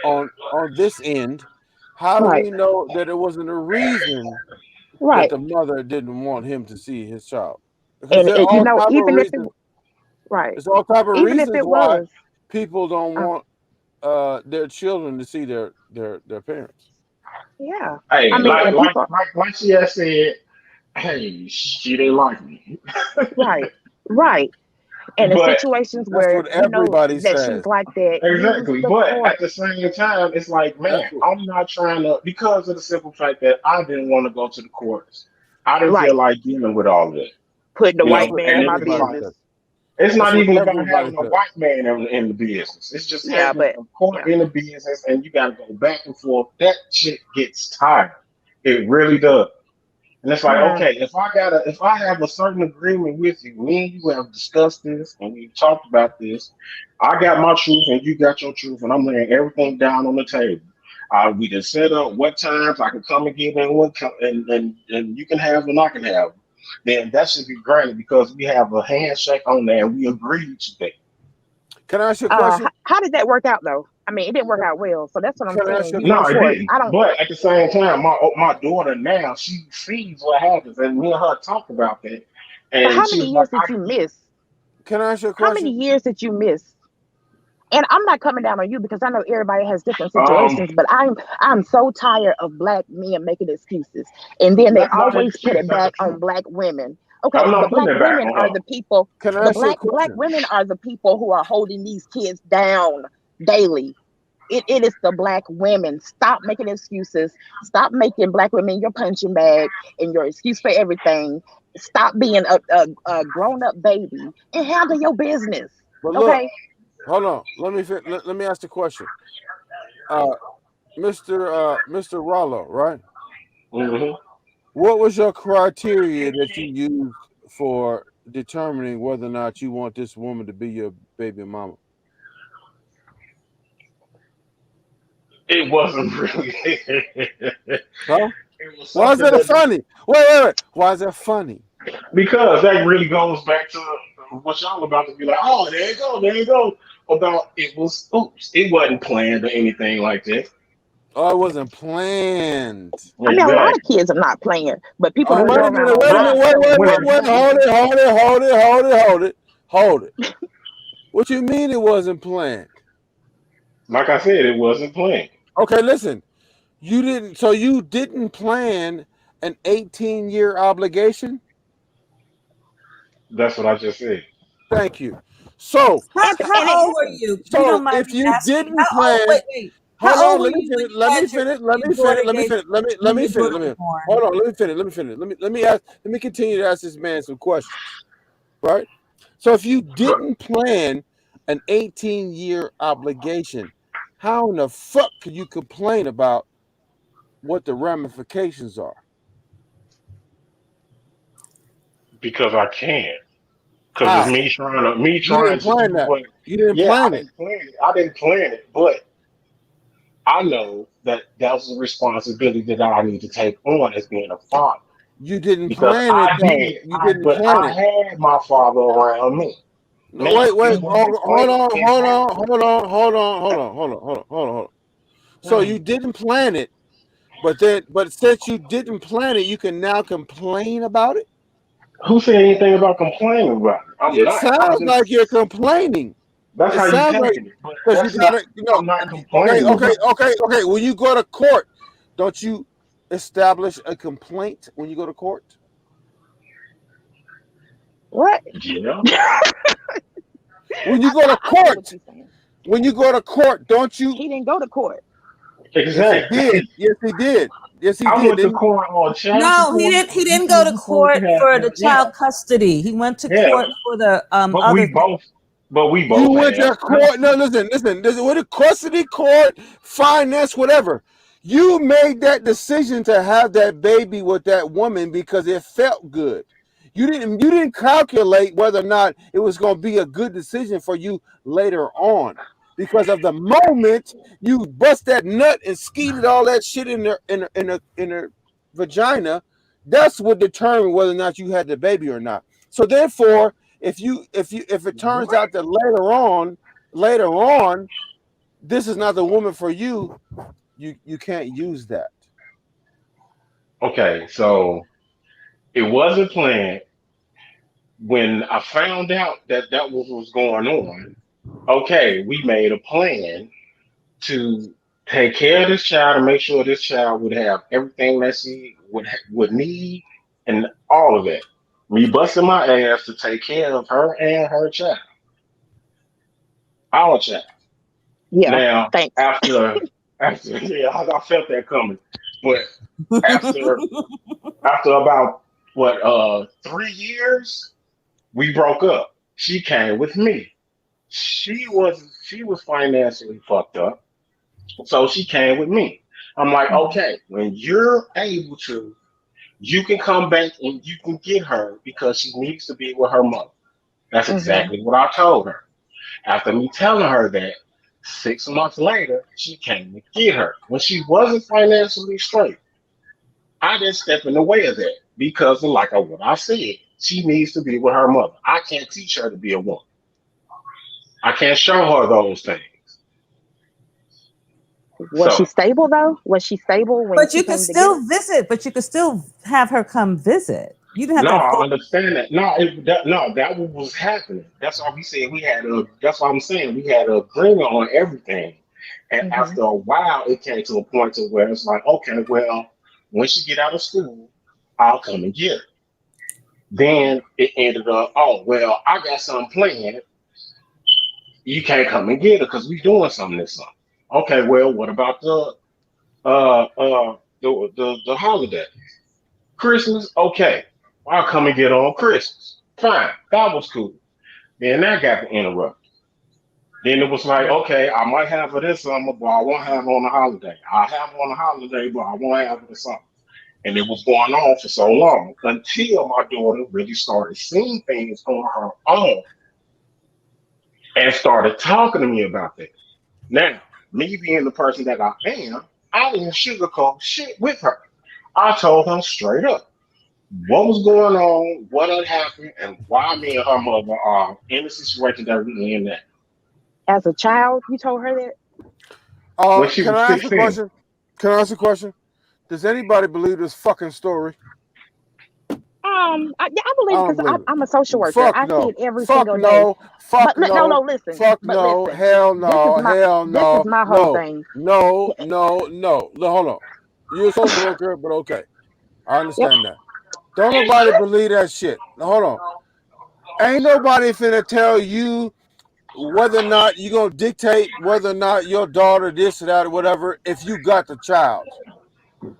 on this end. How do Right, we know that it wasn't a reason that right. the mother didn't want him to see his child? Because And there are you all know, type of even if it reasons. right, There's all type of even if reasons it why was, people don't uh, want their children to see their parents. yeah. I hey, mean, and people, like she has said, hey, she didn't like me. right, right. And in But situations That's where what you know everybody that she's says. like that, use exactly. the But at court. the same time, it's like, man, That's what I'm not trying to because of the simple fact that I didn't want to go to the courts. I didn't feel Right, like dealing with all of that. putting the You that's white know, what man and in it my was just everybody like business. says. it's That's not what even about everybody having a says. white man in the business. It's just Yeah, having but a court yeah, in the business, and you got to go back and forth. That shit gets tired. It really does. And it's like, yeah, okay, if I have a certain agreement with you, me and you have discussed this and we've talked about this. I got my truth and you got your truth, and I'm laying everything down on the table. We just set up what times I can come and get in, and you can have and I can have. Then that should be granted because we have a handshake on there and we agreed to that. Can I ask you a question? how did that work out though? I mean, it didn't work out well. So that's what I'm Can I ask saying. you a Use the No, it question? courts. didn't. I don't. But at the same time, my daughter now she sees what happens, and me and her talked about that, But and how she many was like, years did you miss? Can I ask you a How many question? years did you miss? And I'm not coming down on you because I know everybody has different um, situations, but I'm so tired of black men making excuses. And then they that's not an always put excuse. it That's the back truth. on black women. Okay, I'm the not putting black it back women on are her. the people, Can I the ask you a black question? women are the people who are holding these kids down daily. It is the black women. Stop making excuses. Stop making black women your punching bag and your excuse for everything. Stop being a grown up baby and handle your business. But look, Okay. hold on. Let me ask the question. Uh, Mr. Rollo, right? Hmm. What was your criteria that you used for determining whether or not you want this woman to be your baby mama? It wasn't really. It Huh? was Why is something that that funny? Wait. Why is that funny? because that really goes back to what y'all about to be like. Oh, there you go. About it was oops. It wasn't planned or anything like that. Oh, it wasn't planned. I mean, a lot of Exactly. kids are not playing, but people Oh, don't wait go a around minute. on Wait a But minute. live saying when it certain Wait. things. Hold it. What you mean it wasn't planned? like I said, it wasn't planned. Okay, listen. You didn't. So you didn't plan an 18-year obligation. That's what I just said. Thank you. So, How And it old were happened. you? You don't so mind if me you asking? didn't How old? plan, Wait. hold How old on. were Let me you when finish. you Let me had finish. Let your me finish. daughter Let me gave finish. Let me let when me your finish. daughter Let was me born? hold on. Let me finish. Let me finish. Let me ask. Let me continue to ask this man some questions. Right. So if you didn't plan an 18-year obligation, how in the fuck could you complain about what the ramifications are? Because I can. Because it's How? me You trying didn't to do plan that. what. You didn't Yeah, I plan it. didn't plan it. I didn't plan it, but I know that that's a responsibility that I need to take on as being a father. You didn't Because plan it though. You didn't but plan I it. had my father around me. No, Now wait. it wasn't Hold planned. on. It Hold on. happened. Hold on. So you didn't plan it, but since you didn't plan it, you can now complain about it. Who said anything about complaining about it? I'm It not. I'm sounds just. like you're complaining. That's It how you sounds like taking it, but because you that's not. got to, I'm not okay, complaining about it. okay. When you go to court, don't you establish a complaint when you go to court? What? Yeah, When you go to I get what court, you're saying. don't you? He didn't go to court. Yes, he exactly. did. Yes, he did. Yes, he I did. went to Didn't court on child No, he support. didn't. He You didn't go said to you're supposed to court have for that. the Yeah, child custody. He went to yeah. court for the But other we thing. both. But we you both went have to court? No, custody. listen. With a custody court, finance, whatever. You made that decision to have that baby with that woman because it felt good. You didn't calculate whether or not it was going to be a good decision for you later on. Because of the moment you bust that nut and skeeted all that shit in her vagina, that's what determined whether or not you had the baby or not. So therefore, if it turns What? out that later on, this is not the woman for you, you can't use that. Okay, so it wasn't planned. When I found out that that was going on, okay, we made a plan to take care of this child and make sure this child would have everything that she would need and all of that. Me busting my ass to take care of her and her child, our child. Yeah. Now, Thanks. after yeah, I felt that coming, but after after about what 3 years, we broke up. She came with me. She was financially fucked up. So she came with me. I'm like, okay, when you're able to, you can come back and you can get her because she needs to be with her mother. That's Hmm. exactly what I told her. After me telling her that, 6 months later, she came to get her. When she wasn't financially straight, I didn't step in the way of that because, of like what I said, she needs to be with her mother. I can't teach her to be a woman. I can't show her those things. Was she So stable though? Was she stable when But she you could came to get her? still visit. But you could still have her come visit. You didn't have no, to I force. understand that. No, that was happening. That's why we said we had a. That's why I'm saying we had an agreement on everything. And Hmm. after a while, it came to a point to where it's like, okay, well, when she get out of school, I'll come and get her. Then it ended up, oh well, I got something planned. You can't come and get her because we doing something this summer. Okay, well, what about the holiday? Christmas? Okay, I'll come and get her on Christmas. Fine, that was cool. Then that got interrupted. Then it was like, okay, I might have her this summer, but I won't have her on the holiday. I'll have her on the holiday, but I won't have her this summer. And it was going on for so long until my daughter really started seeing things on her own and started talking to me about that. Now, me being the person that I am, I didn't sugarcoat shit with her. I told her straight up what was going on, what had happened, and why me and her mother are in the situation that we in now. As a child, you told her that? When she Can was I ask a 16. question? Does anybody believe this fucking story? Yeah, I believe I it don't because believe I'm a it. social worker. Fuck I see no. it every Fuck single day. no. Fuck No, no. listen. Fuck But no. listen, Hell this is no. my Hell this is no. my whole No. thing. No. No. No. No. Hold on. You're a social worker, but okay. I Yep. understand that. Don't nobody believe that shit. Now, hold on. Ain't nobody finna tell you whether or not you're gonna dictate whether or not your daughter this or that or whatever if you got the child.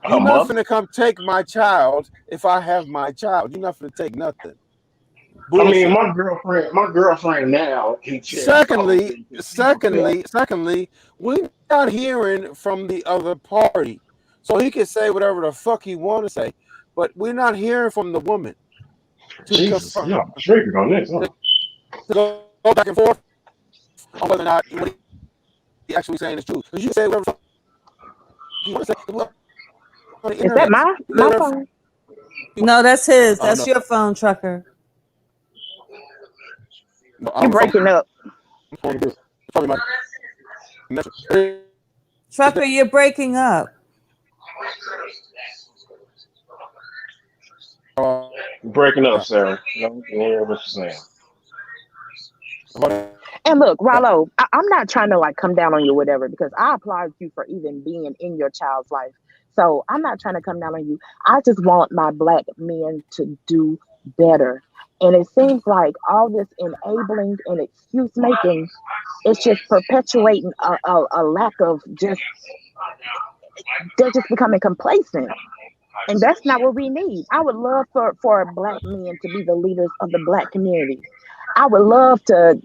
Her You're not mother. finna come take my child if I have my child. You're not finna take nothing. I mean, Bullshit. my girlfriend now can check Secondly, probably can see for secondly, secondly, we're not hearing from the other party. So he can say whatever the fuck he wanna say, but we're not hearing from the woman to Jesus, confirm yeah, triggered on this, huh? to go back and forth on whether or not what he actually saying is true. Because you say whatever the fuck you want to say on the Is that internet. You can say my whatever the fuck phone? you want. No, that's his. Oh That's no, your phone, trucker. no, I'm You on the phone. breaking up? I'm on the bill. It's probably my connection. Trucker, you're breaking up. Breaking up, Sarah. No, can hear what you're saying. And look, Rollo, I'm not trying to like come down on you or whatever because I applaud you for even being in your child's life. So I'm not trying to come down on you. I just want my black men to do better. And it seems like all this enabling and excuse making is just perpetuating a lack of just, they're just becoming complacent. And that's not what we need. I would love for black men to be the leaders of the black community. I would love to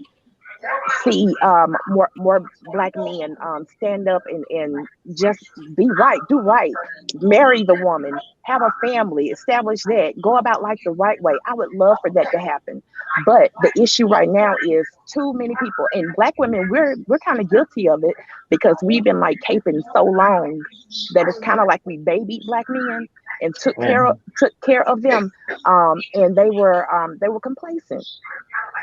see more black men stand up and just be right, do right, marry the woman, have a family, establish that, go about life the right way. I would love for that to happen. But the issue right now is too many people, and black women, we're kind of guilty of it because we've been like caping so long that it's kind of like we babied black men and took care of them, and they were complacent,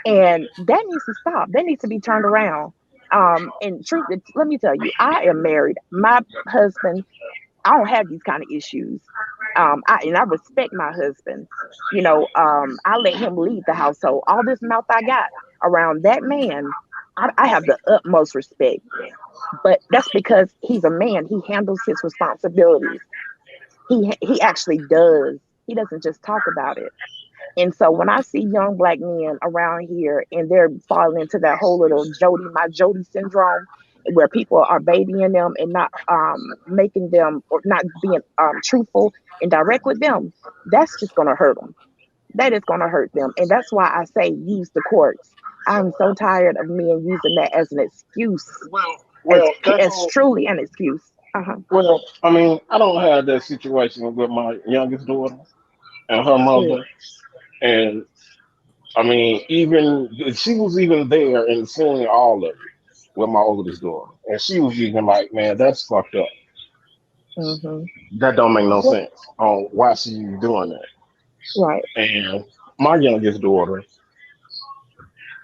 and that needs to stop. That needs to be turned around. And truth, let me tell you, I am married. My husband, I don't have these kind of issues. I respect my husband. I let him lead the household. All this mouth I got around that man, I have the utmost respect. But that's because he's a man. He handles his responsibilities. He actually does. He doesn't just talk about it. And so when I see young black men around here and they're falling into that whole little my Jody syndrome, where people are babying them and not making them or not being truthful and direct with them, that's just going to hurt them. That is going to hurt them. And that's why I say use the courts. I'm so tired of men using that as an excuse, Well, that's as all. truly an excuse. Uh-huh. Well, I mean, I don't have that situation with my youngest daughter and her Good. mother, and I mean, even she was even there and seeing all of it with my oldest daughter, and she was even like, "Man, that's fucked up. Mm-hmm. That don't make no Well, sense on why she doing that." right. And my youngest daughter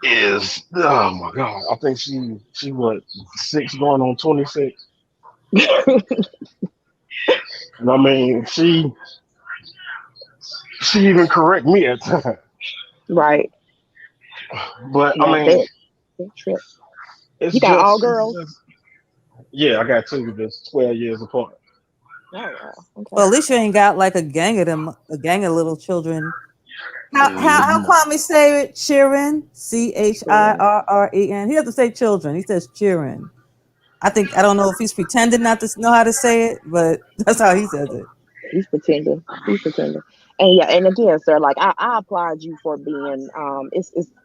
is, oh my god, I think she what 6 going on 26, and I mean she even correct me at times, Right. but I Now mean that trip. it's You got all just it's girls? just yeah, I got two that's 12 years apart. Oh wow. Well, Okay. at least you ain't got like a gang of them, a gang of little children. How Mm, Kwame say it? Cheering, Sure. Chirren. He doesn't say children. He says cheering. I don't know if he's pretending not to know how to say it, but that's how he says it. He's pretending. He's pretending. And yeah, and again, sir, like I applaud you for being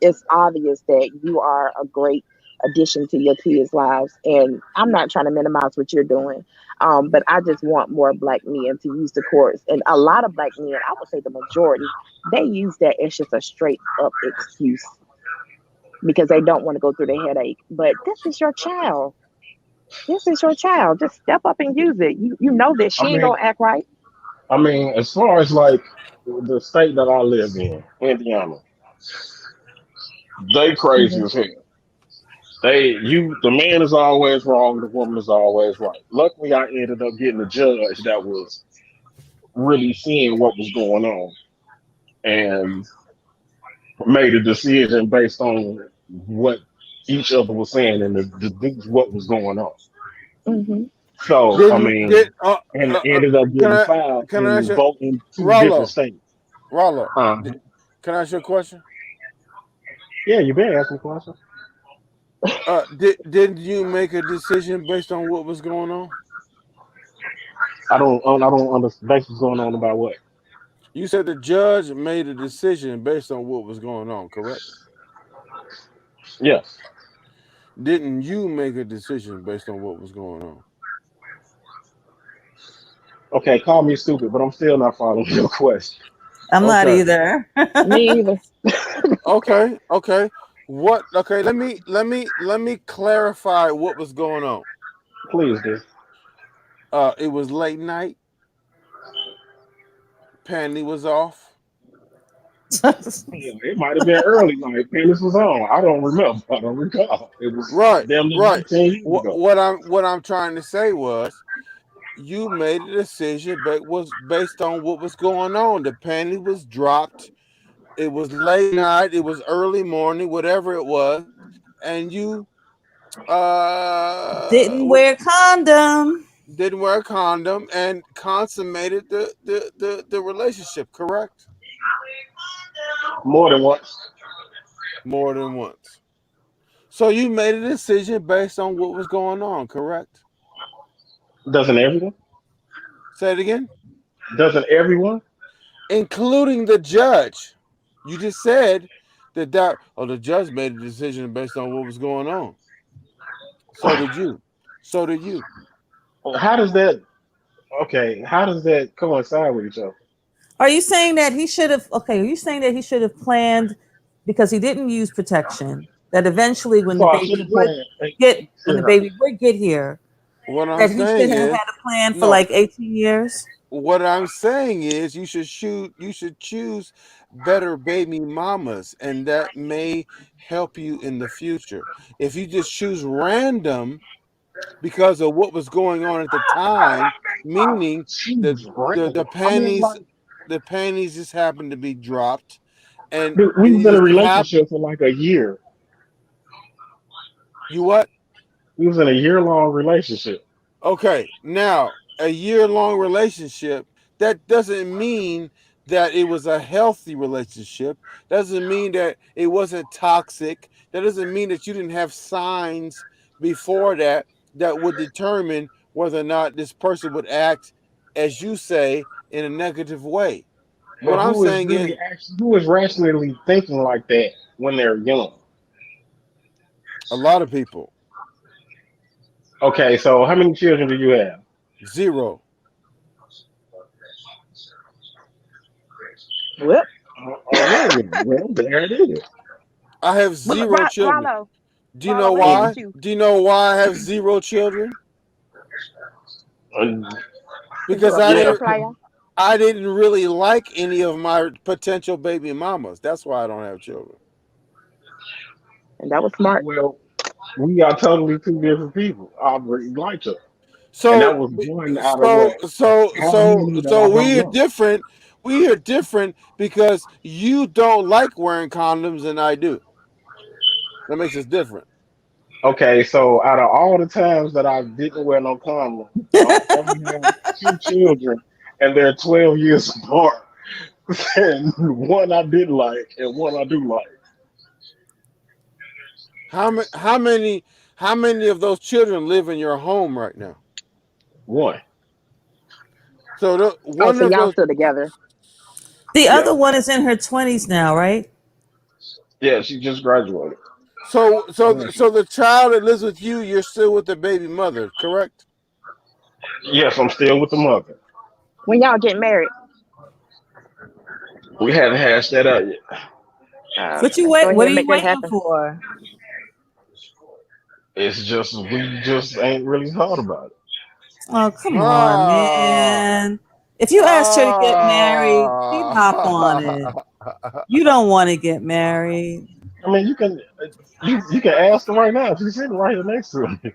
it's obvious that you are a great addition to your kids' lives. And I'm not trying to minimize what you're doing. But I just want more black men to use the courts. And a lot of black men, I would say the majority, they use that as just a straight up excuse because they don't want to go through the headache. But this is your child. This is your child. Just step up and use it. You know that I she ain't mean, gonna act right. as far as like the state that I live in, Indiana, they crazy Hmm. as hell. The man is always wrong, the woman is always right. Luckily, I ended up getting a judge that was really seeing what was going on. and made a decision based on what each other was saying and what was going on. Mm-hmm. So I Didn't mean, did and ended up can getting I filed can I ask and you, voting two different Rollo? states. Rollo, Uh, can I ask you a question? yeah, you better ask me a question. Didn't you make a decision based on what was going on? I don't understand what's going on about what. You said the judge made a decision based on what was going on, correct? Yes. Didn't you make a decision based on what was going on? Okay, call me stupid, but I'm still not following your question. I'm not Okay. either. Me either. Okay. What? Okay. Let me clarify what was going on. Please do. It was late night. Panty was off. Yeah, it might have been early night. Penis was on. I don't remember. I don't recall. It was Right. damn near Right. 19 years What, ago. what I'm trying to say was you made a decision, but was based on what was going on. The panty was dropped. It was late night. It was early morning. Whatever it was, and you Didn't wear condom. didn't wear a condom and consummated the relationship, correct? More than once. More than once. So you made a decision based on what was going on, correct? Doesn't everyone? Say it again. Doesn't everyone? Including the judge. You just said that the judge made a decision based on what was going on. So did you. So did you. How does that? Okay, how does that coincide with each other? Are you saying that he should have? Okay, are you saying that he should have planned because he didn't use protection? That eventually, when the So I should baby have would planned. get here, What I'm that he should saying have is had a plan for no. like 18 years. What I'm saying is you should choose better baby mamas, and that may help you in the future. If you just choose random because of what was going on at the time, meaning the Jeez, the, random. the I mean, panties like, the panties just happened to be dropped and dude, we you was in a just have relationship for like a year. you what? We was in a year-long relationship. Okay, now a year-long relationship, that doesn't mean that it was a healthy relationship. Doesn't mean that it wasn't toxic. That doesn't mean that you didn't have signs before that would determine whether or not this person would act, as you say, in a negative way. But What I'm saying is who is rationally thinking like that when they're young? a lot of people. Okay, so how many children do you have? Zero. Well, Oh, well, there it is. I have zero children. Rollo, Do you know Rollo, what age why? is you? Do you know why I have zero children? And Cause you Because a I yeah, player, didn't player. I didn't really like any of my potential baby mamas. That's why I don't have children. And that was smart. well, we are totally two different people. I really liked her, and that So was one out of so what? so How so many that so I don't we are know? different. We are different because you don't like wearing condoms and I do. That makes us different. Okay, so out of all the times that I didn't wear no condom, I only have two children, and they're 12 years apart. And one I did like, and one I do like. How many of those children live in your home right now? One, So Oh, one so of y'all those. still together? The yeah, other one is in her 20s now, right? yeah, she just graduated. So the child that lives with you, you're still with the baby mother, correct? Yes, I'm still with the mother. When y'all get married? We haven't hashed that out yet. What Okay. you Go wait? What ahead are and you make that waiting happen. for? It's just we just ain't really thought about it. Oh, come on, Ah, man. If you asked her to get married, she'd hop on it. ah. You don't want to get married. I mean, you can ask her right now. She's sitting right here next to me.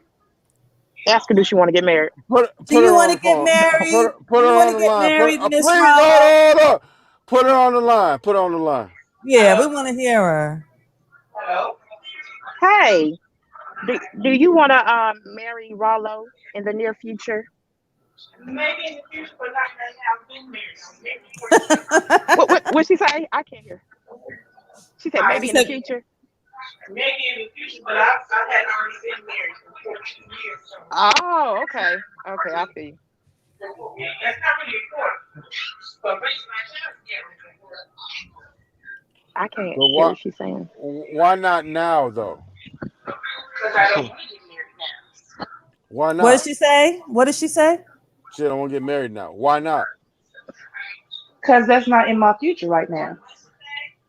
Ask her, do she want to get married? Put Do put you her want on to the get phone. married? Put Do her you want on to the get line. married, Miss Please Rollo? hold on. Put her on the line. Put her on the line. Yeah, we want to hear her. Hey, do you want to marry Rollo in the near future? Maybe in the future, but not right now. I've been married. What she say? I can't hear. She said I She maybe in the said, future. maybe in the future, but I had already been married for 14 years, so Oh, okay. Okay, I see. that's not really important. But raising my child is important. I can't But hear why? what she's saying. Why not now though? Because I don't want to get married now. Why what did not? she say? What did she say? She don't want to get married now. Why not? Because that's not in my future right now.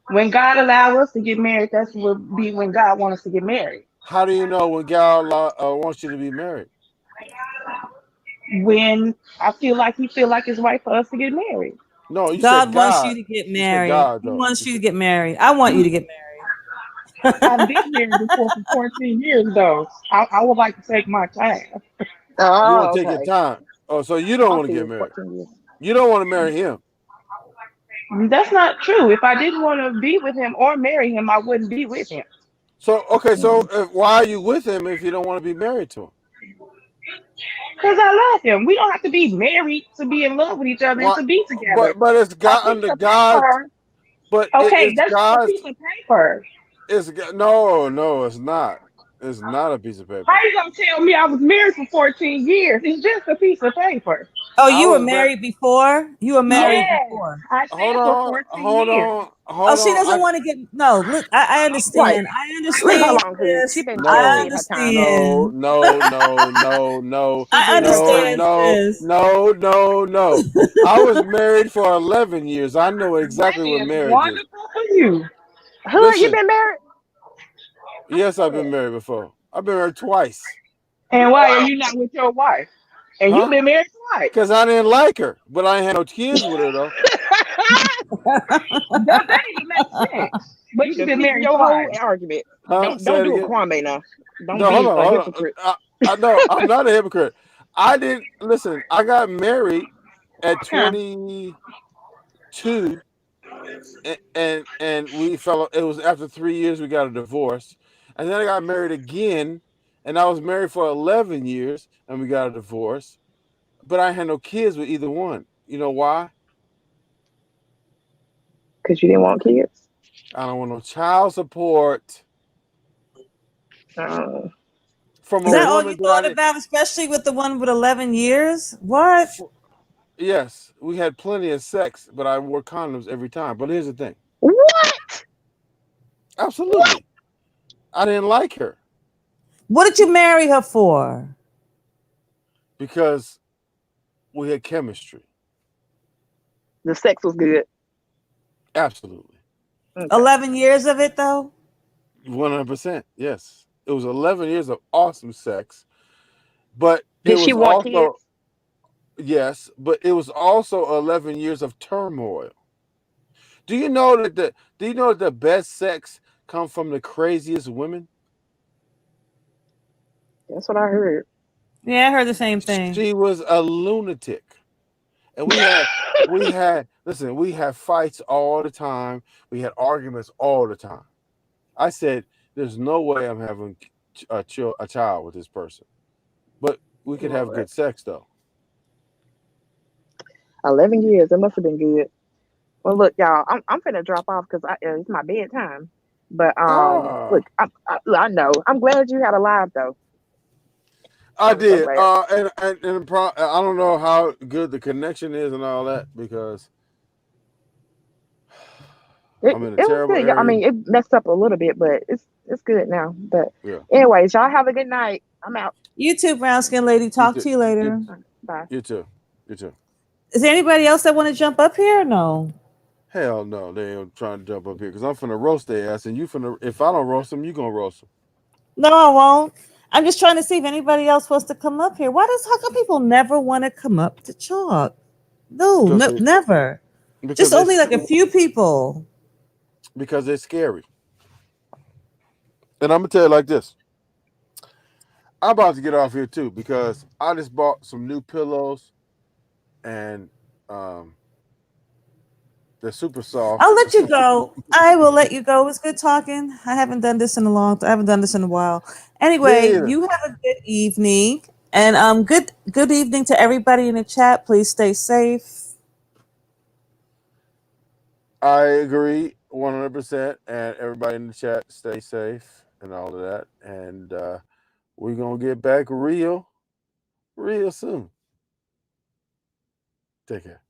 When God allow us to get married, that's will be when God wants us to get married. How do you know when God wants you to be married? When I feel like He feel like it's right for us to get married. No, you said God wants God. you to get You said married. God He though. wants you to get married. I want you to get I've married. been married before for 14 years, though. I would like to take my time. You Oh, want to take your okay. time. Oh, so you don't I want to see. get It's married. 14 years. You don't want to marry him. That's not true. If I didn't want to be with him or marry him, I wouldn't be with him. So okay, so Mm. why are you with him if you don't want to be married to him? Because I love him. We don't have to be married to be in love with each other and Why? to be together. But it's A God piece under of God. paper. But Okay, it's that's just a God's. piece of paper. No, it's not. It's not a piece of How paper. you gonna tell me I was married for 14 years? It's just a piece of paper. Oh, I you were was married. married before? You were married Yes, before. I Hold said for on, 14 hold years. on, Oh, hold she doesn't on. want to get no. Look, I Right. understand. I Leave her understand alone, Hood. She this. been I saying No, her time. no, understand. no, no, no, no, She I did her no, time. understand no, this. no, no, no. I was married for 11 years. I know That exactly what is marriage is. wonderful for you. Hood, you Listen, been married? yes, I've been Hood. married before. I've been married twice. And why are you not with your wife? And you've Huh? been married twice. Because I didn't like her, but I ain't had no kids with her, though. That even makes sense. But You you've been defeating married your whole twice. argument. Huh? Don't Say it do it, again. Kwame now. Don't No, hold be on, a hold on. hypocrite. No, I'm not a hypocrite. I didn't listen. I got married at Huh. 22, and we fell. It was after 3 years we got a divorce, and then I got married again, and I was married for 11 years, and we got a divorce. But I had no kids with either one. You know why? Because you didn't want kids. I don't want no child support Uh, from Is a that all woman you that I thought didn't. about, especially with the one with 11 years? What? Yes, we had plenty of sex, but I wore condoms every time. But here's the thing. what? What? Absolutely. I didn't like her What did you marry her for? because we had chemistry. The sex was good. Absolutely. Okay. 11 years of it, though? 100%. Yes. It was 11 years of awesome sex, but it Did she was want also, kids? yes, but it was also 11 years of turmoil. Do you know that the best sex come from the craziest women? That's what I heard. Yeah, I heard the same thing. She was a lunatic. And we had fights all the time. We had arguments all the time. I said, "There's no way I'm having a child with this person, but we could have Lord. good sex though." 11 years. It must have been good. Well, look, y'all, I'm finna drop off because it's my bedtime. But Ah, look, I know. I'm glad you had a live though. I I'm so did. glad. I don't know how good the connection is and all that because It I'm in a it was terrible good. Yeah, I area. mean, it messed up a little bit, but it's good now. But Yeah, anyways, y'all have a good night. I'm out. You too, brown skin lady. you Talk too. to you You, later. Bye. you too. You too. Is there anybody else that want to jump up here? No. Hell no, they ain't trying to jump up here because I'm finna roast their ass, and you finna. If I don't roast them, you gonna roast them. No, I won't. I'm just trying to see if anybody else wants to come up here. How come people never want to come up to talk? No, because no, they never. because Just they only like a few people. because they're scary. And I'm gonna tell you like this: I'm about to get off here too because I just bought some new pillows, and um, They're super soft. I'll let you go. I will let you go. It was good talking. I haven't done this in a I haven't done this in a while. Anyway, Me either. you have a good evening, and good evening to everybody in the chat. Please stay safe. I agree 100%. And everybody in the chat, stay safe and all of that. And we're going to get back real soon. Take care.